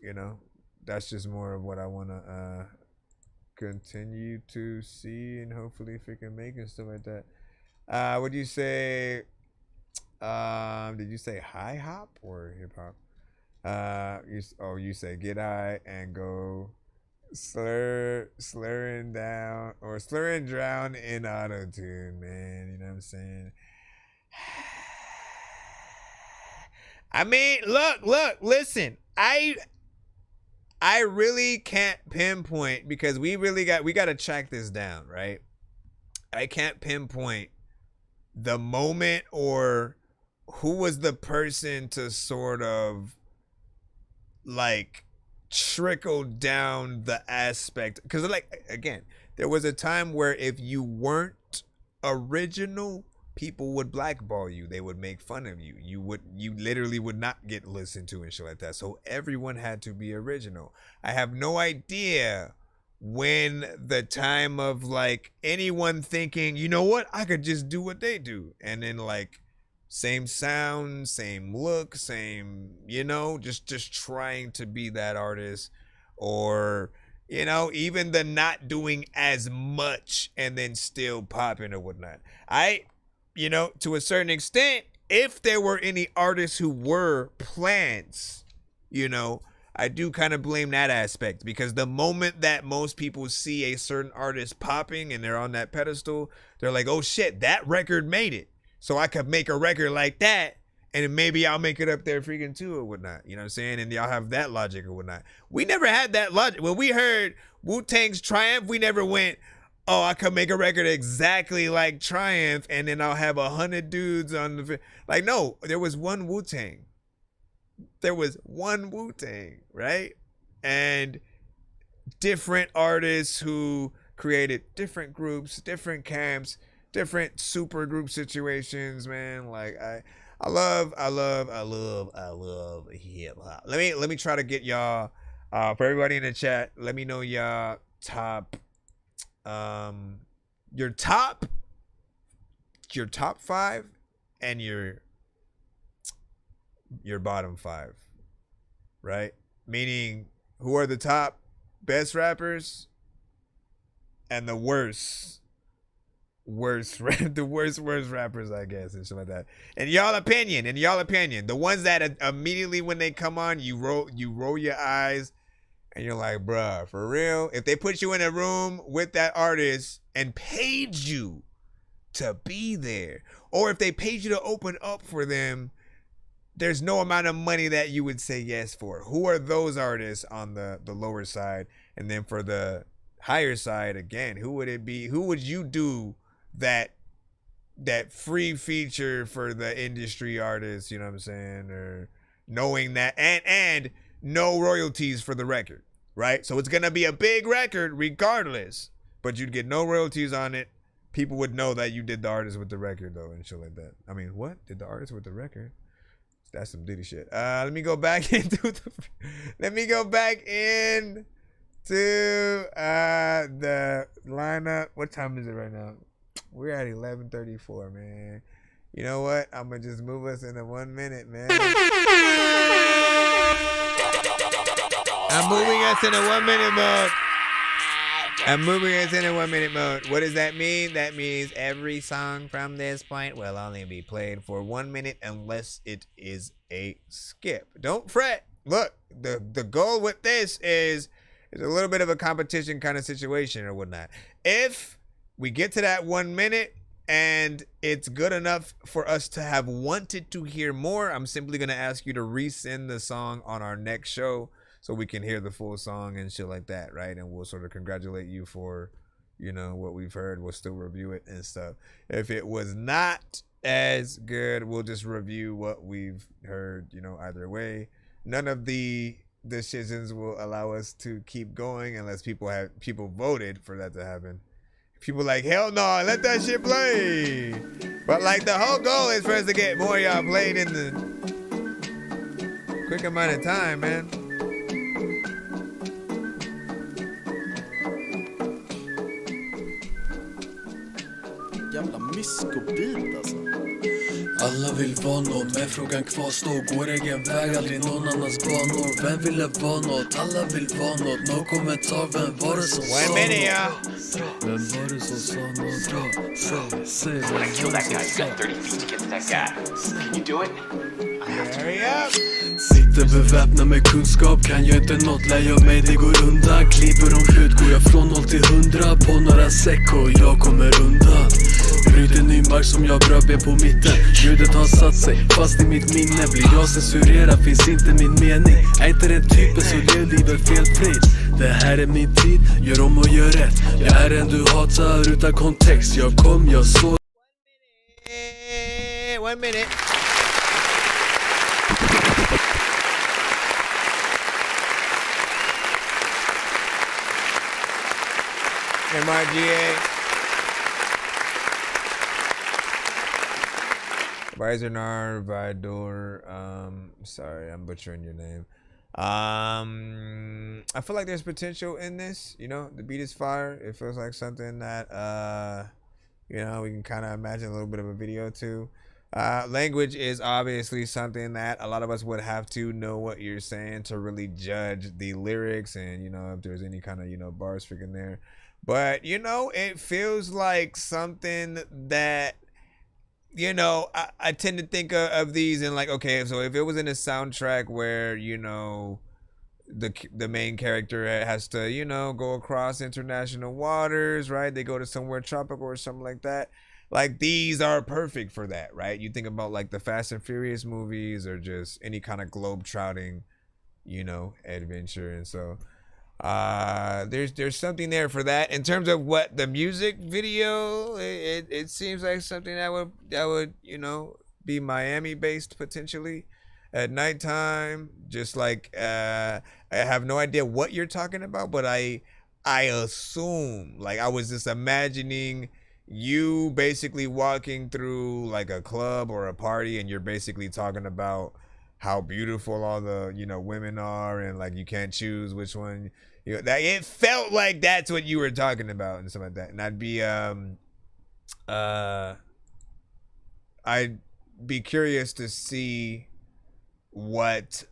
You know, that's just more of what I want to continue to see, and hopefully if it can make and stuff like that. Would you say, did you say high hop or hip hop? You say get high and go slurring down or slurring drown in auto tune, man. You know what I'm saying? I mean, look, listen. I really can't pinpoint, because we got to track this down, right? I can't pinpoint the moment or who was the person to sort of like trickle down the aspect, because like, again, there was a time where if you weren't original, people would blackball you. They would make fun of you. You literally would not get listened to and shit like that. So everyone had to be original. I have no idea when the time of like anyone thinking, you know what, I could just do what they do, and then like same sound, same look, same, you know, just trying to be that artist, or, you know, even the not doing as much and then still popping or whatnot. You know, to a certain extent, if there were any artists who were plants, you know, I do kind of blame that aspect, because the moment that most people see a certain artist popping and they're on that pedestal, they're like, oh shit, that record made it. So I could make a record like that, and maybe I'll make it up there freaking too or whatnot. You know what I'm saying? And y'all have that logic or whatnot. We never had that logic. When we heard Wu-Tang's Triumph, we never went, oh, I could make a record exactly like Triumph, and then I'll have 100 dudes on the... Like, no, there was one Wu-Tang. There was one Wu-Tang, right? And different artists who created different groups, different camps, different super group situations, man. Like, I love hip hop. Let me try to get y'all, for everybody in the chat, let me know y'all top... your top 5 and your bottom 5, right? Meaning, who are the top best rappers and the worst rappers, I guess, and shit like that. In y'all opinion, the ones that immediately when they come on, you roll your eyes. And you're like, bruh, for real? If they put you in a room with that artist and paid you to be there, or if they paid you to open up for them, there's no amount of money that you would say yes for. Who are those artists on the lower side? And then for the higher side, again, who would it be? Who would you do that free feature for the industry artists, you know what I'm saying? Or knowing that, and no royalties for the record, right? So it's gonna be a big record regardless, but you'd get no royalties on it. People would know that you did the artist with the record though, and shit like that. I mean, what? Did the artist with the record? That's some Diddy shit. Let me go back into the lineup. What time is it right now? We're at 11:34, man. You know what? I'm gonna just move us into 1 minute, man. I'm moving us into 1 minute mode. What does that mean? That means every song from this point will only be played for 1 minute unless it is a skip. Don't fret. Look, the goal with this is a little bit of a competition kind of situation or whatnot. If we get to that 1 minute and it's good enough for us to have wanted to hear more, I'm simply going to ask you to resend the song on our next show so we can hear the full song and shit like that, right? And we'll sort of congratulate you for, you know, what we've heard. We'll still review it and stuff. If it was not as good, we'll just review what we've heard, you know, either way. None of the decisions will allow us to keep going unless people voted for that to happen. People like, hell no, let that shit play. But like the whole goal is for us to get more of y'all played in the quick amount of time, man. jävla miskobit alltså. Alla vill vara något, men frågan kvarstår. Går egen väg, aldrig någon annans banor. Vem ville vara något? Alla vill vara något. Någon kommentar, vem var det som sa något? Vem var det som sa något? Säg vem var det som sa något? Sitter beväpnad med kunskap, kan jag inte något, lär jag mig det går undan. Klipper de ut, går jag från 0 till 100 på några säckor, jag kommer undan. Bryter ny mark som jag bröt ben på mitten. Ljudet har satt sig fast i mitt minne. Blir jag censurerad finns inte min mening. Är inte den typen så lev livet felfritt. Det här är min tid, gör om och gör rätt. Jag är en du hatar utan kontext. Jag kom, jag såg. One minute. MRGA. Weisernar Vidor. Sorry, I'm butchering your name. I feel like there's potential in this. You know, the beat is fire. It feels like something that you know, we can kind of imagine a little bit of a video too. Language is obviously something that a lot of us would have to know what you're saying to really judge the lyrics and, you know, if there's any kind of, you know, bars freaking there. But, you know, it feels like something that, you know, I tend to think of these and like, okay, so if it was in a soundtrack where, you know, the main character has to, you know, go across international waters, right? They go to somewhere tropical or something like that. Like, these are perfect for that, right? You think about like the Fast and Furious movies or just any kind of globe-trotting, you know, adventure. And so there's something there for that. In terms of what the music video, it seems like something that would, you know, be Miami based potentially at nighttime. Just like I have no idea what you're talking about, but I assume, like, I was just imagining you basically walking through like a club or a party and you're basically talking about how beautiful all the, you know, women are and like you can't choose which one, you know, that it felt like that's what you were talking about and stuff like that. And I'd be curious to see what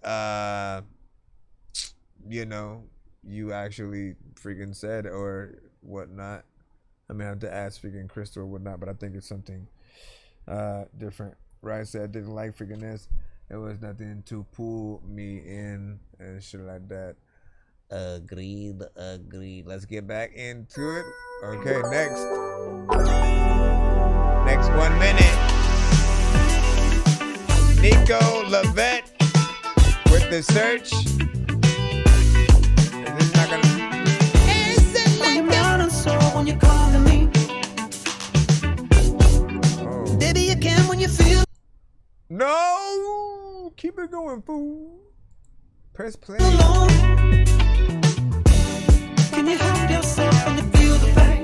you know, you actually freaking said or whatnot. I mean, I have to ask freaking Crystal or whatnot, but I think it's something different. Right said, didn't like freaking this. It was nothing to pull me in and shit like that. Agreed. Let's get back into it. Okay, next 1 minute. Nico Lavette with The Search. Is this not gonna... When you're calling me, baby, you can when you feel. No, keep it going, fool. Press play. Alone. Can you help yourself when you feel the pain?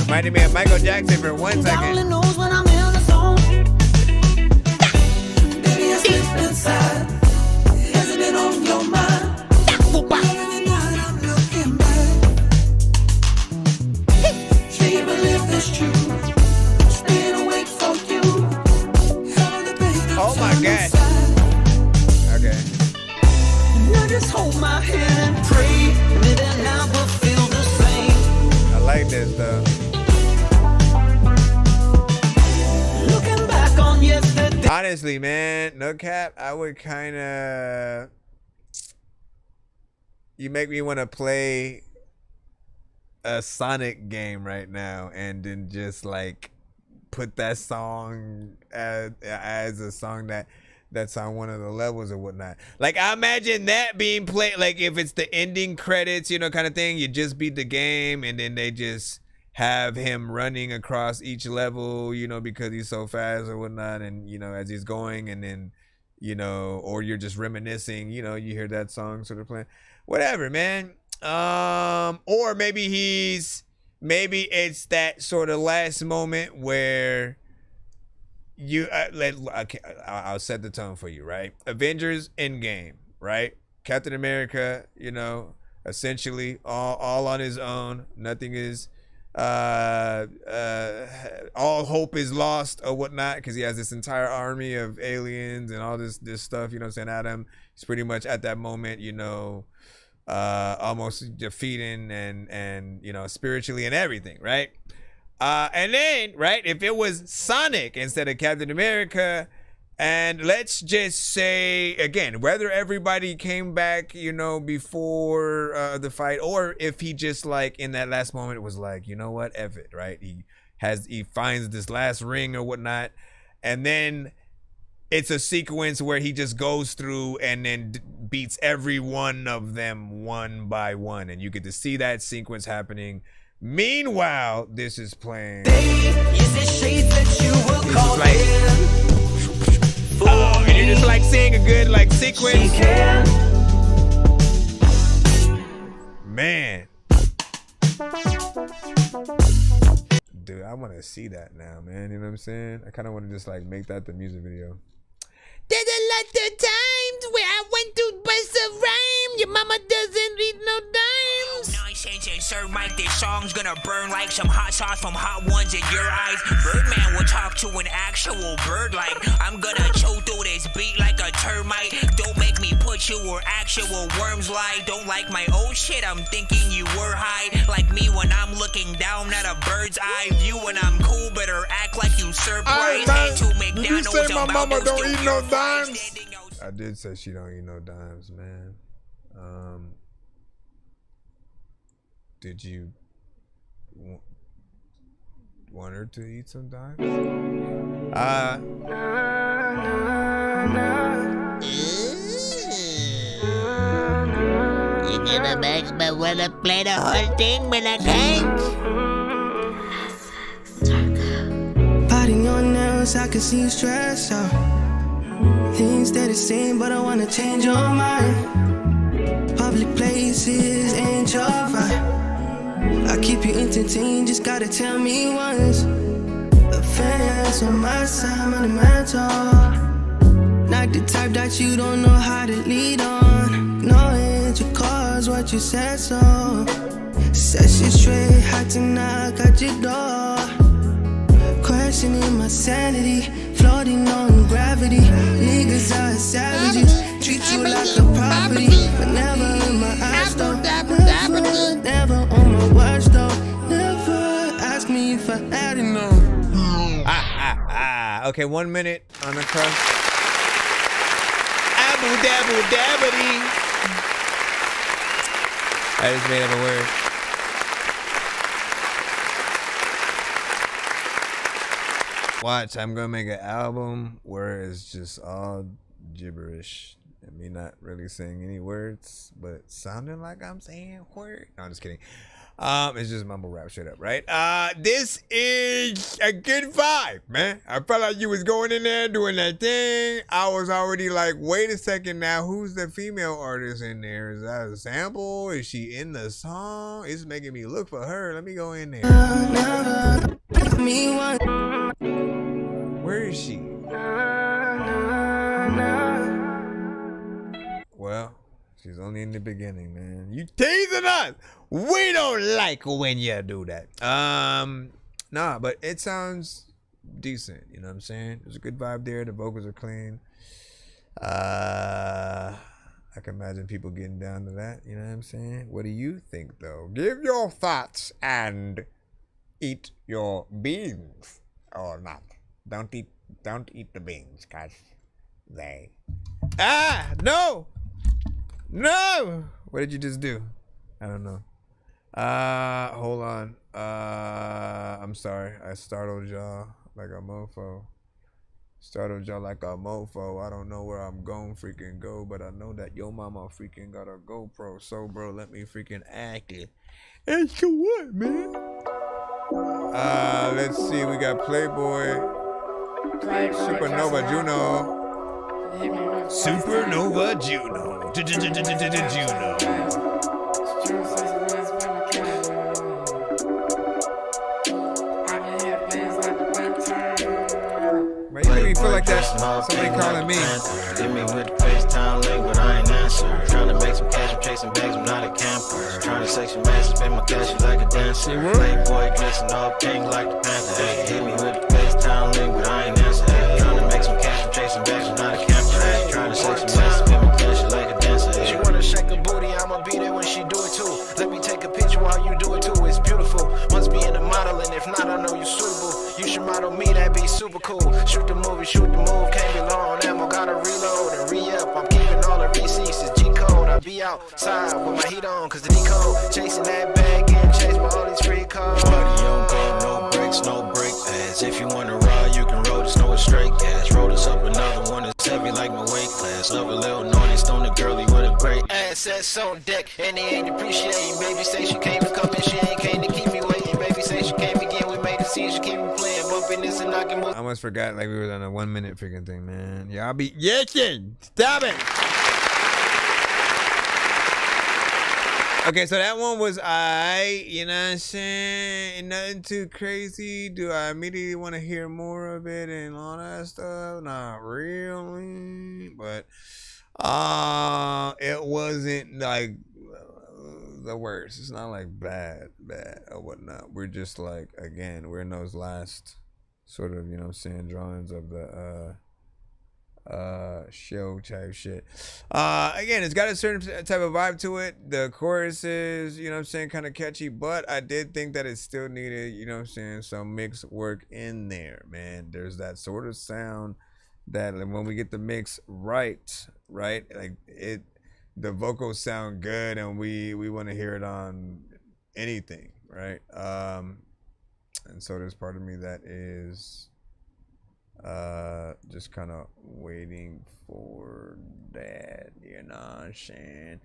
Reminded me of Michael Jackson for 1 second. Only knows when I'm in the zone. Baby, I slip inside. Has it been on your mind? Oh my God. Okay. Now just hold my hand and pray. Maybe now we'll feel the same. I like this though. Looking back on yesterday. Honestly, man, no cap, I would kind of... You make me want to play a Sonic game right now and then just like put that song as a song that's on one of the levels or whatnot. Like, I imagine that being played, like if it's the ending credits, you know, kind of thing. You just beat the game and then they just have him running across each level, you know, because he's so fast or whatnot, and you know, as he's going, and then, you know, or you're just reminiscing, you know, you hear that song sort of playing, whatever, man. Or maybe it's that sort of last moment where you I'll set the tone for you, right? Avengers Endgame, right? Captain America, you know, essentially all on his own. Nothing is all hope is lost or whatnot, because he has this entire army of aliens and all this stuff, you know what I'm saying, Adam. He's pretty much at that moment, you know, almost defeating and you know, spiritually and everything, right? And then, right, if it was Sonic instead of Captain America, and let's just say, again, whether everybody came back, you know, before the fight, or if he just, like, in that last moment was like, you know what, F it, right? He finds this last ring or whatnot, and then it's a sequence where he just goes through and then beats every one of them one by one, and you get to see that sequence happening. Meanwhile, this is playing. This is like... Oh, and you're just like seeing a good like sequence. Man. Dude, I want to see that now, man. You know what I'm saying? I kind of want to just like make that the music video. There's a lot of times where I went to bust a rhyme. Your mama doesn't read no dimes. Nonsense and Sir Mike, this song's gonna burn like some hot sauce from Hot Ones in your eyes. Birdman will talk to an actual bird like I'm gonna chew through this beat like a termite. Don't make me put you where actual worms lie. Don't like my old shit, I'm thinking you were high. Like me when I'm looking down at a bird's eye view. When I'm cool, better act like you surprised. Head to McDonald's, you say my mama don't eat no dimes? I did say she don't eat no dimes, man. Did you want her to eat some dimes? You gonna make me wanna play the whole thing, but I can't. Biting your nails, I can see you stressed out. Things stay the same, but I wanna change your mind. Public places ain't your vibe. I keep you entertained, just gotta tell me once. Affairs on my side, monumental. Not the type that you don't know how to lead on. Knowing your cause, what you said so. Set shit straight, had to knock at your door. Questioning my sanity, floating on gravity. Niggas are savages, treat you like a property. But never in my eyes though, never on my watch though. Never ask me if I had enough. Okay, 1 minute on the crust. Abu dabble dabbity. I just made up a word. Watch, I'm gonna make an album where it's just all gibberish and me not really saying any words, but sounding like I'm saying words. No, I'm just kidding. It's just mumble rap straight up, right? This is a good vibe, man. I felt like you was going in there doing that thing. I was already like, wait a second now, who's the female artist in there? Is that a sample? Is she in the song? It's making me look for her. Let me go in there. Where is she? Well, she's only in the beginning, man. You teasing us. We don't like when you do that. Nah, but it sounds decent. You know what I'm saying? There's a good vibe there. The vocals are clean. I can imagine people getting down to that. You know what I'm saying? What do you think, though? Give your thoughts and eat your beans or not. Don't eat the beans, cause they. No. What did you just do? I don't know. Hold on. I'm sorry. I startled y'all like a mofo. I don't know where I'm going freaking go, but I know that your mama freaking got a GoPro. So, bro, let me freaking act it. Ask you what, man? Let's see. We got Playboy. Supernova Juno. Right, you make me feel like that. dressing all Somebody pink calling me. Hit me with the FaceTime link, but I ain't answer. Trying to make some cash, I'm chasing bags, I'm not a camper. Trying to sex your man, spend my cash like a dancer. Playboy dressing all pink like the Panther. Hey, hit me with the FaceTime link, but I ain't answer. Hey, trying to make some cash, I'm chasing bags, I'm not a camper. Hey, trying to sex your man, spend my cash like a dancer. Hey. She wanna shake her booty, I'ma be there when she do it too. Let me take a picture while you do it too. It's beautiful. Must be in the modeling, if not, I know you're suitable. You should model me, that'd be super cool. Shoot the movie, shoot the move, can't be long. Ammo, gotta reload and re-up. I'm keeping all the receipts, it's G-code. I be outside with my heat on, cause the D-code. Chasing that bag, getting chased by all these free codes. Party on go, no brakes, no brake pads. If you wanna ride, you can roll this, no straight gas. Roll this up another one that's heavy like my weight class. Love a little naughty, stone the girlie with a great assets on deck. And they ain't appreciating. Baby say she came to come and she ain't came to keep me waiting. Baby say she came again, we made a scene, she keep me playing. Bumping this and knocking more. I almost forgot like we were on a 1 minute freaking thing, man. Y'all be yitching. Stop it. Okay, so that one was you know what I'm saying? Nothing too crazy. Do I immediately want to hear more of it and all that stuff? Not really. But it wasn't like the worst. It's not like bad or whatnot. We're just like, again, we're in those last sort of, you know what I'm saying, drawings of the show type shit. Again, it's got a certain type of vibe to it. The chorus is, you know what I'm saying, kind of catchy, but I did think that it still needed, you know what I'm saying, some mix work in there, man. There's that sort of sound that when we get the mix right, like the vocals sound good and we want to hear it on anything, right? And so there's part of me that is just kind of waiting for that, you know what I'm saying?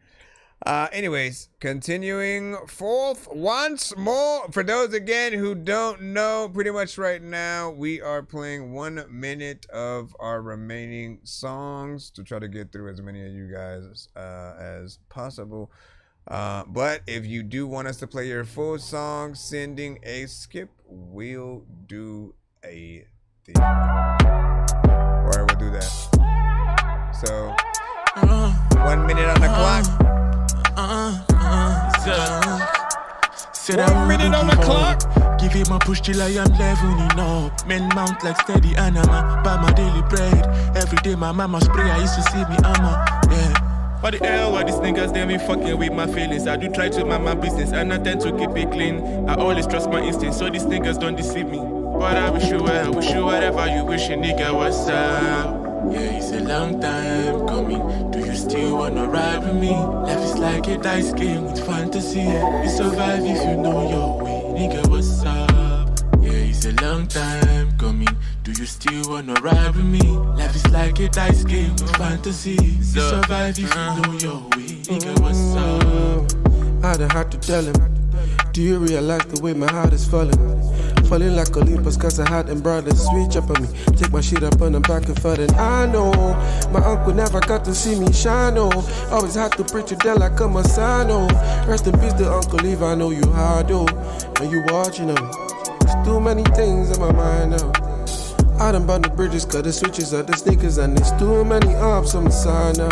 Anyways, continuing forth once more. For those again who don't know, pretty much right now we are playing 1 minute of our remaining songs to try to get through as many of you guys as possible. But if you do want us to play your full song, sending a skip, we'll do a thing. Or we'll do that. So 1 minute on the clock. 1 minute on the clock. Give him a push till I am leveling up. Men mount like steady anima. Buy my daily bread. Every day my mama spray. I used to see me armor. Yeah. What the hell, why these niggas, they be fucking with my feelings. I do try to mind my business and I tend to keep it clean. I always trust my instincts, so these niggas don't deceive me. But I wish you well, wish you whatever you wish, nigga, what's up? Yeah, it's a long time coming. Do you still wanna ride with me? Life is like a dice game with fantasy. You survive if you know your way, nigga, what's up? Yeah, it's a long time coming. Do you still wanna ride with me? Life is like a dice game with fantasy. You survive if you know your way, nigga, what's up? I done had to tell him. Do you realize the way my heart is falling? Falling like Olympus cause I had them brothers switch up on me. Take my shit up on the back and forth and I know my uncle never got to see me shine, oh. Always had to preach you down like a Messiah, oh. Rest in peace to Uncle Eve, I know you hard, oh. When you watching them, there's too many things in my mind now. I done burn the bridges, cut the switches of the sneakers, and there's too many ups on the side now.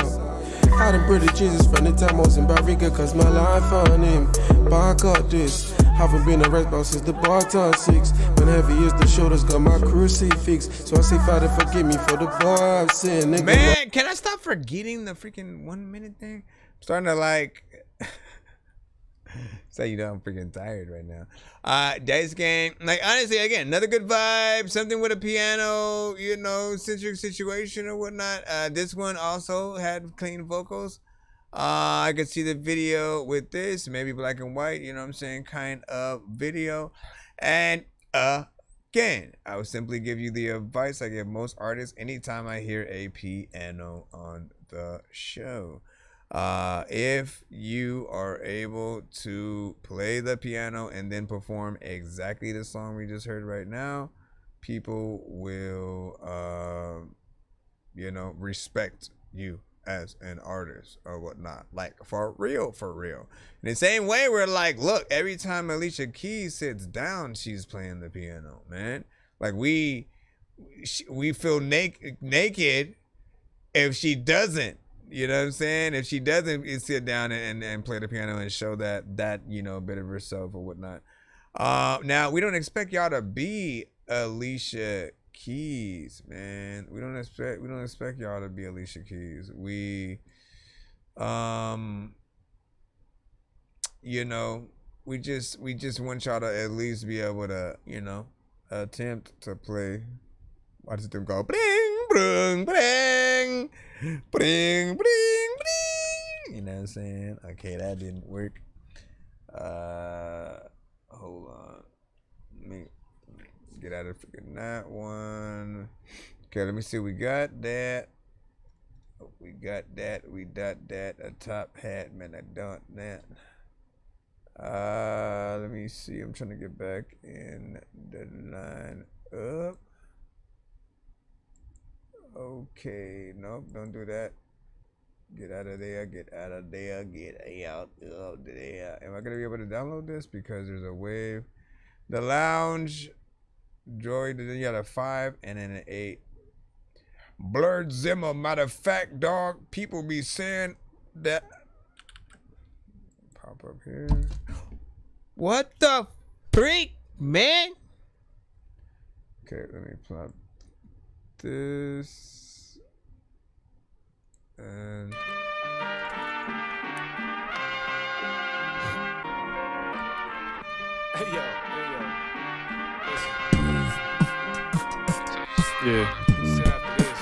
I done pretty Jesus from the time I was in Barriga, cause my life on him. Back up this. Haven't been a rest bout since the bar turned 6. When heavy is the shoulders, got my crucifix. So I say, Father, forgive me for the boy I've sinned. Nigga, man, can I stop forgetting the freaking 1 minute thing? I'm starting to like say, you know, I'm freaking tired right now. Dice game, like honestly, again, another good vibe, something with a piano, you know, centric situation or whatnot. This one also had clean vocals. I could see the video with this, maybe black and white, you know what I'm saying, kind of video. And again, I would simply give you the advice I give most artists anytime I hear a piano on the show. If you are able to play the piano and then perform exactly the song we just heard right now, people will, you know, respect you as an artist or whatnot. Like, for real, for real. In the same way, we're like, look, every time Alicia Keys sits down, she's playing the piano, man. Like, we we feel naked if she doesn't. You know what I'm saying? If she doesn't sit down and play the piano and show that bit of herself or whatnot. Now we don't expect y'all to be Alicia Keys, man. We don't expect y'all to be Alicia Keys. We we just want y'all to at least be able to, attempt to play. Watch them go bling, bling, bling, bling, bling, bling. You know what I'm saying? Okay, that didn't work. Hold on. Let me get out of freaking that one. Okay, let me see. We got that. We got that. We got that. A top hat, man. I don't that. Let me see. I'm trying to get back in the line up. Okay, nope, don't do that. Get out of there, get out of there, get out of there. Am I gonna be able to download this? Because there's a wave. The lounge, droid, then you got a 5 and then an 8. Blurred Zimmer, matter of fact, dog, people be saying that. Pop up here. What the freak, man? Okay, let me plop this and hey yo. Yeah. Sit after this.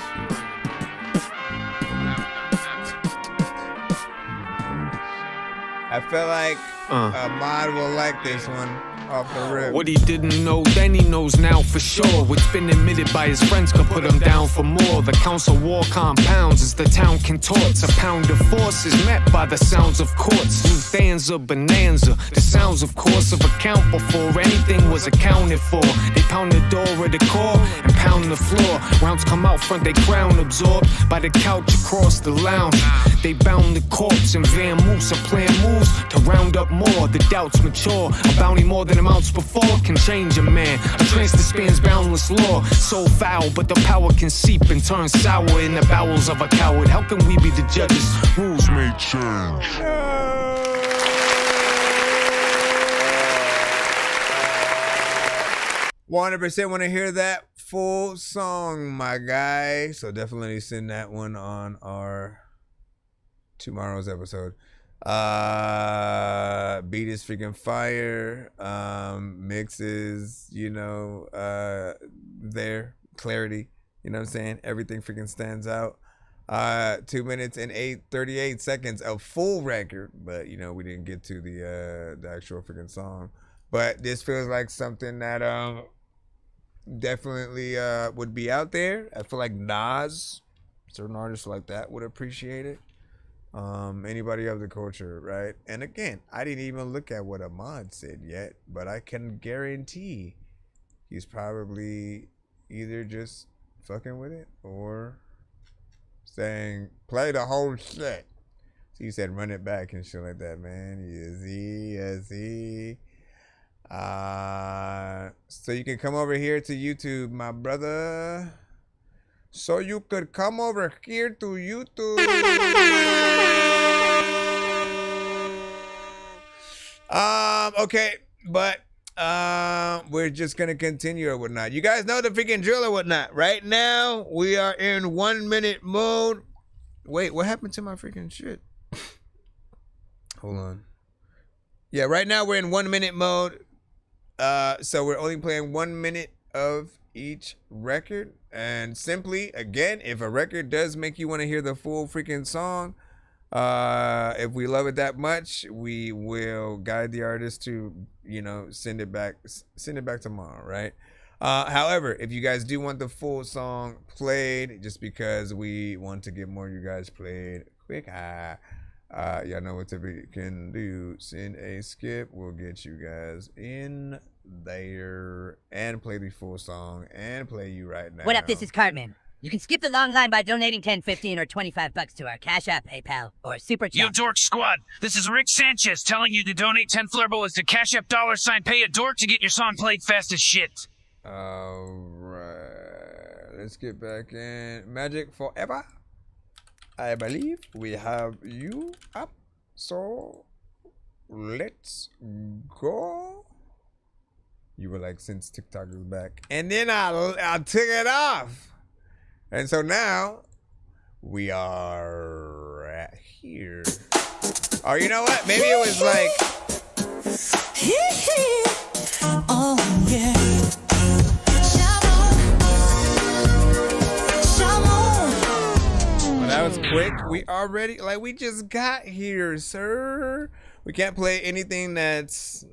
I feel like Ahmad will like this one off the rip. What he didn't know then he knows now for sure. What's been admitted by his friends could put him down for more. The council war compounds as the town contorts. A pound of force is met by the sounds of courts. New stanza, bonanza. The sounds of course of account before anything was accounted for. They pound the door of the core and pound the floor. Rounds come out front, they crown absorbed by the couch across the lounge. They bound the corpse and Van Moose are playing moves to round up more. The doubts mature. A bounty more than amounts before can change a man. A trance that spans boundless law. So foul, but the power can seep and turn sour in the bowels of a coward. How can we be the judges? Rules may change. 100% want to hear that full song, my guy. So definitely send that one on our tomorrow's episode. Beat is freaking fire. Mixes, there. Clarity. You know what I'm saying? Everything freaking stands out. 2 minutes and 38 seconds, a full record, but we didn't get to the actual freaking song. But this feels like something that definitely would be out there. I feel like Nas, certain artists like that would appreciate it. Anybody of the culture, right? And again, I didn't even look at what Ahmad said yet, but I can guarantee he's probably either just fucking with it or saying play the whole shit. So you said run it back and shit like that, man. Yes, he. So you can come over here to YouTube, my brother. So you could come over here to YouTube. Okay, but we're just gonna continue or whatnot. You guys know the freaking drill or whatnot. Right now, we are in 1 minute mode. Wait, what happened to my freaking shit? Hold on. Yeah, right now we're in 1 minute mode. So we're only playing 1 minute of each record. And simply, again, if a record does make you want to hear the full freaking song, if we love it that much, we will guide the artist to, send it back tomorrow, right? However, if you guys do want the full song played, just because we want to get more of you guys played quick, y'all know what we can do. Send a skip. We'll get you guys in there and play the full song and play you right now. What up? This is Cartman. You can skip the long line by donating $10, $15, or $25 to our Cash App, PayPal, or Super Chat. Yo, Dork Squad, this is Rick Sanchez telling you to donate 10 flurballs to Cash App $pay a dork to get your song played fast as shit. Alright. Let's get back in Magic Forever. I believe we have you up. So let's go. You were like, since TikTok is back. And then I took it off. And so now we are here. Oh, you know what? Maybe it was like. Oh, yeah. Well, that was quick. We already, like, we just got here, sir. We can't play anything that's.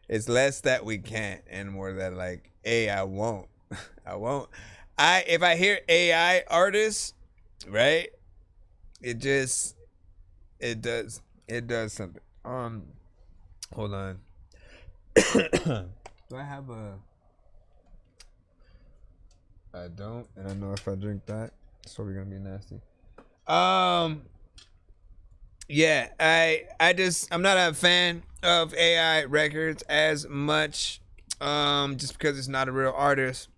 It's less that we can't and more that, like, I won't. I won't. If I hear AI artists, right? It does something. Hold on. Do I have a? I don't, and I know if I drink that, it's probably gonna be nasty. Yeah, I'm not a fan of AI records as much, just because it's not a real artist,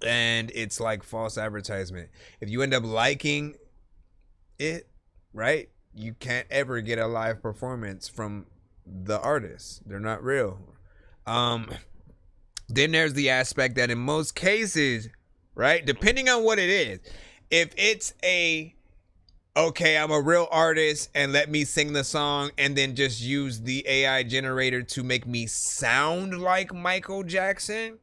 and it's like false advertisement. If you end up liking it, right, you can't ever get a live performance from the artist. They're not real. Then there's the aspect that in most cases, right, depending on what it is, if it's okay, I'm a real artist and let me sing the song and then just use the AI generator to make me sound like Michael Jackson,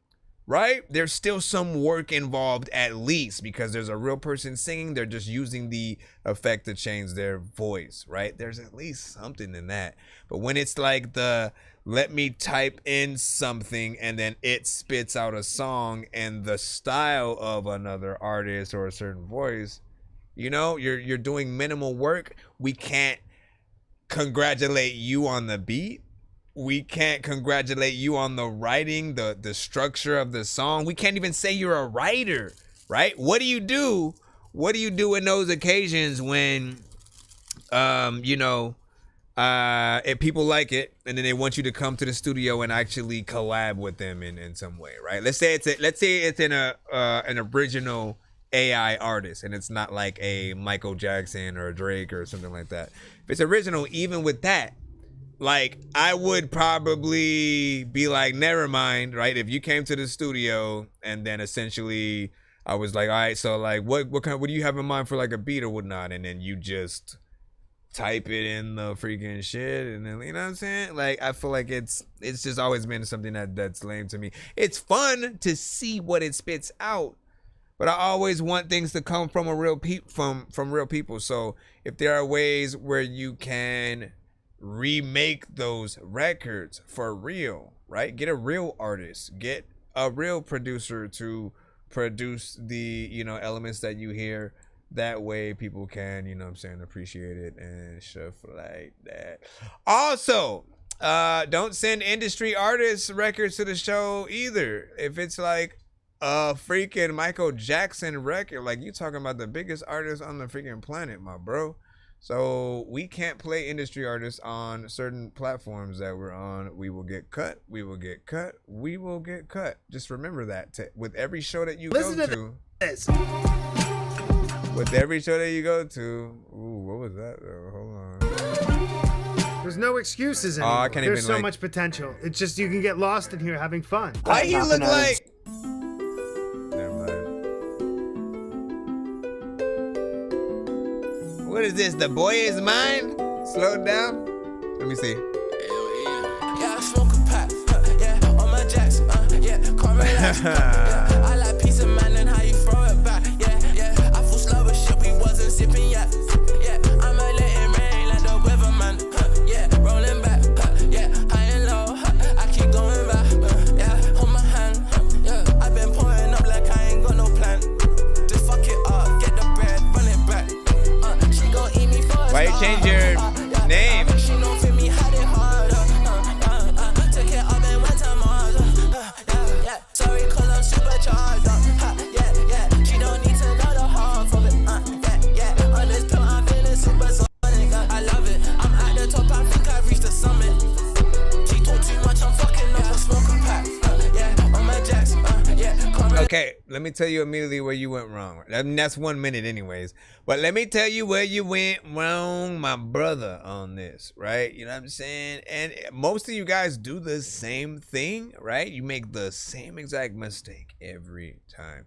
right? There's still some work involved at least because there's a real person singing. They're just using the effect to change their voice, right? There's at least something in that. But when it's like let me type in something and then it spits out a song and the style of another artist or a certain voice, you know, you're doing minimal work. We can't congratulate you on the beat. We can't congratulate you on the writing, the structure of the song. We can't even say you're a writer, right? What do you do? What do you do in those occasions when, if people like it and then they want you to come to the studio and actually collab with them in some way, right? Let's say it's in an original AI artist and it's not like a Michael Jackson or a Drake or something like that. If it's original, even with that, like, I would probably be like, never mind, right? If you came to the studio and then essentially I was like, all right, so like what do you have in mind for like a beat or whatnot? And then you just type it in the freaking shit and then, you know what I'm saying? Like, I feel like it's just always been something that's lame to me. It's fun to see what it spits out, but I always want things to come from from real people. So if there are ways where you can remake those records for real, right? Get a real artist, get a real producer to produce the, elements that you hear. That way people can, appreciate it and stuff like that. Also, don't send industry artists records to the show either. If it's like a freaking Michael Jackson record, like, you talking about the biggest artist on the freaking planet, my bro. So we can't play industry artists on certain platforms that we're on. We will get cut. We will get cut. We will get cut. Just remember that with every show that you go to. With every show that you go to. Ooh, what was that though? Hold on. There's no excuses anymore. I can't There's even, so much potential. It's just you can get lost in here having fun. Why he look like? What is this? The Boy Is Mine? Slow down. Let me see. Yeah, I smoke a pack. Yeah, on my jacks. Yeah, can't relax. Yeah, I like pizza, man, and how you throw it back. Yeah, I feel slow as shit. We wasn't sipping yet. Yeah, I'ma let it rain like the weatherman. Yeah, rolling back. Yeah, high and low. I keep going back. Yeah, hold my hand. Yeah, I've been pouring up like I ain't got no plan. Just fuck it up, get the bread, run it back. She gon' eat me for why you change your name? She don't fit me, had it hard. Took it up and went to Mars. Yeah, sorry, cause I'm super let me tell you immediately where you went wrong. I mean, that's 1 minute anyways. But let me tell you where you went wrong, my brother, on this, right? You know what I'm saying? And most of you guys do the same thing, right? You make the same exact mistake every time.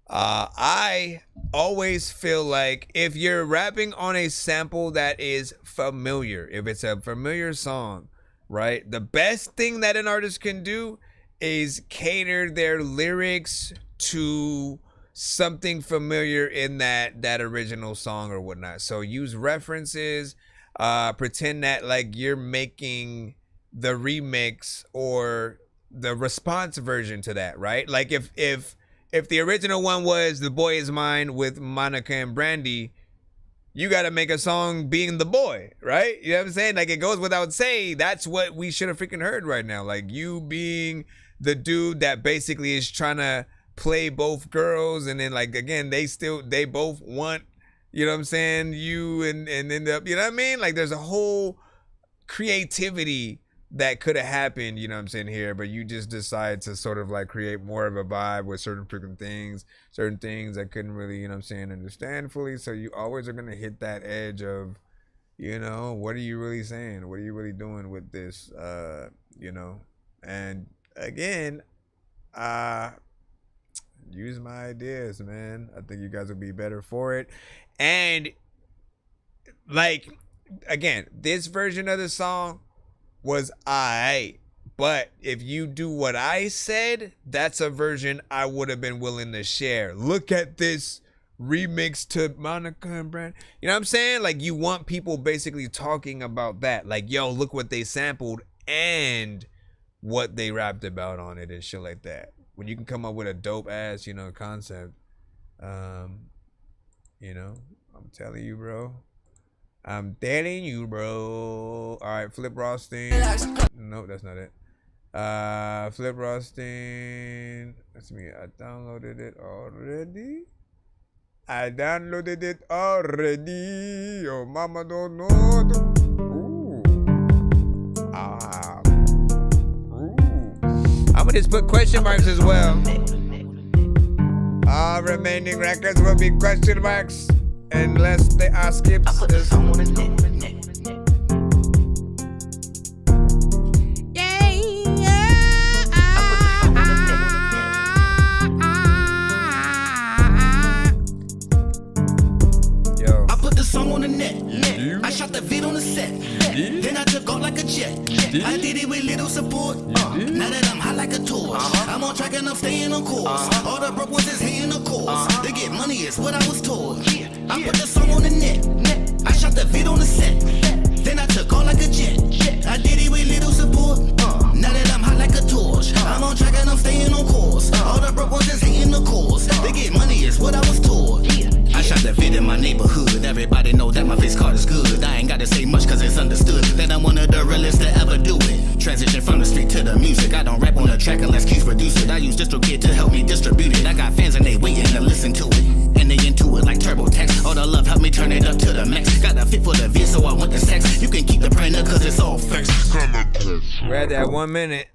I always feel like if you're rapping on a sample that is familiar, if it's a familiar song, right? The best thing that an artist can do is cater their lyrics to something familiar in that original song or whatnot. So use references, pretend that like you're making the remix or the response version to that, right? Like if the original one was The Boy Is Mine with Monica and Brandy, you got to make a song being the boy, right? You know what I'm saying? Like, it goes without saying, that's what we should have freaking heard right now. Like, you being the dude that basically is trying to play both girls, and then, like, again, they both want, you know what I'm saying, you and end up, you know what I mean? Like, there's a whole creativity that could have happened, you know what I'm saying, here, but you just decide to sort of like create more of a vibe with certain freaking things, certain things that couldn't really, you know what I'm saying, understand fully. So you always are going to hit that edge of, you know, what are you really saying? What are you really doing with this? You know, and again, use my ideas, man. I think you guys will be better for it. And like, again, this version of the song was but if you do what I said, that's a version I would have been willing to share. Look at this remix to Monica and Brand. You know what I'm saying? Like, you want people basically talking about that. Like, yo, look what they sampled and what they rapped about on it and shit like that. When you can come up with a dope ass, you know, concept, you know, I'm telling you, bro. I'm telling you, bro. All right, Flip Rothstein. Nope, that's not it. Flip Rothstein. That's me. I downloaded it already. Your mama don't know. Ooh. Ooh. I'm gonna just put question marks as well. All remaining records will be question marks. Unless they are skips. I put the song on the net. I shot the vid on the set. Then I took off like a jet. I did it with little support. Now that I'm hot like a torch, I'm on track and I'm staying on course. All the broke ones is hitting the course. To get money is what I was told. I put the song on the net. I shot the vid on the set. Then I took off like a jet. I did it with little support. Now that I'm hot like a torch, I'm on track and I'm staying on course. All the broke ones is hitting the course. To get money is what I was told. I shot the vid in my neighborhood. Everybody know that my face card is good. I ain't gotta say much cause it's understood that I'm one of the realest to ever do it. Transition from the street to the music. I don't rap on the track unless Keith produce it. I use DistroKid to help me distribute it. I got fans and they waiting to listen to it. And they into it like TurboTax. All the love help me turn it up to the max. Got a fit for the vid so I went to sex. You can keep the printer cause it's all facts. We're at that 1 minute.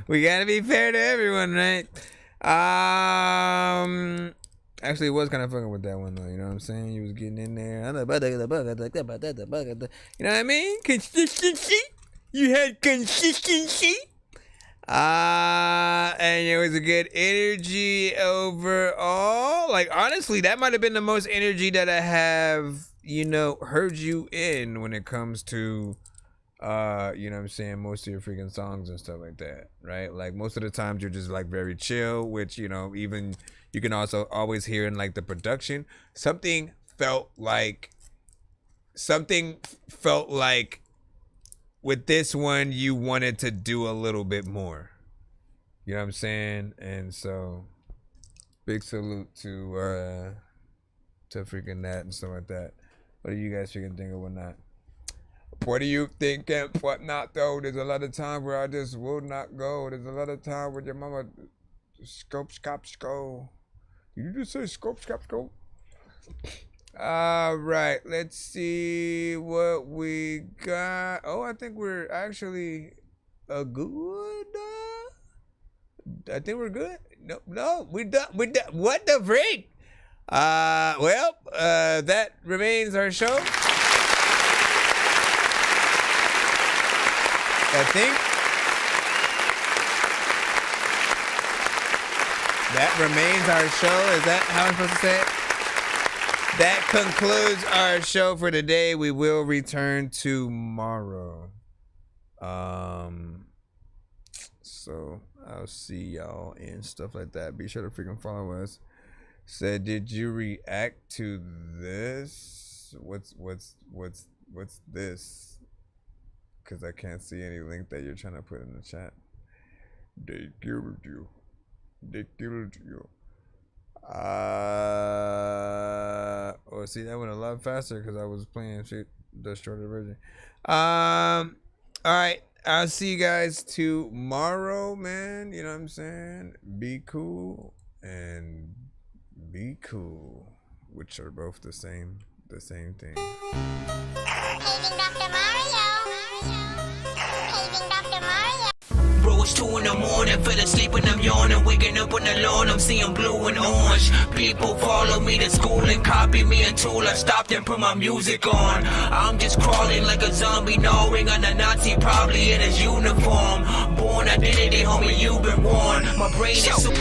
We gotta be fair to everyone, right? Actually, it was kind of fucking with that one though. You know what I'm saying? You was getting in there. You know what I mean? Consistency. You had consistency. And it was a good energy overall. Like, honestly, that might have been the most energy that I have, you know, heard you in when it comes to, you know what I'm saying, most of your freaking songs and stuff like that, right? Like, most of the times you're just like very chill, which, you know, even you can also always hear in like the production. Something felt like with this one, you wanted to do a little bit more. You know what I'm saying? And so, big salute to freaking that and stuff like that. What do you guys freaking think or whatnot? What do you think and whatnot, though? There's a lot of time where I just will not go. There's a lot of time where your mama scope. Did you just say scope? All right, let's see what we got. Oh, I think we're actually a good I think we're good. No, we're done. What the freak? Well, that remains our show. I think that remains our show. Is that how I'm supposed to say it? That concludes our show for today. We will return tomorrow. So I'll see y'all and stuff like that. Be sure to freaking follow us. Said, did you react to this? What's this? Because I can't see any link that you're trying to put in the chat. They killed you. They killed you. Oh, see, that went a lot faster because I was playing the shorter version. All right. I'll see you guys tomorrow, man. You know what I'm saying? Be cool and be cool, which are both the same thing. Bro, it's 2 in the morning, fell asleep and I'm yawning, waking up on the lawn, I'm seeing blue and orange. People follow me to school and copy me until I stopped and put my music on. I'm just crawling like a zombie, gnawing on a Nazi, probably in his uniform. Born identity, homie, you've been warned. My brain is so...